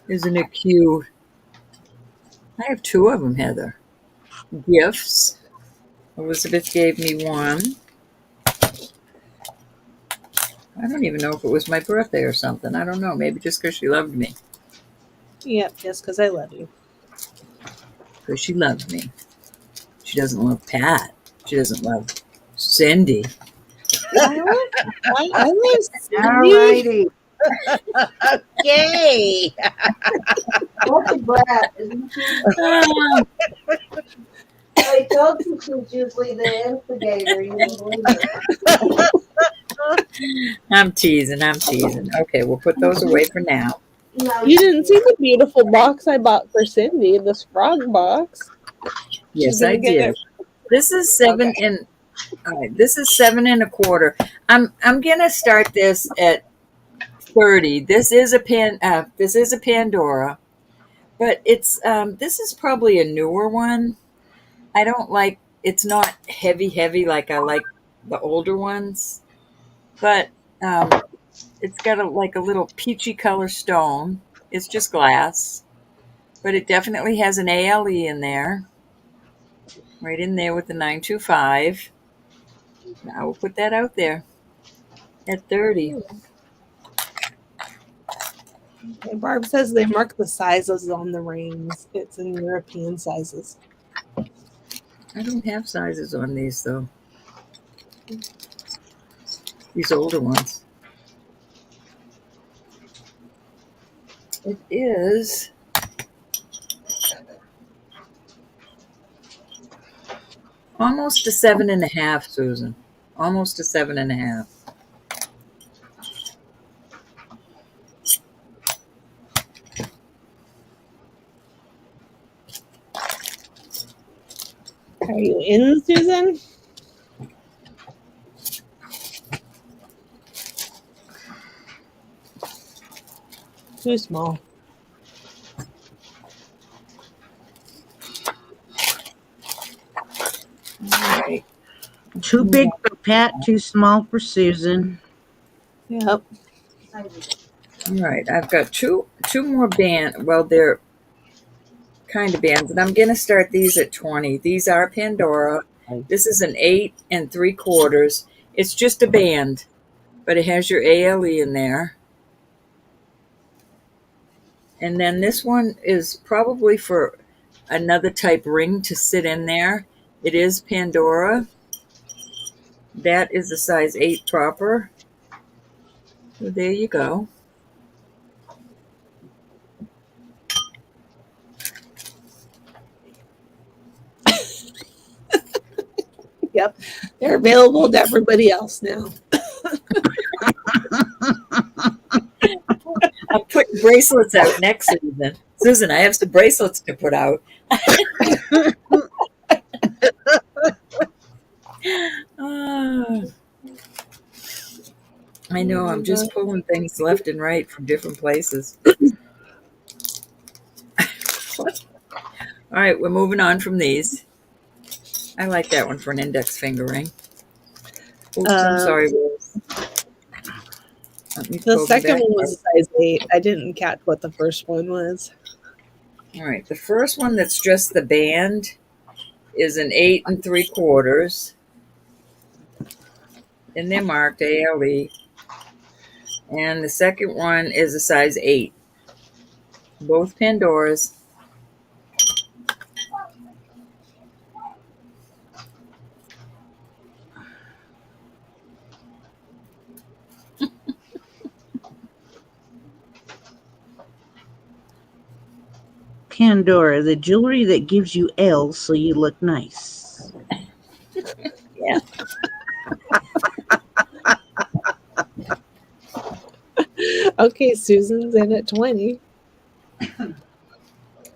Isn't it cute? I have 2 of them, Heather. Gifts. Elizabeth gave me one. I don't even know if it was my birthday or something. I don't know. Maybe just because she loved me. Yep, just because I love you. Because she loved me. She doesn't love Pat. She doesn't love Cindy. I love All Cindy. righty. Yay! What's a brat, isn't she? Oh, I told you she's usually the instigator. You don't believe it. I'm teasing. Okay, we'll put those away for now. No, You didn't see the beautiful box I bought for Cindy, this frog box. Yes, gonna I get did. it. This is 7 and all right, this is 7 1/4. I'm gonna start this at 30. This is a Pandora, but it's this is probably a newer one. I don't like it's not heavy like I like the older ones, but it's got like a little peachy color stone. It's just glass, but it definitely has an ALE in there, right in there with the 925. I will put that out there at 30. Okay, Barb says they mark the sizes on the rings. It's in European sizes. I don't have sizes on these though. These older ones. It is almost a 7 1/2, Susan. Almost a 7 1/2. Are you in, Susan? Too small. All right. Too big for Pat, too small for Susan. Yep. All right. I've got two more band. Well, they're kind of bands, and I'm going to start these at 20. These are Pandora. This is an 8 3/4. It's just a band, but it has your ALE in there. And then this one is probably for another type ring to sit in there. It is Pandora. That is a size 8 proper. So there you go. Yep. They're available to everybody else now. I'm putting bracelets out next season. Susan, I have some bracelets to put out. Oh, I know, I'm just pulling things left and right from different places. All right, we're moving on from these. I like that one for an index finger ring. Oops, I'm sorry, Rose. The second one was size 8. I didn't catch what the first one was. All right, the first one that's just the band is an 8 3/4. And they're marked ALE. And the second one is a size 8. Both Pandoras. Pandora, the jewelry that gives you L's so you look nice. Yeah. Okay, Susan's in at 20.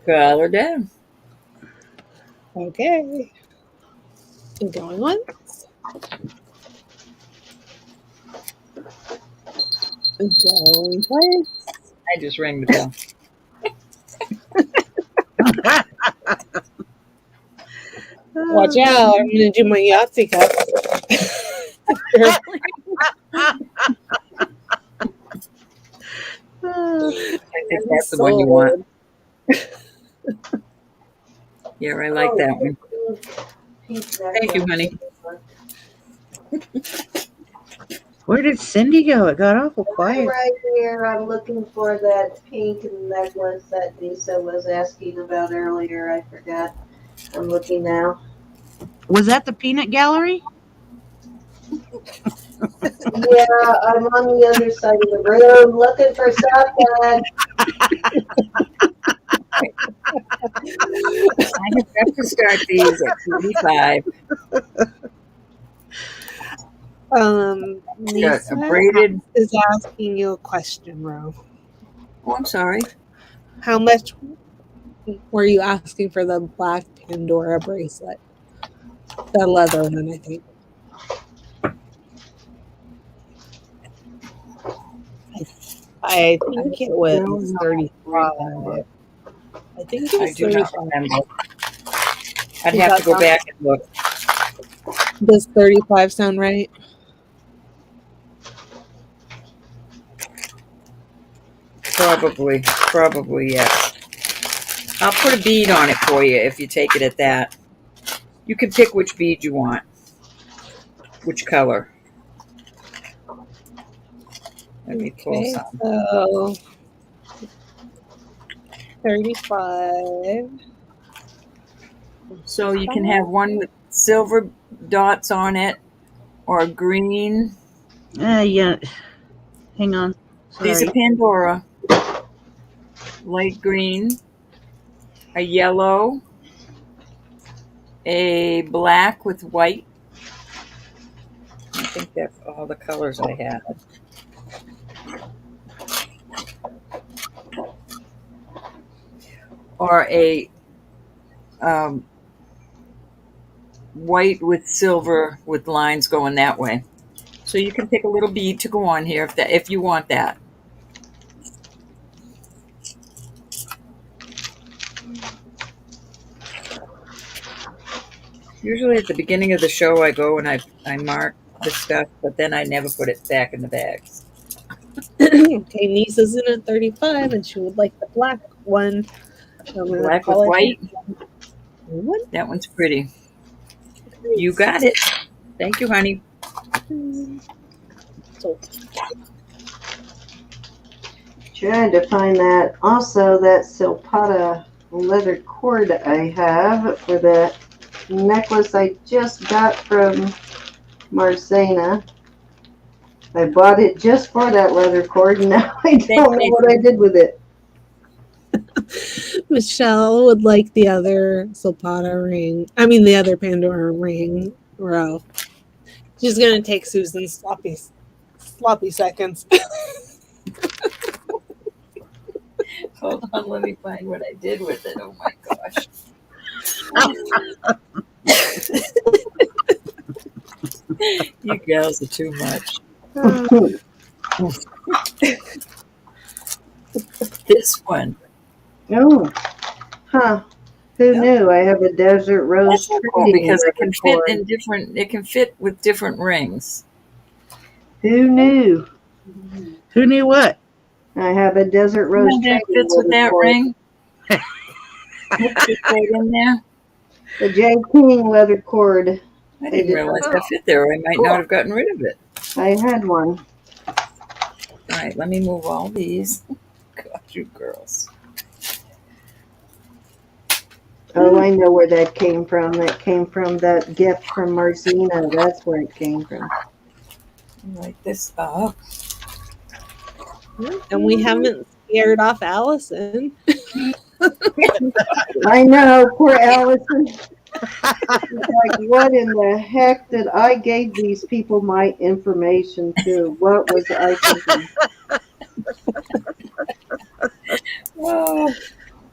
Call her down. Okay. And going once. And going twice. I just rang the bell. Watch out. I'm going to do my Yahtzee cup. I think that's the one you want. Yeah, I like that one. Thank you, honey. Where did Cindy go? It got awful quiet. Right here, I'm looking for that pink necklace that Lisa was asking about earlier. I forgot. I'm looking now. Was that the peanut gallery? Yeah, I'm on the other side of the room looking for something. I have to start these at 45. Got a Lisa braided. is asking you a question, Ro. Oh, I'm sorry. How much were you asking for the black Pandora bracelet? The leather one, I think. I think it was do not 35. remember. I think it I was do not 35. remember. I'd Does have that to go sound- back and look. Does 35 sound right? Probably, yes. I'll put a bead on it for you if you take it at that. You can pick which bead you want, which color. Let me pull Okay, some. so 35. So you can have one with silver dots on it or green. Yeah. Hang on. These are Sorry. Pandora. Light green, a yellow, a black with white. I think that's all the colors I had. Or a white with silver with lines going that way. So you can pick a little bead to go on here if you want that. Usually at the beginning of the show I go and I mark the stuff, but then I never put it back in the bags. Okay, Lisa's in at 35 and she would like the black one. I'm gonna Black with call it white. one. That one's pretty. You got it. Thank you, honey. So Trying to find that. Also, that Silpata leather cord I have for the necklace I just got from Marzana. I bought it just for that leather cord, and now I don't know what I did with it. Michelle would like the other Zapata ring. I mean, the other Pandora ring, Ro. She's gonna take Susan's sloppy seconds. Hold on, let me find what I did with it. Oh my gosh. You gals are too much. This one. Oh, huh. Who knew? I have a desert rose That's so cool trading because it leather can fit cord. in different. It can fit with different rings. Who knew? Who knew what? I have a desert rose And that trading fits with leather that cord. ring. It fits right in there. The J. King leather cord. I didn't realize that fit there. I might not have gotten rid of it. I had one. All right, let me move all these. God, you girls. Oh, I know where that came from. That came from that gift from Marzina. That's where it came from. Light this up. And we haven't scared off Allison. I know, poor Allison. It's like, what in the heck did I gave these people my information to? What was I thinking? Oh.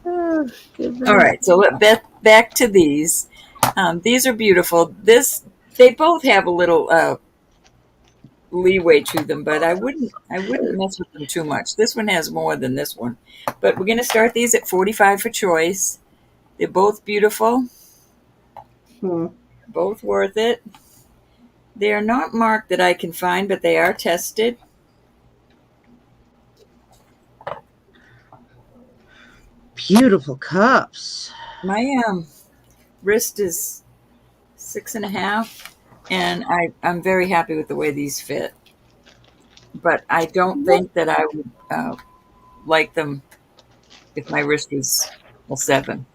All right, so back to these. These are beautiful. They both have a little leeway to them, but I wouldn't mess with them too much. This one has more than this one, but we're going to start these at 45 for choice. They're both beautiful, both worth it. They are not marked that I can find, but they are tested. Beautiful cups. My wrist is 6.5, and I'm very happy with the way these fit. But I don't think that I would like them if my wrist was 7.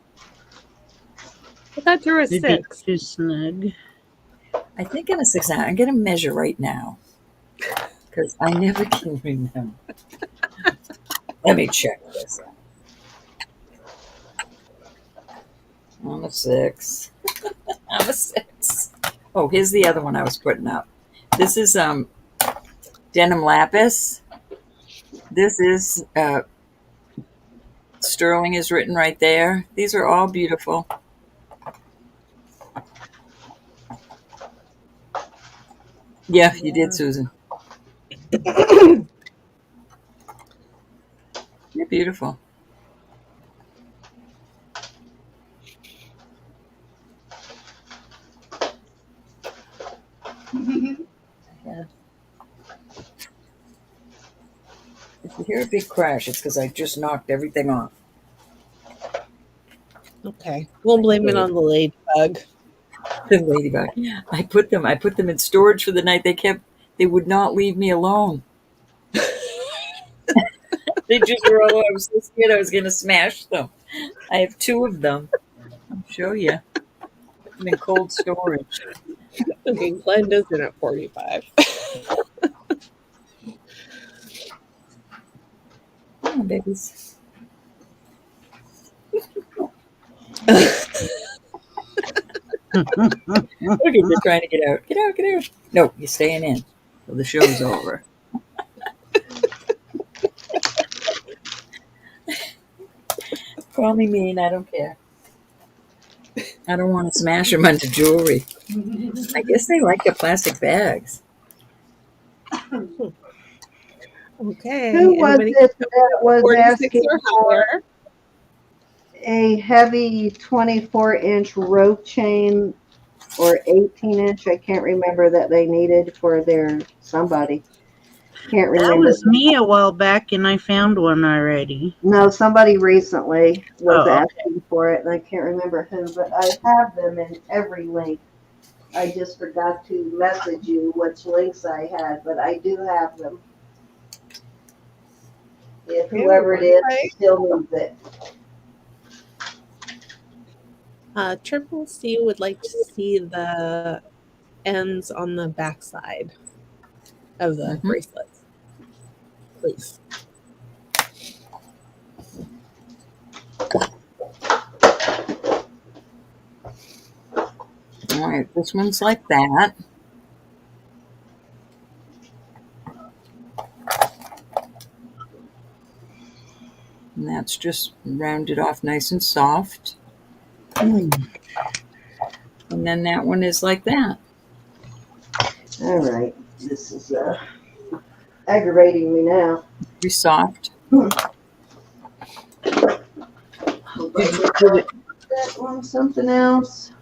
I thought there was Did you 6. too snug? I think in a 6 ounce. I'm going to measure right now because I never can remember. Let me check this out. I'm a 6. I'm a 6. Oh, here's the other one I was putting up. This is denim lapis. This is sterling is written right there. These are all beautiful. Yeah, you did, Susan. You're beautiful. Yeah. If you hear a big crash, it's because I just knocked everything off. Okay. We'll blame it on the ladybug. The ladybug. I put them in storage for the night. They would not leave me alone. They just were all, I was so scared I was going to smash them. I have 2 of them. I'll show you. Put them in cold storage. Okay, Glenda's in at 45. Come on, babies. Okay, they're trying to get out. Get out, get out. No, you're staying in. So the show's over. Call me mean, I don't care. I don't want to smash them onto jewelry. I guess they like the plastic bags. Okay. Who was anybody- it that was 46 asking or for higher. a heavy 24-inch rope chain or 18-inch? I can't remember that they needed for their somebody. Can't remember. That was me a while back, and I found one already. No, somebody recently was Oh, okay. asking for it, and I can't remember who, but I have them in every link. I just forgot to message you which links I had, but I do have them. If whoever it is still needs it. Triple C would like to see the ends on the backside of the bracelets, please. All right, this one's like that. And that's just rounded off nice and soft. And then that one is like that. All right. This is aggravating me now. Pretty soft. That one, something else.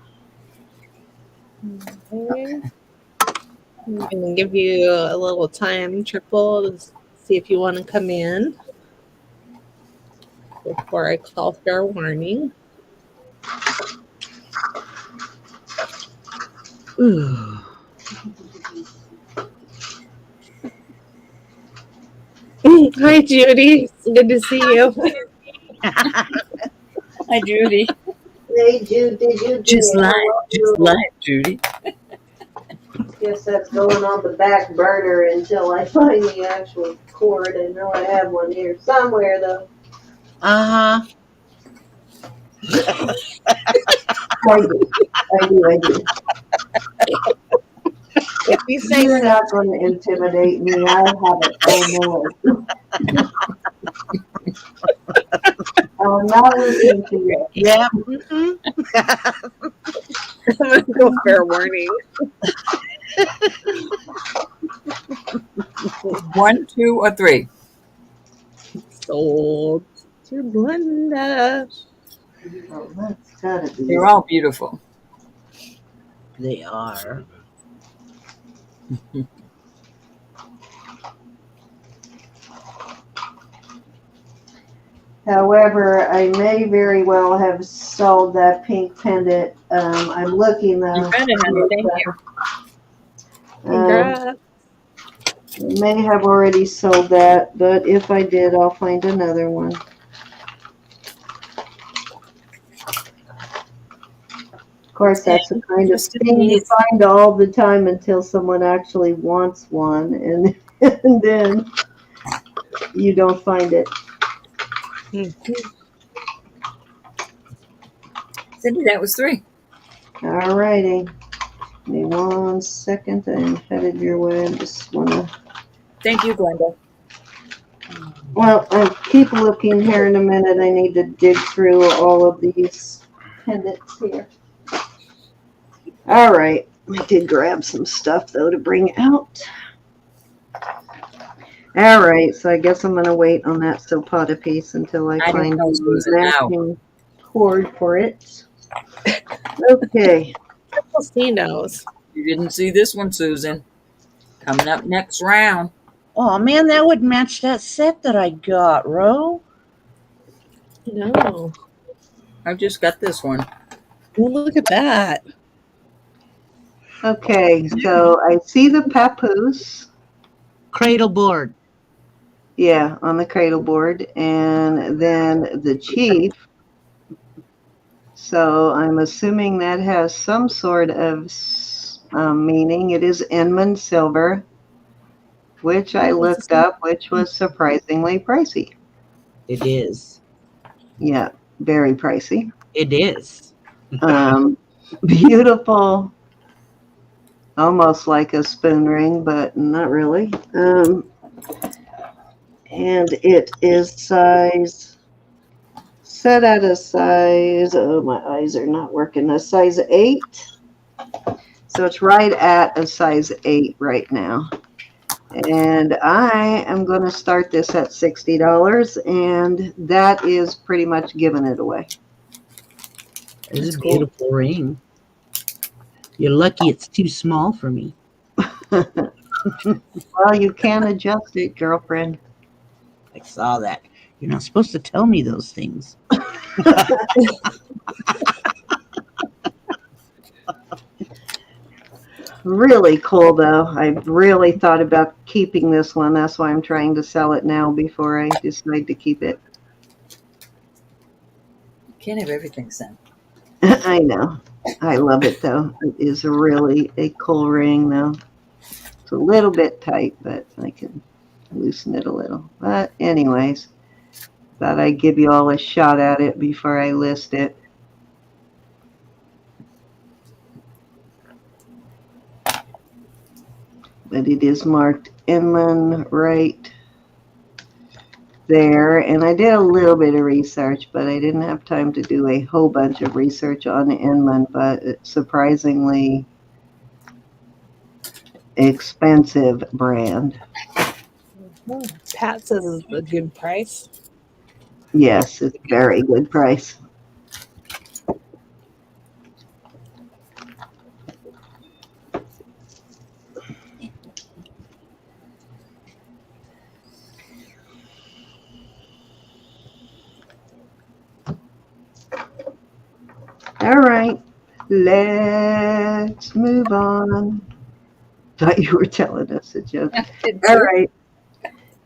Okay. I'm going to give you a little time, Triple, to see if you want to come in before I call fair warning. Ooh. Hi, Judy. It's good to see you. Hi, Judy. Hey, Jude, did you Just like Judy. Guess that's going on the back burner until I find the actual cord. I know I have one here somewhere, though. Uh-huh. I do. If you say You're not going to intimidate me. I have it. Oh, no. I'm not listening to you. Yeah. I'm going to go fair warning. 1, 2, or 3. Sold to Brenda. Oh, that's gotta be. They're all beautiful. They are. However, I may very well have sold that pink pendant. I'm looking though. You better, honey. Thank you. Congrats. I may have already sold that, but if I did, I'll find another one. course, that's the kind of Just a thing you piece. find all the time until someone actually wants one, and, and then you don't find it. Cindy, that was 3. All righty. Give me 1 second. I'm headed your way. I just want to. Thank you, Glenda. Well, I'll keep looking here in a minute. I need to dig through all of these pendants here. All right. I did grab some stuff, though, to bring out. All right. So I guess I'm going to wait on that Zapata piece until I I don't find know, the Susan, how. matching cord for it. Okay. He knows. You didn't see this one, Susan. Coming up next round. Oh man, that would match that set that I got, Ro. No. I just got this one. Well, look at that. Okay. So I see the papoose. Cradle board. Yeah, on the cradle board. And then the chief. So I'm assuming that has some sort of meaning. It is Inman silver, which I looked up, which was surprisingly pricey. It is. Yeah, very pricey. It is. Beautiful, almost like a spoon ring, but not really. And it is size, set at a size, oh, my eyes are not working, a size 8. So it's right at a size 8 right now. And I am going to start this at $60, and that is pretty much giving it away. It's a beautiful ring. You're lucky it's too small for me. Well, you can adjust it, girlfriend. I saw that. You're not supposed to tell me those things. Really cool, though. I really thought about keeping this one. That's why I'm trying to sell it now before I decide to keep it. Can't have everything, Sam. I know. I love it, though. It is really a cool ring, though. It's a little bit tight, but I can loosen it a little. But anyways, thought I'd give you all a shot at it before I list it. But it is marked inland right there. And I did a little bit of research, but I didn't have time to do a whole bunch of research on inland, but it's surprisingly expensive brand. Pat says it's a good price. Yes, it's a very good price. All right, let's move on. Thought you were telling us a joke. All right.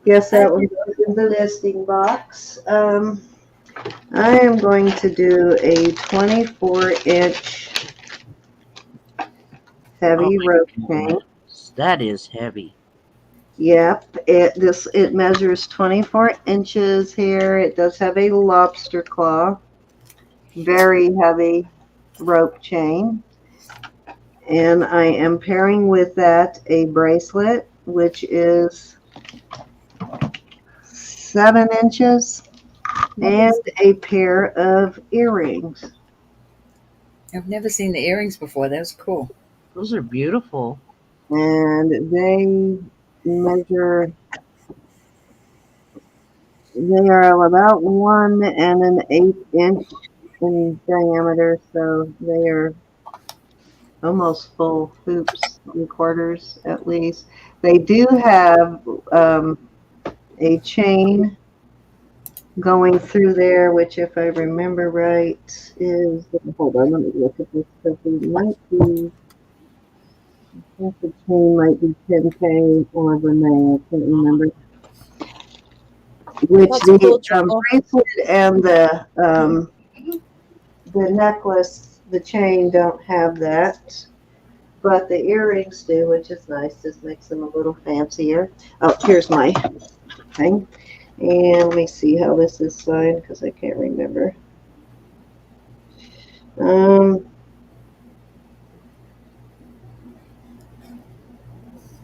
Guess that one goes in the listing box. I am going to do a 24-inch heavy rope chain. That is heavy. Yep, it measures 24 inches here. It does have a lobster claw. Very heavy rope chain. And I am pairing with that a bracelet, which is 7 inches, and a pair of earrings. I've never seen the earrings before. That was cool. Those are beautiful. And they measure, they are about 1 1/8 inch in diameter, so they are almost full hoops, 3/4 at least. They do have a chain going through there, which, if I remember right, is, hold on, let me look at this, because it might be, I think the chain might be 10K or Renee, I can't remember. Which That's the cool, Triple. bracelet and the necklace The chain don't have that, but the earrings do, which is nice. This makes them a little fancier. Oh, here's my thing. And let me see how this is signed because I can't remember.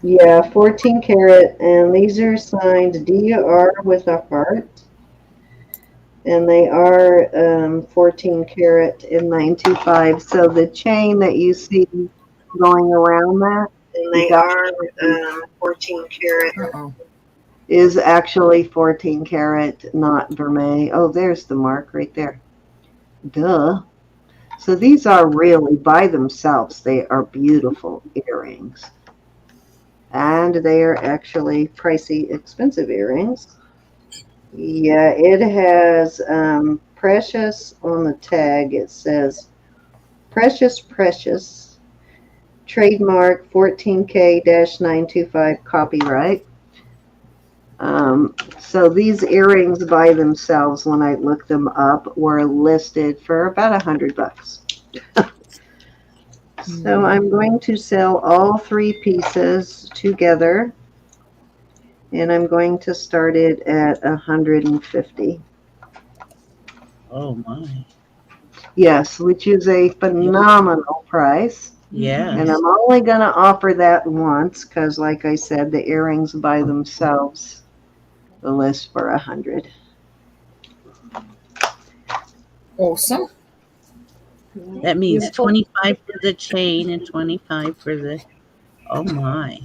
Yeah, 14 karat, and these are signed DR with a heart, and they are 14 karat and 925. So the chain that you see going around that, and they are 14 karat, Uh-oh. is actually 14 karat, not vermeil. Oh, there's the mark right there. Duh. So these are really, by themselves, they are beautiful earrings. And they are actually pricey, expensive earrings. Yeah, it has precious on the tag. It says precious, precious, trademark 14K-925 copyright. So these earrings by themselves, when I looked them up, were listed for about $100. So I'm going to sell all three pieces together, and I'm going to start it at $150. Oh my. Yes, which is a phenomenal price. Yeah. And I'm only going to offer that once because, like I said, the earrings by themselves, the list for $100. Awesome. That means Beautiful. 25 for the chain and 25 for the. Oh my.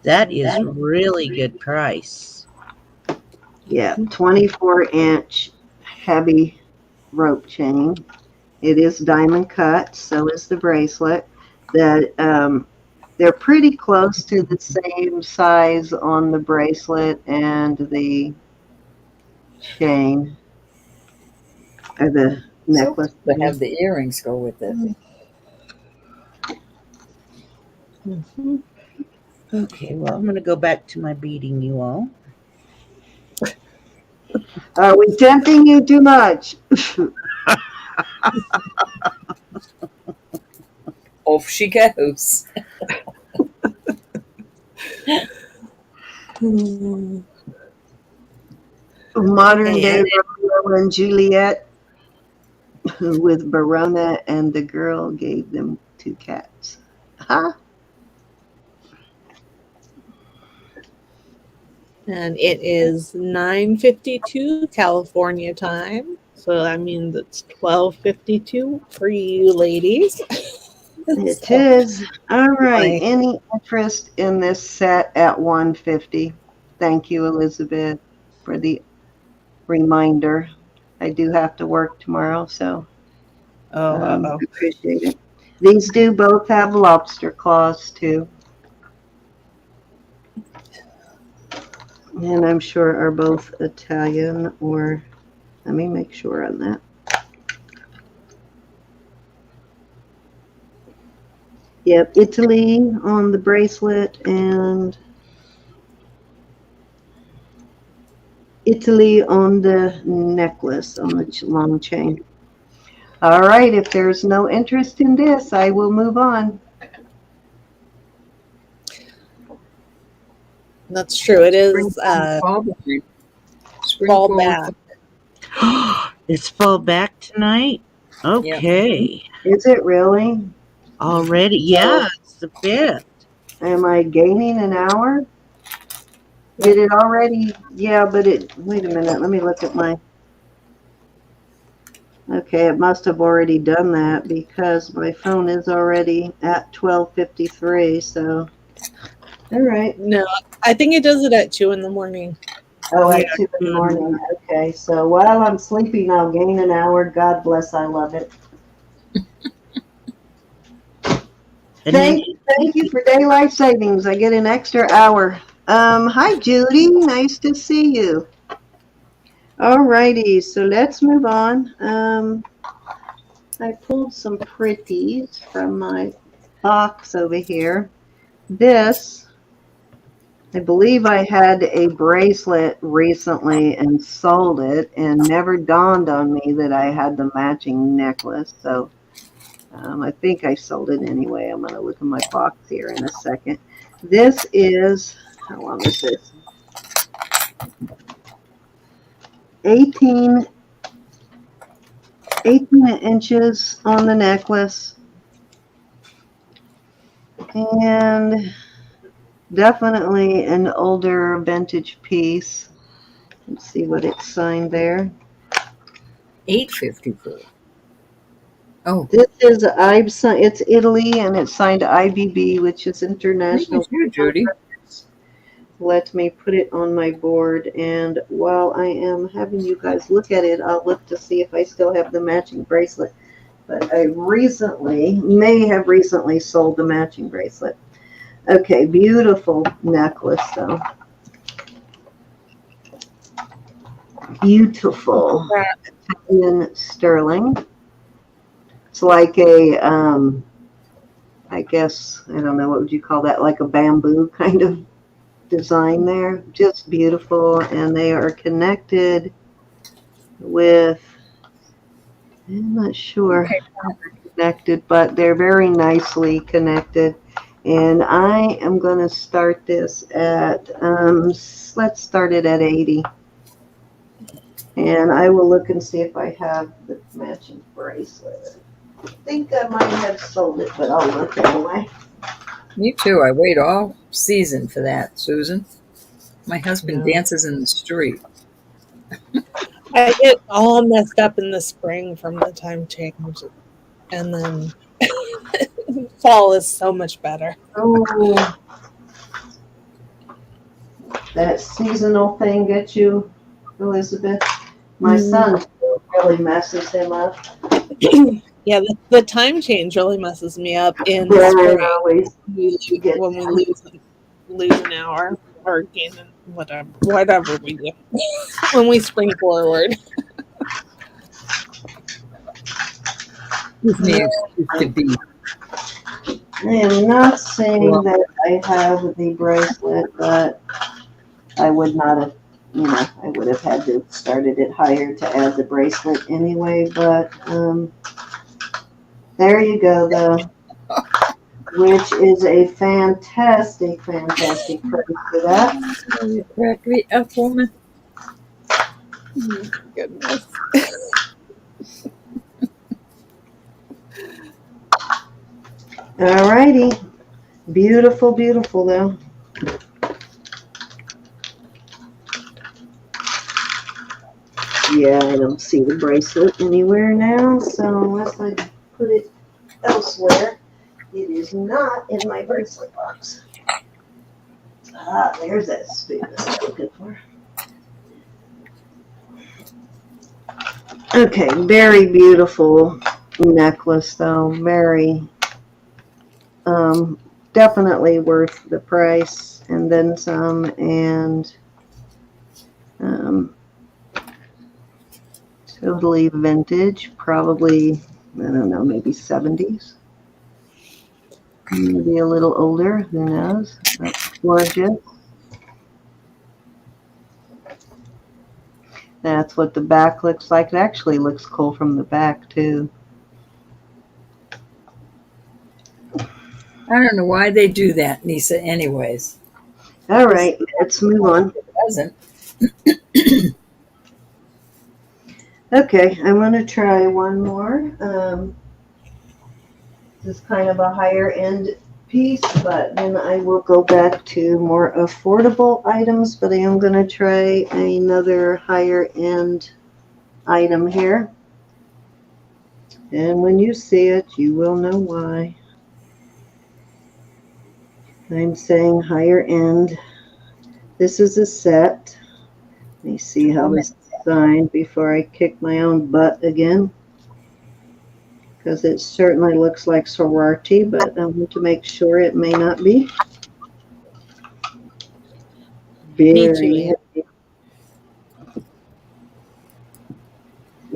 That is really good price. Yeah, 24-inch heavy rope chain. It is diamond cut, so is the bracelet. That they're pretty close to the same size on the bracelet and the chain or the necklace. So to have the earrings go with it. Mhm. Okay, well, I'm going to go back to my beading, you all. Are we tempting you too much? Off she goes. Modern day Romeo and Juliet with Verona, and the girl gave them 2 cats. Huh? And it is 9:52 California time. So that means it's 12:52 for you ladies. It is. All right. Right. Any interest in this set at 150? Thank you, Elizabeth, for the reminder. I do have to work tomorrow, so I appreciate it. These do both have lobster claws, too. And I'm sure are both Italian, or let me make sure on that. Yep, Italy on the bracelet and Italy on the necklace, on the long chain. All right, if there's no interest in this, I will move on. That's true. It is fall back. It's fall back tonight? Okay. Is it really? Already? Yeah, it's the 5th. Am I gaining an hour? Did it already? Yeah, but wait a minute, let me look at my, okay, it must have already done that because my phone is already at 12:53, so, all right. No, I think it does it at 2 in the morning. Oh, at 2 in the morning, okay, so while I'm sleeping, I'll gain an hour. God bless, I love it. Thank you for daylight savings. I get an extra hour. Hi, Judy. Nice to see you. All righty, so let's move on. I pulled some pretties from my box over here. This, I believe I had a bracelet recently and sold it, and never dawned on me that I had the matching necklace. So I think I sold it anyway. I'm going to look in my box here in a second. This is, how long is this? 18 inches on the necklace. And definitely an older vintage piece. Let's see what it's signed there. $8.54. Oh, This is it's Italy, and it's signed IBB, which is International. thank you, Judy. Let me put it on my board, and while I am having you guys look at it, I'll look to see if I still have the matching bracelet. But I may have recently sold the matching bracelet. Okay, beautiful necklace though. Beautiful Italian sterling. It's like a, I guess, I don't know, what would you call that? Like a bamboo kind of design there. Just beautiful. And they are connected with, I'm not sure how they're connected, but they're very nicely connected. And I am going to start this at, let's start it at 80. And I will look and see if I have the matching bracelet. I think I might have sold it, but I'll look anyway. Me too. I wait all season for that, Susan. My husband dances in the street. I get all messed up in the spring from the time change, and then fall is so much better. Oh, that seasonal thing gets you, Elizabeth. My son really messes him up. Yeah, the time change really messes me up in Yeah, spring. always. When we lose an hour or gain whatever we do when we spring forward. His name used to be. I am not saying that I have the bracelet, but I would not have, I would have had to started it higher to add the bracelet anyway, but there you go, though, which is a fantastic price for that. You crack me up, woman. Goodness. All righty. Beautiful, beautiful, though. Yeah, I don't see the bracelet anywhere now, so unless I put it elsewhere, it is not in my bracelet box. Ah, there's that spoon I was looking for. Okay, very beautiful necklace, though. Very, definitely worth the price and then some, and totally vintage, probably, I don't know, maybe 70s. Maybe a little older, who knows? That's gorgeous. That's what the back looks like. It actually looks cool from the back, too. I don't know why they do that, Nisa, anyways. All right, let's move on. It doesn't. Okay, I'm going to try one more. This is kind of a higher end piece, but then I will go back to more affordable items, but I am going to try another higher end item here. And when you see it, you will know why. I'm saying higher end. This is a set. Let me see how this is signed before I kick my own butt again, because it certainly looks like sorority, but I want to make sure it may not be. Very heavy.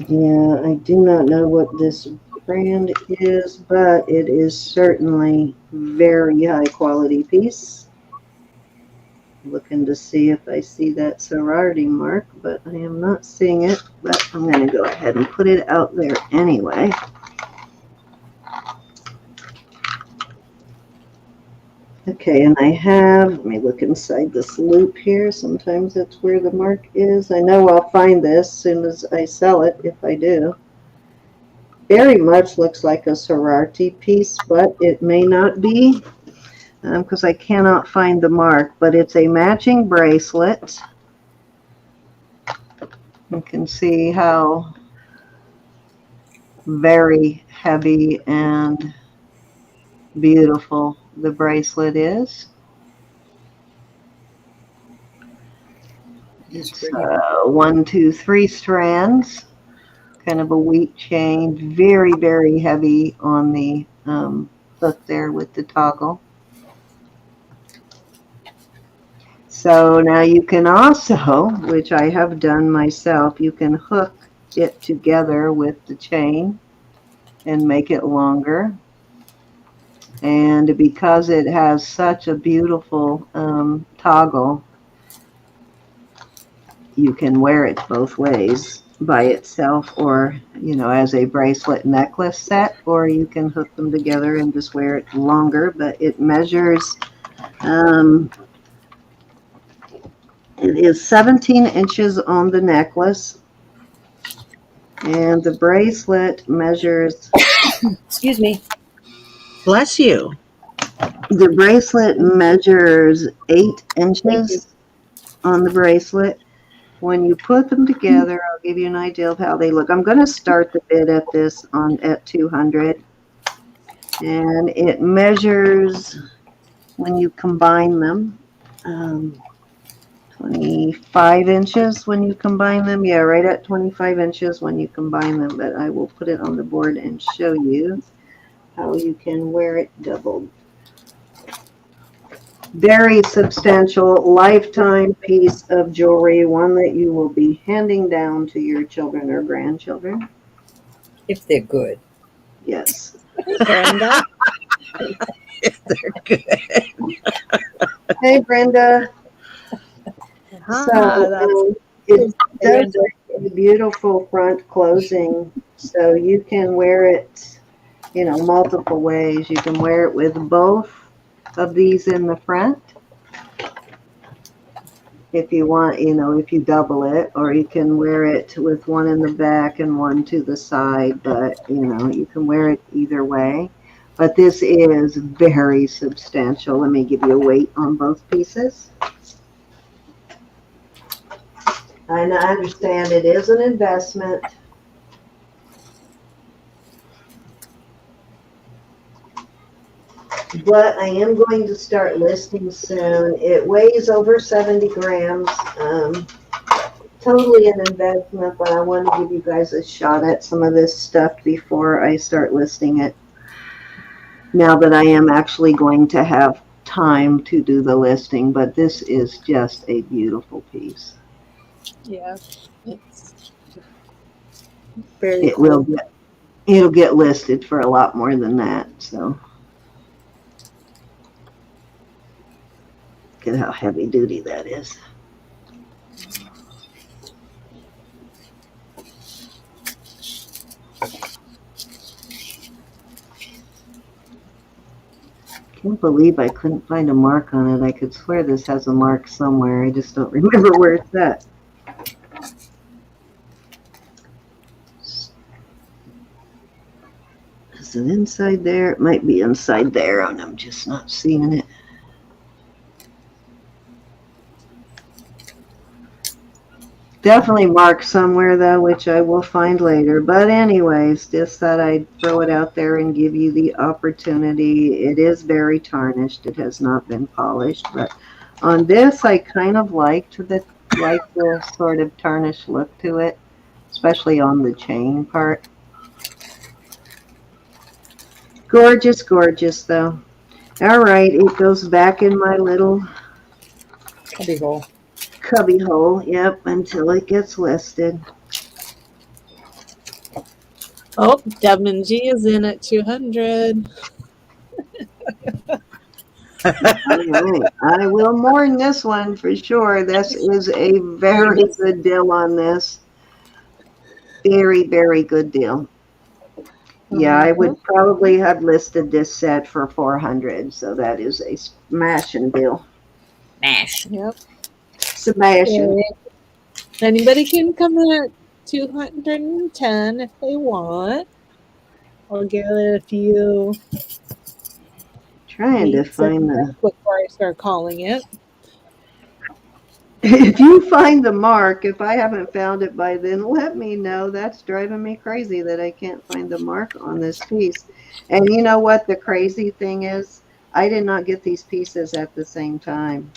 Yeah, I do not know what this brand is, but it is certainly very high quality piece. Looking to see if I see that sorority mark, but I am not seeing it, but I'm going to go ahead and put it out there anyway. Okay, and I have, let me look inside this loop here. Sometimes that's where the mark is. I know I'll find this as soon as I sell it, if I do. Very much looks like a sorority piece, but it may not be because I cannot find the mark. But it's a matching bracelet. You can see how very heavy and beautiful the bracelet is. It's 1, 2, 3 strands, kind of a wheat chain, very, very heavy on the hook there with the toggle. So now you can also, which I have done myself, you can hook it together with the chain and make it longer. And because it has such a beautiful toggle, you can wear it both ways, by itself or, you know, as a bracelet necklace set, or you can hook them together and just wear it longer. But it measures, it is 17 inches on the necklace, and the bracelet measures, Excuse me. Bless you. the bracelet measures 8 inches on the bracelet. When you put them together, I'll give you an idea of how they look. I'm going to start the bid at this at 200, and it measures, when you combine them, 25 inches when you combine them. Yeah, right at 25 inches when you combine them. But I will put it on the board and show you how you can wear it doubled. Very substantial, lifetime piece of jewelry, one that you will be handing down to your children or grandchildren. If they're good. Yes. Brenda. They're good. Hey, Brenda. So it does a beautiful front closing, so you can wear it, you know, multiple ways. You can wear it with both of these in the front, if you want, you know, if you double it, or you can wear it with one in the back and one to the side. But, you know, you can wear it either way. But this is very substantial. Let me give you a weight on both pieces. And I understand it is an investment. But I am going to start listing soon. It weighs over 70 grams. Totally an investment, but I want to give you guys a shot at some of this stuff before I start listing it. Now that I am actually going to have time to do the listing, but this is just a beautiful piece. Yeah, it's very It cool. it'll get listed for a lot more than that. So look at how heavy duty that is. Can't believe I couldn't find a mark on it. I could swear this has a mark somewhere. I just don't remember where it's at. Is it inside there? It might be inside there, and I'm just not seeing it. Definitely marked somewhere, though, which I will find later. But anyways, just thought I'd throw it out there and give you the opportunity. It is very tarnished. It has not been polished. But on this, I kind of liked the sort of tarnished look to it, especially on the chain part. Gorgeous, gorgeous, though. All right, it goes back in my little Cubby hole. cubby hole, yep, until it gets listed. Oh, Devin G is in at 200. All right, I will mourn this one for sure. This is a very good deal on this. Very, very good deal. Yeah, I would probably have listed this set for 400, so that is a smashing deal. Mash. Yep. Smashing. Okay. Anybody can come in at 210 if they want. I'll give it a few Trying to weeks at find least the. before I start calling it. If you find the mark, if I haven't found it by then, let me know. That's driving me crazy that I can't find the mark on this piece. And you know what the crazy thing is? I did not get these pieces at the same time.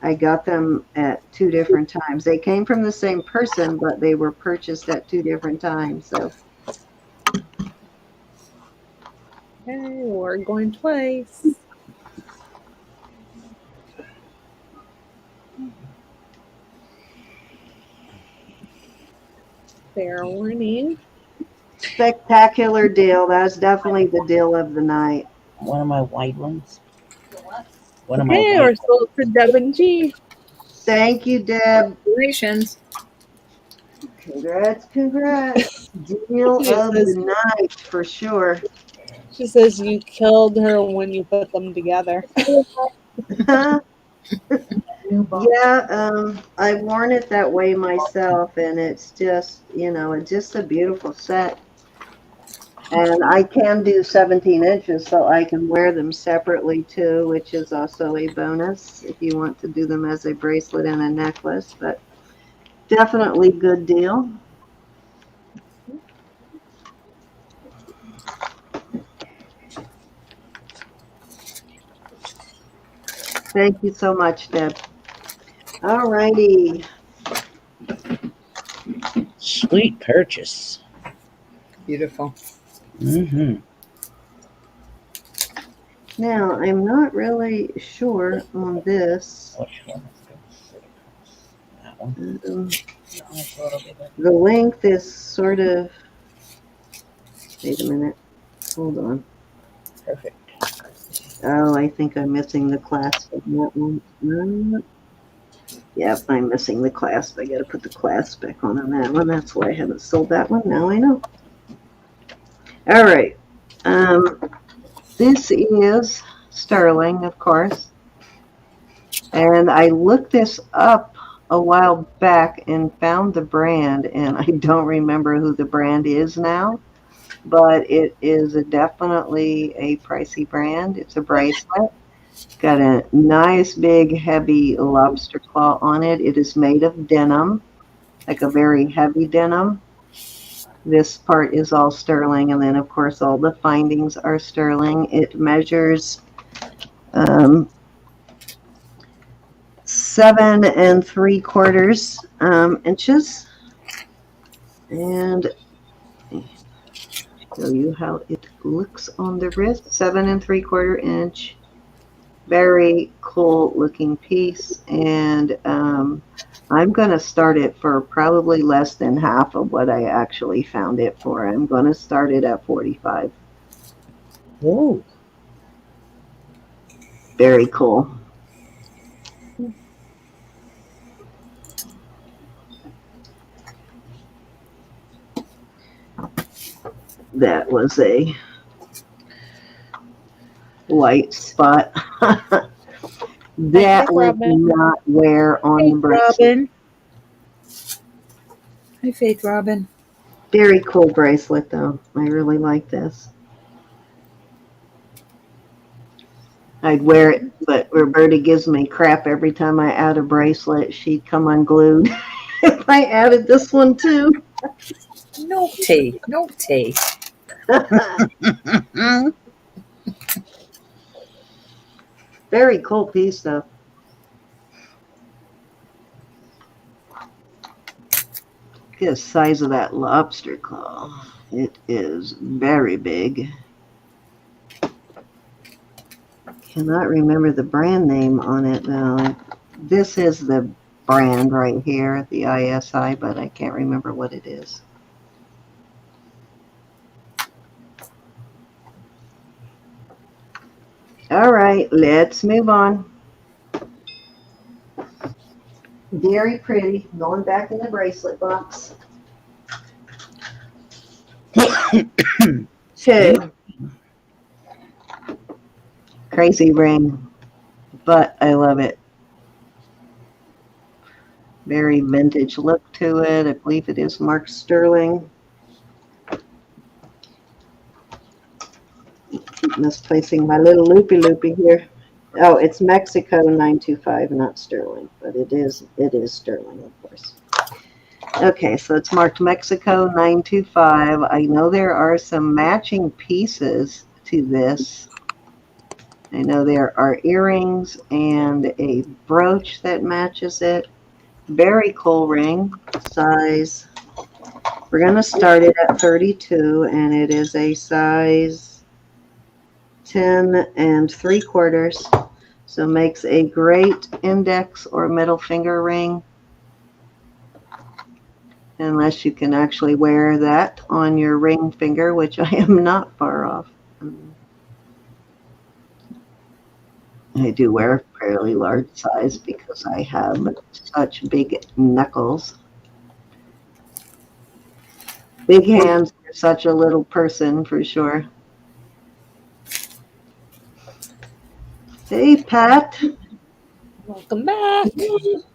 I got them at 2 different times. They came from the same person, but they were purchased at 2 different times. So Okay, we're going twice. Fair warning. spectacular deal. That's definitely the deal of the night. One of my white ones. One of my Okay, white we're sold to Deb and G. Thank you, Deb. Congratulations. Congrats, congrats. Deal She of says, the night for sure. she says you killed her when you put them together. Yeah, I've worn it that way myself, and it's just, it's just a beautiful set. And I can do 17 inches, so I can wear them separately too, which is also a bonus if you want to do them as a bracelet and a necklace. But definitely good deal. Thank you so much, Deb. All righty. sweet purchase. Beautiful. Mm-hmm. Now, I'm not really sure on this. Which one? That one. The length is sort of. Wait a minute. Hold on. Perfect. Oh, I think I'm missing the clasp on that one. Yep, I'm missing the clasp. I got to put the clasp back on that one. That's why I haven't sold that one. Now I know. All right. This is sterling, of course. And I looked this up a while back and found the brand, and I don't remember who the brand is now, but it is definitely a pricey brand. It's a bracelet. Got a nice big heavy lobster claw on it. It is made of denim, like a very heavy denim. This part is all sterling, and then of course all the findings are sterling. It measures 7 3/4 inches, and show you how it looks on the wrist. 7 3/4 inch. Very cool looking piece, and I'm going to start it for probably less than half of what I actually found it for. I'm going to start it at 45. Whoa. Very cool. That was a white spot. That would not wear on the bracelet. Robin. Hi, Faith Robin. Very cool bracelet, though. I really like this. I'd wear it, but Roberta gives me crap every time I add a bracelet. She'd come unglued if I added this one, too. No tea. No tea. Very cool piece, though. Look at the size of that lobster claw. It is very big. Cannot remember the brand name on it, though. This is the brand right here, the ISI, but I can't remember what it is. All right, let's move on. Very pretty. Going back in the bracelet box. Okay. Crazy ring, but I love it. Very vintage look to it. I believe it is marked sterling. Keep misplacing my little loopy here. Oh, it's Mexico 925, not sterling, but it is sterling, of course. Okay, so it's marked Mexico 925. I know there are some matching pieces to this. I know there are earrings and a brooch that matches it. Very cool ring, size. We're going to start it at 32, and it is a size 10 3/4. So makes a great index or middle finger ring. Unless you can actually wear that on your ring finger, which I am not far off. I do wear a fairly large size because I have such big knuckles. Big hands for such a little person, for sure. Hey, Pat. Welcome back.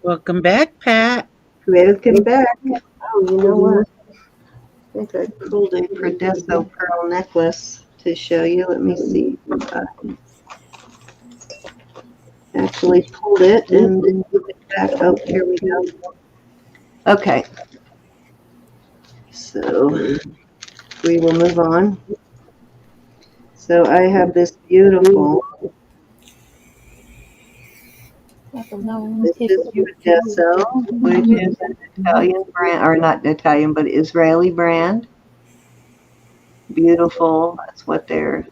Welcome back, Pat. Welcome back. Oh, you know what? I think I pulled a Predesso pearl necklace to show you. Let me see. Actually pulled it and moved it back. Oh, here we go. Okay. So we will move on. So I have this beautiful, this is Predesso, which is an Italian brand, or not Italian, but Israeli brand. Beautiful. That's what their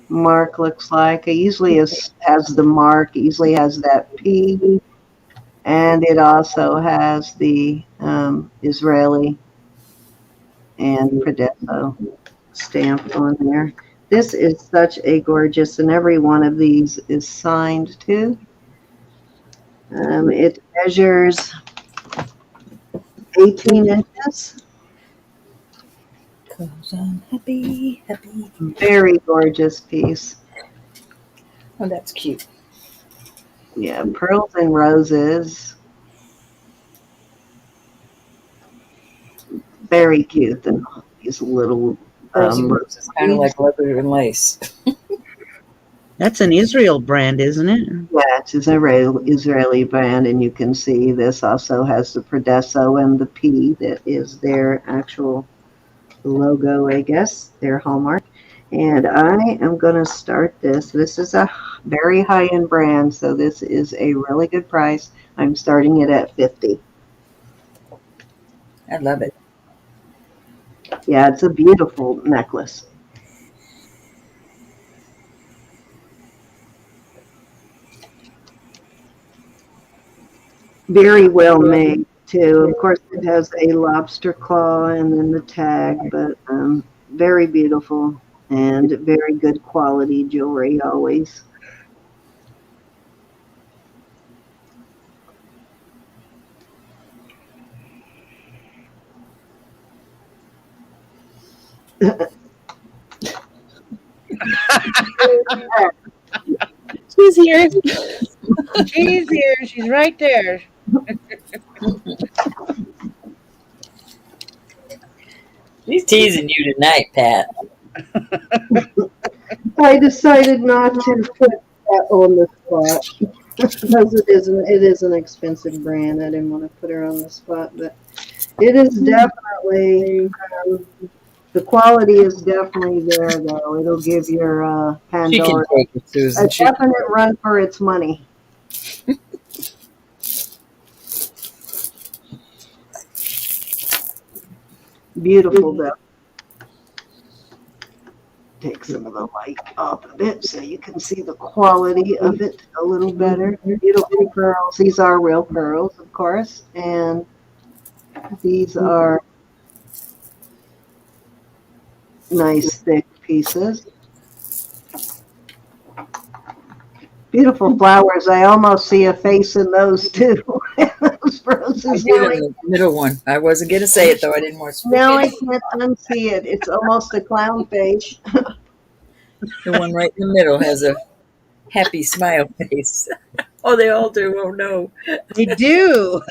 mark looks like. It usually has the mark, usually has that P, and it also has the Israeli and Predesso stamp on there. This is such a gorgeous, and every one of these is signed too. It measures 18 inches. Cause I'm happy. Very gorgeous piece. Oh, that's cute. Yeah, pearls and roses. Very cute. And these little Pearls and roses, kind of like leather and lace. That's an Israel brand, isn't it? Yeah, it's an Israeli brand, and you can see this also has the Predesso and the P that is their actual logo, I guess, their hallmark. And I am going to start this. This is a very high-end brand, so this is a really good price. I'm starting it at $50. I love it. Yeah, it's a beautiful necklace. Very well made, too. Of course, it has a lobster claw and then the tag, but very beautiful and very good quality jewelry always. She's here. She's here. She's right there. She's teasing you tonight, Pat. I decided not to put that on the spot because it is an expensive brand. I didn't want to put her on the spot, but it is definitely the quality is definitely there, though. It'll give your She can Pandora take it, Susan. a definite run for its money. Beautiful, though. Take some of the light off of it so you can see the quality of it a little better. Beautiful pearls. These are real pearls, of course, and these are nice thick pieces. Beautiful flowers. I almost see a face in those too. Those I roses did really. in the middle one. I wasn't going to say it, though. I didn't want to spook Now I it. can't unsee it. It's almost a clown face. The one right in the middle has a happy smile face. Oh, they all do. Oh, no. They do.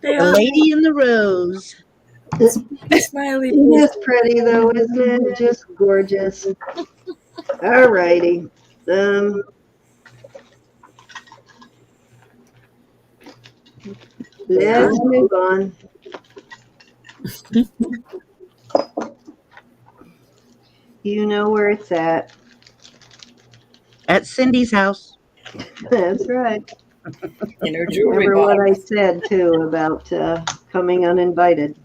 They The all lady in the rose. It have smiley face. is pretty though, isn't it? Just gorgeous. All righty. Let's move on. You know where it's at. At Cindy's house. That's right. In her jewelry Remember what I box. said too about coming uninvited.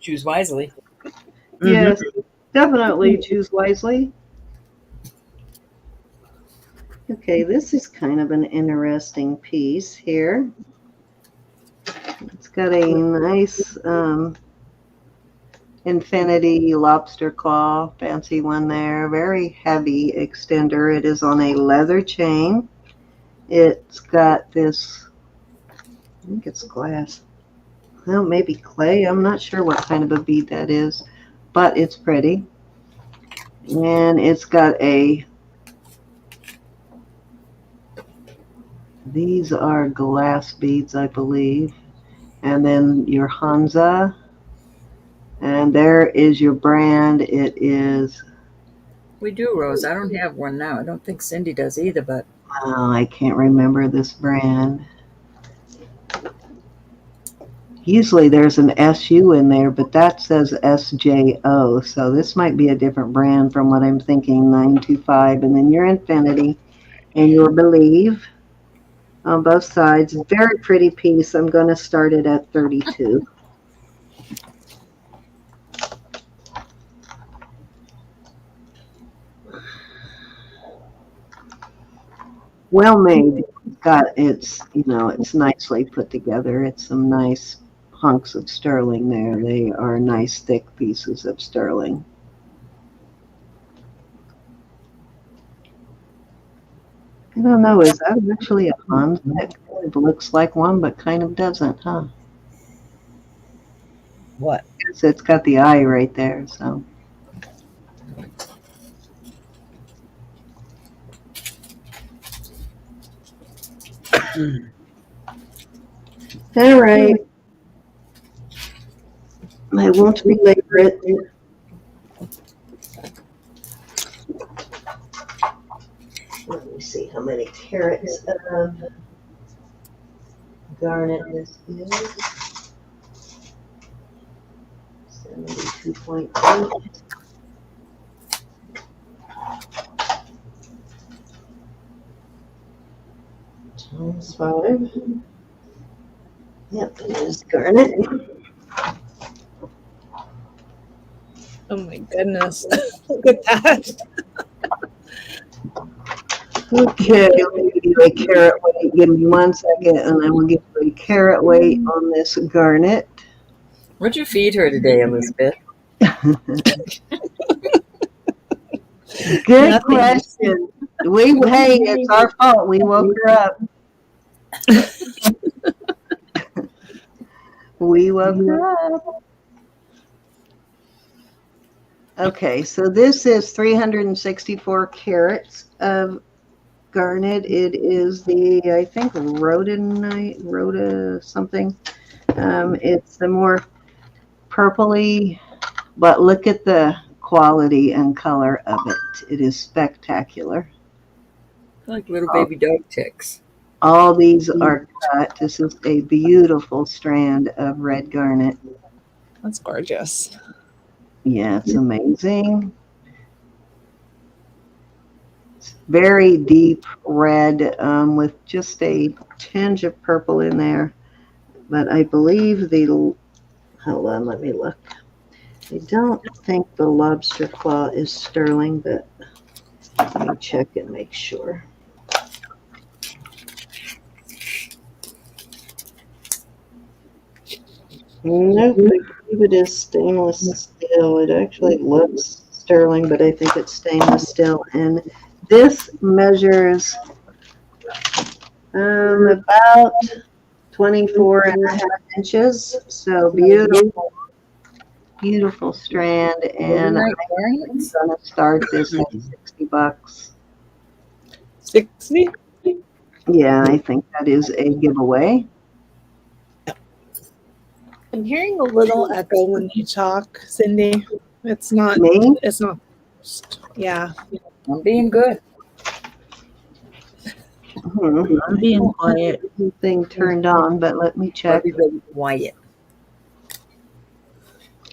Choose wisely. Yes, definitely choose wisely. Okay, this is kind of an interesting piece here. It's got a nice infinity lobster claw, fancy one there. Very heavy extender. It is on a leather chain. It's got this, I think it's glass. Well, maybe clay. I'm not sure what kind of a bead that is, but it's pretty. And it's got these are glass beads, I believe. And then your Hansa. And there is your brand. It is, We do, Rose. I don't have one now. I don't think Cindy does either, but oh, I can't remember this brand. Usually there's an SU in there, but that says SJO. So this might be a different brand from what I'm thinking, 925. And then your Infinity and your Believe on both sides. Very pretty piece. I'm going to start it at 32. Well made. It's nicely put together. It's some nice hunks of sterling there. They are nice thick pieces of sterling. I don't know, is that actually a Hansa? It kind of looks like one, but kind of doesn't, huh? What? It's got the eye right there, so. All right. I won't belabor it. Let me see how many carats of garnet this is. 72.8. Times 5. Yep, it is garnet. Oh my goodness. Look at that. Okay, let me give you a carat weight. Give me 1 second, and I will give you a carat weight on this garnet. what'd you feed her today, Elizabeth? Good Nothing. question. Hey, it's our fault. We woke her up. We woke her up. Okay, so this is 364 carats of garnet. It is I think, Rhoda something. It's the more purpley, but look at the quality and color of it. It is spectacular. Like little baby dog ticks. All these are cut. This is a beautiful strand of red garnet. That's gorgeous. Yeah, it's amazing. It's very deep red with just a tinge of purple in there. But I believe hold on, let me look. I don't think the lobster claw is sterling, but let me check and make sure. Nope, I believe it is stainless steel. It actually looks sterling, but I think it's stainless steel. And this measures about 24.5 inches. So beautiful, beautiful strand. And Overnight I'm garments. going to start this at $60. 60. Yeah, I think that is a giveaway. I'm hearing a little echo when you talk, Cindy. It's not. Me? It's not. Yeah. I'm being good. I'm being quiet. Thing turned on, but let me check. Everybody quiet.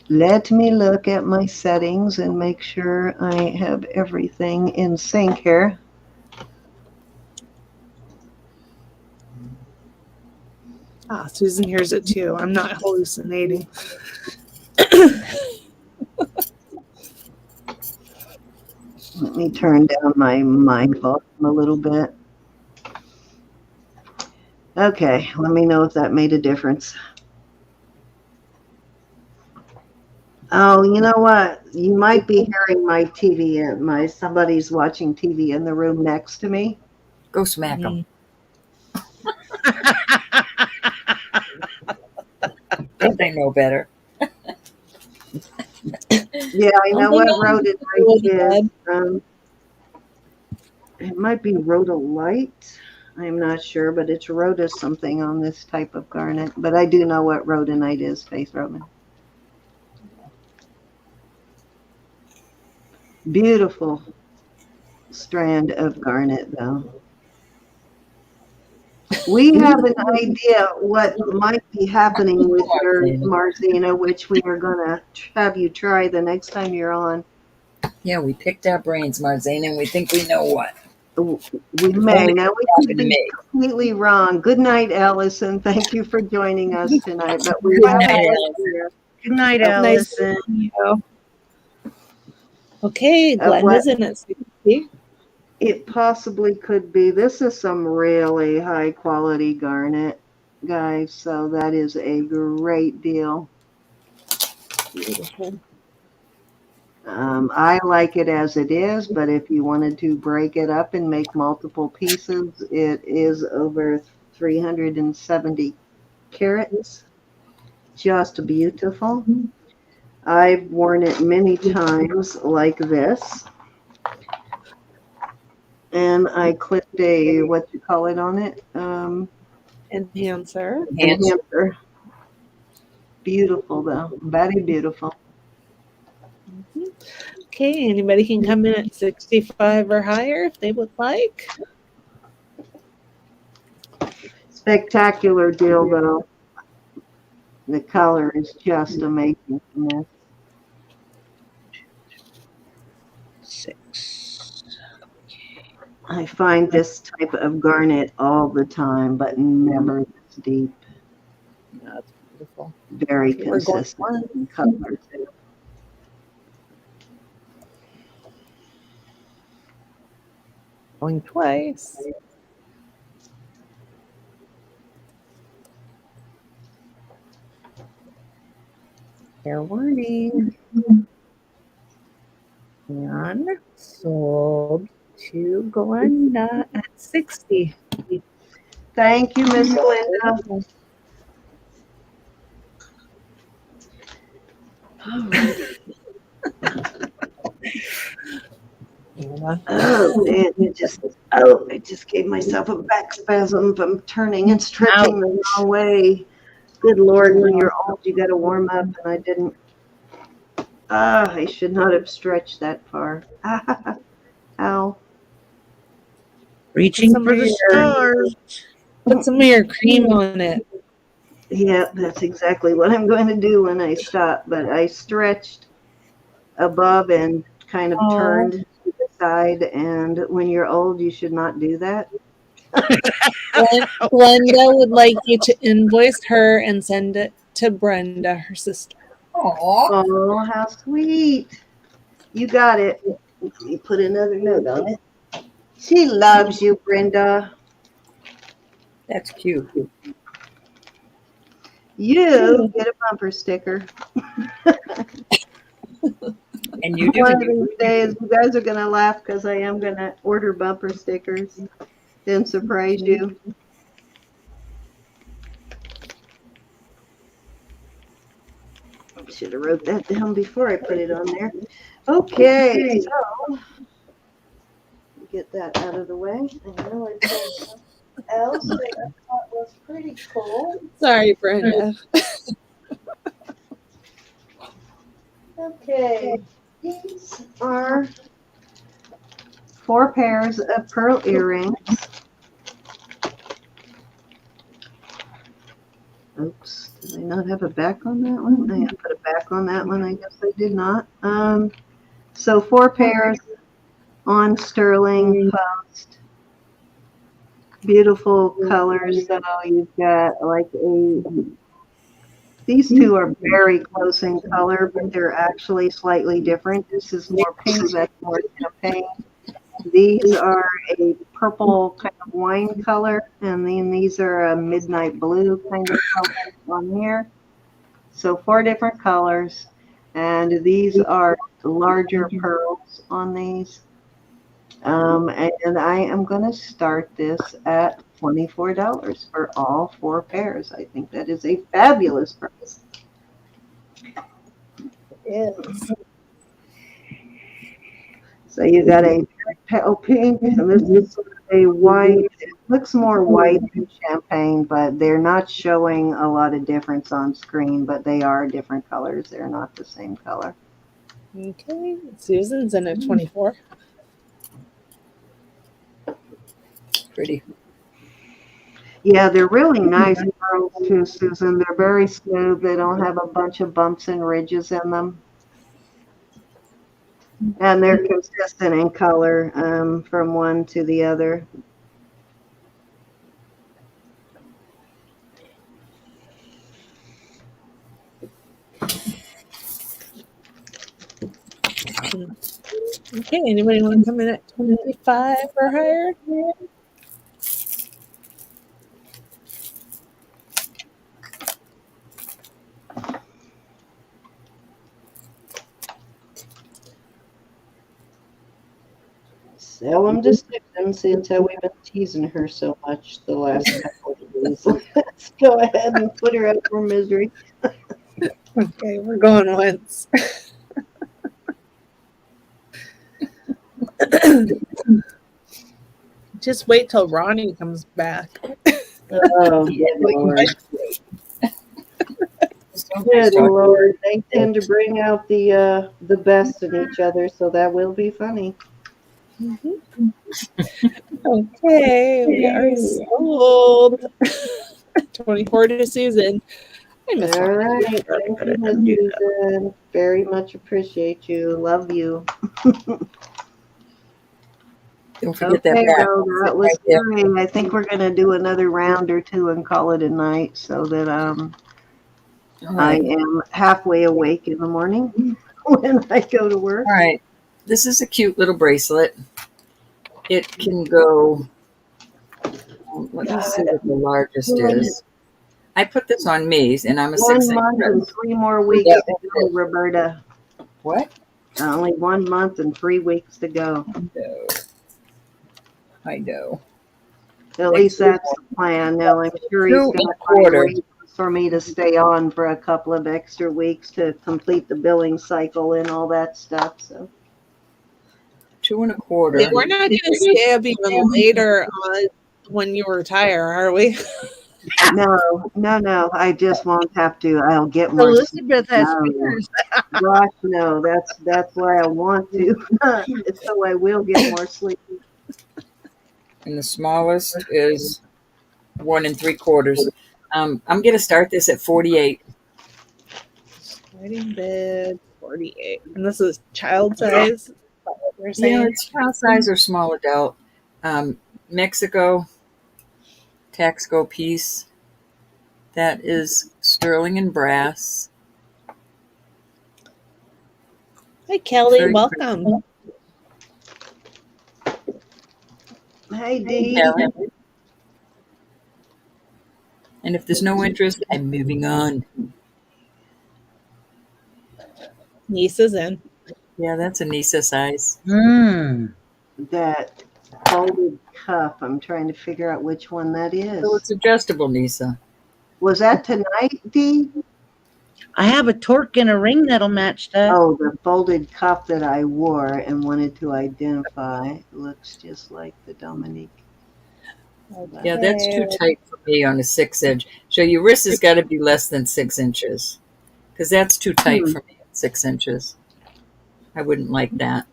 Let me look at my settings and make sure I have everything in sync here. Ah, Susan hears it too. I'm not hallucinating. Let me turn down my mic volume a little bit. Okay, let me know if that made a difference. Oh, you know what? You might be hearing my TV. Somebody's watching TV in the room next to me. Go smack them. Don't they know better? Yeah, I know what rhodonite is. It might be rhodolite. I'm not sure, but it's rhoda something on this type of garnet. But I do know what rhodonite is, Faith Roman. Beautiful strand of garnet, though. We have an idea what might be happening with your Marzina, which we are going to have you try the next time you're on. Yeah, we picked our brains, Marzana, and we think we know what. We may. Now, we could be completely wrong. Good night, Allison. Thank you for joining us tonight. But we have an idea. Good night, Nice Allison. to meet you. Okay, Glenda's in at 60. It possibly could be. This is some really high quality garnet, guys. So that is a great deal. Beautiful. I like it as it is, but if you wanted to break it up and make multiple pieces, it is over 370 carats. Just beautiful. I've worn it many times like this. And I clipped a, what you call it on it? Enhancer. Enhancer. Beautiful though. Very beautiful. Okay, anybody can come in at 65 or higher if they would like. Spectacular deal though. The color is just amazing from this. 6. I find this type of garnet all the time, but never this deep. That's beautiful. Very consistent in color too. Going twice. Fair warning. And sold to Glenda at 60. Thank you, Miss Glenda. Oh, man, I just gave myself a back spasm from turning and stretching the wrong way. Good Lord, when you're old, you got to warm up, and I didn't. I should not have stretched that far. Ow. Reaching for the stars. Put some of your cream on it. Yeah, that's exactly what I'm going to do when I stop. But I stretched above and kind of turned to the side. And when you're old, you should not do that. Glenda would like you to invoice her and send it to Brenda, her sister. Oh, how sweet. You got it. Let me put another note on it. She loves you, Brenda. That's cute. You get a bumper sticker. And you do. One of these days, you guys are going to laugh because I am going to order bumper stickers and surprise you. I should have wrote that down before I put it on there. Okay, so get that out of the way. I know I pulled something else that I thought was pretty cool. Sorry, Brenda. Okay, these are 4 pairs of pearl earrings. Oops, did I not have a back on that one? I put a back on that one. I guess I did not. So 4 pairs on sterling post. Beautiful colors. So you've got like these 2 are very close in color, but they're actually slightly different. This is more pink, that's more champagne. These are a purple kind of wine color, and then these are a midnight blue kind of color on here. So 4 different colors, and these are larger pearls on these. And I am going to start this at $24 for all 4 pairs. I think that is a fabulous price. Yes. So you got a pale pink, and this is a white. It looks more white than champagne, but they're not showing a lot of difference on screen, but they are different colors. They're not the same color. Okay. Susan's in at 24. Pretty. Yeah, they're really nice pearls too, Susan. They're very smooth. They don't have a bunch of bumps and ridges in them. And they're consistent in color from one to the other. Okay. Anybody want to come in at 25 or higher? Sell them to Susan, since we've been teasing her so much the last couple of days. Let's go ahead and put her out for misery. Okay, we're going once. Just wait till Ronnie comes back. Oh, good Lord. Good Lord. They tend to bring out the best in each other, so that will be funny. Mm-hmm. Okay, we are sold. 24 to Susan. I miss All Ronnie. right. Thank you, Susan. Very much appreciate you. Love you. Don't forget Okay, that back. well, that was great. I think we're going to do another round or 2 and call it a night, so that I am halfway awake in the morning when I go to work. All right. This is a cute little bracelet. It can go, let me see what the largest is. I put this on me, and I'm a 1 6'. month and 3 more weeks to go, Roberta. What? Only 1 month and 3 weeks to go. No. I know. At least that's the plan. Now, I'm sure he's going to find reasons for me to stay on for a couple of extra weeks to complete the billing cycle and all that stuff. So 2 1/4. Yeah, we're not going to stay up even later on when you retire, are we? No. I just won't have to. I'll get more. Elizabeth has fingers. Gosh, no. That's why I want to. So I will get more sleep. And the smallest is 1 3/4. I'm going to start this at 48. Starting bid 48. And this is child size? Yeah, it's child size or small adult. Mexico Taxco piece. That is sterling and brass. Hi, Kelly. Welcome. Hey, Dee. And if there's no interest, I'm moving on. Niece is in. Yeah, that's a Nisa size. Mm. That folded cuff. I'm trying to figure out which one that So is. it's adjustable, Nisa. Was that tonight, Dee? I have a torque and a ring that'll match that. Oh, the folded cuff that I wore and wanted to identify. Looks just like the Dominique. Yeah, that's too Okay. tight for me on a 6-inch. So your wrist has got to be less than 6 inches because that's too tight for me at 6 inches. I wouldn't like that.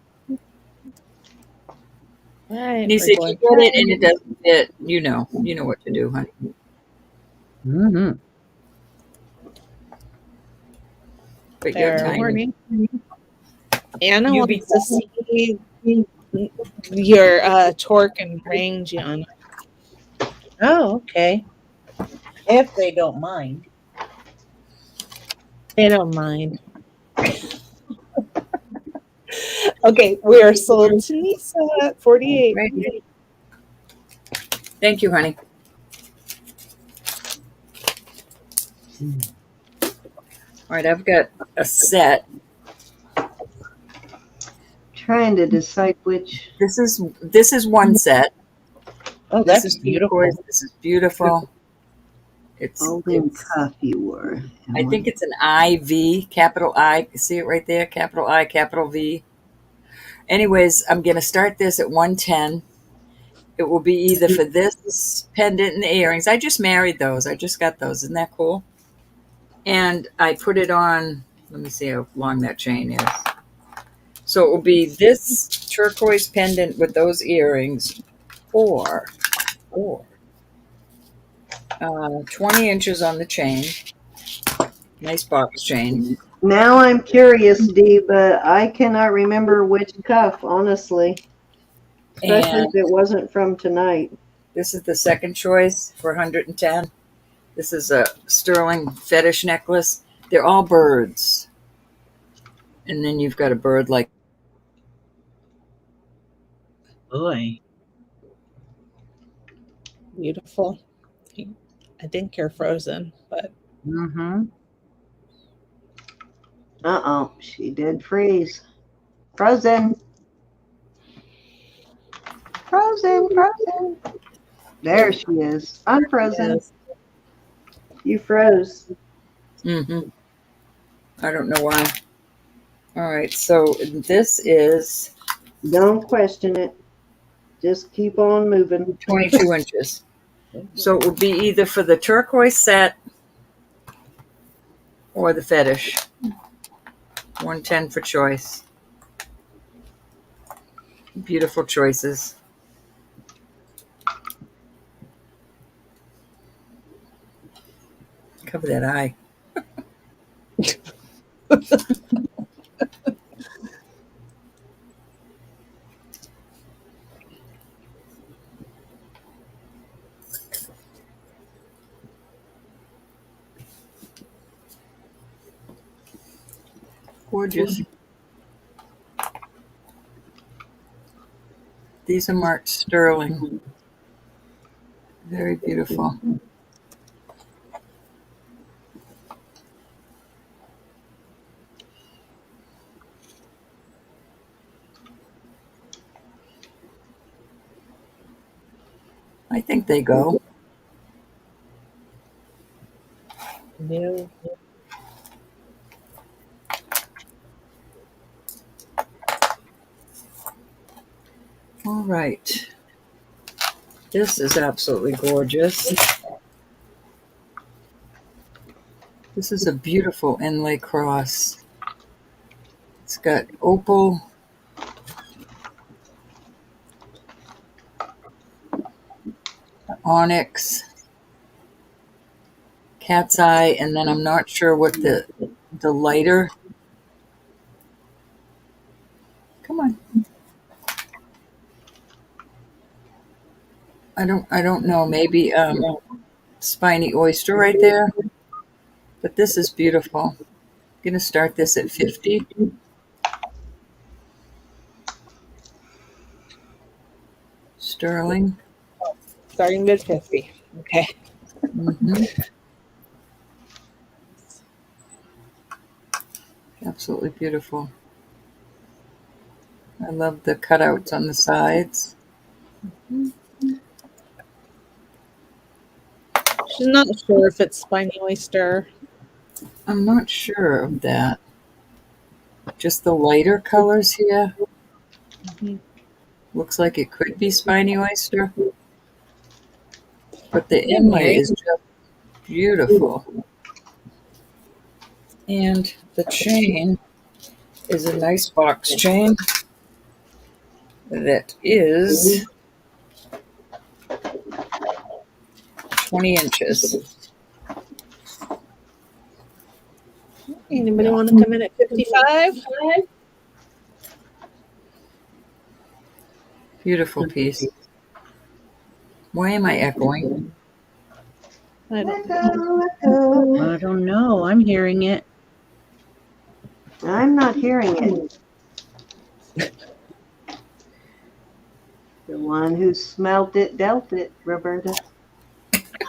All right, Nisa, we're if you going. get it and it doesn't fit, you know what to do, honey. Mm-hmm. But you're Fair tiny. warning. Anna You be wants to see your torque and ring, Gianna. Oh, okay. If they don't mind. They don't mind. Okay, we are sold to Nisa at 48. Right. Thank you, honey. All right, I've got a set. Trying to decide which. This is one set. Oh, This that's is beautiful. turquoise. This is beautiful. Folding It's cuff you wore. I think it's an IV, capital I. See it right there? Capital I, capital V. Anyways, I'm going to start this at 110. It will be either for this pendant and the earrings. I just married those. I just got those. Isn't that cool? And I put it on, let me see how long that chain is. So it will be this turquoise pendant with those earrings or 20 inches on the chain. Nice box chain. Now I'm curious, Dee, but I cannot remember which cuff, honestly. Especially And if it wasn't from tonight. this is the second choice for 110. This is a sterling fetish necklace. They're all birds. And then you've got a bird like. Boy. Beautiful. I think you're frozen, but Mm-hmm. Uh-oh, she did freeze. Frozen. Frozen, frozen. There she is. Unfrozen. yes. You froze. Mm-hmm. I don't know why. All right, so this is Don't question it. Just keep on moving. 22 inches. So it would be either for the turquoise set or the fetish. 110 for choice. Beautiful choices. Cover that eye. Gorgeous. These are marked sterling. Very beautiful. I think they go. No. All right. This is absolutely gorgeous. This is a beautiful inlay cross. It's got opal, onyx, cat's eye, and then I'm not sure what the lighter. Come on. I don't know. Maybe spiny oyster right there. But this is beautiful. I'm gonna start this at 50. Sterling. Starting at 50. Okay. Mm-hmm. Absolutely beautiful. I love the cutouts on the sides. She's not sure if it's spiny oyster. I'm not sure of that. Just the lighter colors here. Mhm. Looks like it could be spiny oyster. But the Yeah, inlay Mary. is just beautiful. And the chain is a nice box chain that is 20 inches. Anybody want to come in at 55? Beautiful piece. Why am I echoing? I don't know. Echo, I don't know. I'm hearing it. I'm not hearing it. The one who smelt it dealt it, Roberta.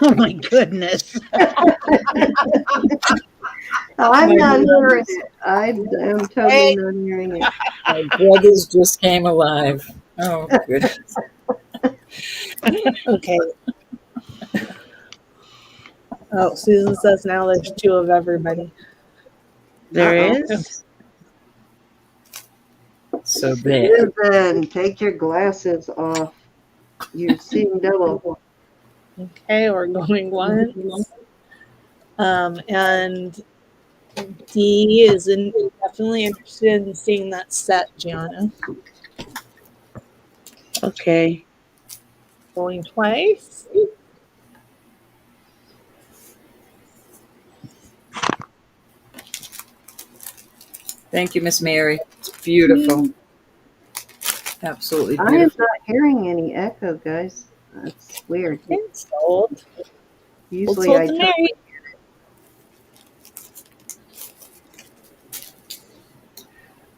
Oh my goodness. I'm not hearing it. I am totally not hearing it. My brothers just came alive. Oh, goodness. Okay. Oh, Susan says now there's 2 of everybody. There Uh-oh. is. So there. Susan, take your glasses off. You're seeing double. Okay, we're going once. And D is definitely interested in seeing that set, Gianna. Okay. Going twice. Thank you, Miss Mary. It's beautiful. Absolutely I am beautiful. not hearing any echo, guys. That's weird. It's sold. Usually Sold I to totally Mary.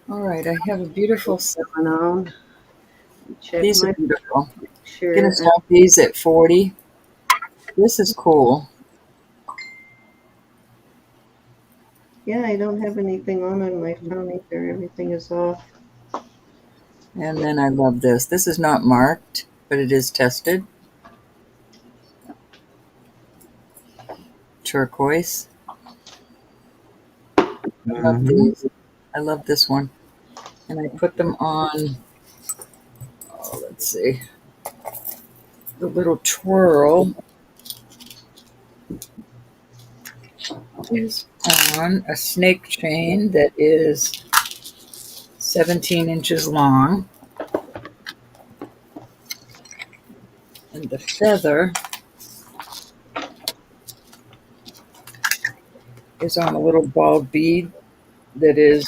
All right, I have a beautiful set. going on. Check These my are beautiful. picture. Gonna stop these at 40. This is cool. Yeah, I don't have anything on my phone either. Everything is off. And then I love this. This is not marked, but it is tested. Turquoise. I love these. I love this one. And I put them on, oh, let's see, the little twirl is on a snake chain that is 17 inches long. And the feather is on a little ball bead that is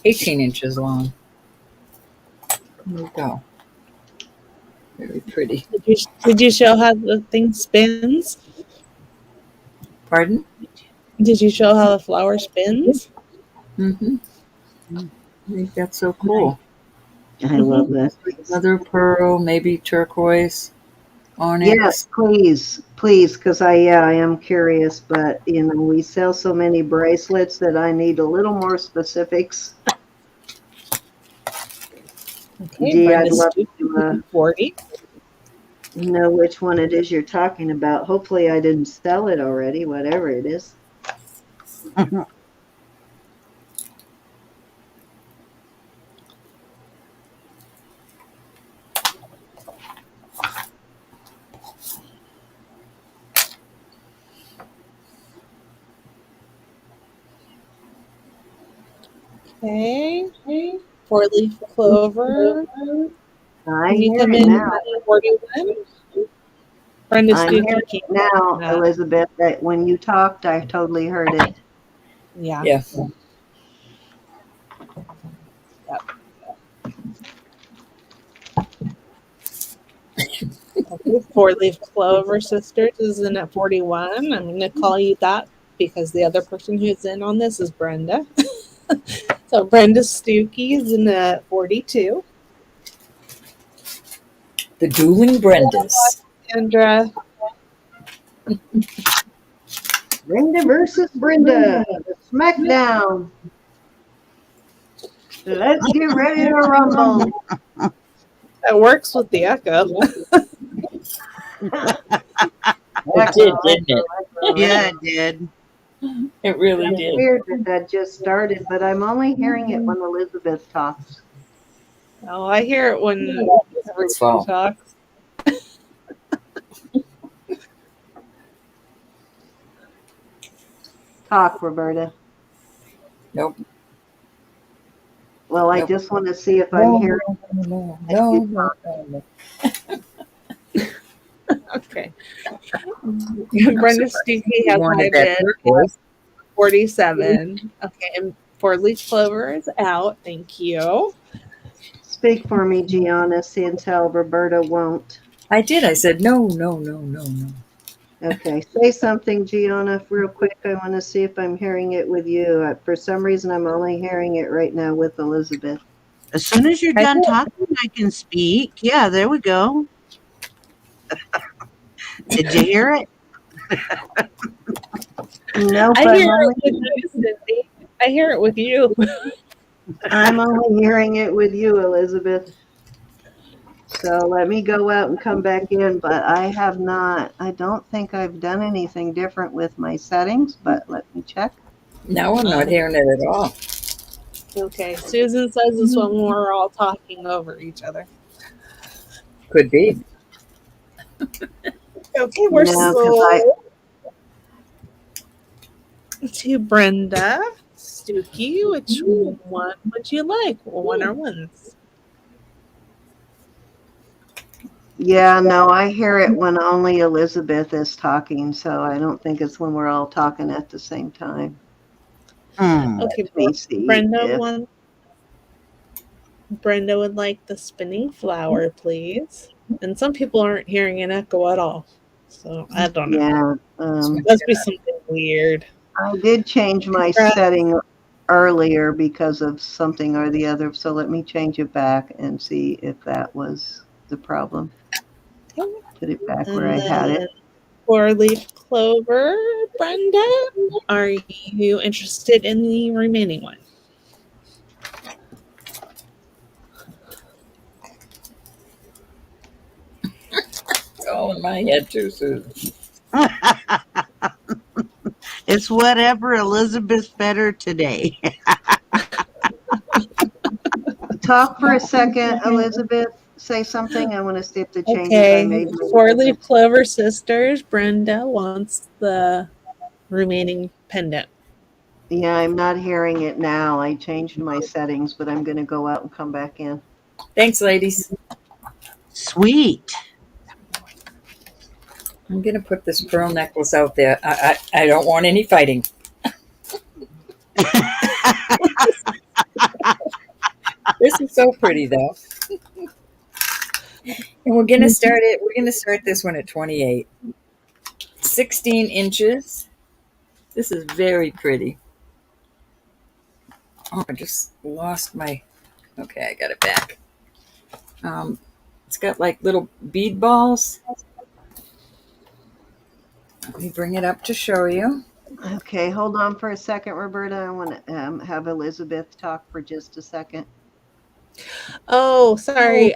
18 inches long. There we go. Very pretty. Did you show how the thing spins? Pardon? Did you show how the flower spins? Mm-hmm. I think that's so cool. I love that. Another pearl, maybe turquoise, onyx. Yes, please, because I am curious, but we sell so many bracelets that I need a little more specifics. Okay, Dee, I'd Brenda's love to 40. know which one it is you're talking about. Hopefully I didn't sell it already, whatever it is. Okay. 4-leaf clover. I Can you hear come it in now. at 41? Brenda's I'm hearing it now, Yeah. Elizabeth, that when you talked, I totally heard it. Yeah. Yeah. Okay, 4-leaf clover sisters is in at 41. I'm going to call you that because the other person who's in on this is Brenda. So Brenda Stukey is in at 42. The Dueling Brendas. Sandra. Brenda versus Brenda. The SmackDown. Let's get ready to rumble. That works with the echo. It did, didn't it? Yeah, it did. It really It's did. weird that just started, but I'm only hearing it when Elizabeth talks. Oh, I hear it when It's fall. everybody talks. Talk, Roberta. Nope. Well, I Nope. just want to see if I'm hearing. No. Okay. Brenda Stuckey has my Wanted that bid turquoise. 47. Okay, and for leaf clover is out. Thank you. Speak for me, Gianna, until Roberta won't. I did. I said no. Okay, say something, Gianna, real quick. I want to see if I'm hearing it with you. For some reason, I'm only hearing it right now with Elizabeth. As soon as you're I done did. talking, I can speak. Yeah, there we go. Did you hear it? Nope, I hear it with you, Cindy. I hear it with you. I'm only hearing it with you, Elizabeth. So let me go out and come back in, but I don't think I've done anything different with my settings, but let me check. No, I'm not hearing it at all. Okay, Susan says this when we're all talking over each other. Could be. Okay, we're No, 'cause slow to Brenda Stuckey. Which one would you like? One or ones? Yeah, no, I hear it when only Elizabeth is talking, so I don't think it's when we're all talking at the same time. Okay, Let me see Brenda if one. Brenda would like the spinning flower, please. And some people aren't hearing an echo at all, so I don't know. yeah. It must be something weird. I did change my Congrats. setting earlier because of something or the other, so let me change it back and see if that was the problem. Put it back where I had it. For leaf clover, Brenda, are you interested in the remaining one? Oh, in my head too, Susan. It's whatever Elizabeth's better today. Talk for a second, Elizabeth. Say something. I want to see if the changes I Okay, made. for leaf clover sisters, Brenda wants the remaining pendant. Yeah, I'm not hearing it now. I changed my settings, but I'm going to go out and come back in. Thanks, ladies. Sweet. I'm gonna put this pearl necklace out there. I don't want any fighting. This is so pretty though. And we're gonna start it. We're gonna start this one at 28. 16 inches. This is very pretty. Oh, I just lost my. Okay, I got it back. It's got like little bead balls. Let me bring it up to show you. Okay, hold on for a second, Roberta. I want to have Elizabeth talk for just a second. Oh, sorry.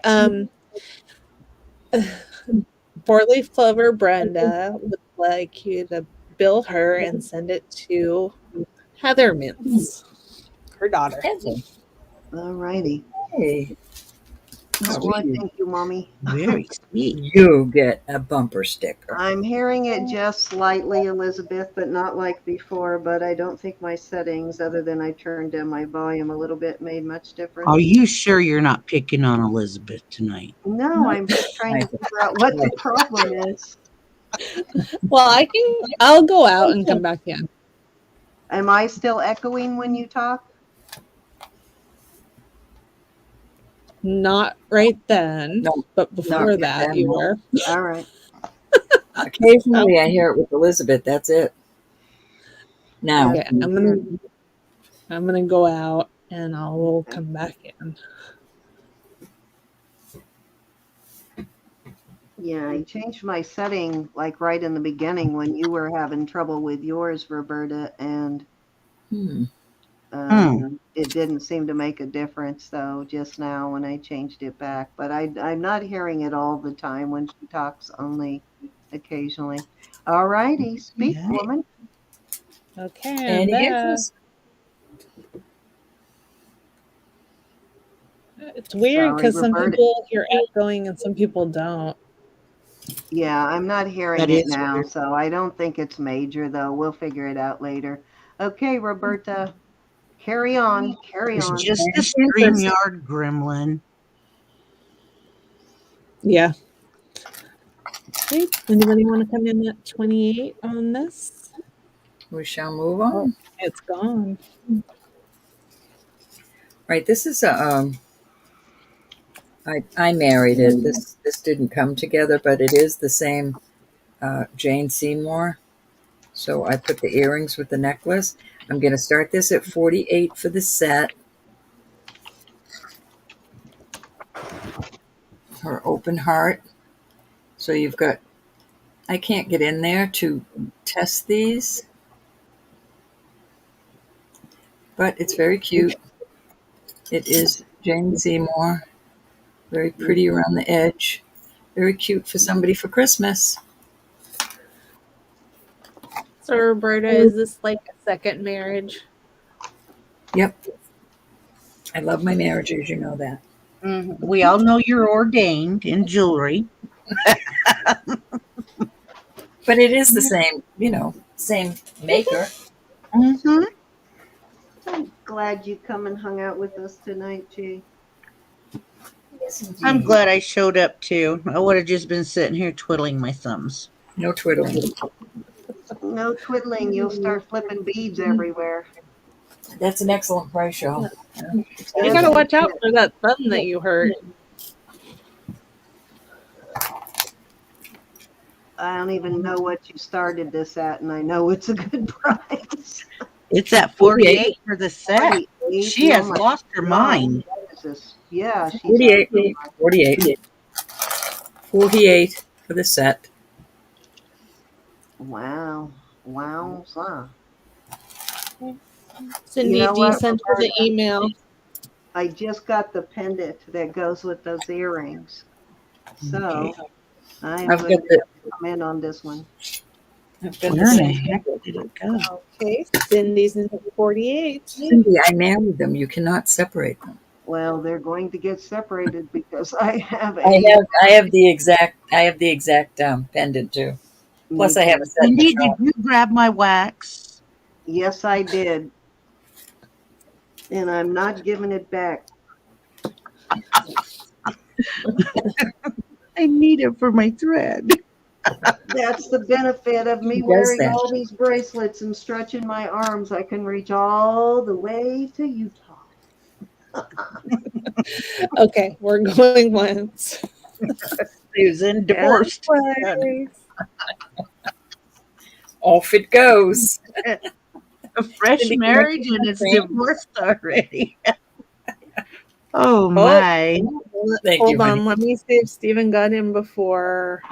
For leaf clover, Brenda would like you to bill her and send it to Heather Mintz, her daughter. All righty. Hey, Oh, thank you, Mommy. Very sweet. you get a bumper sticker. I'm hearing it just slightly, Elizabeth, but not like before. But I don't think my settings, other than I turned down my volume a little bit, made much difference. Are you sure you're not picking on Elizabeth tonight? No, I'm just trying to figure out what the problem is. Well, I'll go out and come back in. Am I still echoing when you talk? Not right then, No, but before right that then, you no. were. All right. Occasionally I hear it with Elizabeth. That's it. Now, Okay, I'm gonna go out and I'll come back in. Yeah, I changed my setting like right in the beginning when you were having trouble with yours, Roberta, and It didn't seem to make a difference though just now when I changed it back. But I'm not hearing it all the time when she talks, only occasionally. All righty, speak, Yeah. woman. Okay, I'm Any back. interest? It's weird Sorry, because some Roberta. people hear echoing and some people don't. Yeah, I'm not hearing That it is now, weird. so I don't think it's major though. We'll figure it out later. Okay, Roberta, carry on, carry It's on. just the Any interest? StreamYard gremlin. Yeah. Okay. Anybody want to come in at 28 on this? We shall move Oh, on. it's gone. Right, this is a. I married it. This didn't come together, but it is the same Jane Seymour. So I put the earrings with the necklace. I'm going to start this at 48 for the set. Her open heart. So you've got, I can't get in there to test these, but it's very cute. It is Jane Seymour. Very pretty around the edge. Very cute for somebody for Christmas. So, Roberta, is this like a second marriage? Yep. I love my marriages, you know that. We all know you're ordained in jewelry. But it is the same, same maker. Mm-hmm. I'm glad you come and hung out with us tonight, G. I'm glad I showed up too. I would have just been sitting here twiddling my thumbs. No twiddling. No twiddling, you'll start flipping beads everywhere. That's an excellent price, y'all. You gotta watch out for that thumb that you hurt. I don't even know what you started this at, and I know it's a good price. It's at 48 for the set. 48. She has Oh my lost her God. mind. Jesus. Yeah, she's 48. out of 48. 48 for the set. Wow. Wowza. Cindy, You know do you what, send her the Roberta? email? I just got the pendant that goes with those earrings. So Okay. I'm I've going got to the, come in on this one. I've got Where the in the same. heck did it go? Okay, Cindy's in 48. Cindy, I married them. You cannot separate them. Well, they're going to get separated because I have I have the exact pendant too. Plus, I have a set in the Cindy, did shop. you grab my wax? Yes, I did. And I'm not giving it back. I need it for my thread. That's the benefit of me Who does wearing that? all these bracelets and stretching my arms. I can reach all the way to Utah. Okay, we're going once. Susan divorced. Off it goes. A fresh Cindy, can I marriage keep and my it's cream? divorced already. Oh my. Thank Hold you, honey. on, let me see if Steven got in before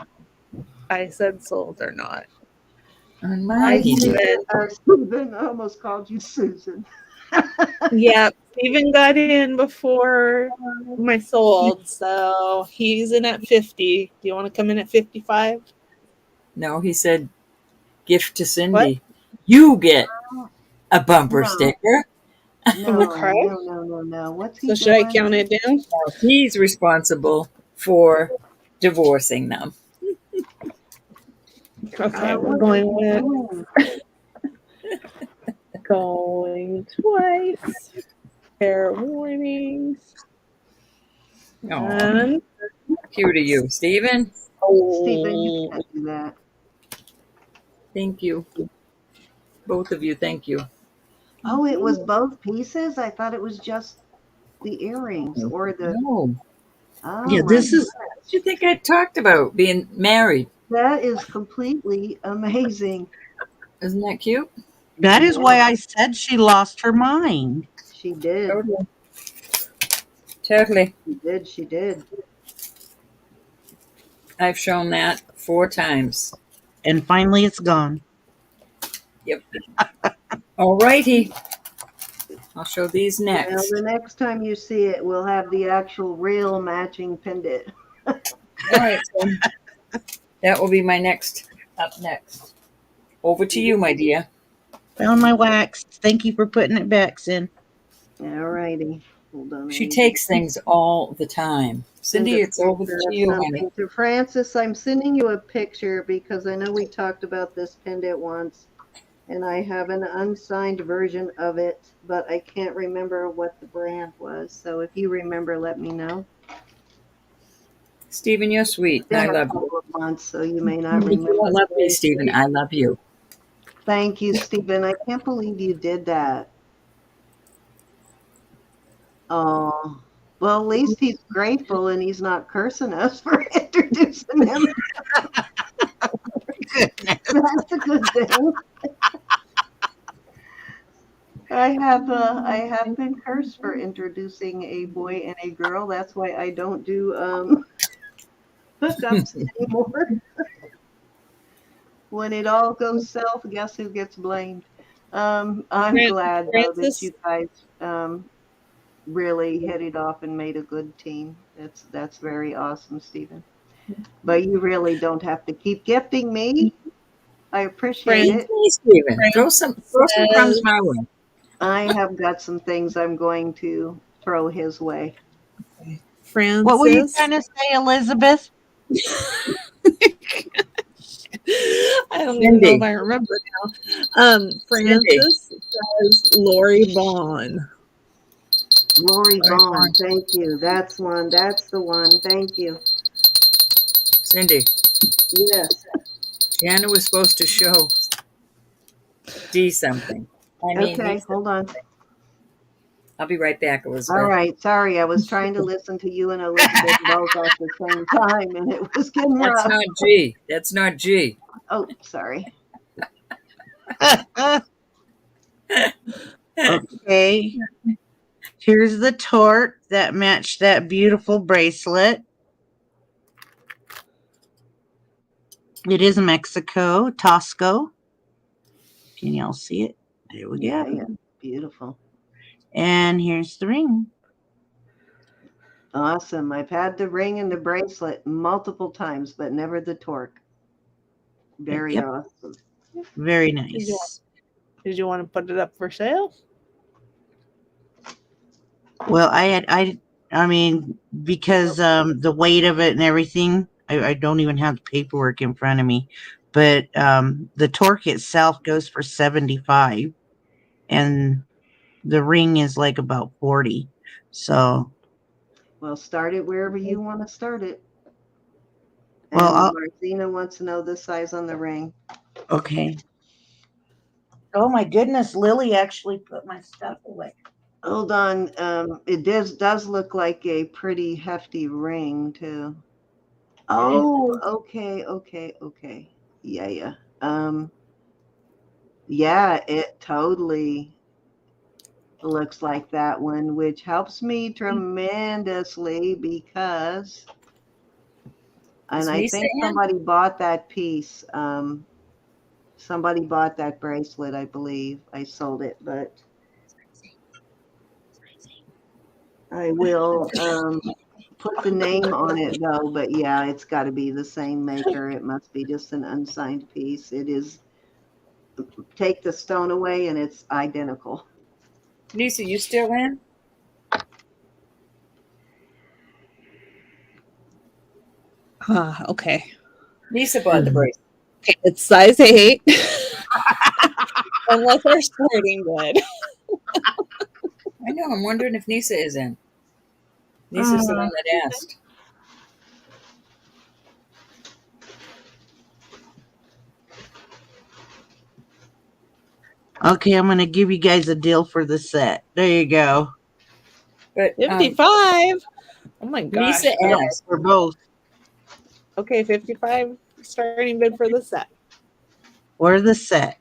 I said sold or not. On Hi, mine, he did. Susan. I almost called you Susan. Yeah, Steven got in before my sold, so he's in at 50. Do you want to come in at 55? No, he said, gift to What? Cindy. You get a bumper No, sticker. no, Okay. no. What's he So should I doing? count it down? Now, he's responsible for divorcing them. Okay, we're What going is he with doing? going twice. Fair warnings. Oh, And cute of you, Stephen. Stephen, you oh, can't do that. Thank you. Both of you, thank you. Oh, it was both pieces? I thought it was just the earrings or the. No. Oh, Yeah, my this is What do you think I talked about being married? That is completely amazing. Isn't that cute? that is why Yeah, I said she lost her mind. she did. Totally. Totally. She did. She did. I've shown that 4 times. And finally it's gone. Yep. All righty. I'll show these Well, next. the next time you see it, we'll have the actual real matching pendant. All right, so that will be my next, up next. Over to you, my dear. Found my wax. Thank you for putting it back, Sin. All righty. Hold on. She takes things all the time. Cindy, it's over to you, honey. Something to Francis. I'm sending you a picture because I know we talked about this pendant once, and I have an unsigned version of it, but I can't remember what the brand was. So if you remember, let me know. Stephen, you're sweet. It's I been a love couple you. of months, so you may not If you remember. don't love me, Stephen, I love you. Thank you, Stephen. I can't believe you did that. Oh, well, at least he's grateful and he's not cursing us for introducing him. That's a good thing. I have been cursed for introducing a boy and a girl. That's why I don't do hookups anymore. When it all goes south, guess who gets blamed? I'm glad though that Francis? you guys really hit it off and made a good team. That's very awesome, Stephen. But you really don't have to keep gifting me. I appreciate it. Hey, Stephen, throw some crumbs my way. I have got some things I'm going to throw his way. Francis. What were you trying to say, Elizabeth? I don't even know if I remember now. Francis says Lori Vaughn. Lori Vaughn, thank you. That's one. That's the one. Thank you. Cindy. Yes. Jana was supposed to show D something. Okay, hold on. I'll be right back, Elizabeth. All right. Sorry, I was trying to listen to you and Elizabeth both at the same time, and it was getting rough. That's not G. That's not G. Oh, sorry. Okay. Here's the torque that matched that beautiful bracelet. It is Mexico, Tosco. Can y'all see it? There we go. Yeah, beautiful. And here's the ring. Awesome. I've had the ring and the bracelet multiple times, but never the torque. Very awesome. Very nice. Did you want to put it up for sale? Well, I mean, because the weight of it and everything, I don't even have the paperwork in front of me, but the torque itself goes for $75, and the ring is like about $40. So, well, start it wherever you want to start it. And well, Martina wants to know the size on the ring. Okay. Oh my goodness, Lily actually put my stuff away. Hold on. It does look like a pretty hefty ring too. Oh, okay. Yeah. Yeah, it totally looks like that one, which helps me tremendously because, and I think somebody bought that piece. Somebody bought that bracelet, I believe. I sold it, but I will put the name on it though. But yeah, it's got to be the same maker. It must be just an unsigned piece. It is. Take the stone away and it's identical. Lisa, you still in? Okay. Lisa bought the bracelet. Okay, it's size 8. Unless they're sporting good. I know. I'm wondering if Nisa is in. Nisa's the one that asked. Okay, I'm going to give you guys a deal for the set. There you go. But 55. Oh my gosh. Lisa asked for both. Okay, 55 starting bid for the set. Or the set.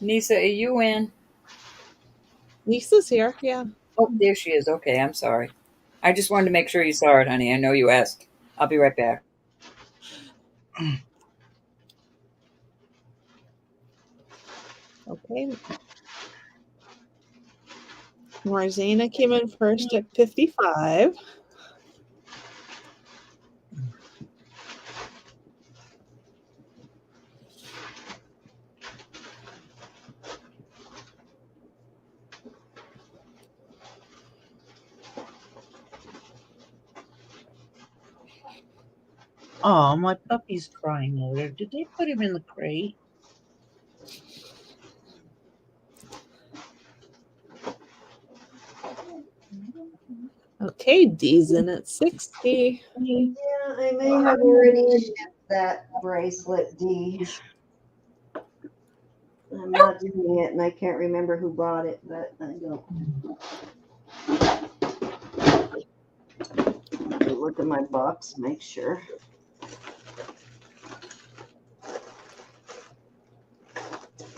Nisa, are you in? Lisa's here, yeah. Oh, there she is. Okay, I'm sorry. I just wanted to make sure you saw it, honey. I know you asked. I'll be right back. Okay. Marzana came in first at 55. Oh, my puppy's crying over there. Did they put him in the crate? Okay, D's in at 60. Yeah, I may have already shipped that bracelet, D. I'm not doing it, and I can't remember who bought it, but I don't. Let me look at my box, make sure.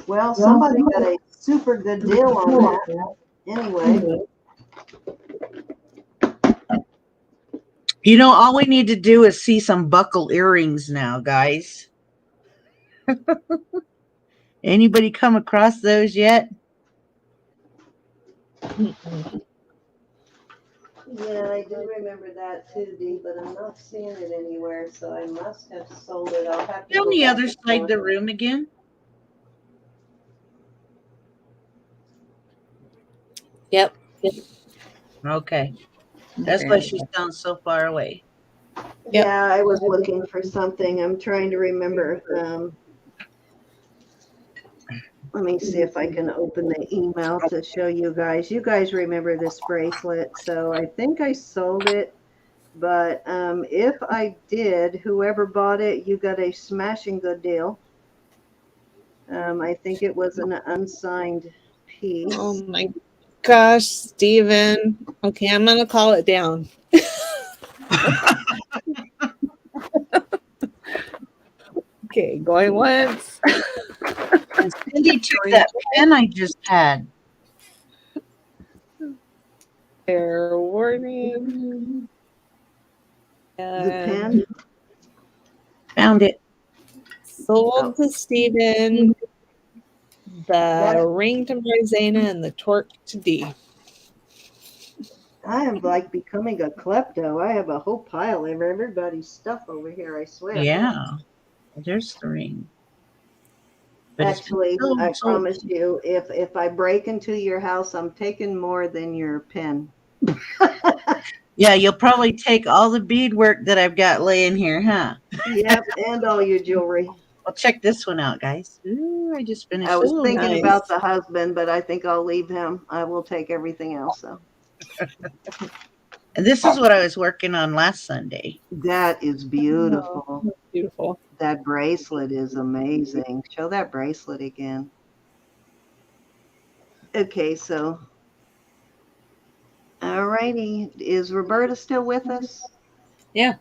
Well, somebody got a super good deal on that. Anyway. You know, all we need to do is see some buckle earrings now, guys. Anybody come across those yet? Yeah, I do remember that too, Dee, but I'm not seeing it anywhere, so I must have sold it. I'll have to On go the back other and side of look. the room again? Yep. Okay. That's why she sounds so far away. Yep. Yeah, I was looking for something. I'm trying to remember. Let me see if I can open the email to show you guys. You guys remember this bracelet, so I think I sold it. But if I did, whoever bought it, you got a smashing good deal. I think it was an unsigned piece. Oh my gosh, Steven. Okay, I'm going to call it down. Okay, going once. And Cindy took that pen I just had. Fair warning. The pen? Found it. Sold to Steven. The ring to Marzana and the torque to D. I am like becoming a klepto. I have a whole pile of everybody's stuff over here, I swear. Yeah. There's the ring. But actually, I promise you, if I break into your house, I'm taking more than your pen. Yeah, you'll probably take all the beadwork that I've got laying here, huh? Yep, and all your jewelry. Well, check this one out, guys. Ooh, I just finished. I was Ooh, thinking nice. about the husband, but I think I'll leave him. I will take everything else, though. And this is what I was working on last Sunday. That is beautiful. Oh, beautiful. That bracelet is amazing. Show that bracelet again. Okay, so. All righty. Is Roberta still with us? Yeah.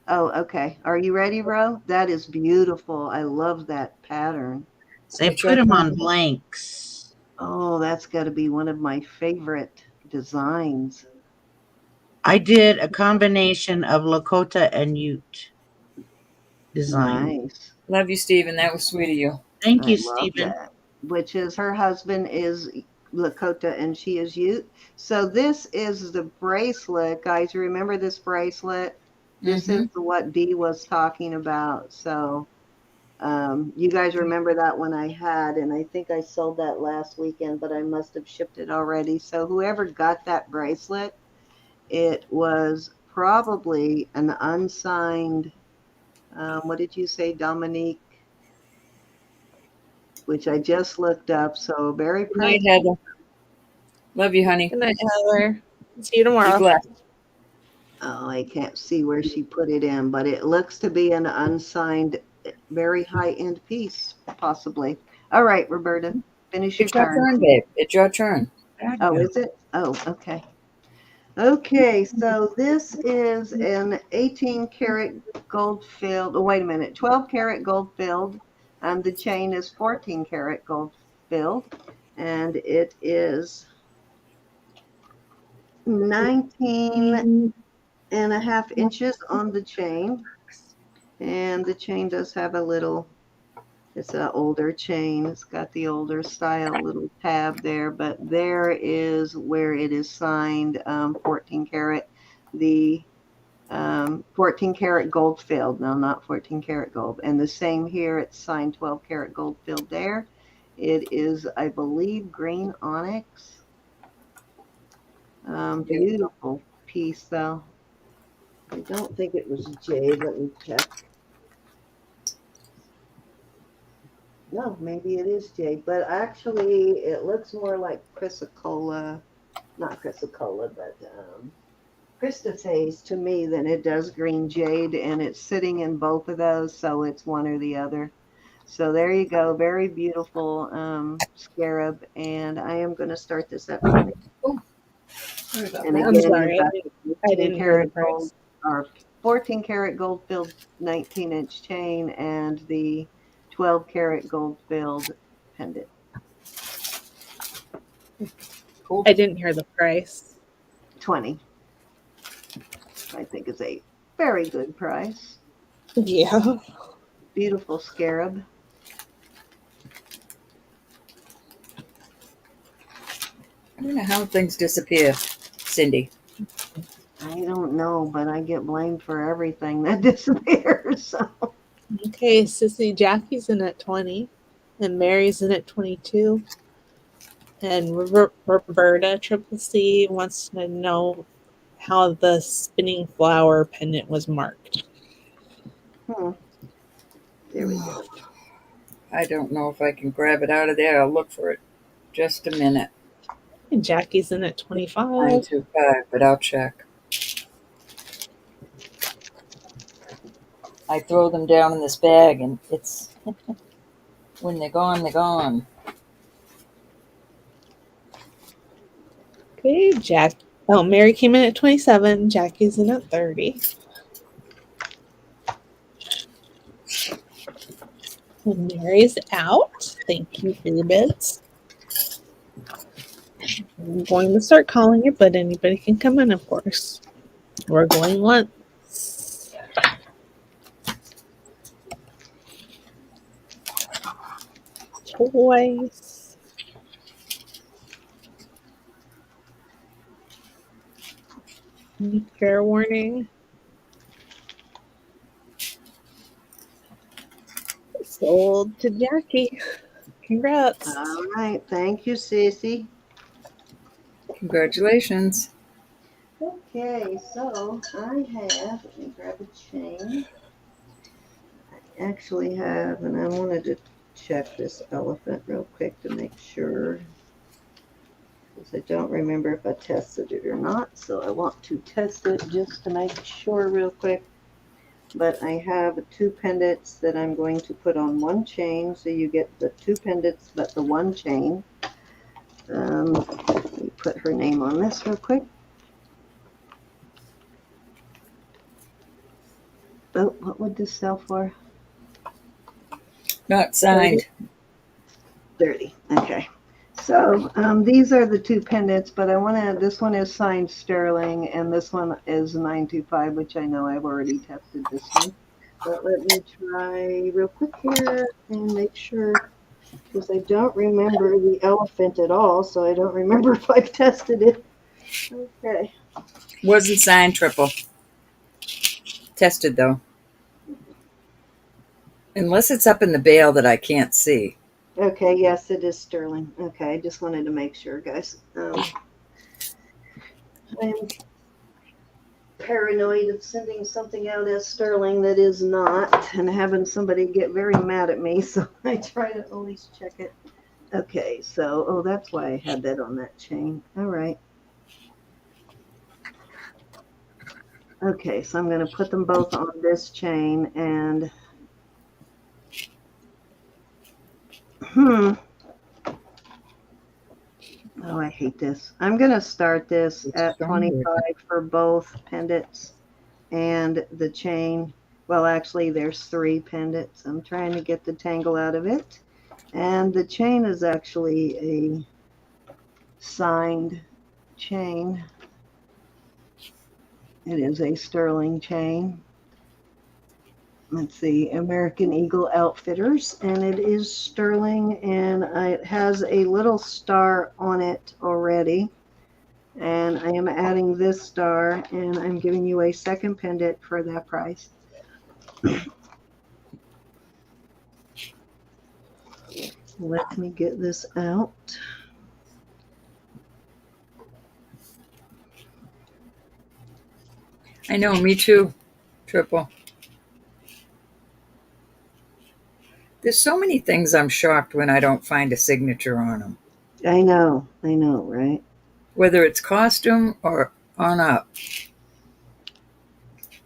Oh, okay. Are you ready, Ro? That is beautiful. I love that pattern. So I put them on blanks. Oh, that's got to be one of my favorite designs. I did a combination of Lakota and Ute design. Nice. Love you, Stephen. That was sweet of you. Thank you, I love Stephen. that. Which is her husband is Lakota and she is Ute. So this is the bracelet, guys. Remember this bracelet? This is what Dee was talking about. So you guys remember that one I had, and I think I sold that last weekend, but I must have shipped it already. So whoever got that bracelet, it was probably an unsigned, what did you say, Dominique? Which I just looked up. So very Good night, pretty. Heather. Love you, honey. Good night, Heather. See you tomorrow. Be blessed. Oh, I can't see where she put it in, but it looks to be an unsigned, very high-end piece, possibly. All right, Roberta, finish your It's your turn. turn, babe. It's your turn. Oh, is it? Oh, okay. Okay, so this is an 18-karat gold filled. Oh, wait a minute, 12-karat gold filled, and the chain is 14-karat gold filled, and it is 19.5 inches on the chain, and the chain does have a little It's an older chain. It's got the older style little tab there, but there is where it is signed 14 karat. The 14 karat gold filled. No, not 14 karat gold. And the same here. It's signed 12 karat gold filled there. It is, I believe, green onyx. Beautiful piece, though. I don't think it was jade. Let me check. No, maybe it is jade, but actually it looks more like chrysocolla, not chrysocolla, but Christophase to me than it does green jade, and it's sitting in both of those, so it's one or the other. So there you go, very beautiful scarab, and I am going to start this at 20. Oh, sorry about And that. I'm again, you've sorry, got the I 18 didn't hear the karat gold price. or 14 karat gold filled 19-inch chain and the 12 karat gold filled pendant. Cool. I didn't hear the price. 20. I think is a very good price. Yeah. Beautiful scarab. I don't know how things disappear, Cindy. I don't know, but I get blamed for everything that disappears. So. Okay, Sissy Jackie's in at 20, and Mary's in at 22. And Roberta Triple C wants to know how the spinning flower pendant was marked. There we go. I don't know if I can grab it out of there. I'll look for it. Just a minute. And Jackie's in at 25. 925, but I'll check. I throw them down in this bag, and it's when they're gone, they're gone. Okay, Mary came in at 27. Jackie's in at 30. And Mary's out. Thank you for your bids. I'm going to start calling it, but anybody can come in, of course. We're going once. Twice. Fair warning. Sold to Jackie. Congrats. All right. Thank you, Sissy. Congratulations. Okay, so I have, let me grab a chain. I actually have, and I wanted to check this elephant real quick to make sure. Because I don't remember if I tested it or not, so I want to test it just to make sure real quick. But I have two pendants that I'm going to put on one chain, so you get the two pendants but the one chain. Let me put her name on this real quick. Oh, what would this sell for? Not signed. 30. Okay. So these are the two pendants, but I want to, this one is signed sterling and this one is 925, which I know I've already tested this one. But let me try real quick here and make sure, because I don't remember the elephant at all, so I don't remember if I've tested it. Okay. Wasn't signed triple. Tested, though. Unless it's up in the bale that I can't see. Okay, yes, it is sterling. Okay, I just wanted to make sure, guys. I'm paranoid of sending something out as sterling that is not and having somebody get very mad at me, so I try to at least check it. Okay, so, oh, that's why I had that on that chain. All right. Okay, so I'm going to put them both on this chain and oh, I hate this. I'm going to start this at 25 for both pendants and the chain. Well, actually, there's 3 pendants. I'm trying to get the tangle out of it. And the chain is actually a signed chain. It is a sterling chain. let's see, American Eagle Outfitters, and it is sterling, and it has a little star on it already. And I am adding this star, and I'm giving you a second pendant for that price. Let me get this out. I know, me too. Triple. There's so many things I'm shocked when I don't find a signature on them, I know, right? whether it's costume or on up.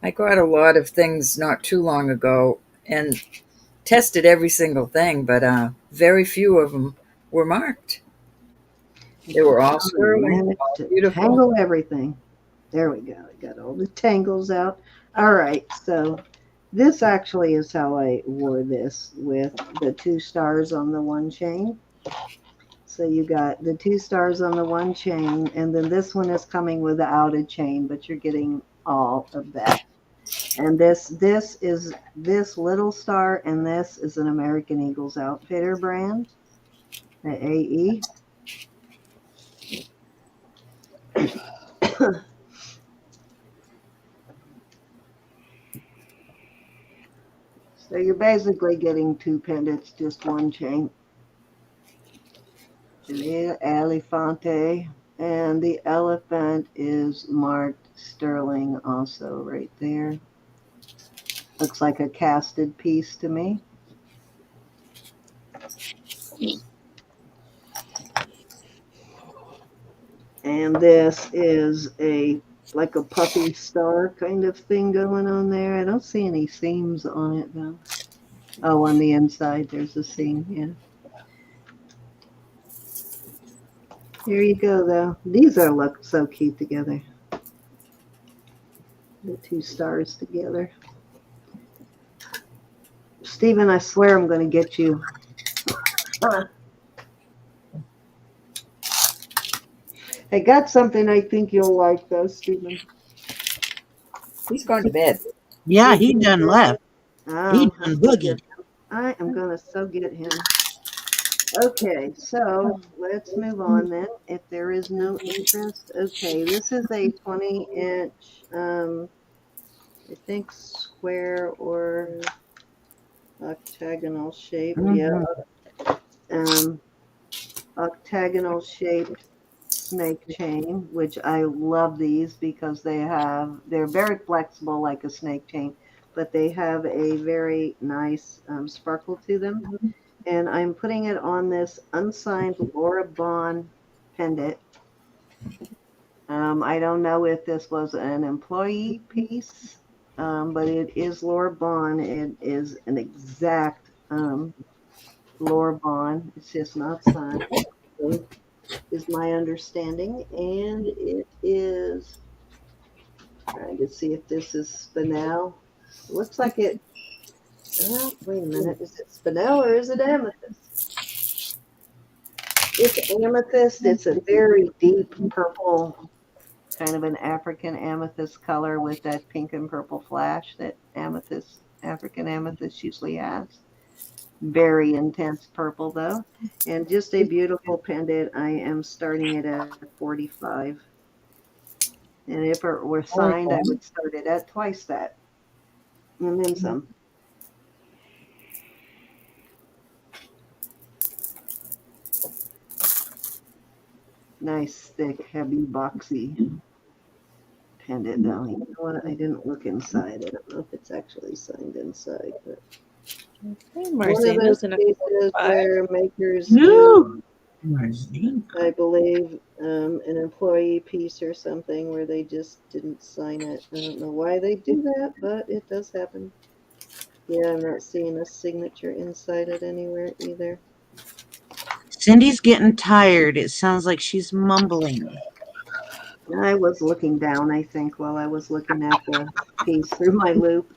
I got a lot of things not too long ago and tested every single thing, but very few of them were marked. They were all sterling, Managed all to beautiful. tangle everything. There we go. I got all the tangles out. All right, so this actually is how I wore this with the 2 stars on the one chain. So you got the 2 stars on the one chain, and then this one is coming without a chain, but you're getting all of that. And this is this little star, and this is an American Eagles Outfitter brand, the AE. So you're basically getting 2 pendants, just one chain. The Elefante, and the elephant is marked sterling also right there. Looks like a casted piece to me. And this is like a puffy star kind of thing going on there. I don't see any seams on it though. Oh, on the inside there's a seam, yeah. Here you go though. These look so cute together. The 2 stars together. Stephen, I swear I'm going to get you. I got something I think you'll like though, Stephen. He's gone to bed. Yeah, he done left. He Oh, done boogied. I am going to so get him. Okay, so let's move on then. If there is no interest, okay, this is a 20-inch, I think square or octagonal shape. Yeah, octagonal shaped snake chain, which I love these because they're very flexible like a snake chain, but they have a very nice sparkle to them. And I'm putting it on this unsigned Laura Bond pendant. I don't know if this was an employee piece, but it is Laura Bond. It is an exact Laura Bond. It's just not signed, is my understanding. And it is, trying to see if this is spinel. It looks like it. Oh, wait a minute. Is it spinel or is it amethyst? It's amethyst. It's a very deep purple, kind of an African amethyst color with that pink and purple flash that African amethyst usually has. Very intense purple though. And just a beautiful pendant. I am starting it at 45. And if it were signed, I would start it at twice that. And then some. Nice, thick, heavy, boxy pendant though. You know what? I didn't look inside. I don't know if it's actually signed inside, but Okay, one of Marcino's those in a cases 45. where makers No. I believe, an employee piece or something where they just didn't sign it. I don't know why they do that, but it does happen. Yeah, I'm not seeing a signature inside it anywhere either. Cindy's getting tired. It sounds like she's mumbling. I was looking down, I think, while I was looking at the piece through my loop.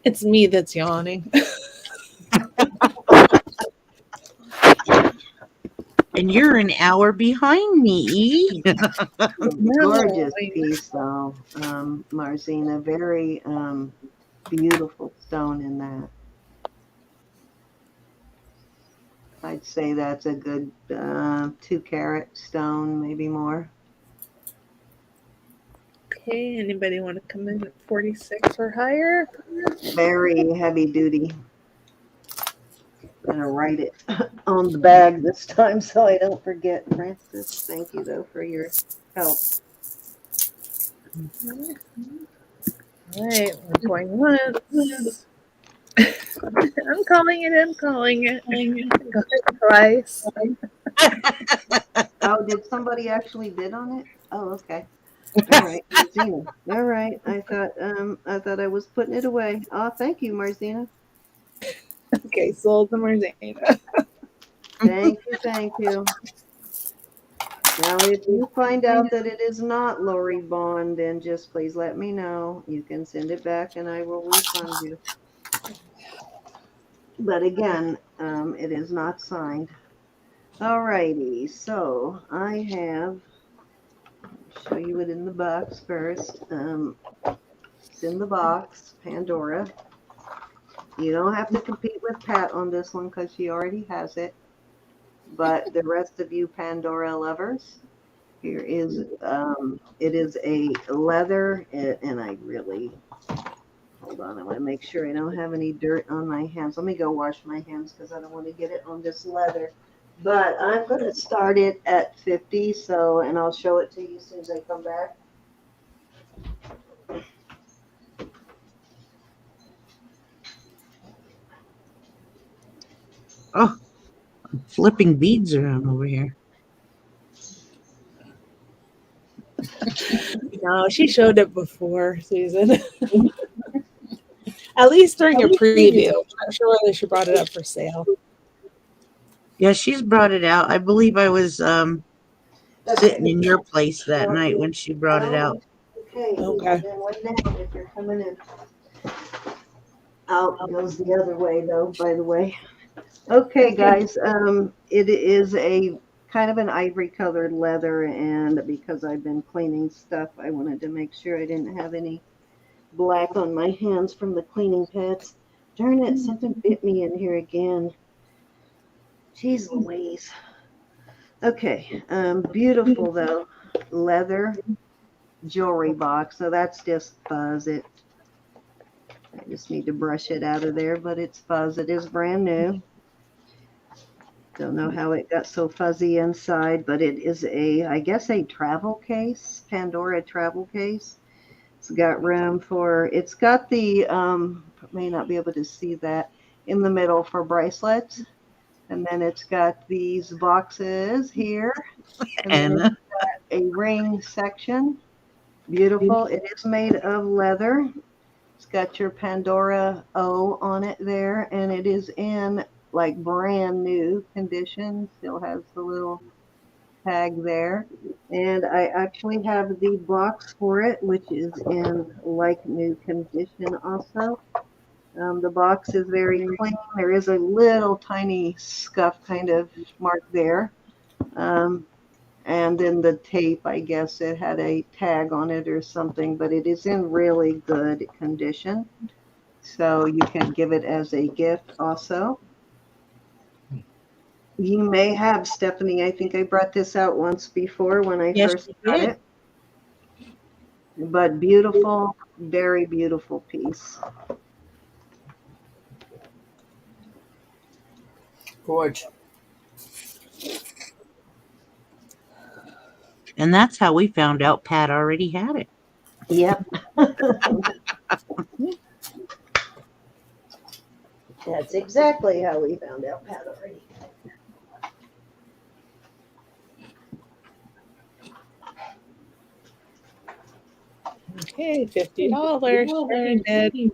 It's me that's yawning. And you're an hour behind me. Gorgeous I piece, though, Marzina. Very beautiful stone in that. I'd say that's a good 2 carat stone, maybe more. Okay, anybody want to come in at 46 or higher? Very heavy duty. I'm gonna write it on the bag this time so I don't forget, Francis. Thank you though for your help. All right, we're going once. I'm calling it. I'm calling it. Go ahead, twice. Oh, did somebody actually bid on it? Oh, okay. All right, Marzina. All right. I thought I was putting it away. Oh, thank you, Marzina. Okay, sold to Marzana. Thank you, thank you. Now, if you find out that it is not Lori Bond, then just please let me know. You can send it back and I will refund you. But again, it is not signed. All righty, so I have, show you it in the box first. It's in the box, Pandora. You don't have to compete with Pat on this one because she already has it. But the rest of you Pandora lovers, here is, it is a leather, and I really, hold on, I want to make sure I don't have any dirt on my hands. Let me go wash my hands because I don't want to get it on this leather. But I'm going to start it at 50, so, and I'll show it to you as soon as I come back. Oh, I'm flipping beads around over here. No, she showed it before, Susan. At least during a preview. I'm not sure whether she brought it up for sale. Yeah, she's brought it out. I believe I was sitting in your place that night when she brought it out. Okay. Okay. Then what now if you're coming in? Out goes the other way, though, by the way. Okay, guys, it is a kind of an ivory colored leather, and because I've been cleaning stuff, I wanted to make sure I didn't have any black on my hands from the cleaning pads. Darn it, something bit me in here again. Jeez Louise. Okay, beautiful though, leather jewelry box. So that's just fuzz. I just need to brush it out of there, but it's fuzz. It is brand new. Don't know how it got so fuzzy inside, but it is I guess a travel case, Pandora travel case. It's got room for, it's got the, may not be able to see that, in the middle for bracelets. And then it's got these boxes here. And then it's got a ring section. Beautiful. It is made of leather. It's got your Pandora O on it there, and it is in like brand new condition. Still has the little tag there. And I actually have the box for it, which is in like new condition also. The box is very clean. There is a little tiny scuff kind of mark there. And then the tape, I guess it had a tag on it or something, but it is in really good condition. So you can give it as a gift also. You may have, Stephanie, I think I brought this out once before when I first got it. But beautiful, very beautiful piece. Gorge. And that's how we found out Pat already had it. Yep. That's exactly how we found out Pat already. Okay, $50. Very good.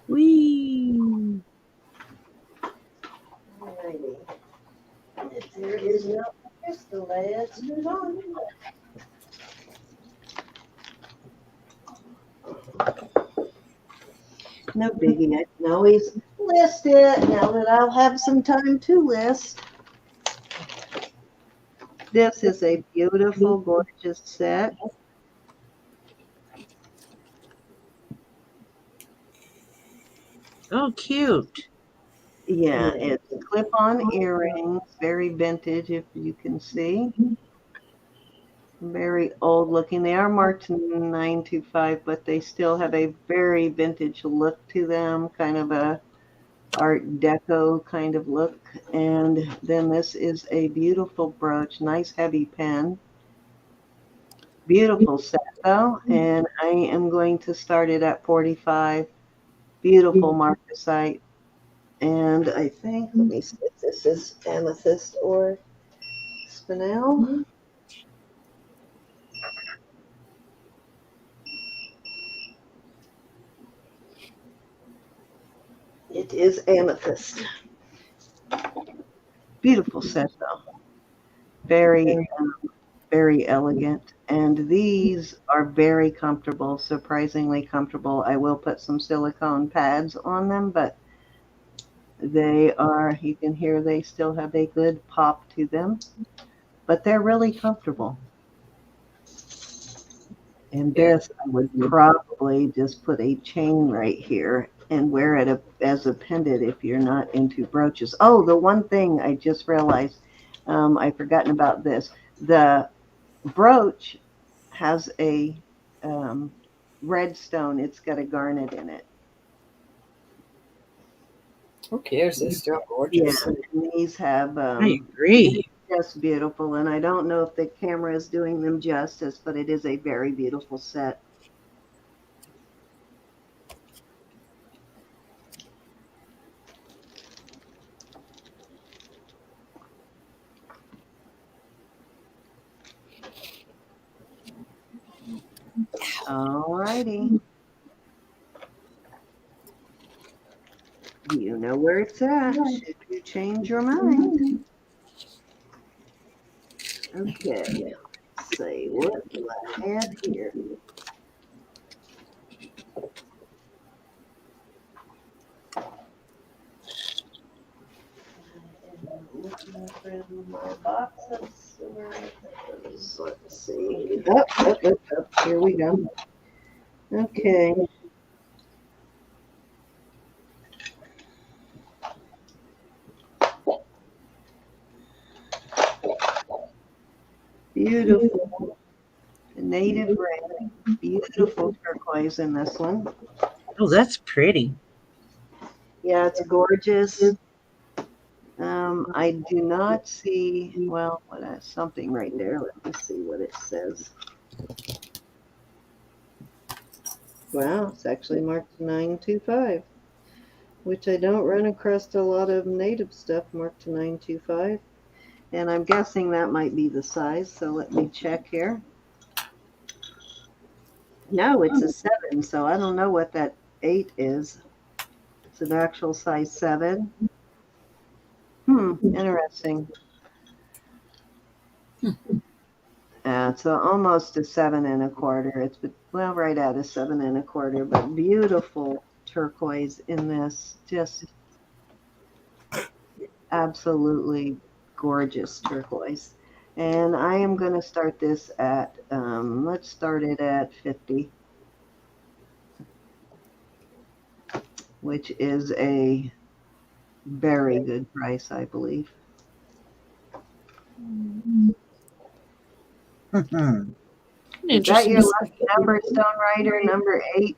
Whee! Alrighty. If there is no crystal, let's move on. No biggie. I can always list it now that I'll have some time to list. This is a beautiful, gorgeous set. Oh, cute. Yeah, it's clip-on earrings, very vintage, if you can see. Very old looking. They are marked 925, but they still have a very vintage look to them, kind of a Art Deco kind of look. And then this is a beautiful brooch, nice heavy pen. Beautiful set though, and I am going to start it at 45. Beautiful marcasite. And I think, let me see if this is amethyst or spinel. It is amethyst. Beautiful set though. Very, very elegant. And these are very comfortable, surprisingly comfortable. I will put some silicone pads on them, but they are, you can hear they still have a good pop to them, but they're really comfortable. And this, I would probably just put a chain right here and wear it as a pendant if you're not into brooches. Oh, the one thing I just realized, I've forgotten about this. The brooch has a red stone. It's got a garnet in it. Who cares? They're still Yeah, gorgeous. and these have I agree. just beautiful, and I don't know if the camera is doing them justice, but it is a very beautiful set. Alrighty. You know where it's at should you change your mind. Okay, let's see, what do I have here? Looking through my boxes. Let's see. Here we go. Okay. Beautiful. Native red. Beautiful turquoise in this one. Oh, that's pretty. Yeah, it's gorgeous. I do not see, well, something right there. Let me see what it says. Wow, it's actually marked 925, which I don't run across a lot of native stuff marked to 925. And I'm guessing that might be the size, so let me check here. No, it's a 7, so I don't know what that 8 is. It's an actual size 7. Interesting. It's almost a 7 1/4. It's, well, right at a 7 1/4, but beautiful turquoise in this. Just absolutely gorgeous turquoise. And I am going to start this at, let's start it at 50, which is a very good price, I believe. Is that your lucky number, Stone Rider, number 8?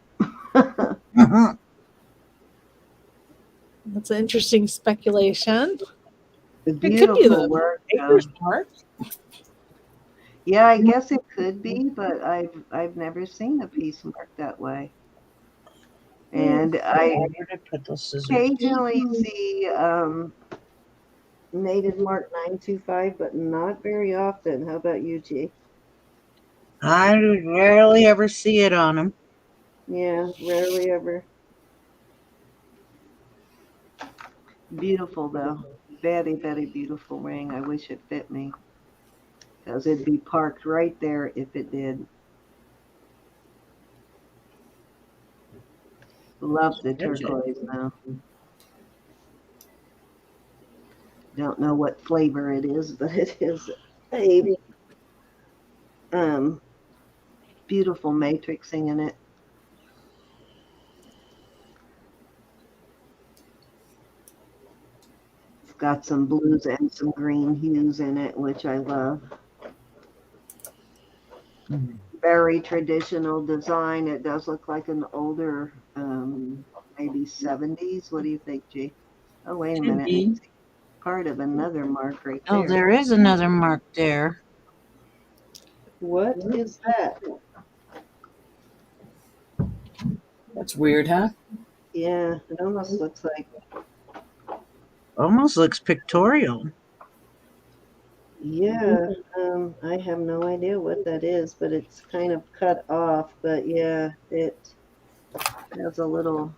That's an interesting speculation. The It could be beautiful the work. maker's mark. Yeah, I guess it could be, but I've never seen a piece marked that way. And I occasionally see native mark 925, but not very often. How about you, G? I rarely ever see it on them. Yeah, rarely ever. Beautiful though. Very, very beautiful ring. I wish it fit me, because it'd be parked right there if it did. Love the turquoise now. Don't know what flavor it is, but it is a beautiful matrixing in it. It's got some blues and some green hues in it, which I love. Very traditional design. It does look like an older, maybe 70s. What do you think, G? Oh, wait a Could minute. be. Part of another mark right Oh, there. there is another mark there. What is that? That's weird, huh? Yeah, it almost looks like, Almost looks pictorial. yeah, I have no idea what that is, but it's kind of cut off. But yeah, it has a little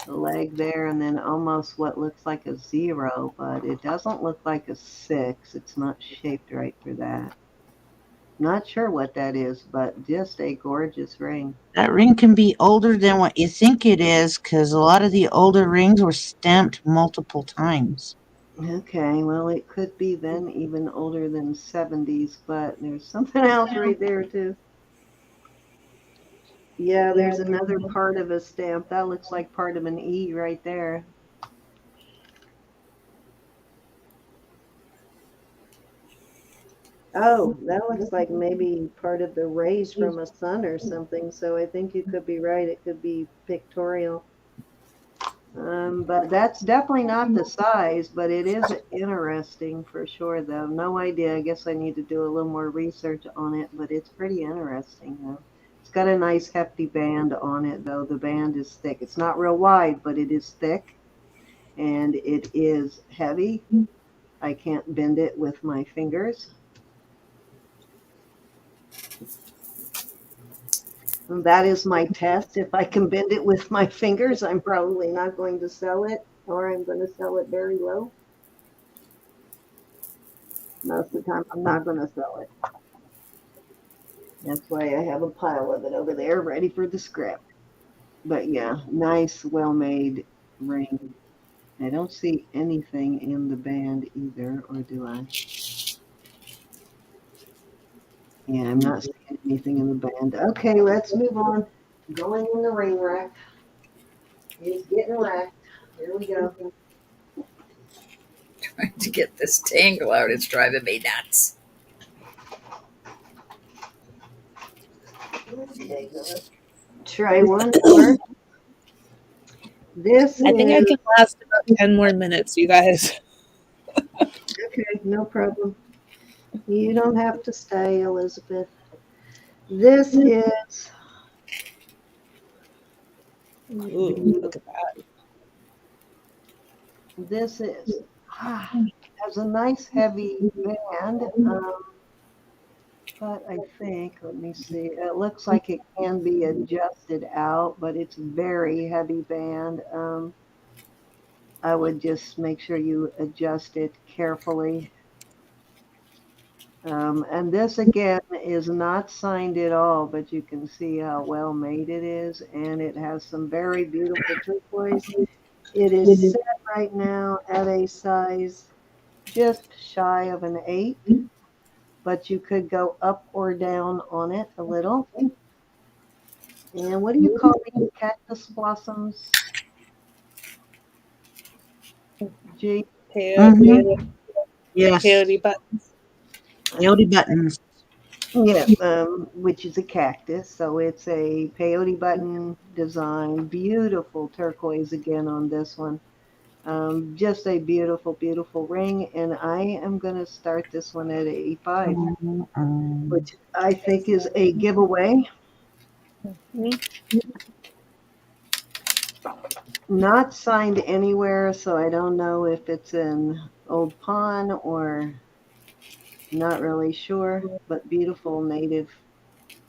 leg there and then almost what looks like a 0, but it doesn't look like a 6. It's not shaped right for that. Not sure what that is, but just a gorgeous ring. That ring can be older than what you think it is because a lot of the older rings were stamped multiple times. Okay, well, it could be then even older than 70s, but there's something else right there too. Yeah, there's another part of a stamp. That looks like part of an E right there. Oh, that looks like maybe part of the rays from a sun or something. So I think you could be right. It could be pictorial. But that's definitely not the size, but it is interesting for sure, though. No idea. I guess I need to do a little more research on it, but it's pretty interesting, though. It's got a nice hefty band on it, though. The band is thick. It's not real wide, but it is thick, and it is heavy. I can't bend it with my fingers. And that is my test. If I can bend it with my fingers, I'm probably not going to sell it, or I'm going to sell it very low. Most of the time, I'm not going to sell it. That's why I have a pile of it over there ready for the scrap. But yeah, nice, well-made ring. I don't see anything in the band either, or do I? Yeah, I'm not seeing anything in the band. Okay, let's move on. Going in the ring rack. It's getting racked. Here we go. Trying to get this tangle out. It's driving me nuts. Okay, let's try one more. This I think I is can last about 10 more minutes, you guys. okay, no problem. You don't have to stay, Elizabeth. This is Ooh, look at that. this is has a nice heavy band, but I think let me see. It looks like it can be adjusted out, but it's very heavy band. I would just make sure you adjust it carefully. And this again is not signed at all, but you can see how well made it is, and it has some very beautiful turquoise. It is set right now at a size just shy of an 8, but you could go up or down on it a little. And what do you call these cactus blossoms? G. Peyote, Yes. peyote buttons. Peyote buttons. Yeah, which is a cactus. So it's a peyote button design. Beautiful turquoise again on this one. Just a beautiful, beautiful ring. And I am going to start this one at 85, which I think is a giveaway. Not signed anywhere, so I don't know if it's an old pawn or not really sure, but beautiful native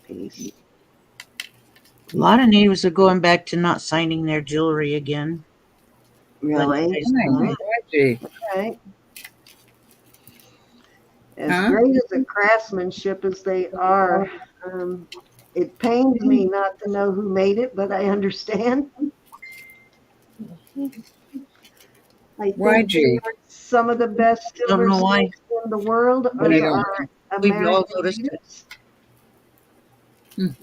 piece. A lot of natives are going back to not signing their jewelry again. Really? Gee. Okay. As Huh? great as a craftsmanship as they are, it pains me not to know who made it, but I understand. I Why, think they G? are Some of the best Don't silver know why. snakes in the world But I are don't. our We've all American noticed it. natives.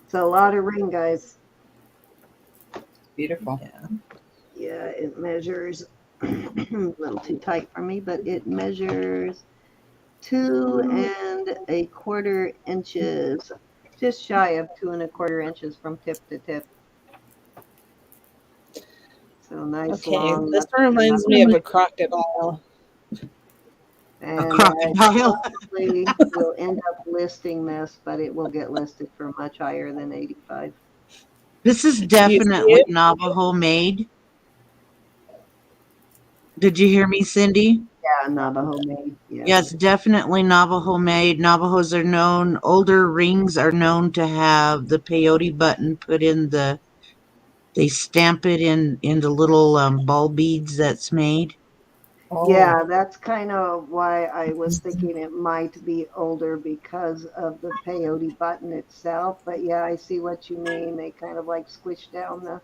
So a lot of ring, guys. Beautiful. Yeah, it measures a little too tight for me, but it measures 2¼ inches, just shy of 2¼ inches from tip to tip. So nice Okay, long. this reminds me of a crocodile. And crocodile. probably will end up listing this, but it will get listed for much higher than 85. This is Do you see definitely it? Navajo made. Did you hear me, Cindy? Yeah, Navajo made. Yeah. Yes, definitely Navajo made. Navajos are known, older rings are known to have the peyote button put in they stamp it in the little ball beads that's made. Oh, Yeah, that's kind of why I was thinking it might be older because of the peyote button itself. But yeah, I see what you mean. They kind of like squish down the.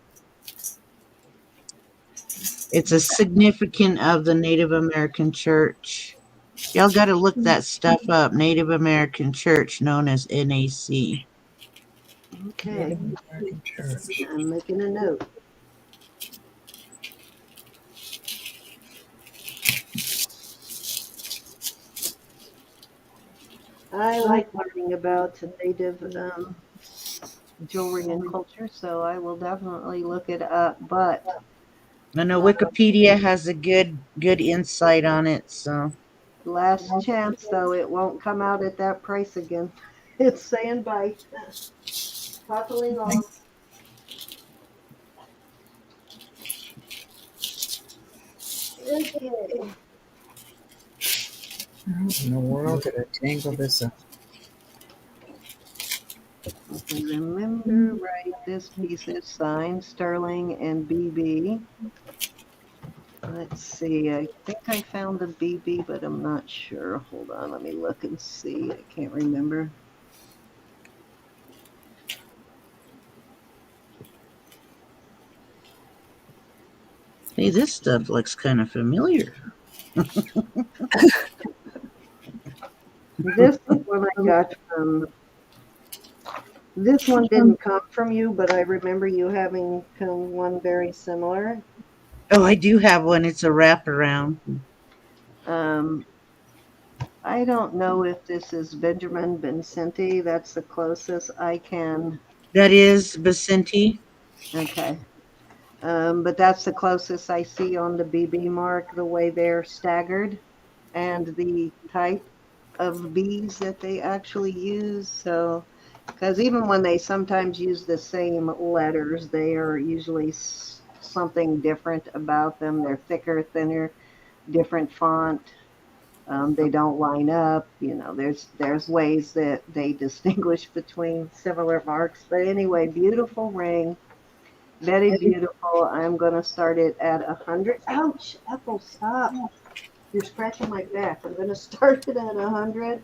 It's a significant of the Native American church. Y'all got to look that stuff up. Native American church known as NAC. Okay, Native American Church. I'm making a note. I like learning about Native jewelry and culture, so I will definitely look it up. But I know Wikipedia has a good insight on it, so last chance, though, it won't come out at that price again. It's saying bye. Toppling off. Okay. How in the world did I tangle this up? If I remember right, this piece is signed Sterling and BB. Let's see, I think I found the BB, but I'm not sure. Hold on, let me look and see. I can't remember. hey, this stuff looks kind of familiar. This one I got from, this one didn't come from you, but I remember you having one very similar. Oh, I do have one. It's a wraparound. I don't know if this is Benjamin Vincenti. That's the closest I can. That is Vicente. Okay. But that's the closest I see on the BB mark, the way they're staggered and the type of bees that they actually use. So, because even when they sometimes use the same letters, they are usually something different about them. They're thicker, thinner, different font. They don't line up. You know, there's ways that they distinguish between similar marks. But anyway, beautiful ring. Very beautiful. I'm going to start it at 100. Ouch, Ethel, stop. You're scratching my back. I'm going to start it at 100.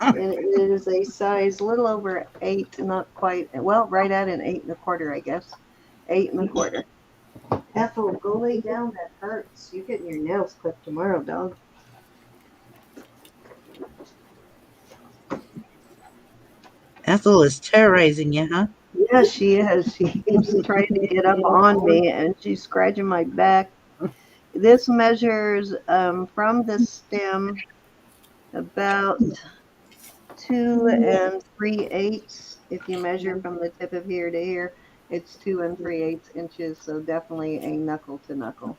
And it is a size little over 8, not quite, well, right at an 8¼ I guess. 8¼ Ethel, go lay down. That hurts. You're getting your nails clipped tomorrow, dog. Ethel is terrorizing you, huh? Yeah, she is. She keeps trying to get up on me, and she's scratching my back. This measures from the stem about 2 3/8. If you measure from the tip of here to here, it's 2 3/8 inches. So definitely a knuckle to knuckle.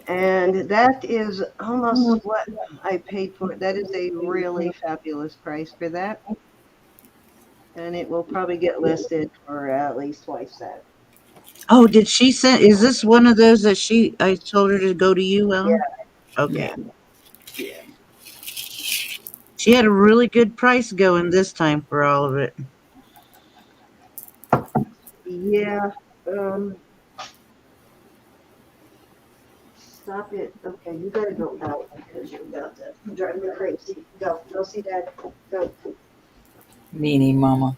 And that is almost what I paid for it. That is a really fabulous price for that. And it will probably get listed for at least twice that. Oh, did she send? Is this one of those that I told her to go to you, Ellen? Yeah. Okay. Yeah. She had a really good price going this time for all of it. Yeah. Stop it. Okay, you gotta go out because you're about to drive me crazy. Go. Go see Dad. Go. Meanie mama.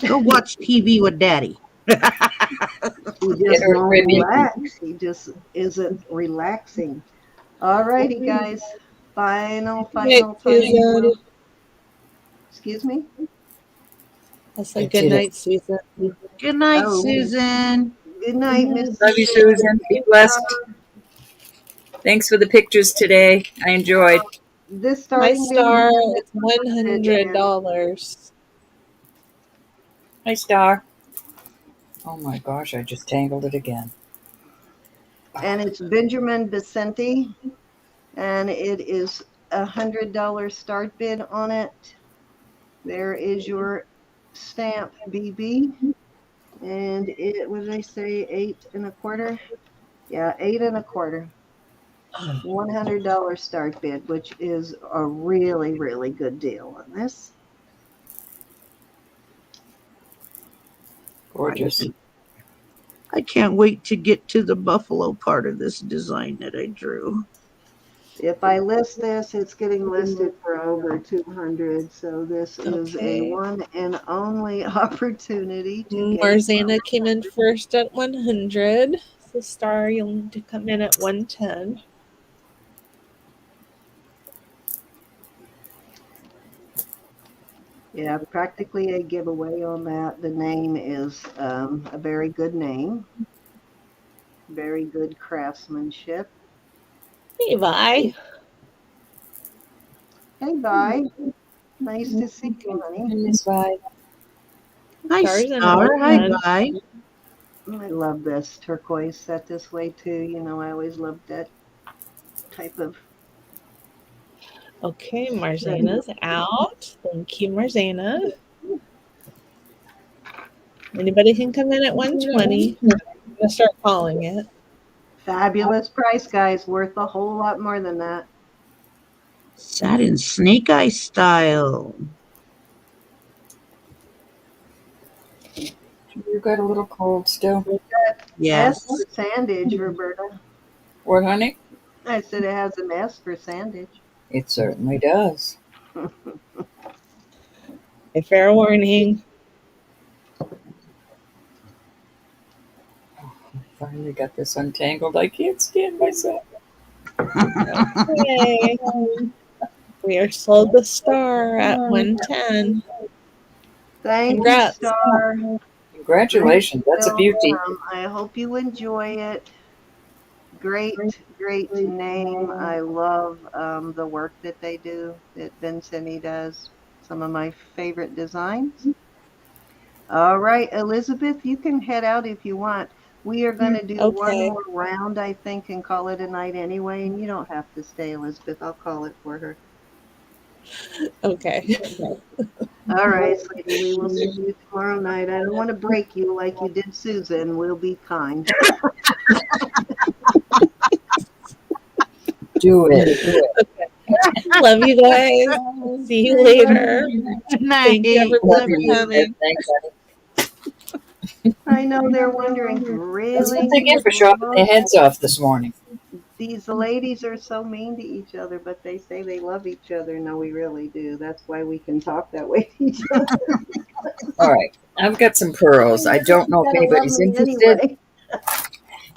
Go watch TV with Daddy. He It just hurt won't Ribby. relax. He just isn't relaxing. All righty, guys. Final Night, time. Susan. Excuse me? I I said good did it. night, Susan. Good night, Oh, Susan. good night, Miss Love you, Susan. Susan. Be blessed. Thanks for the pictures today. I enjoyed. This My starting bid star was is $100. Hi, Star. Oh my gosh, I just tangled it again. and it's Benjamin Vicente, and it is $100 start bid on it. There is your stamp, BB, and it, what did I say, 8 1/4? Yeah, 8 1/4. $100 start bid, which is a really, really good deal on this. Gorgeous. I can't wait to get to the buffalo part of this design that I drew. If I list this, it's getting listed for over 200. So this is a Okay. one and only opportunity to get. Marzana came in first at 100. So Star, you'll need to come in at 110. Yeah, practically a giveaway on that. The name is a very good name, very good craftsmanship. Hey, Vi. Hey, bye. Nice to see you, honey. Miss Vi. Hi, Star's in at Star. Hi, 110. bye. I love this turquoise set this way too. You know, I always loved that type of. Okay, Marzana's out. Thank you, Marzana. Anybody can come in at 120. I'm going to start calling it. Fabulous price, guys. Worth a whole lot more than that. Satin snake eye style. You got a little cold still. S Yes. for sandage, Roberta. What, honey? I said it has an S for sandage. It certainly does. A fair warning. Finally got this untangled. I can't stand myself. Yay. We are sold the Star at 110. Thank Congrats. you, Star. Congratulations. That's a beauty. I hope you enjoy it. Great, great name. I love the work that they do, that Vincenti does. Some of my favorite designs. All right, Elizabeth, you can head out if you want. We are going to do one Okay. more round, I think, and call it a night anyway. And you don't have to stay, Elizabeth. I'll call it for her. Okay. All right, sweetie. We will see you tomorrow night. I don't want to break you like you did Susan. We'll be kind. Do it. Love you guys. See you later. Good night. Thank you, everyone, for Elizabeth, coming. thanks, honey. I know they're wondering, That's really? what they get for shopping their heads off this morning. These ladies are so mean to each other, but they say they love each other. No, we really do. That's why we can talk that way to each other. All right. I've got some pearls. I don't know if You gotta love anybody's me interested. anyway.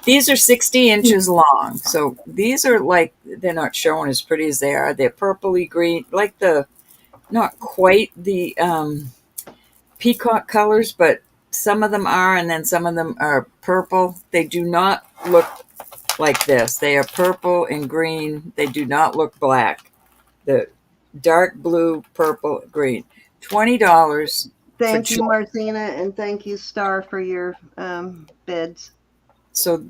These are 60 inches long. So these are like, they're not showing as pretty as they are. They're purpley green, like the, not quite the peacock colors, but some of them are, and then some of them are purple. They do not look like this. They are purple and green. They do not look black. The dark blue, purple, green. $20 Thank for you, Martina, and thank you, Star, for your beds. So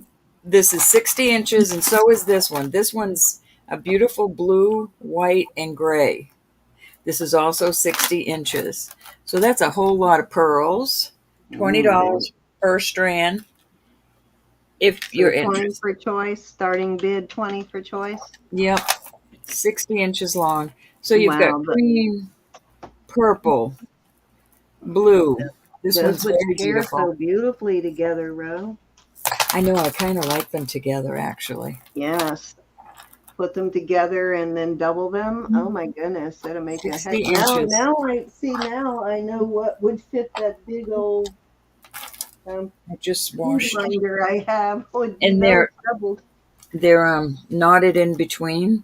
this is 60 inches, and so is this one. This one's a beautiful blue, white, and gray. This is also 60 inches. So that's a whole lot of pearls. $20 per strand. If you're 20 interested. for choice, starting bid 20 for choice. Yep. 60 inches long. So you've Wow, got green, purple, blue. This those one's would very pair beautiful. so beautifully together, Ro. I know, I kind of like them together, actually. Yes. Put them together and then double them. Oh my goodness, that'll make a 60 heck. inches. Now I know what would fit that big old I just washed. Binder I have would be And those doubled. they're knotted in between.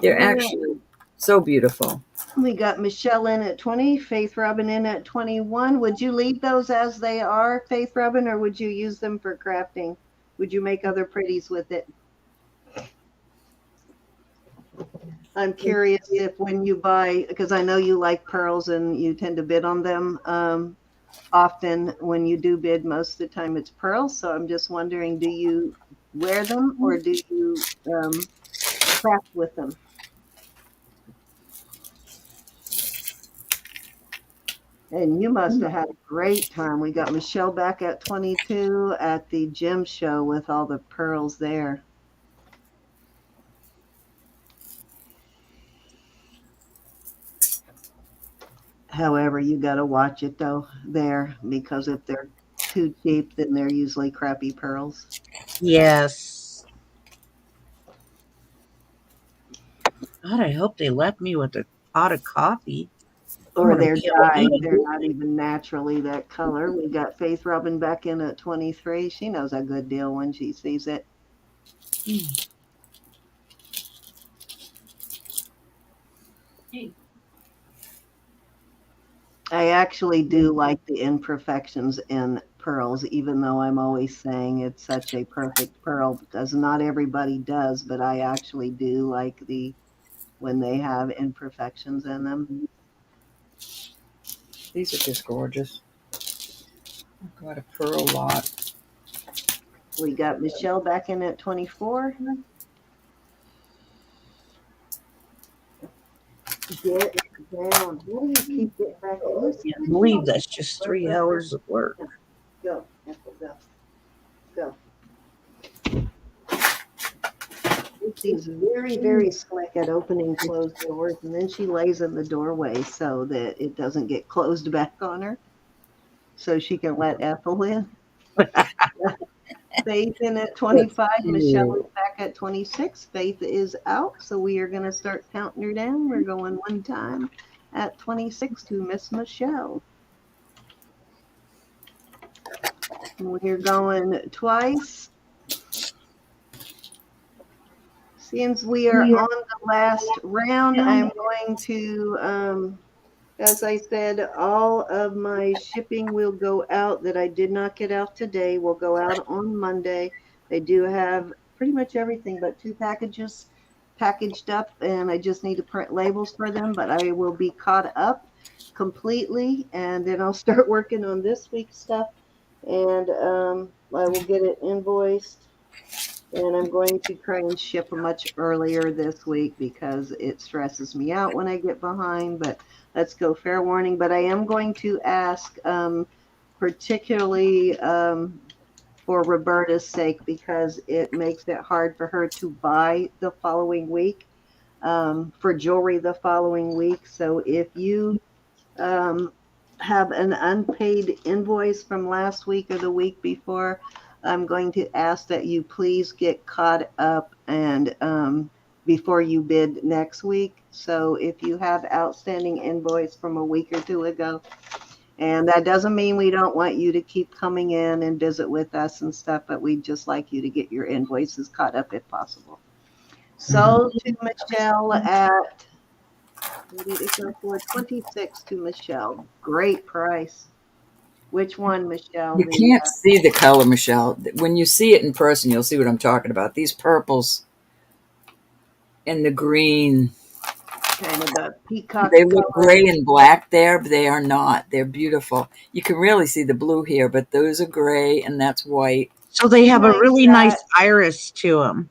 They're Yeah. actually so beautiful. We got Michelle in at 20, Faith Robin in at 21. Would you leave those as they are, Faith Robin, or would you use them for crafting? Would you make other pretties with it? I'm curious if when you buy, because I know you like pearls and you tend to bid on them often. When you do bid, most of the time it's pearls. So I'm just wondering, do you wear them or do you craft with them? And you must have had a great time. We got Michelle back at 22 at the gem show with all the pearls there. However, you got to watch it though there, because if they're too cheap, then they're usually crappy pearls. Yes. God, I hope they left me with a pot of coffee. Or they're dyed. me. They're not even naturally that color. We got Faith Robin back in at 23. She knows a good deal when she sees it. I actually do like the imperfections in pearls, even though I'm always saying it's such a perfect pearl, because not everybody does, but I actually do like when they have imperfections in them. These are just gorgeous. I've got a pearl lot. We got Michelle back in at 24. Get down. What do you keep getting back in? I can't believe that's just 3 hours of work. Go. Go. Go. She's very, very slick at opening closed doors, and then she lays in the doorway so that it doesn't get closed back on her, so she can let Ethel in. Faith in at 25. Michelle is back at 26. Faith is out, so we are going to start counting her down. We're going one time at 26 to Miss Michelle. We're going twice. Since we are on the last round, I'm going to, as I said, all of my shipping will go out that I did not get out today will go out on Monday. They do have pretty much everything but 2 packages packaged up, and I just need to print labels for them, but I will be caught up completely, and then I'll start working on this week's stuff, and I will get it invoiced. And I'm going to try and ship much earlier this week because it stresses me out when I get behind. But let's go fair warning. But I am going to ask, particularly for Roberta's sake, because it makes it hard for her to buy the following week, for jewelry the following week. So if you have an unpaid invoice from last week or the week before, I'm going to ask that you please get caught up and before you bid next week. So if you have outstanding invoice from a week or 2 ago, and that doesn't mean we don't want you to keep coming in and visit with us and stuff, but we'd just like you to get your invoices caught up if possible. So to Michelle at, what did it go for? 26 to Michelle. Great price. Which one, Michelle? You can't see the color, Michelle. When you see it in person, you'll see what I'm talking about. These purples and the green. Kind of the peacock They look color. gray and black there, but they are not. They're beautiful. You can really see the blue here, but those are gray and that's white. So they have a really nice iris to them.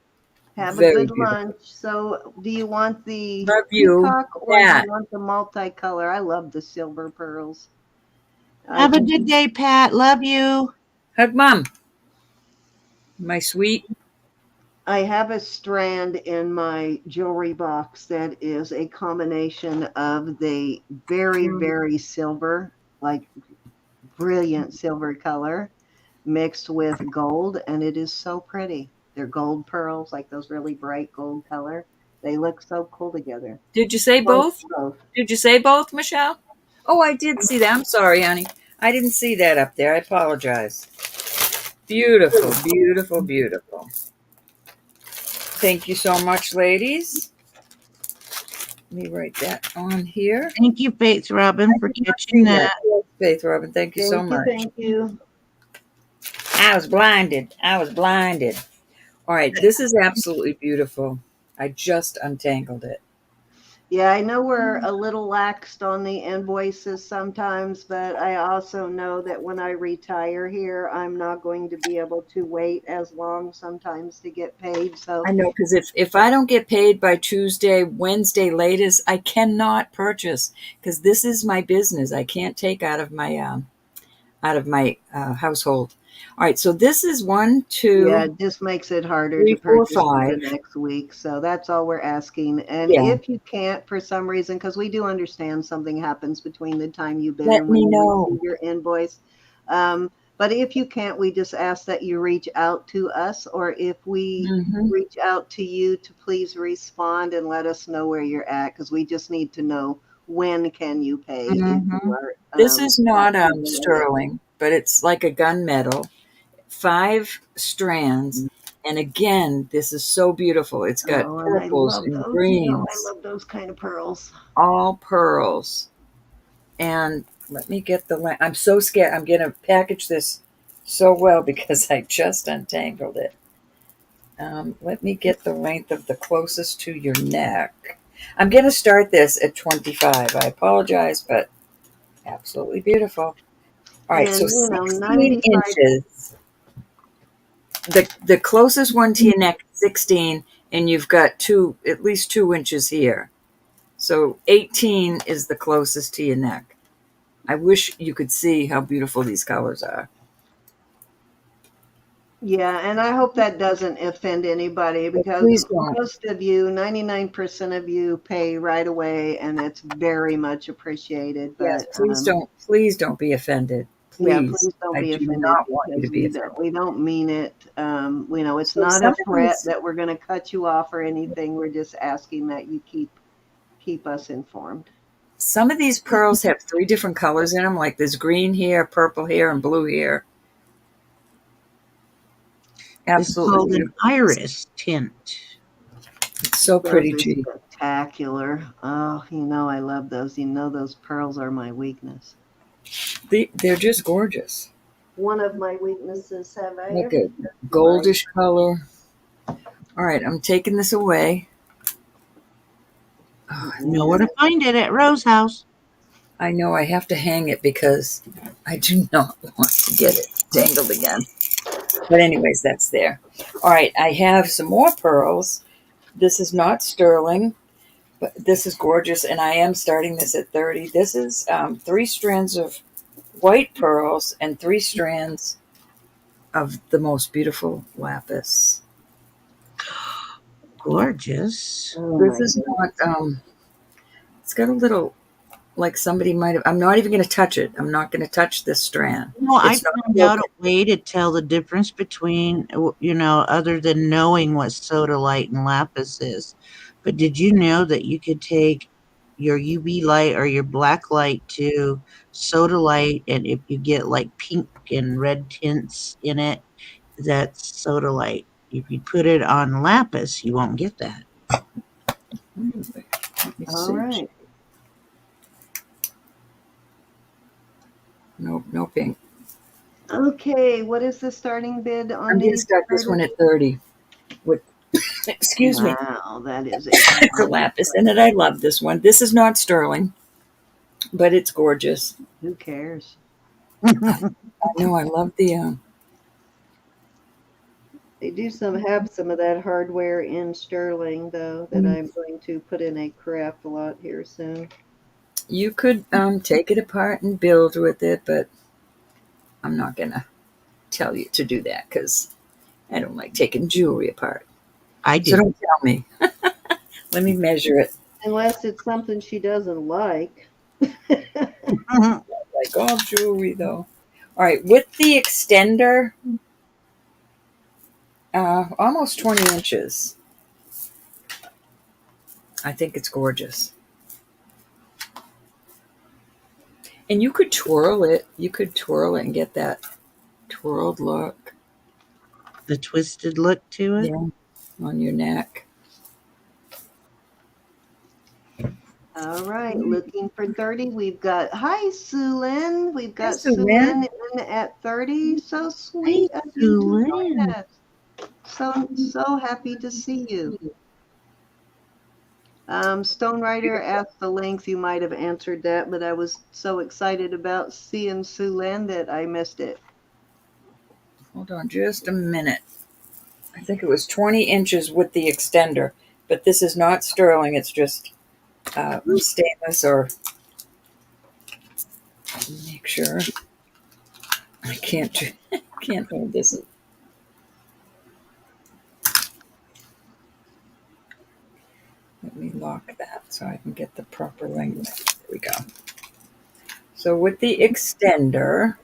Have Very a good beautiful. lunch. So do you want the Love you. peacock or do Pat. you want the multicolor? I love the silver pearls. Have a good day, Pat. Love you. Hug Mom. My sweet. I have a strand in my jewelry box that is a combination of the very, very silver, like brilliant silver color, mixed with gold, and it is so pretty. They're gold pearls, like those really bright gold color. They look so cool together. Did you say both? Did you say both, Michelle? Oh, I did see that. I'm sorry, honey. I didn't see that up there. I apologize. Beautiful, beautiful, beautiful. Thank you so much, ladies. Let me write that on here. Thank you, Faith Robin, for catching that. Faith Robin, thank you so much. Thank you. I was blinded. I was blinded. All right, this is absolutely beautiful. I just untangled it. Yeah, I know we're a little laxed on the invoices sometimes, but I also know that when I retire here, I'm not going to be able to wait as long sometimes to get paid. So I know, because if I don't get paid by Tuesday, Wednesday latest, I cannot purchase, because this is my business. I can't take out of my household. All right, so this is 1, 2, yeah, it just makes it harder 3, to 4, purchase for the 5. next week. So that's all we're asking. And Yeah. if you can't for some reason, because we do understand something happens between the time you bid Let and when me you know. receive your invoice. But if you can't, we just ask that you reach out to us, or if we reach out to you, to please respond and let us know where you're at, because we just need to know when can you pay if you are. This is not feeling it. sterling, but it's like a gunmetal, 5 strands. And again, this is so beautiful. It's got Oh, and I purples love and those. You know, I greens, love those kind of pearls. all pearls. And let me get the length. I'm so scared. I'm going to package this so well because I just untangled it. Let me get the length of the closest to your neck. I'm going to start this at 25. I apologize, but absolutely beautiful. All right, And, so you know, 16 95. inches. The closest one to your neck, 16, and you've got at least 2 inches here. So 18 is the closest to your neck. I wish you could see how beautiful these colors are. Yeah, and I hope that doesn't offend anybody, because Please don't. most of you, 99% of you, pay right away, and it's very much appreciated. Yes, But please don't be offended. yeah, Please. please don't I be do offended, not want you to because be we offended. don't mean it. You know, it's So not a threat that we're going to cut you off or anything. We're just asking that you keep us informed. some of these pearls have 3 different colors in them, like there's green here, purple here, and blue here. It's called Absolutely an beautiful. iris tint. It's so Those pretty, are G. spectacular. Oh, you know, I love those. You know, those pearls are my weakness. They're just gorgeous. One of my weaknesses. Have I Like ever a said my? goldish color. All right, I'm taking this away. Oh, Know where to find it at Rose House. I know I have to hang it because I do not want to get it tangled again. But anyways, that's there. All right, I have some more pearls. This is not sterling, but this is gorgeous, and I am starting this at 30. This is 3 strands of white pearls and 3 strands of the most beautiful lapis. Gorgeous. Oh This my is goodness. not, it's got a little, like somebody might have, I'm not even going to touch it. I'm not going to touch this strand. Well, I It's not found out a way to tell the difference between, other than knowing what sodalite and lapis is. But did you know that you could take your UV light or your black light to sodalite, and if you get like pink and red tints in it, that's sodalite. If you put it on lapis, you won't get that. Let me All see. right. No, no pink. Okay, what is the starting bid on I'm going to these? start this one at 30. With, excuse me, Wow, that is a the lapis in it. I love this one. This is not sterling, but it's gorgeous. who cares? I know. I love the. They do have some of that hardware in sterling, though, that I'm going to put in a craft lot here soon. You could take it apart and build with it, but I'm not gonna tell you to do that because I don't like taking jewelry apart. I So do. don't tell me. Let me measure it. Unless it's something she doesn't like. Like all jewelry, though. All right, with the extender, almost 20 inches. I think it's gorgeous. And you could twirl it. You could twirl it and get that twirled look. The twisted look to it. Yeah, on your neck. All right, looking for 30. We've got, hi, Sue Lynn. We've got Sue Sue Lynn. Lynn in at 30. So Hey, sweet of you to Sue join Lynn. us. So happy to see you. Stone Rider asked the length. You might have answered that, but I was so excited about seeing Sue Lynn that I missed it. Hold on just a minute. I think it was 20 inches with the extender, but this is not sterling. It's just stainless, or make sure. I can't hold this. Let me lock that so I can get the proper length. There we go. So with the extender,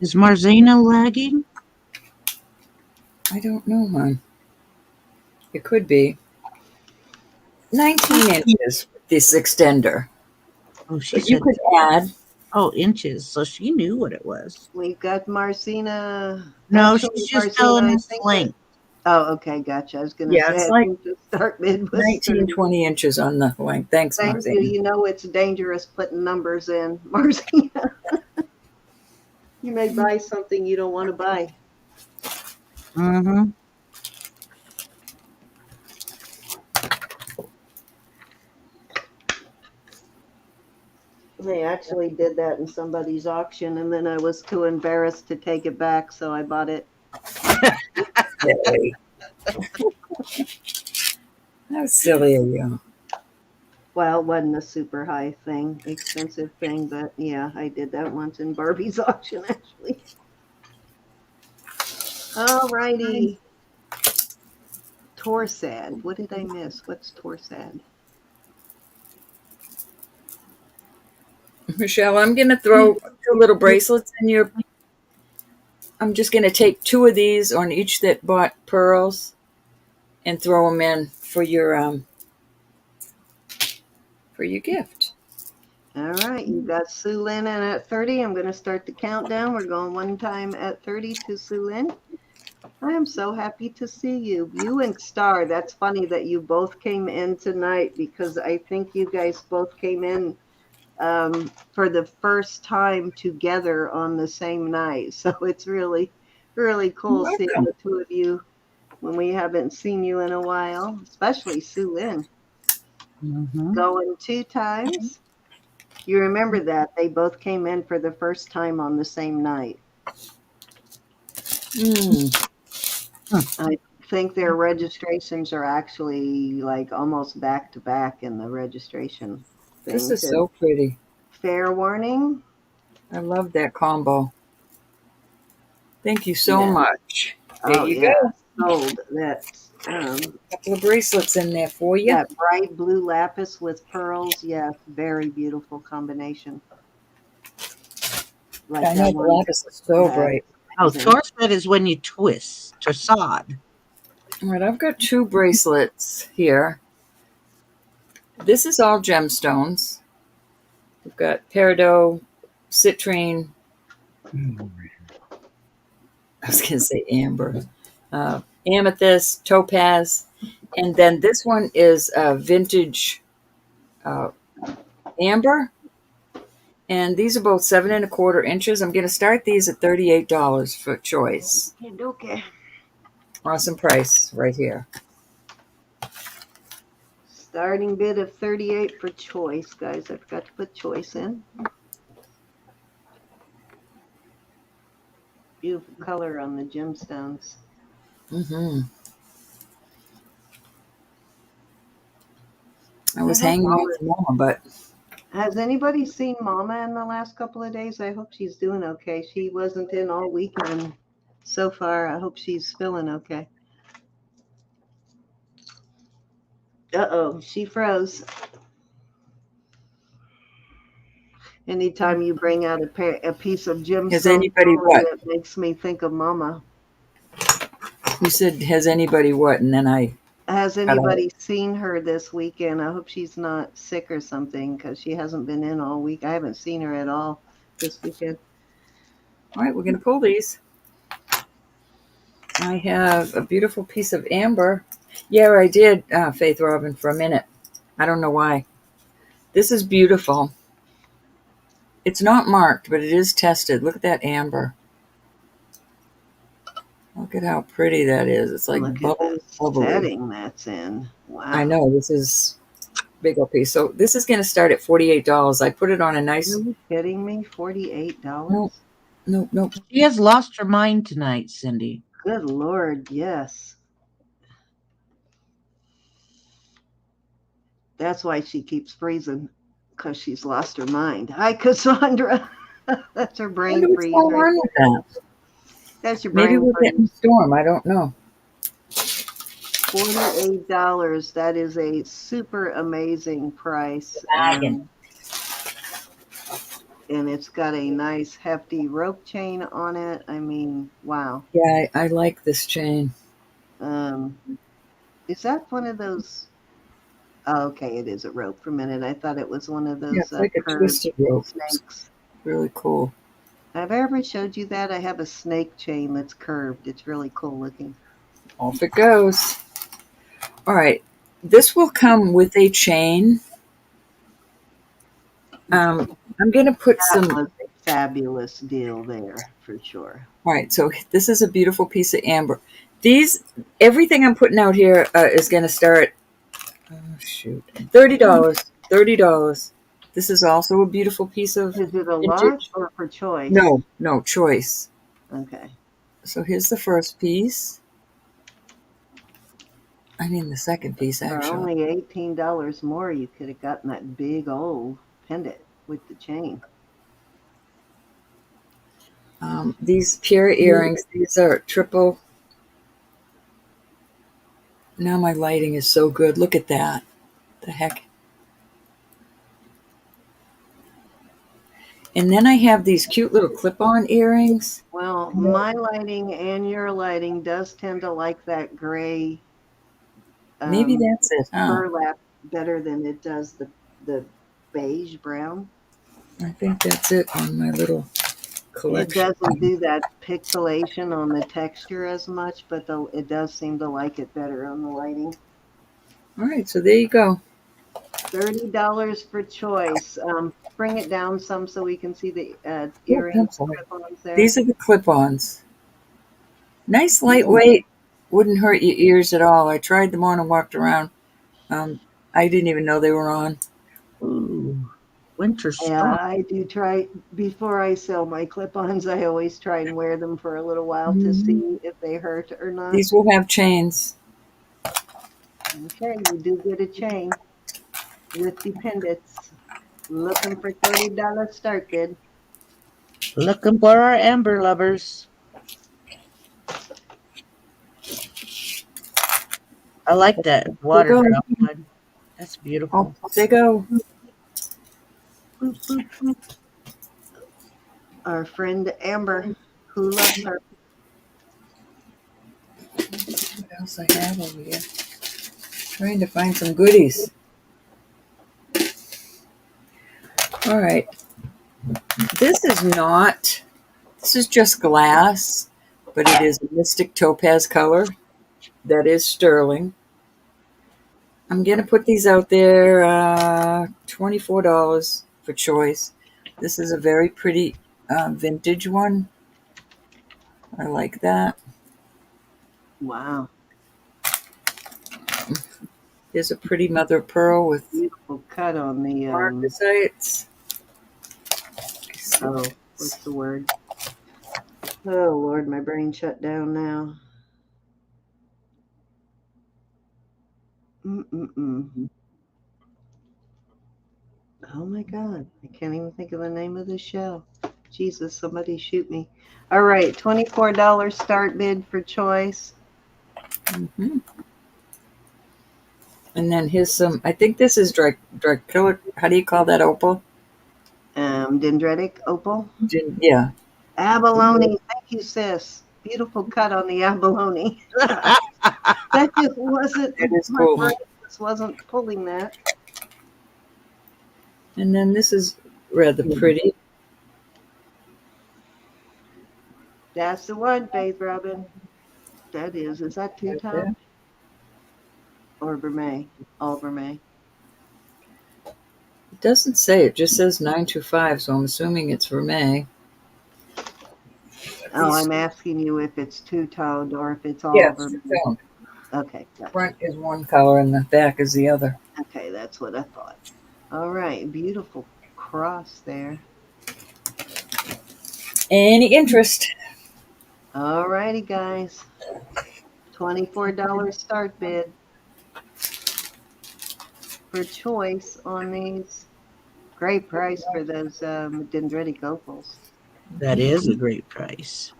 Is Marzina lagging? I don't know, hon. It could be 19 inches with this extender. Oh, she But you said. could add. Oh, inches. So she knew what it was. We've got Marcina. No, Actually, she's just Marcina, telling I us think length. Oh, okay, gotcha. I was going to Yeah, say, it's I like think the start bid was 19, 30. 20 inches on the length. Thanks, Thank Marcy. you. You know it's dangerous putting numbers in, Marcina. You may buy something you don't want to buy. Mm-hmm. They actually did that in somebody's auction, and then I was too embarrassed to take it back, so I bought it. Silly. How silly are you? Well, it wasn't a super high thing, expensive thing, but yeah, I did that once in Barbie's auction, actually. All righty. Torsad. What did I miss? What's Torsad? Michelle, I'm going to throw 2 little bracelets in your. I'm just going to take 2 of these on each that bought pearls and throw them in for your gift. All right, you got Sue Lynn in at 30. I'm going to start the countdown. We're going one time at 30 to Sue Lynn. I am so happy to see you. You and Star, that's funny that you both came in tonight, because I think you guys both came in for the first time together on the same night. So it's really, really cool seeing the 2 of you when we haven't seen you in a while, especially Sue Lynn. Mm-hmm. Going 2 times. You remember that they both came in for the first time on the same night. I think their registrations are actually like almost back to back in the registration thing. This is so pretty. Fair warning. I love that combo. Thank you so much. There you go. Sold. That's A couple of bracelets in there for you. that bright blue lapis with pearls. Yes, very beautiful combination. Like I know the lapis is so bright. Oh, torsad is when you twist. Torsad. All right, I've got 2 bracelets here. This is all gemstones. We've got peridot, citrine. I was going to say amber. Amethyst, topaz. And then this one is vintage amber. And these are both 7 1/4 inches. I'm going to start these at $38 for choice. Okay. Awesome price right here. Starting bid of 38 for choice, guys. I forgot to put choice in. Beautiful color on the gemstones. I was hanging on to Mama, but has anybody seen Mama in the last couple of days? I hope she's doing okay. She wasn't in all weekend so far. I hope she's feeling okay. Uh-oh, she froze. Anytime you bring out a piece of gemstone, has anybody what? It makes me think of Mama. You said, has anybody what? And then Has anybody seen her this weekend? I hope she's not sick or something, because she hasn't been in all week. I haven't seen her at all. this weekend. All right, we're going to pull these. I have a beautiful piece of amber. Yeah, I did, Faith Robin, for a minute. I don't know why. This is beautiful. It's not marked, but it is tested. Look at that amber. Look at how pretty that is. It's like Look at the bubbly. setting that's in. Wow. I know, this is big old piece. So this is going to start at $48. I put it on a nice... Are you kidding me? $48? Nope. She has lost her mind tonight, Cindy. Good Lord, yes. That's why she keeps freezing, because she's lost her mind. Hi, Cassandra. That's her brain What's freeze. going Right on with that? That's your Maybe brain we're getting a freeze. storm. I don't know. $48. That is a super amazing price. Bargain. And it's got a nice hefty rope chain on it. I mean, wow. Yeah, I like this chain. Is that one of those? Oh, okay, it is a rope. For a minute, I thought it was one of those Yeah, it's like a curved twisted rope. snakes. Really cool. Have I ever showed you that? I have a snake chain that's curved. It's really cool looking. Off it goes. All right. This will come with a chain. I'm going to put That some... was a fabulous deal there, for sure. All right, so this is a beautiful piece of amber. Everything I'm putting out here is going to start... Oh, shoot. $30. $30. This is also a beautiful piece of... Is it a vintage. lot or for choice? No, choice. Okay. So here's the first piece. I mean the second piece, For actually. only $18 more, you could have gotten that big old pendant with the chain. These pure earrings, these are triple. Now my lighting is so good. Look at that. The heck. And then I have these cute little clip-on earrings. Well, my lighting and your lighting does tend to like that gray Maybe that's it, huh? burlap better than it does the beige brown. I think that's it on my little collection. It doesn't do that pixelation on the texture as much, but it does seem to like it better on the lighting. All right, so there you go. $30 for choice. Bring it down some so we can see the earrings. Clip-ons there. These are the clip-ons. Nice, lightweight. Wouldn't hurt your ears at all. I tried them on and walked around. I didn't even know they were on. Ooh, winter storm. Yeah, I do try, before I sell my clip-ons, I always try and wear them for a little while to see if they hurt or not. These will have chains. Okay, you do get a chain with the pendants. Looking for $30 start bid. Looking for our amber lovers. I like that water drop one. That's beautiful. Oh, they go. Boop, boop, boop. Our friend Amber, who loves her. What else I have over here? Trying to find some goodies. All right. This is just glass, but it is a mystic topaz color. That is sterling. I'm going to put these out there, $24 for choice. This is a very pretty vintage one. I like that. Wow. Here's a pretty mother of pearl with Beautiful cut on the, marcasites. oh, what's the word? Oh, Lord, my brain shut down now. Oh my God, I can't even think of the name of the show. Jesus, somebody shoot me. All right, $24 start bid for choice. Mm-hmm. And then here's some, I think this is Dracular, how do you call that opal? Dendritic opal. Yeah. Abalone, thank you, sis. Beautiful cut on the abalone. That just wasn't, It is my cool. brain just wasn't pulling that. And then this is rather pretty. That's the one, Faith Robin. That is. Is that two-tone or vermeil? All vermeil. It doesn't say. It just says 925, so I'm assuming it's vermeil. Oh, I'm asking you if it's two-toned or if it's all Yeah, it's vermeil. two-tone. Okay, gotcha. Front is one color and the back is the other. Okay, that's what I thought. All right, beautiful cross there. Any interest? All righty, guys. $24 start bid for choice on these. Great price for those dendritic opals. That is a great price.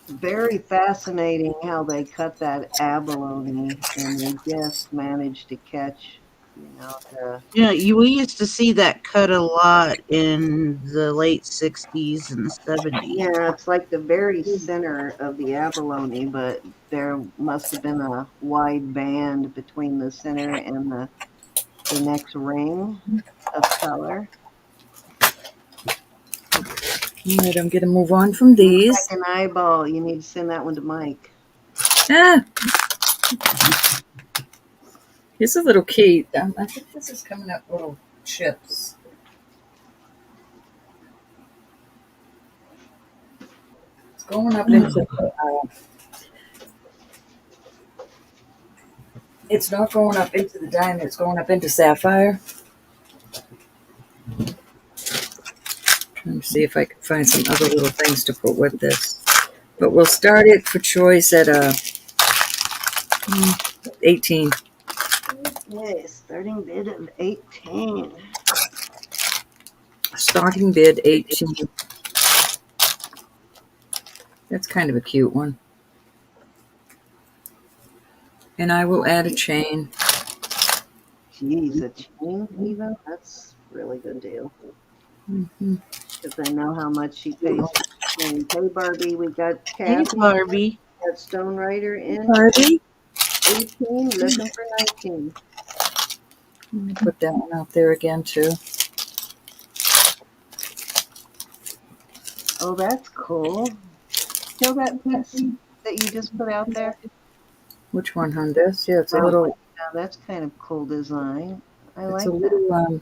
Very fascinating how they cut that abalone and they just managed to catch, the Yeah, we used to see that cut a lot in the late 60s and 70s. yeah, it's like the very center of the abalone, but there must have been a wide band between the center and the next ring of color. All right, I'm going to move on from these. Like an eyeball, you need to send that one to Mike. Ah! Here's a little key. I think this is coming up little chips. It's going up into it's not going up into the diamond, it's going up into sapphire. Trying to see if I can find some other little things to put with this. But we'll start it for choice at 18. Okay, starting bid of 18. Starting bid 18. That's kind of a cute one. And I will add a chain. Geez, a chain even? That's a really good deal. Mm-hmm. Because I know how much she pays for the chain. Hey, Barbie, we got Hey, Kathy, Barbie. got Stone Rider in. Barbie? 18, looking for 19. Let me put that one out there again, too. Oh, that's cool. Feel that piece that you just put out there? Which one, hon? This? Yeah, it's a Oh, little... yeah, that's kind of cool design. I It's like a little,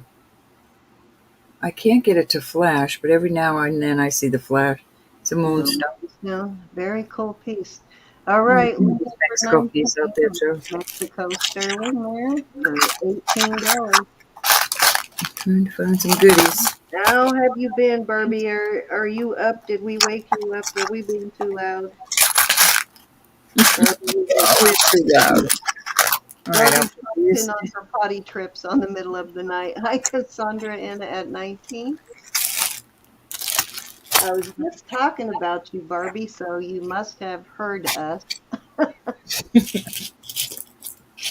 I can't get it to flash, but every now and then I see the flash. It's a that. moonstone. No, very cool piece. All right, There's looking a for Mexico piece out there, 19. too. Mexico sterling there for $18. Trying to find some goodies. How have you been, Barbie? Are you up? Did we wake you up? Were we being too loud? Always too loud. All right, Barbie's I'll been on her potty trips on the middle of the night. Hi, Cassandra in at 19. I was just talking about you, Barbie, so you must have heard us.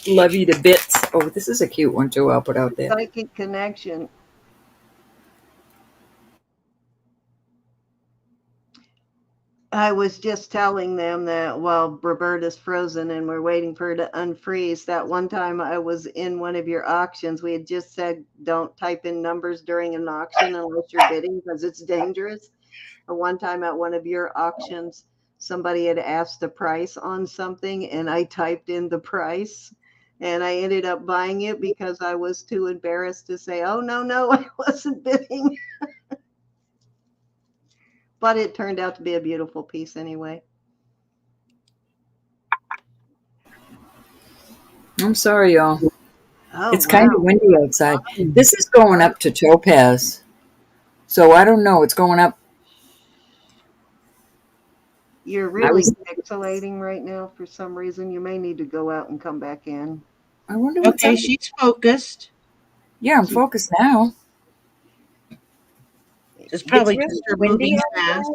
love you to bits. Oh, this is a cute one, too. I'll put out there. Psychic connection. I was just telling them that while Roberta's frozen and we're waiting for her to unfreeze, that one time I was in one of your auctions, we had just said don't type in numbers during an auction unless you're bidding because it's dangerous. Or one time at one of your auctions, somebody had asked the price on something and I typed in the price and I ended up buying it because I was too embarrassed to say, oh, no, I wasn't bidding. But it turned out to be a beautiful piece anyway. I'm sorry, y'all. Oh, It's kind of windy outside. This is going up to topaz. So I don't know. It's going up. You're really pixelating right now for some reason. You may need to go out and come back in. I wonder what's Okay, up. she's focused. Yeah, I'm focused now. It's probably really just her windy moving outside. fast.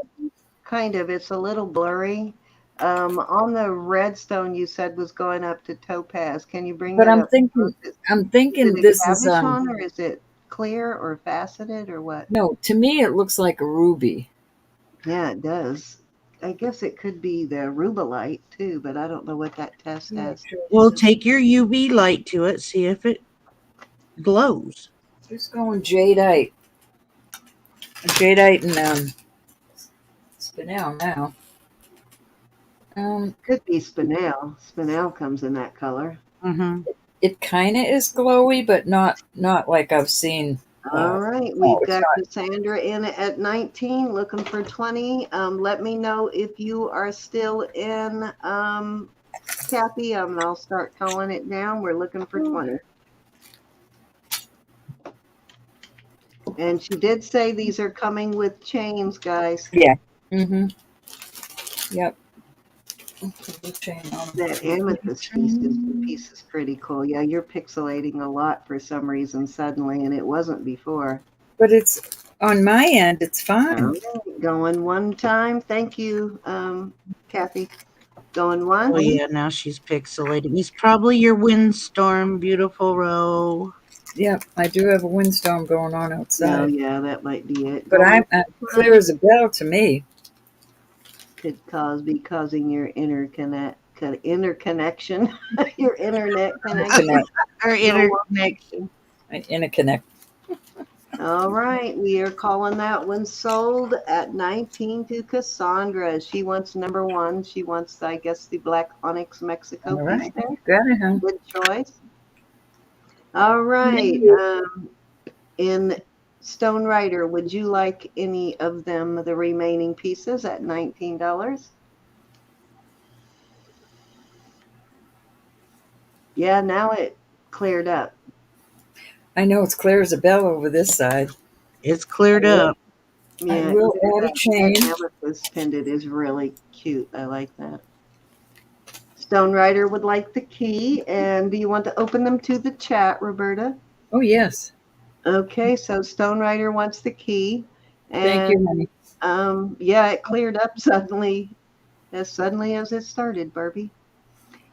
Kind of. It's a little blurry. On the redstone you said was going up to topaz. Can you bring But that I'm up? thinking Is it a this is cabochon or is it clear or faceted or what? no, to me it looks like a ruby. Yeah, it does. I guess it could be the rubelite too, but I don't know what that test has. Well, take your UV light to it, see if it glows. Just going jadeite. Jadeite and spinel now. Could be spinel. Spinel comes in that color. Mm-hmm. It kind of is glowy, but not like I've seen. All right, we've got Cassandra in at 19, looking for 20. Let me know if you are still in, Kathy, and I'll start calling it down. We're looking for 20. And she did say these are coming with chains, guys. Yeah. Mm-hmm. Yep. That amethyst piece is pretty cool. Yeah, you're pixelating a lot for some reason suddenly, and it wasn't before. But it's on my end, it's fine. All right, going one time. Thank you, Kathy. Going one. Oh yeah, now she's pixelating. It's probably your windstorm, beautiful row. Yep, I do have a windstorm going on outside. Oh yeah, that might be it. But I'm clear as a bell to me. Could be causing your interconnection, your internet connection, or interconnection. Interconnect. All right, we are calling that one sold at 19 to Cassandra. She wants number 1. She wants, I guess, the black onyx Mexico piece there. Got it, huh? Good choice. All right. In Stone Rider, would you like any of them, the remaining pieces at $19? Yeah, now it cleared up. I know it's clear as a bell over this side. It's cleared up. Yeah, I will add a chain. This pendant is really cute. I like that. Stone Rider would like the key. And do you want to open them to the chat, Roberta? Oh, yes. Okay, so Stone Rider wants the key. And, thank you, honey. Yeah, it cleared up suddenly as it started, Barbie.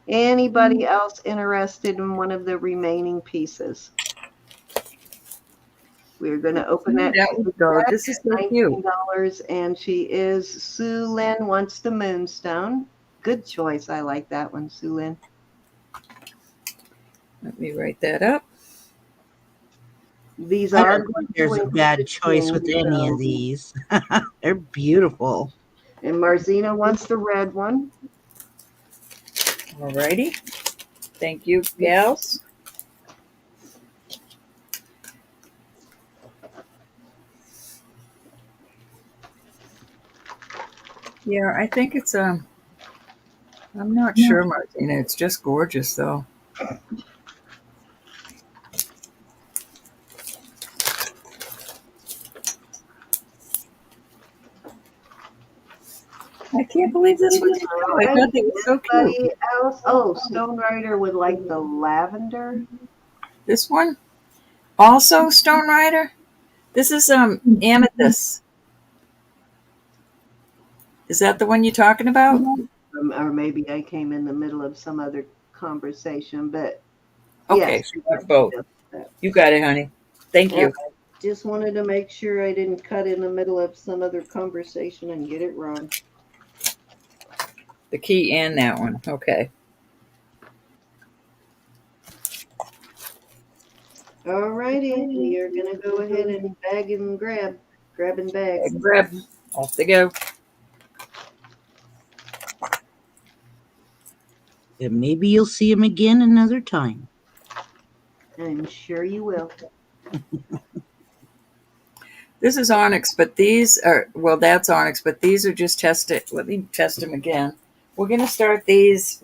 Anybody else interested in one of the remaining pieces? We're going to open that. This is so cute. $19, and she is Sue Lynn wants the moonstone. Good choice. I like that one, Sue Lynn. Let me write that up. These I are. don't think there's a bad choice with any of these. They're beautiful. And Marzina wants the red one. Alrighty. Thank you, gals. Yeah, I think it's I'm not sure, Martina. It's just gorgeous though. I can't believe this was. I thought it was so cute. Else? Oh, Stone Rider would like the lavender. This one, also Stone Rider. This is amethyst. Is that the one you're talking about? Or maybe I came in the middle of some other conversation, but okay, yes, so you got both. You got it, honey. Thank you. Just wanted to make sure I didn't cut in the middle of some other conversation and get it wrong. The key and that one. Okay. All righty, we are going to go ahead and bag and grab and bag. Grab. Off they go. And maybe you'll see him again another time. I'm sure you will. This is onyx, but these are, well, that's onyx, but these are just tested. Let me test them again. We're going to start these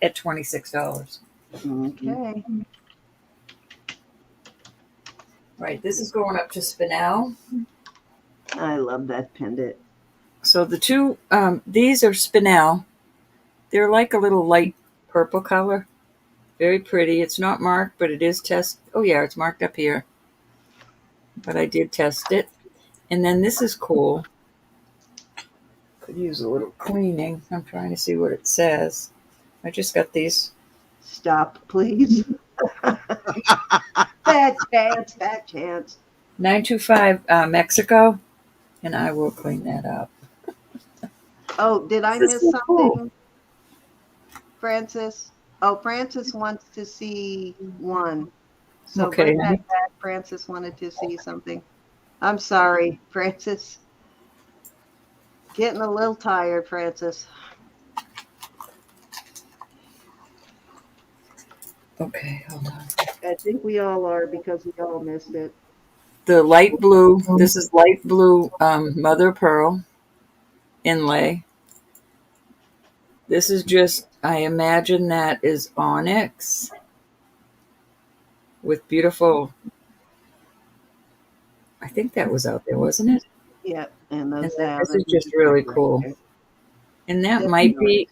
at $26. Okay. Right, this is going up to spinel. I love that pendant. So the two, these are spinel. They're like a little light purple color. Very pretty. It's not marked, but it is test. Oh yeah, it's marked up here. But I did test it. And then this is cool. Could use a little cleaning. I'm trying to see what it says. I just got these. Stop, please. Bad chance. 925 Mexico. And I will clean that up. Oh, did I This is miss so cool. something, Francis? Oh, Francis wants to see one. So Okay, bring that back. Francis wanted to see something. I'm sorry, Francis. Getting a little tired, Francis. okay, hold on. I think we all are because we all missed it. The light blue, this is light blue mother of pearl inlay. This is just, I imagine that is onyx with beautiful, I think that was out there, wasn't it? Yep, and And those then have this the is just beads really right cool. there. And that might Definitely. be,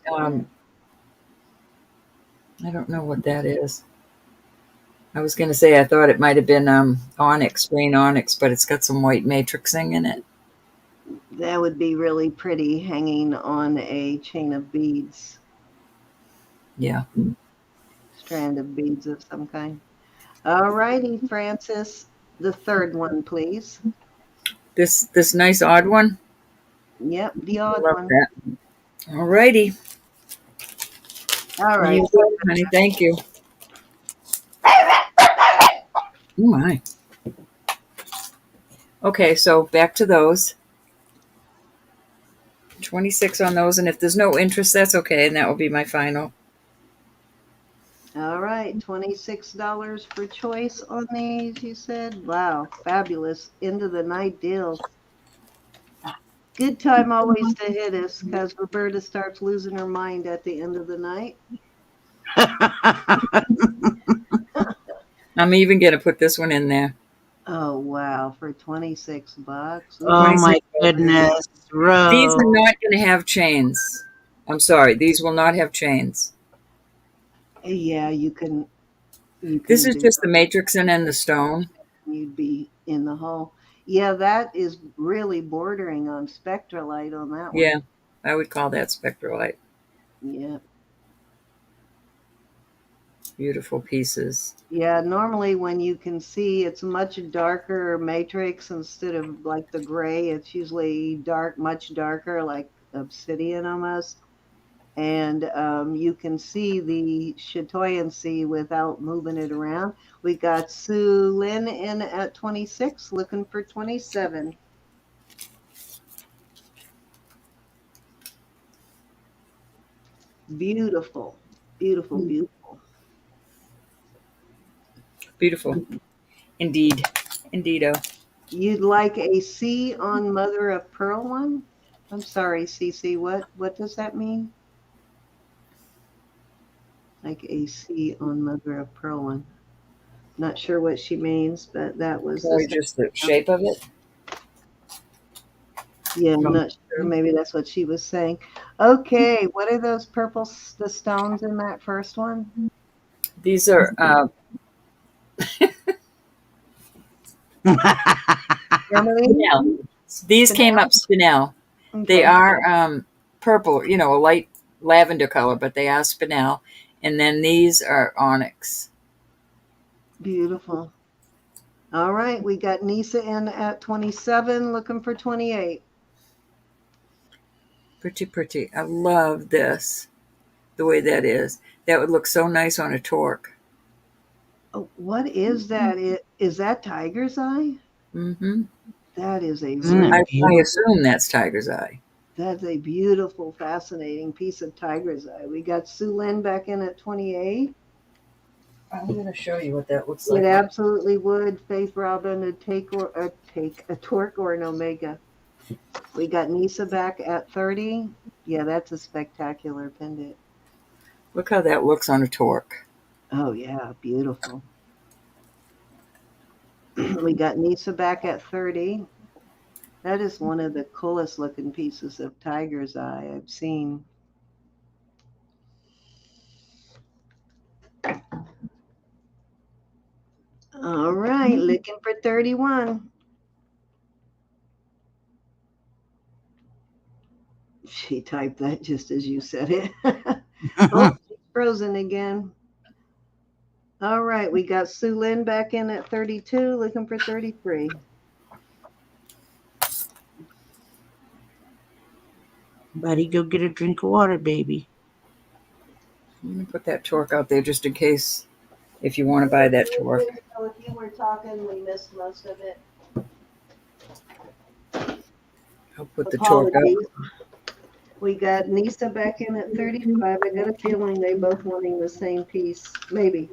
I don't know what that is. I was going to say I thought it might have been onyx, green onyx, but it's got some white matrixing in it. That would be really pretty hanging on a chain of beads, Yeah. strand of beads of some kind. All righty, Francis. The third one, please. This nice odd one. Yep, the I odd love one. that. All righty. All You right. go, honey. Thank you. Oh my. Okay, so back to those. 26 on those, and if there's no interest, that's okay, and that will be my final. All right, $26 for choice on these, you said? Wow, fabulous. End of the night deals. Good time always to hit us because Roberta starts losing her mind at the end of the night. I'm even going to put this one in there. Oh, wow, for $26. Oh Ooh. my 26. goodness, These Rose. are not going to have chains. I'm sorry, these will not have chains. Yeah, you can This is do just the matrix and the stone. you'd be in the hole. Yeah, that is really bordering on spectralite on that one. Yeah, I would call that spectralite. Yeah. Beautiful pieces. Yeah, normally when you can see it's much darker matrix instead of like the gray, it's usually dark, much darker, like obsidian almost. And you can see the chatoyancy without moving it around. We got Sue Lynn in at 26, looking for 27. Beautiful, beautiful, beautiful. Beautiful. Indeed. Indeedo. You'd like a C on mother of pearl one? I'm sorry, Cece. What does that mean? Like a C on mother of pearl one. Not sure what she means, but that was Probably the just the shape of it. yeah. I'm not sure. Maybe that's what she was saying. Okay, what are those purple the stones in that first one? These are Tourmaline? spinel. These came up spinel. Okay. They are purple, a light lavender color, but they are spinel. And then these are onyx. Beautiful. All right, we got Nisa in at 27, looking for 28. Pretty, pretty. I love this, the way that is. That would look so nice on a torque. Oh, what is that? Is that tiger's eye? Mm-hmm. That is a Isn't really it I beautiful? assume that's tiger's eye. that's a beautiful, fascinating piece of tiger's eye. We got Sue Lynn back in at 28. I'm going to show you what that looks It like. absolutely would. Faith Robin to take a torque or an omega. We got Nisa back at 30. Yeah, that's a spectacular pendant. Look how that looks on a torque. Oh yeah, beautiful. We got Nisa back at 30. That is one of the coolest looking pieces of tiger's eye I've seen. All right, looking for 31. She typed that just as you said it. Oh, she's frozen again. All right, we got Sue Lynn back in at 32, looking for 33. Buddy, go get a drink of water, baby. I'm going to put that torque out there just in case if you want to buy that torque. So if you were talking, we missed most of it. I'll put the torque up. Apologies. We got Nisa back in at 35. I got a feeling they both wanting the same piece. Maybe.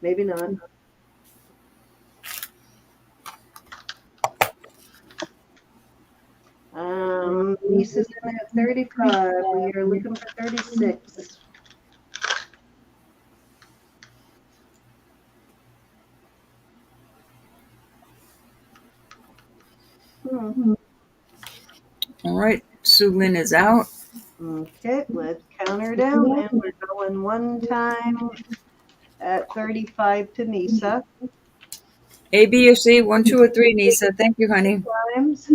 Maybe not. Nisa's in at 35. We are looking for 36. All right, Sue Lynn is out. Okay, let's count her down, and we're going one time at 35 to Nisa. A, B, or C, 1, 2, or 3, Nisa. Thank you, honey. Times.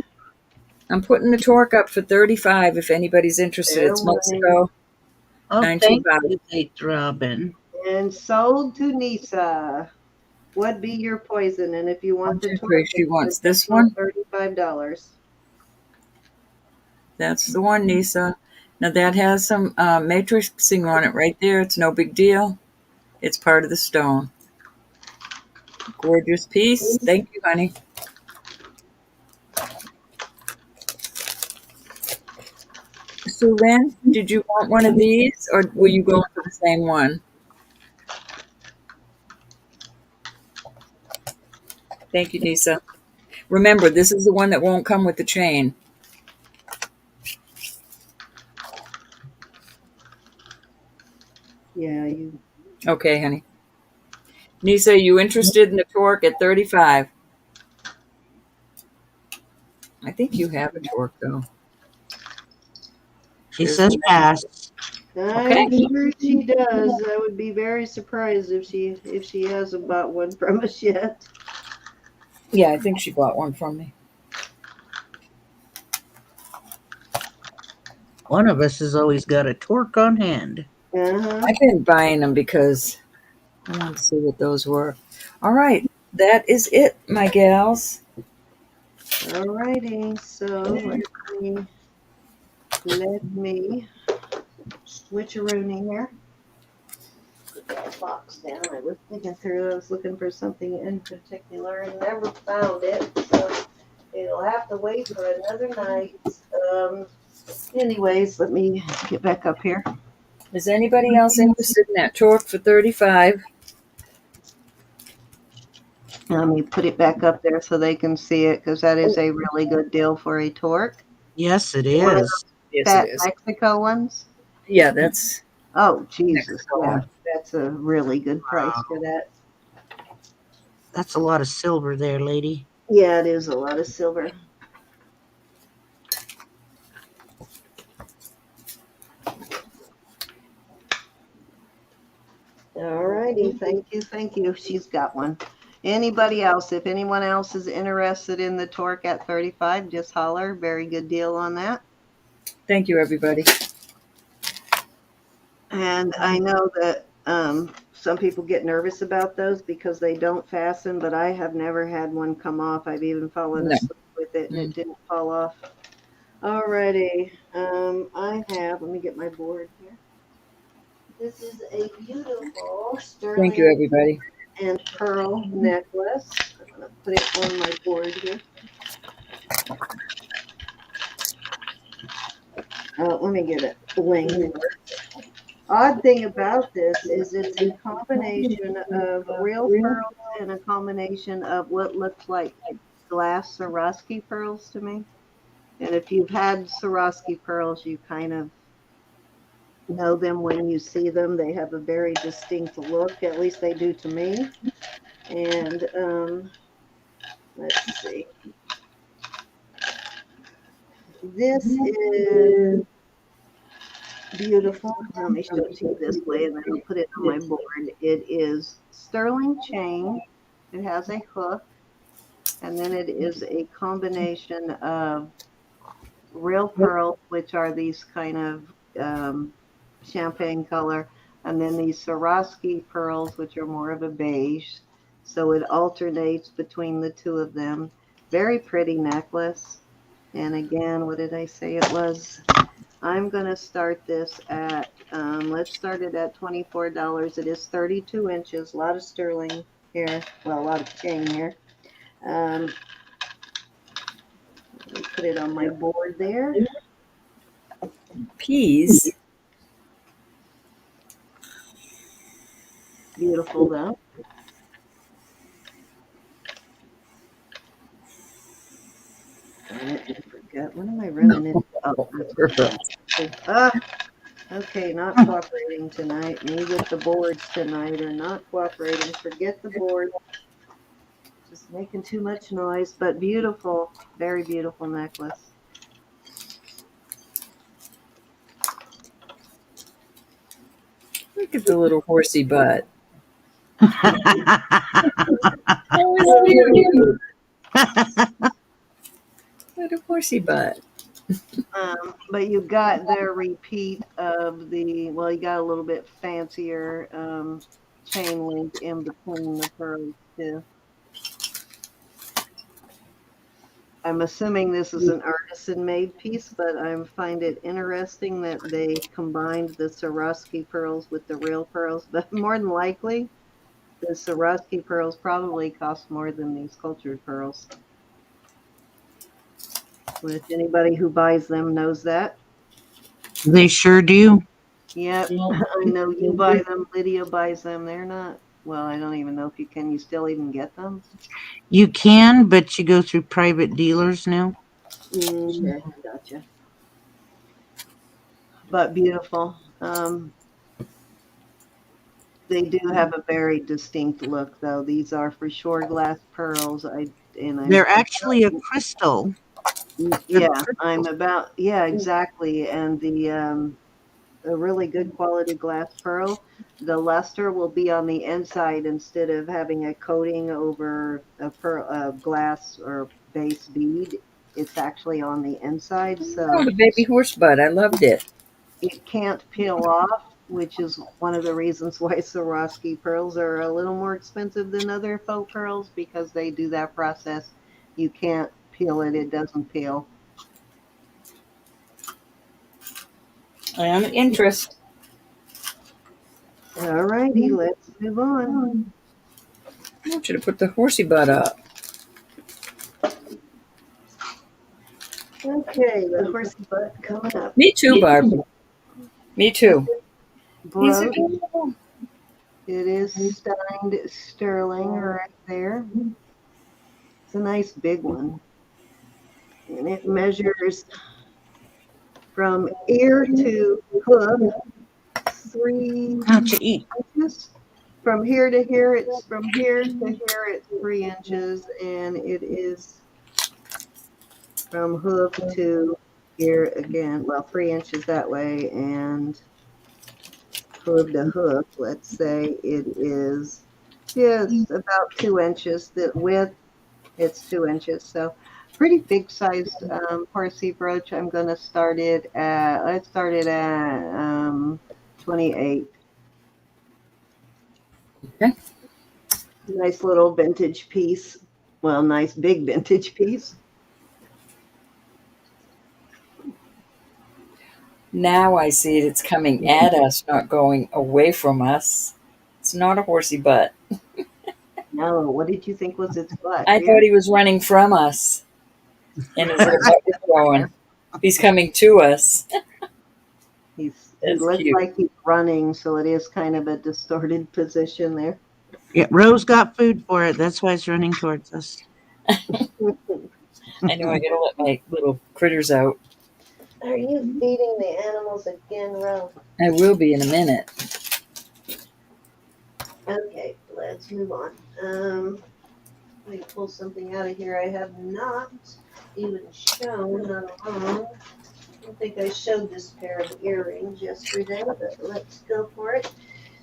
I'm putting the torque up for 35 if anybody's interested. Fair It's warning. Mexico. Oh, 925. thank you, thanks, Robin. And sold to Nisa. What be your poison? And if you want 1, the 2, torque, 3. She it's wants an this additional one. $35. That's the one, Nisa. Now that has some matrixing on it right there. It's no big deal. It's part of the stone. Gorgeous piece. Thank you, honey. Sue Lynn, did you want one of these or were you going for the same one? Thank you, Nisa. Remember, this is the one that won't come with the chain. Yeah, you. Okay, honey. Nisa, are you interested in the torque at 35? I think you have a torque, though. She says pass. I'm sure she does. I would be very surprised if she hasn't bought one from us yet. Yeah, I think she bought one from me. One of us has always got a torque on hand. I've been buying them because I wanted to see what those were. All right, that is it, my gals. All righty, so let me switcheroonie here. Put that box down. I was thinking through. I was looking for something in particular and never found it. So it'll have to wait for another night. Anyways, let me get back up here. Is anybody else interested in that torque for 35? Let me put it back up there so they can see it because that is a really good deal for a torque. Yes, it is. Yes, Fat it is. Mexico ones. Yeah, that's. Oh, Jesus. Mexico Yeah, one. that's a really good price for that. That's a lot of silver there, lady. Yeah, it is a lot of silver. All righty. Thank you. Thank you. She's got one. Anybody else? If anyone else is interested in the torque at 35, just holler. Very good deal on that. Thank you, everybody. And I know that some people get nervous about those because they don't fasten, but I have never had one come off. I've even fallen asleep with it and it didn't fall off. Alrighty. Let me get my board here. This is a beautiful sterling Thank you, everybody. and pearl necklace. I'm going to put it on my board here. Let me get it linked. Odd thing about this is it's a combination of real pearls and a combination of what looks like glass Swarovski pearls to me. And if you've had Swarovski pearls, you kind of know them when you see them. They have a very distinct look, at least they do to me. And let's see. This is beautiful. Let me show it to you this way and then I'll put it on my board. It is sterling chain. It has a hook. And then it is a combination of real pearls, which are these kind of champagne color, and then these Swarovski pearls, which are more of a beige. So it alternates between the two of them. Very pretty necklace. And again, what did I say it was? I'm going to start this at, let's start it at $24. It is 32 inches, a lot of sterling here. Well, a lot of chain here. Let me put it on my board there. Peas. Beautiful though. I forget. What am I running into? Oh, okay, not cooperating tonight. Me with the boards tonight are not cooperating. Forget the board. Just making too much noise, but beautiful. Very beautiful necklace. Look at the little horsey butt. Little horsey butt. But you got the repeat of the, well, you got a little bit fancier chain link in between the pearls too. I'm assuming this is an artisan made piece, but I find it interesting that they combined the Swarovski pearls with the real pearls. But more than likely, the Swarovski pearls probably cost more than these sculptured pearls. Which anybody who buys them knows that. They sure do. Yep, I know you buy them. Lydia buys them. They're not, well, I don't even know if you can. You still even get them? You can, but you go through private dealers now. Okay, gotcha. But beautiful. They do have a very distinct look, though. These are for sure glass pearls. They're actually a crystal. Yeah, yeah, exactly. And a really good quality glass pearl, the luster will be on the inside instead of having a coating over a glass or base bead. It's actually on the inside, so Oh, the baby horse butt. I loved it. it can't peel off, which is one of the reasons why Swarovski pearls are a little more expensive than other faux pearls, because they do that process. You can't peel it. It doesn't peel. I am interest. All righty, let's move on. I want you to put the horsey butt up. Okay, the horsey butt coming up. Me too, Barb. Me too. These are Brooch. beautiful. It is signed sterling right there. It's a nice big one. And it measures from ear to hoof 3 How'd you eat? inches. From here to here, it's 3 inches, and it is from hoof to here again. Well, 3 inches that way, and hoof to hoof, let's say it is just about 2 inches. The width, it's 2 inches. So pretty big sized horsey brooch. I'm going to start it at, let's start it at 28. Okay. Nice little vintage piece. Well, nice big vintage piece. Now I see it. It's coming at us, not going away from us. It's not a horsey butt. No, what did you think was its butt? I Here? thought he was running from us. And his little butt was going. He's coming to us. He That's looks cute. like he's running, so it is kind of a distorted position there. Yeah, Rose got food for it. That's why it's running towards us. I know I gotta let my little critters out. Are you feeding the animals again, Rose? I will be in a minute. Okay, let's move on. Let me pull something out of here I have not even shown. Not alone. I don't think I showed this pair of earrings yesterday, but let's go for it.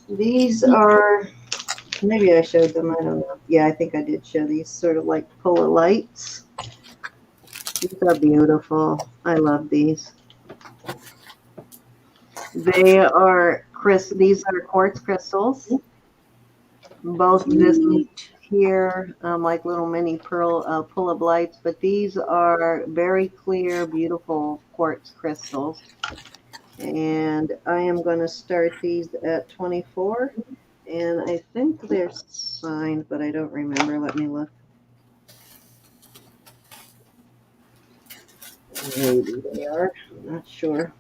These are, maybe I showed them, I don't know. Yeah, I think I did show these, sort of like Polar lights. These are beautiful. I love these. They are these are quartz crystals. Both this here, like little mini pearl pull-up lights, but these are very clear, beautiful quartz crystals. And I am going to start these at 24. And I think they're signed, but I don't remember. Let me look. Maybe they are. I'm not sure.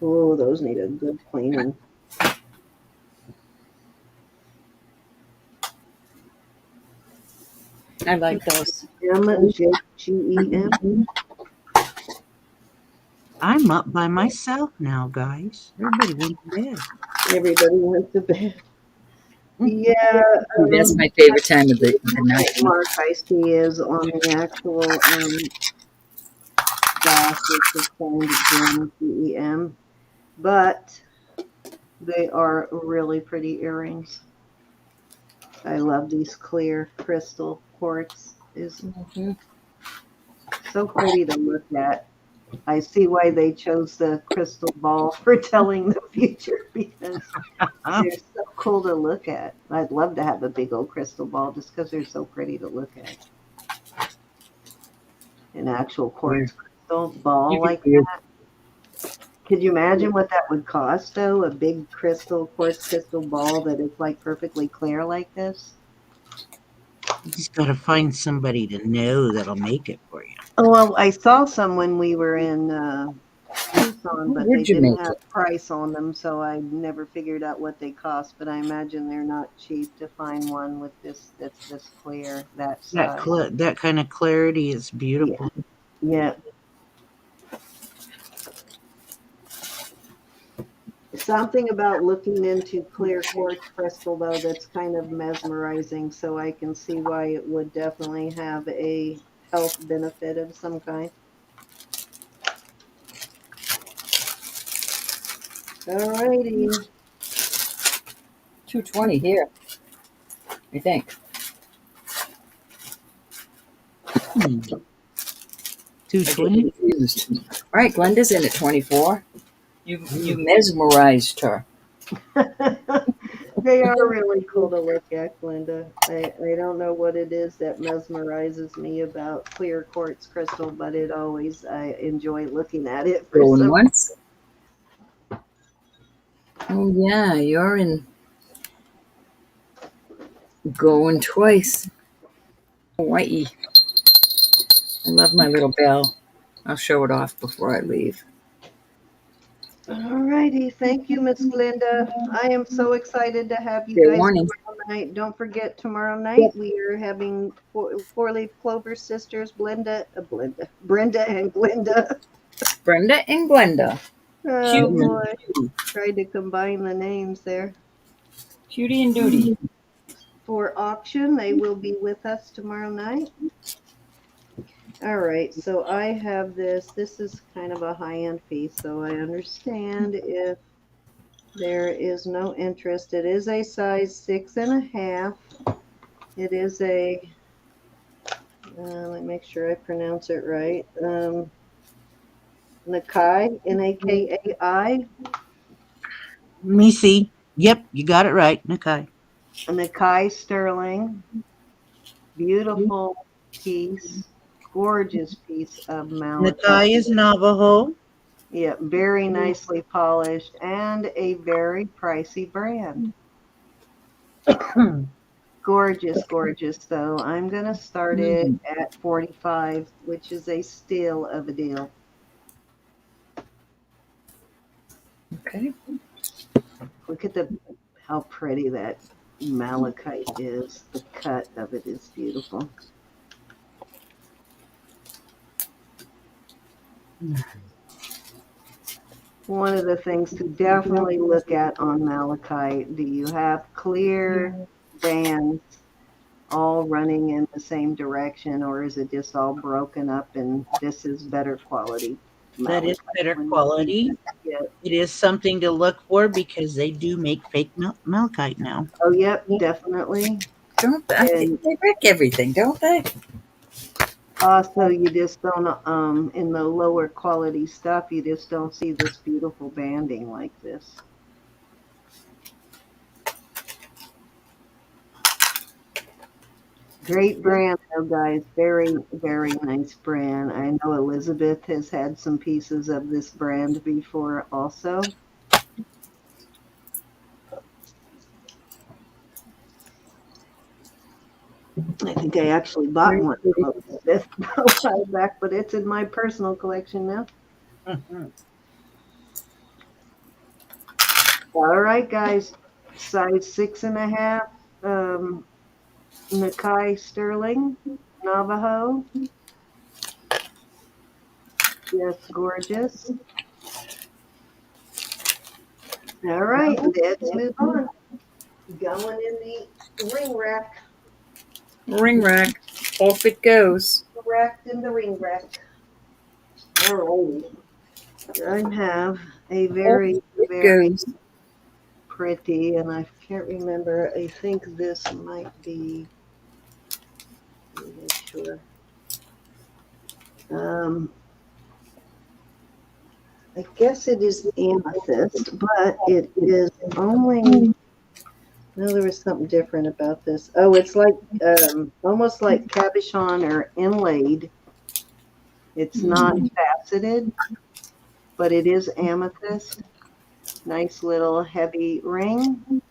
Oh, those need a good cleaning. I like those. Gem. I'm up by myself now, guys. Everybody went to bed. Everybody went to bed. Yeah. That's my favorite time of the night. Mark I see is on the actual basket of signed GEM, but they are really pretty earrings. I love these clear crystal quartz. Is so pretty to look at. I see why they chose the crystal ball for telling the future, because they're so cool to look at. I'd love to have a big old crystal ball just because they're so pretty to look at. An actual quartz crystal ball like that. Could you imagine what that would cost, though? A big quartz crystal ball that is like perfectly clear like this? You just got to find somebody to know that'll make it for you. Oh, well, I saw some when we were in Tucson, but they didn't have price on them, so I never figured out what they cost. But I imagine they're not cheap to find one with this that's this clear, that size. That kind of clarity is beautiful. Yeah. Something about looking into clear quartz crystal, though, that's kind of mesmerizing, so I can see why it would definitely have a health benefit of some kind. All righty. 220 here, I think. 220? Right, Glenda's in at 24. You mesmerized her. They are really cool to look at, Glenda. I don't know what it is that mesmerizes me about clear quartz crystal, but I enjoy looking at it. Going once. Oh yeah, you're in. Going twice. Hawaii. I love my little bell. I'll show it off before I leave. All righty. Thank you, Miss Glenda. I am so excited to have you guys tomorrow night. Don't forget, tomorrow night we are having Four-Leaf Clover sisters, Brenda and Glenda. Brenda and Glenda. Oh, boy. Tried to combine the names there. Cutie and Duty. For auction, they will be with us tomorrow night. All right, so I have this. This is kind of a high-end piece, so I understand if there is no interest. It is a size 6.5. It is a, let me make sure I pronounce it right. Nakai, Nakai. Let me see. Yep, you got it right, Nakai. Nakai sterling. Beautiful piece. Gorgeous piece of malachite. Nakai is Navajo. Yeah, very nicely polished and a very pricey brand. Gorgeous, gorgeous, though. I'm going to start it at 45, which is a steal of a deal. Okay. Look at how pretty that malachite is. The cut of it is beautiful. One of the things to definitely look at on malachite, do you have clear bands all running in the same direction, or is it just all broken up and this is better quality? That is better quality. It is something to look for because they do make fake malachite now. Oh, yep, definitely. I think they wreck everything, don't they? Also, you just don't, in the lower quality stuff, you just don't see this beautiful banding like this. Great brand, though, guys. Very, very nice brand. I know Elizabeth has had some pieces of this brand before also. I think I actually bought Very one pretty. from Elizabeth a while back, but it's in my personal collection now. All right, guys. Size 6.5. Nakai Sterling, Navajo. Just gorgeous. All right, let's move on. Going in the ring rack. Ring rack. Off it goes. Racked in the ring rack. All right. I have a very, Off it very goes. pretty, and I can't remember. I think this might be. Let me make sure. I guess it is amethyst, but it is only. No, there was something different about this. Oh, it's like almost like cabochon or inlaid. It's not faceted, but it is amethyst. Nice little heavy ring.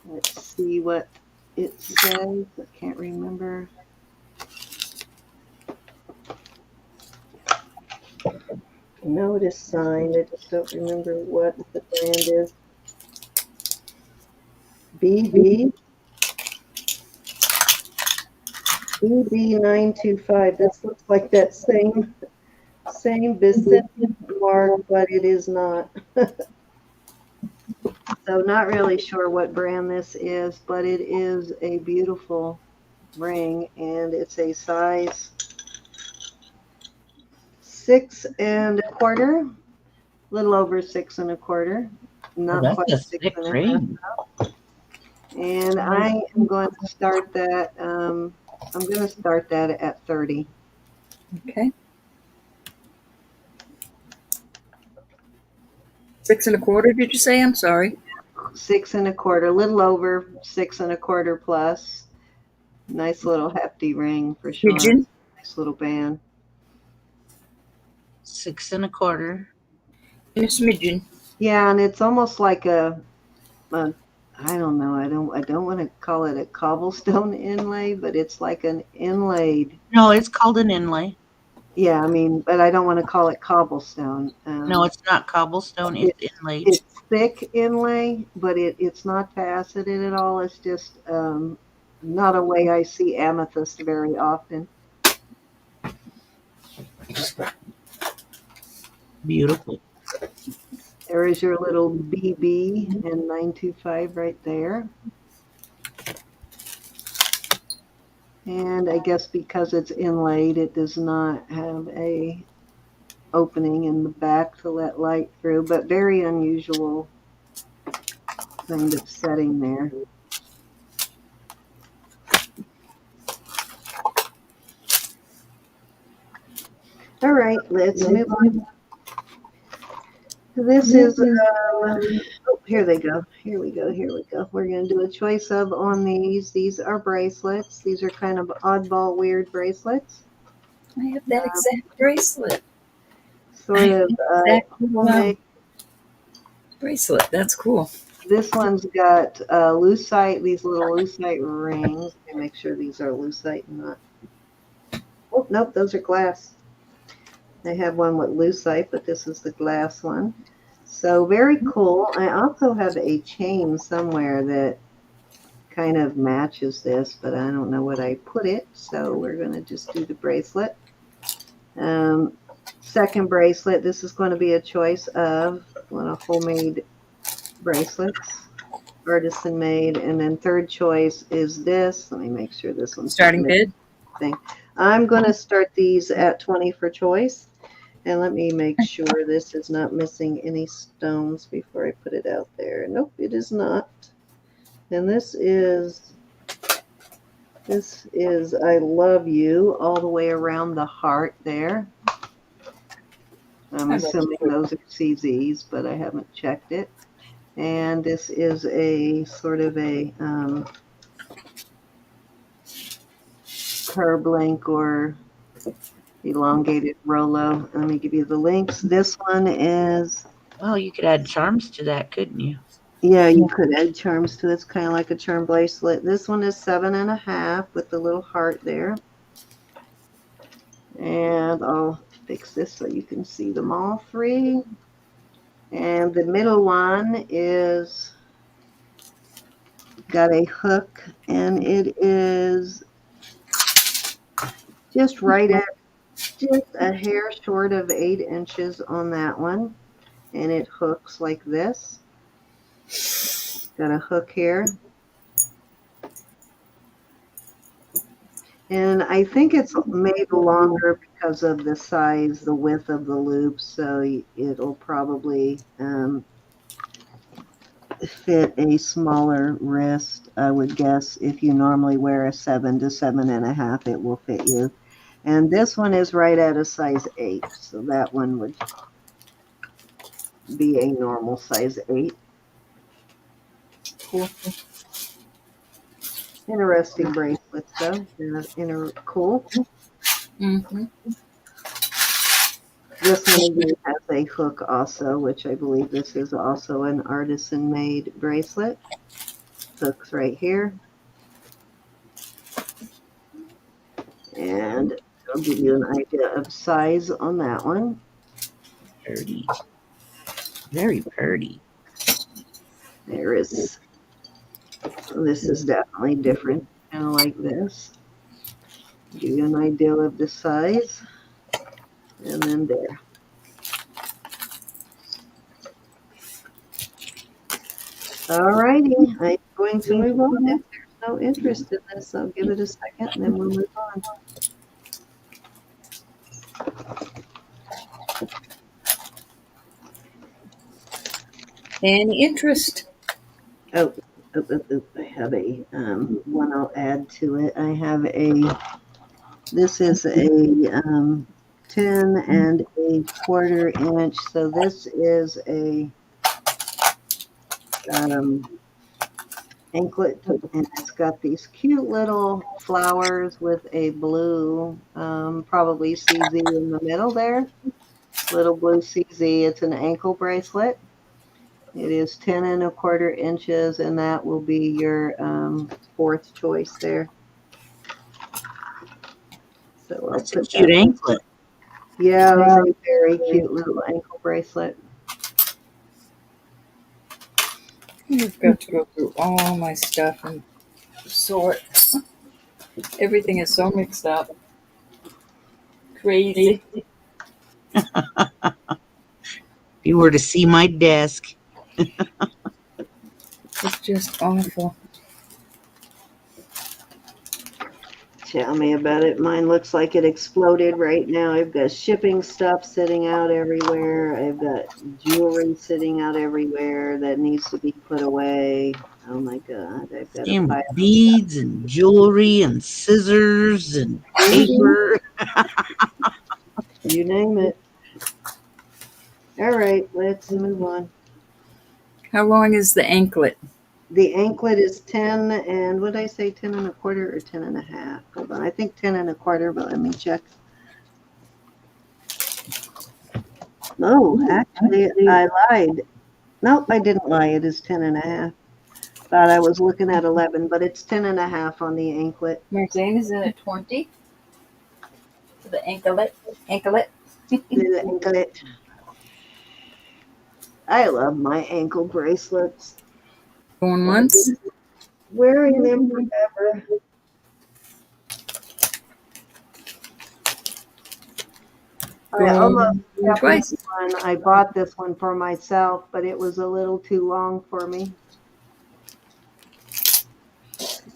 Let's see what it says. I can't remember. No, it is signed. I just don't remember what the brand is. BB 925. This looks like that same Vincent mark, but it is not. So not really sure what brand this is, but it is a beautiful ring, and it's a size 6.25, a little over 6.25, not Well, quite that's a 6.5. ring. And I am going to start that. I'm going to start that at 30. Okay. 6.25, did you say? I'm sorry. 6.25, a little over 6.25 plus. Nice little hefty ring for sure. Pigeon. Nice little band. 6.25. And a smidgen. Yeah, and it's almost like a I don't know. I don't want to call it a cobblestone inlay, but it's like an inlaid. No, it's called an inlay. Yeah, I mean, but I don't want to call it cobblestone. No, it's not cobblestone. It's inlaid. It's thick inlay, but it's not faceted at all. It's just not a way I see amethyst very often. Beautiful. There is your little BB and 925 right there. And I guess because it's inlaid, it does not have a opening in the back to let light through, but very unusual kind of setting there. All right, let's move on. This is, here they go. Here we go. We're going to do a choice of on these. These are bracelets. These are kind of oddball, weird bracelets. I have that exact bracelet. Sort of homemade. Bracelet. That's cool. This one's got lucite, these little lucite rings. Let me make sure these are lucite and not. Oh, nope, those are glass. I have one with lucite, but this is the glass one. So very cool. I also have a chain somewhere that kind of matches this, but I don't know what I put it. So we're going to just do the bracelet. Second bracelet, this is going to be a choice of one of homemade bracelets, artisan made. And then third choice is this. Let me make sure this one's Starting bid. thing. I'm going to start these at 20 for choice. And let me make sure this is not missing any stones before I put it out there. Nope, it is not. And this is I Love You all the way around the heart there. I'm assuming those are CZs, but I haven't checked it. And this is a sort of a herb link or elongated Rolo. Let me give you the links. This one is, Well, you could add charms to that, couldn't you? yeah, you could add charms to it. It's kind of like a charm bracelet. This one is 7.5 with the little heart there. And I'll fix this so you can see them all three. And the middle one is got a hook, and it is just right at just a hair short of 8 inches on that one, and it hooks like this. Got a hook here, and I think it's made longer because of the size, the width of the loop, so it'll probably fit a smaller wrist. I would guess if you normally wear a 7 to 7.5, it will fit you. And this one is right at a size 8, so that one would be a normal size 8. Cool. Interesting bracelets, though. They're cool. Mm-hmm. This one again has a hook also, which I believe this is also an artisan-made bracelet. Hooks right here. And I'll give you an idea of size on that one. Pretty. Very pretty. This is definitely different, kind of like this. Give you an idea of the size. And then there. Alrighty, I'm going to move on. If there's no interest in this, I'll give it a second and then we'll move on. Any interest? Oh, I have a one I'll add to it. I have this is a 10 1/4 inch. So this is a anklet, and it's got these cute little flowers with a blue, probably CZ in the middle there. Little blue CZ. It's an ankle bracelet. It is 10 1/4 inches, and that will be your fourth choice there. So That's a cute anklet. Yeah, it's a very cute little ankle bracelet. You've got to go through all my stuff and sort. Everything is so mixed up. Crazy. If you were to see my desk. It's just awful. Tell me about it. Mine looks like it exploded right now. I've got shipping stuff sitting out everywhere. I've got jewelry sitting out everywhere that needs to be put away. Oh my God. I've got And beads and jewelry and scissors and paper. You name it. All right, let's move on. How long is the anklet? The anklet is 10, and what did I say, 10 1/4 or 10 1/2? Hold on, I think 10 1/4, but let me check. No, actually, I lied. Nope, I didn't lie. It is 10 1/2. Thought I was looking at 11, but it's 10 1/2 on the anklet. Martine, is it 20? For the anklet? Anklet? The anklet. I love my ankle bracelets. Going once? Wearing them forever. I almost kept twice. this one. I bought this one for myself, but it was a little too long for me.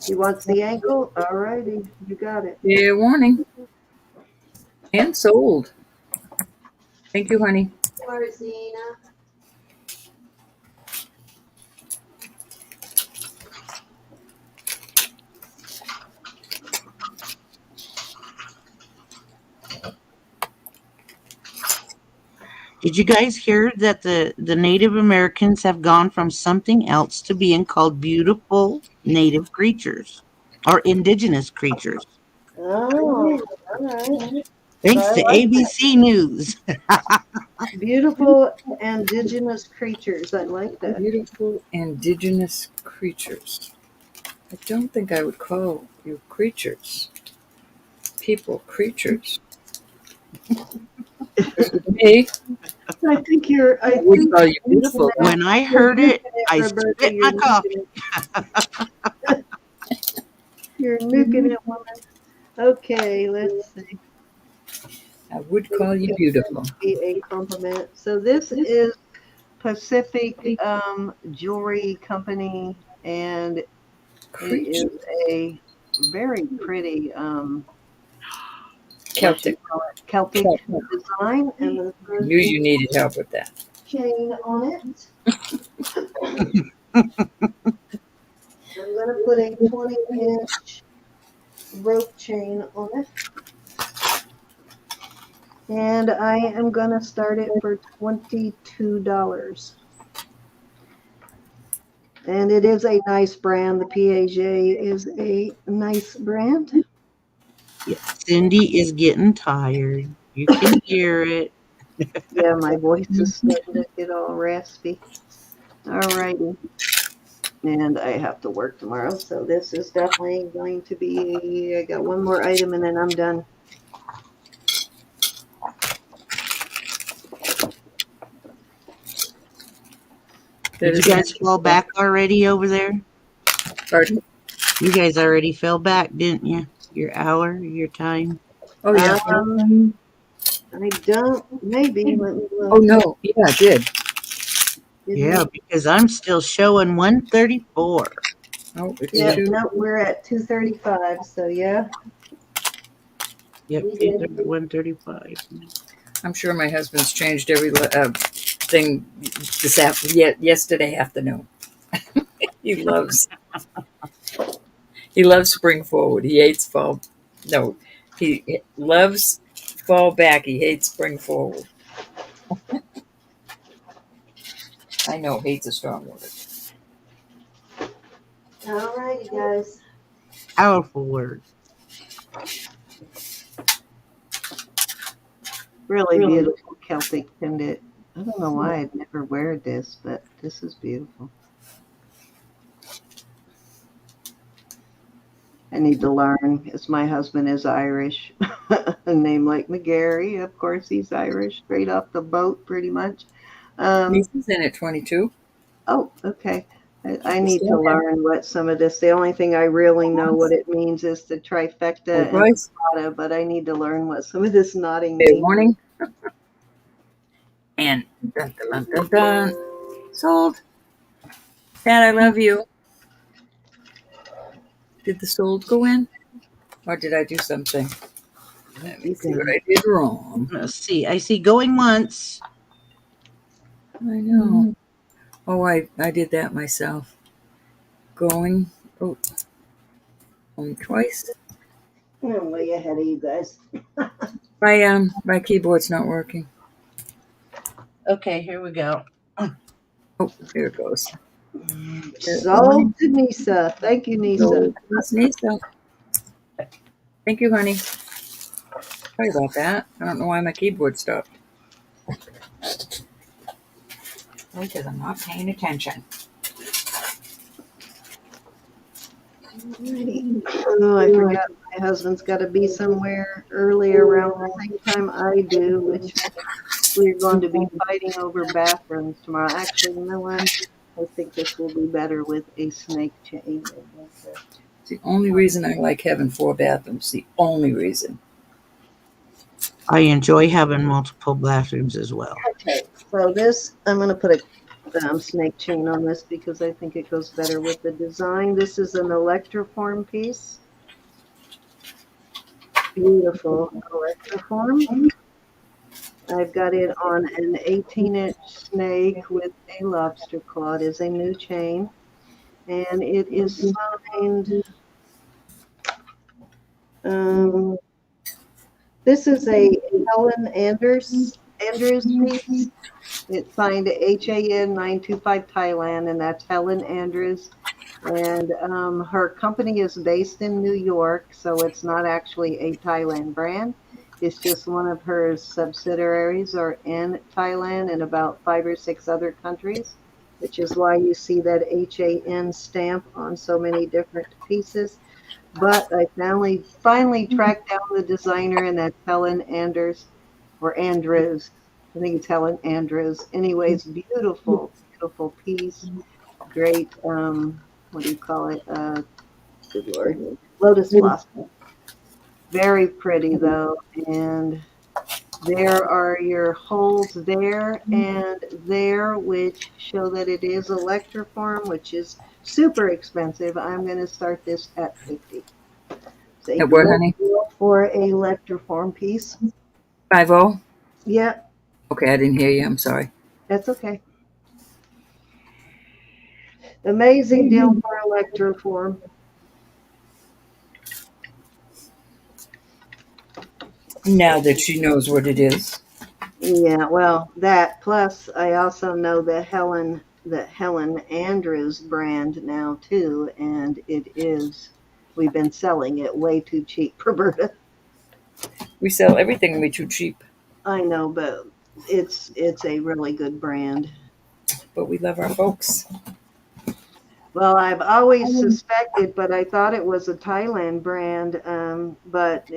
He wants the ankle? All righty, you got it. Yeah, warning. And sold. Thank you, honey. Marcina. Did you guys hear that the Native Americans have gone from something else to being called beautiful native creatures or indigenous creatures? Oh, all right. Thanks I to like ABC News. beautiful indigenous creatures. I like that. Beautiful indigenous creatures. I don't think I would call you creatures. People, creatures. This is me. I think you're. I I would think call you you're beautiful. missing When I you're heard missing it, I Roberta. spit my You're coffee. You're nuking it, woman. Okay, let's see. I would call you beautiful. Be a compliment. So this is Pacific Jewelry Company, and it is Creature. a very pretty what you Celtic. call it, Celtic Celtic. design, and there's I knew you needed help with that. chain on it. I'm going to put a 20-inch rope chain on it. And I am going to start it for $22. And it is a nice brand. The Piaget is a nice brand. Cindy is getting tired. You can hear it. Yeah, my voice is starting to get all raspy. All righty. And I have to work tomorrow, so this is definitely going to be, I got one more item and then I'm done. Did you guys fall back already over there? Pardon? You guys already fell back, didn't you? Your hour, your time? Oh, yeah. I don't, maybe, let me look. Oh, no. Yeah, I did. Yeah, because I'm still showing 134. Oh, it's Yeah, two. no, we're at 235, so yeah. Yep, We did. 135. I'm sure my husband's changed every thing yesterday afternoon. He loves spring forward. He hates fall. No, he loves fall back. He hates spring forward. I know hate's a strong word. All righty, guys. Powerful word. Really beautiful Celtic pendant. I don't know why I'd never wear this, but this is beautiful. I need to learn, as my husband is Irish. A name like McGarry, of course, he's Irish, straight off the boat, pretty much. Lisa's in at 22. Oh, okay. I need to learn what some of this. The only thing I really know what it means is the trifecta and Kobata, but I need to learn what some of this nodding Good means. morning. And dun, dun, dun, dun, dun. Sold. Dad, I love you. Did the sold go in? Or did I do something? Let me see what I did wrong. Let's see. I see going once. I know. Oh, I did that myself. Going twice. I'm way ahead of you guys. My keyboard's not working. Okay, here we go. Oh, there it goes. Sold to Nisa. Thank you, Nisa. That's Nisa. Thank you, honey. Sorry about that. I don't know why my keyboard stopped. Because I'm not paying attention. Oh, I forgot my husband's got to be somewhere early around the same time I do, which we're going to be fighting over bathrooms tomorrow. Actually, you know what? I think this will be better with a snake chain. It's the only reason I like having 4 bathrooms. The only reason. I enjoy having multiple bathrooms as well. Okay, so this, I'm going to put a snake chain on this because I think it goes better with the design. This is an electroform piece. Beautiful electroform. I've got it on an 18-inch snake with a lobster claw. It is a new chain. And it is signed. This is a Helen Andrews piece. It's signed HAN 925 Thailand, and that's Helen Andrews. And her company is based in New York, so it's not actually a Thailand brand. It's just one of her subsidiaries are in Thailand and about 5 or 6 other countries, which is why you see that HAN stamp on so many different pieces. But I finally tracked down the designer, and that's Helen Anders or Andrews. I think it's Helen Andrews. Anyways, beautiful, beautiful piece. Great, what do you call it? Good Lord, lotus blossom. Very pretty though, and there are your holes there and there, which show that it is electroform, which is super expensive. I'm going to start this at 50. It's a At what, good honey? deal for a electroform piece. 50? Yeah, Okay, I didn't hear you. I'm sorry. that's okay. Amazing deal for electroform. Now that she knows what it is. Yeah, well, that plus I also know the Helen Andrews brand now too, and we've been selling it way too cheap, Roberta. We sell everything way too cheap, I know, but it's a really good brand. but we love our folks. Well, I've always suspected, but I thought it was a Thailand brand. But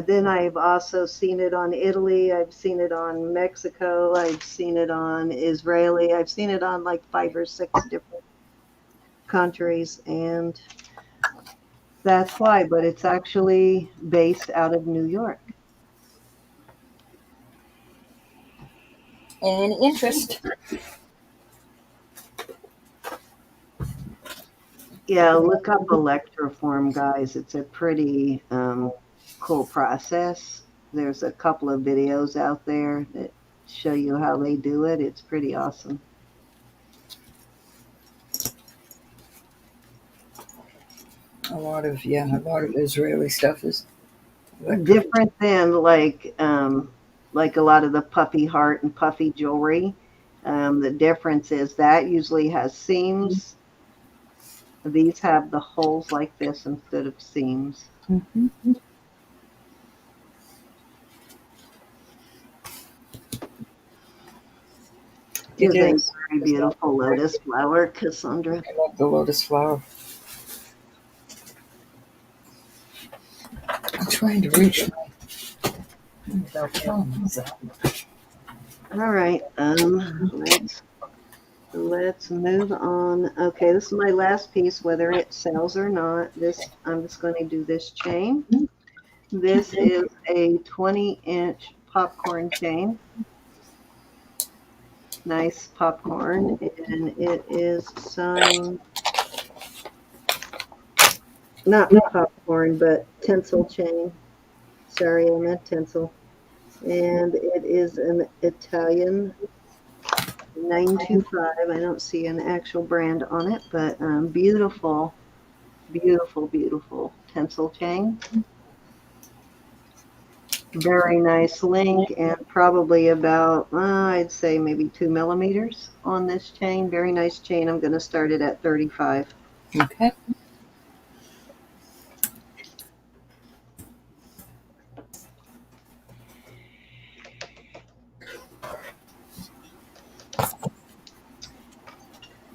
then I've also seen it on Italy. I've seen it on Mexico. I've seen it on Israeli. I've seen it on like 5 or 6 different countries, and that's why. But it's actually based out of New York. Any interest? Yeah, look up electroform, guys. It's a pretty cool process. There's a couple of videos out there that show you how they do it. It's pretty awesome. A lot of Israeli stuff is Different than like a lot of the puffy heart and puffy jewelry. The difference is that usually has seams. These have the holes like this instead of seams. Mhm. It Is a is. very beautiful lotus flower, Cassandra. I love the lotus flower. I'm trying to reach my thumbs. All right, let's move on. Okay, this is my last piece, whether it sells or not. I'm just going to do this chain. This is a 20-inch popcorn chain. Nice popcorn, and it is signed, not popcorn, but tinsel chain. Sorry, I meant tinsel. And it is an Italian 925. I don't see an actual brand on it, but beautiful, beautiful, beautiful tinsel chain. Very nice link, and probably about, I'd say maybe 2 millimeters on this chain. Very nice chain. I'm going to start it at 35. Okay.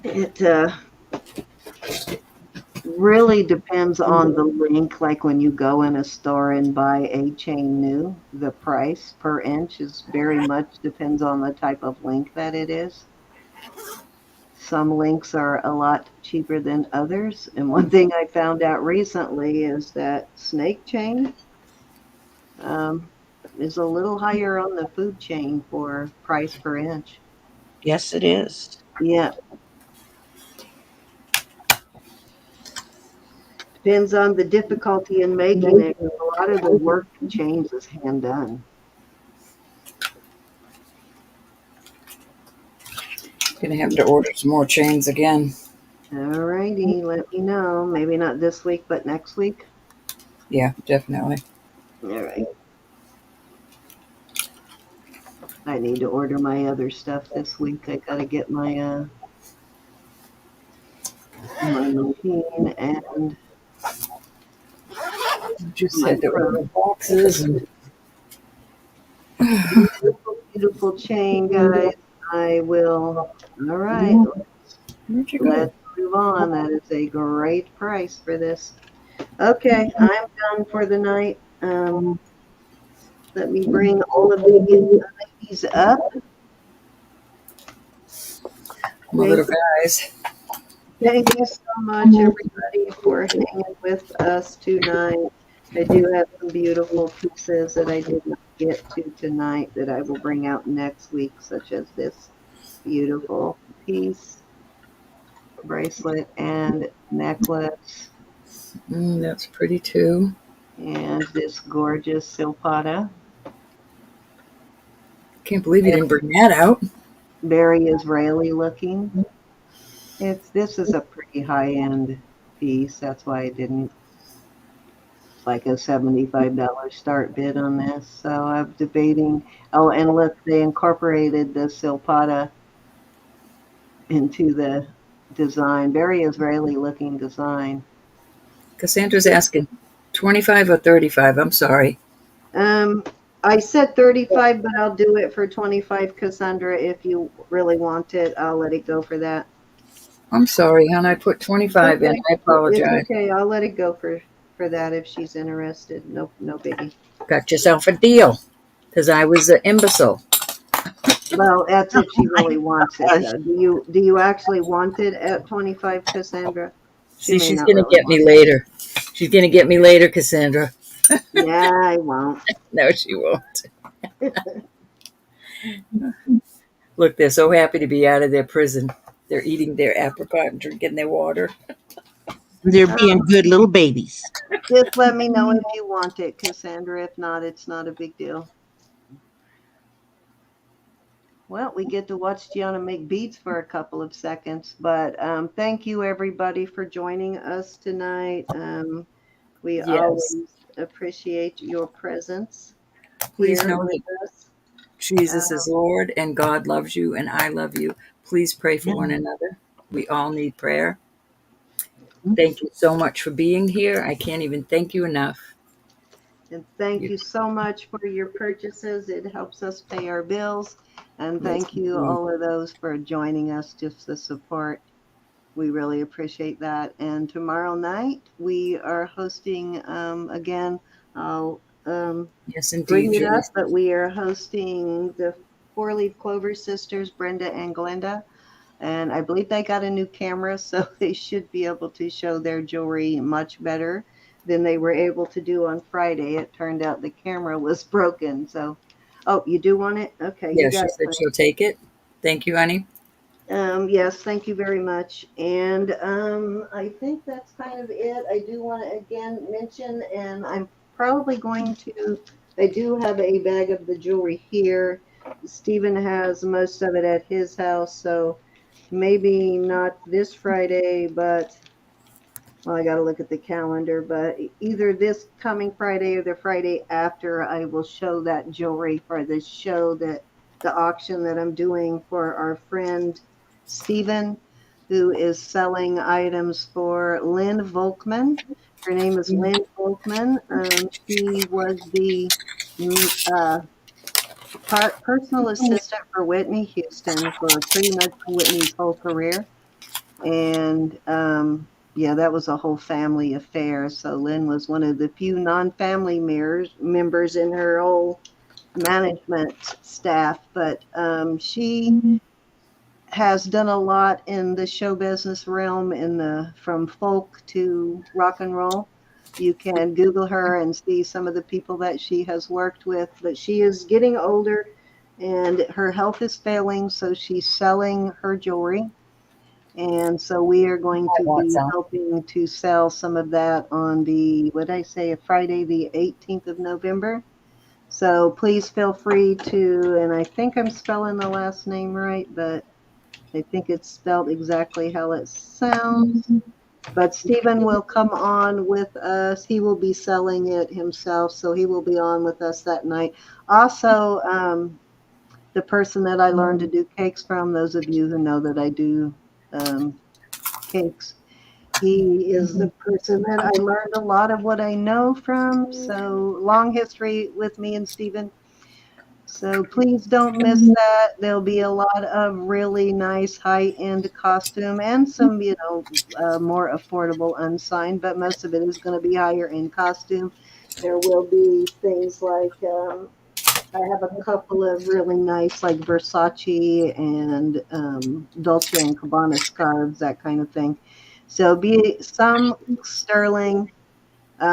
It really depends on the link. Like when you go in a store and buy a chain new, the price per inch is very much depends on the type of link that it is. Some links are a lot cheaper than others. And one thing I found out recently is that snake chain is a little higher on the food chain for price per inch. Yes, it is. Yeah. Depends on the difficulty in making it. A lot of the work in chains is hand done. Gonna have to order some more chains again. All righty, let me know. Maybe not this week, but next week. Yeah, definitely. All right. I need to order my other stuff this week. I gotta get my my machine and Just my had to open the phone. boxes and Beautiful, beautiful chain, guys. I will. All right, where'd you go? let's move on. That is a great price for this. Okay, I'm done for the night. Let me bring all of these up. My little guys. Thank you so much, everybody, for hanging with us tonight. I do have some beautiful pieces that I did not get to tonight that I will bring out next week, such as this beautiful piece, bracelet, and necklace, That's pretty too. and this gorgeous silpata. Can't believe you didn't bring that out. Very Israeli looking. This is a pretty high-end piece. That's why I didn't. It's like a $75 start bid on this. So I'm debating. Oh, and look, they incorporated the silpata into the design. Very Israeli looking design. Cassandra's asking 25 or 35. I'm sorry. Um, I said 35, but I'll do it for 25, Cassandra. If you really want it, I'll let it go for that. I'm sorry, hon. I put 25 in. Okay. I It's apologize. okay. I'll let it go for that if she's interested. No biggie. Got yourself a deal because I was an imbecile. Well, that's if she really wants it, Gosh. though. Do you actually want it at 25, Cassandra? She See, may she's not going to really get want me later. She's going to get me later, Cassandra. it. Yeah, I won't. No, she won't. Look, they're so happy to be out of their prison. They're eating their apricot and drinking their water. They're being good little babies. Just let me know if you want it, Cassandra. If not, it's not a big deal. Well, we get to watch Gianna make beads for a couple of seconds, but thank you everybody for joining us tonight. We Yes. always appreciate your presence Please here know with that us. Jesus is Lord and God loves you and I love you. Please pray for one another. We all need prayer. Thank you so much for being here. I can't even thank you enough. And thank you so much for your purchases. It helps us pay our bills. And Yes, thank you all of those for joining us, just the support. We really appreciate that. And tomorrow night we are hosting again. I'll yes, bring indeed, it Julie. up, but we are hosting the Four Leaf Clover sisters, Brenda and Glenda. And I believe they got a new camera, so they should be able to show their jewelry much better than they were able to do on Friday. It turned out the camera was broken. So, oh, you do want it? Okay, you Yeah, got she it. said she'll take it. Thank you, honey. Yes, thank you very much. And I think that's kind of it. I do want to again mention, and I'm probably going to, I do have a bag of the jewelry here. Stephen has most of it at his house, so maybe not this Friday, but well, I got to look at the calendar, but either this coming Friday or the Friday after, I will show that jewelry for the show that the auction that I'm doing for our friend Stephen, who is selling items for Lynn Volkman. Her name is Lynn Volkman. She was the uh, personal assistant for Whitney Houston for pretty much Whitney's whole career. And yeah, that was a whole family affair. So Lynn was one of the few non-family members in her whole management staff, but she has done a lot in the show business realm, from folk to rock and roll. You can Google her and see some of the people that she has worked with, but she is getting older and her health is failing, so she's selling her jewelry. And so we are going I to want be some. helping to sell some of that on what did I say, Friday, the 18th of November. So please feel free to, and I think I'm spelling the last name right, but I think it's spelled exactly how it sounds. But Stephen will come on with us. He will be selling it himself, so he will be on with us that night. Also, the person that I learned to do cakes from, those of you who know that I do cakes, He is the person that I learned a lot of what I know from. So long history with me and Stephen. So please don't miss that. There'll be a lot of really nice high-end costume and some, more affordable unsigned, but most of it is going to be higher end costume. There will be things like I have a couple of really nice like Versace and Dolce and Gabbana scarves, that kind of thing. So be some sterling.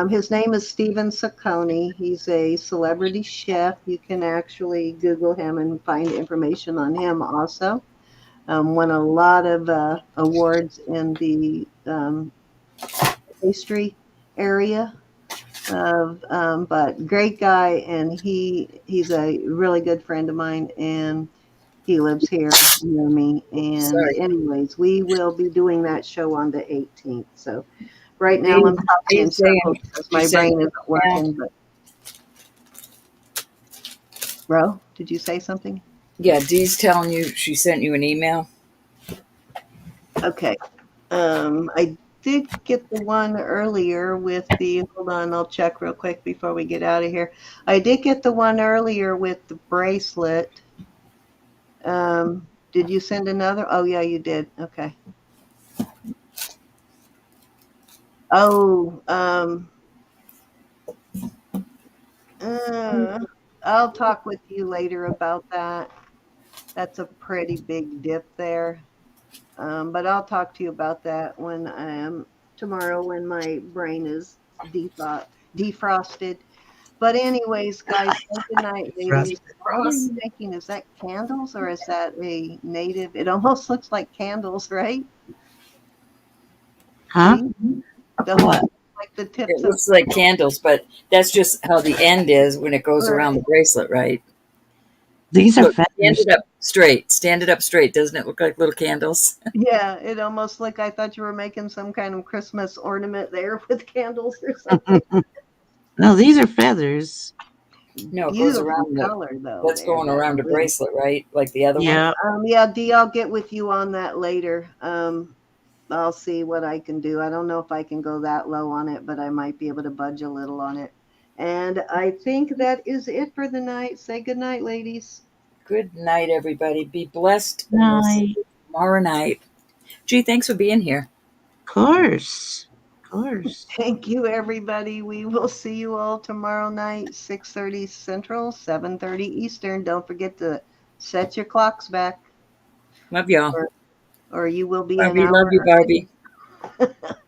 His name is Stephen Saccone. He's a celebrity chef. You can actually Google him and find information on him also. Won a lot of awards in the pastry area. But great guy, and he's a really good friend of mine, and he lives here near me. And Sorry. anyways, we will be doing that show on the 18th. So right now I'm Dee, talking in Dee's saying circles because she my sent brain you isn't an email. working. But Ro, did you say something? Yeah, Dee's telling you she sent you an email. Okay. I did get the one earlier with the, hold on, I'll check real quick before we get out of here. I did get the one earlier with the bracelet. Did you send another? Oh, yeah, you did. Okay. Oh, uh, I'll talk with you later about that. That's a pretty big dip there. But I'll talk to you about that when I am tomorrow when my brain is defrosted. But anyways, guys, say good night, ladies. What are you making? Is that candles or is that a native? It almost looks like candles, right? Huh? See? The whole What? like the tips It of looks like candles, but that's just how the end is when it goes around the bracelet, right? These are Look, stand feathers. it up straight. Stand it up straight. Doesn't it look like little candles? yeah, it almost like I thought you were making some kind of Christmas ornament there with candles or something. No, these are feathers. No, it goes Beautiful around the. color though That's there. going That's around a really bracelet, right? Like the other one. Yeah. yeah, Dee, I'll get with you on that later. I'll see what I can do. I don't know if I can go that low on it, but I might be able to budge a little on it. And I think that is it for the night. Say good night, ladies. Good night, everybody. Be blessed, and we'll see Night. you tomorrow night. Gee, thanks for being here. Of course. Of course. Thank you, everybody. We will see you all tomorrow night, 6:30 Central, 7:30 Eastern. Don't forget to set your clocks back, Love y'all. or you will be an Barbie, hour love you, early. Barbie.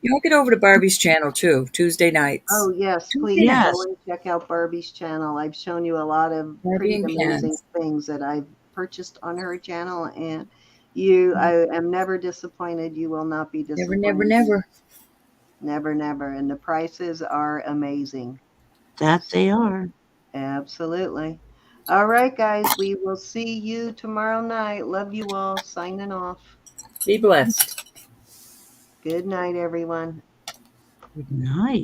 Y'all get over to Barbie's channel too, Tuesday Oh, nights. yes, Tuesday please go nights. Yes. and check out Barbie's channel. I've shown you a lot of Barbie pretty and amazing Ken's. things that I've purchased on her channel, and I am never disappointed. You will not be Never, never, disappointed. never. Never, never. And the prices are amazing. That they are. Absolutely. All right, guys, we will see you tomorrow night. Love you all. Signing off. Be blessed. Good night, everyone. Good night.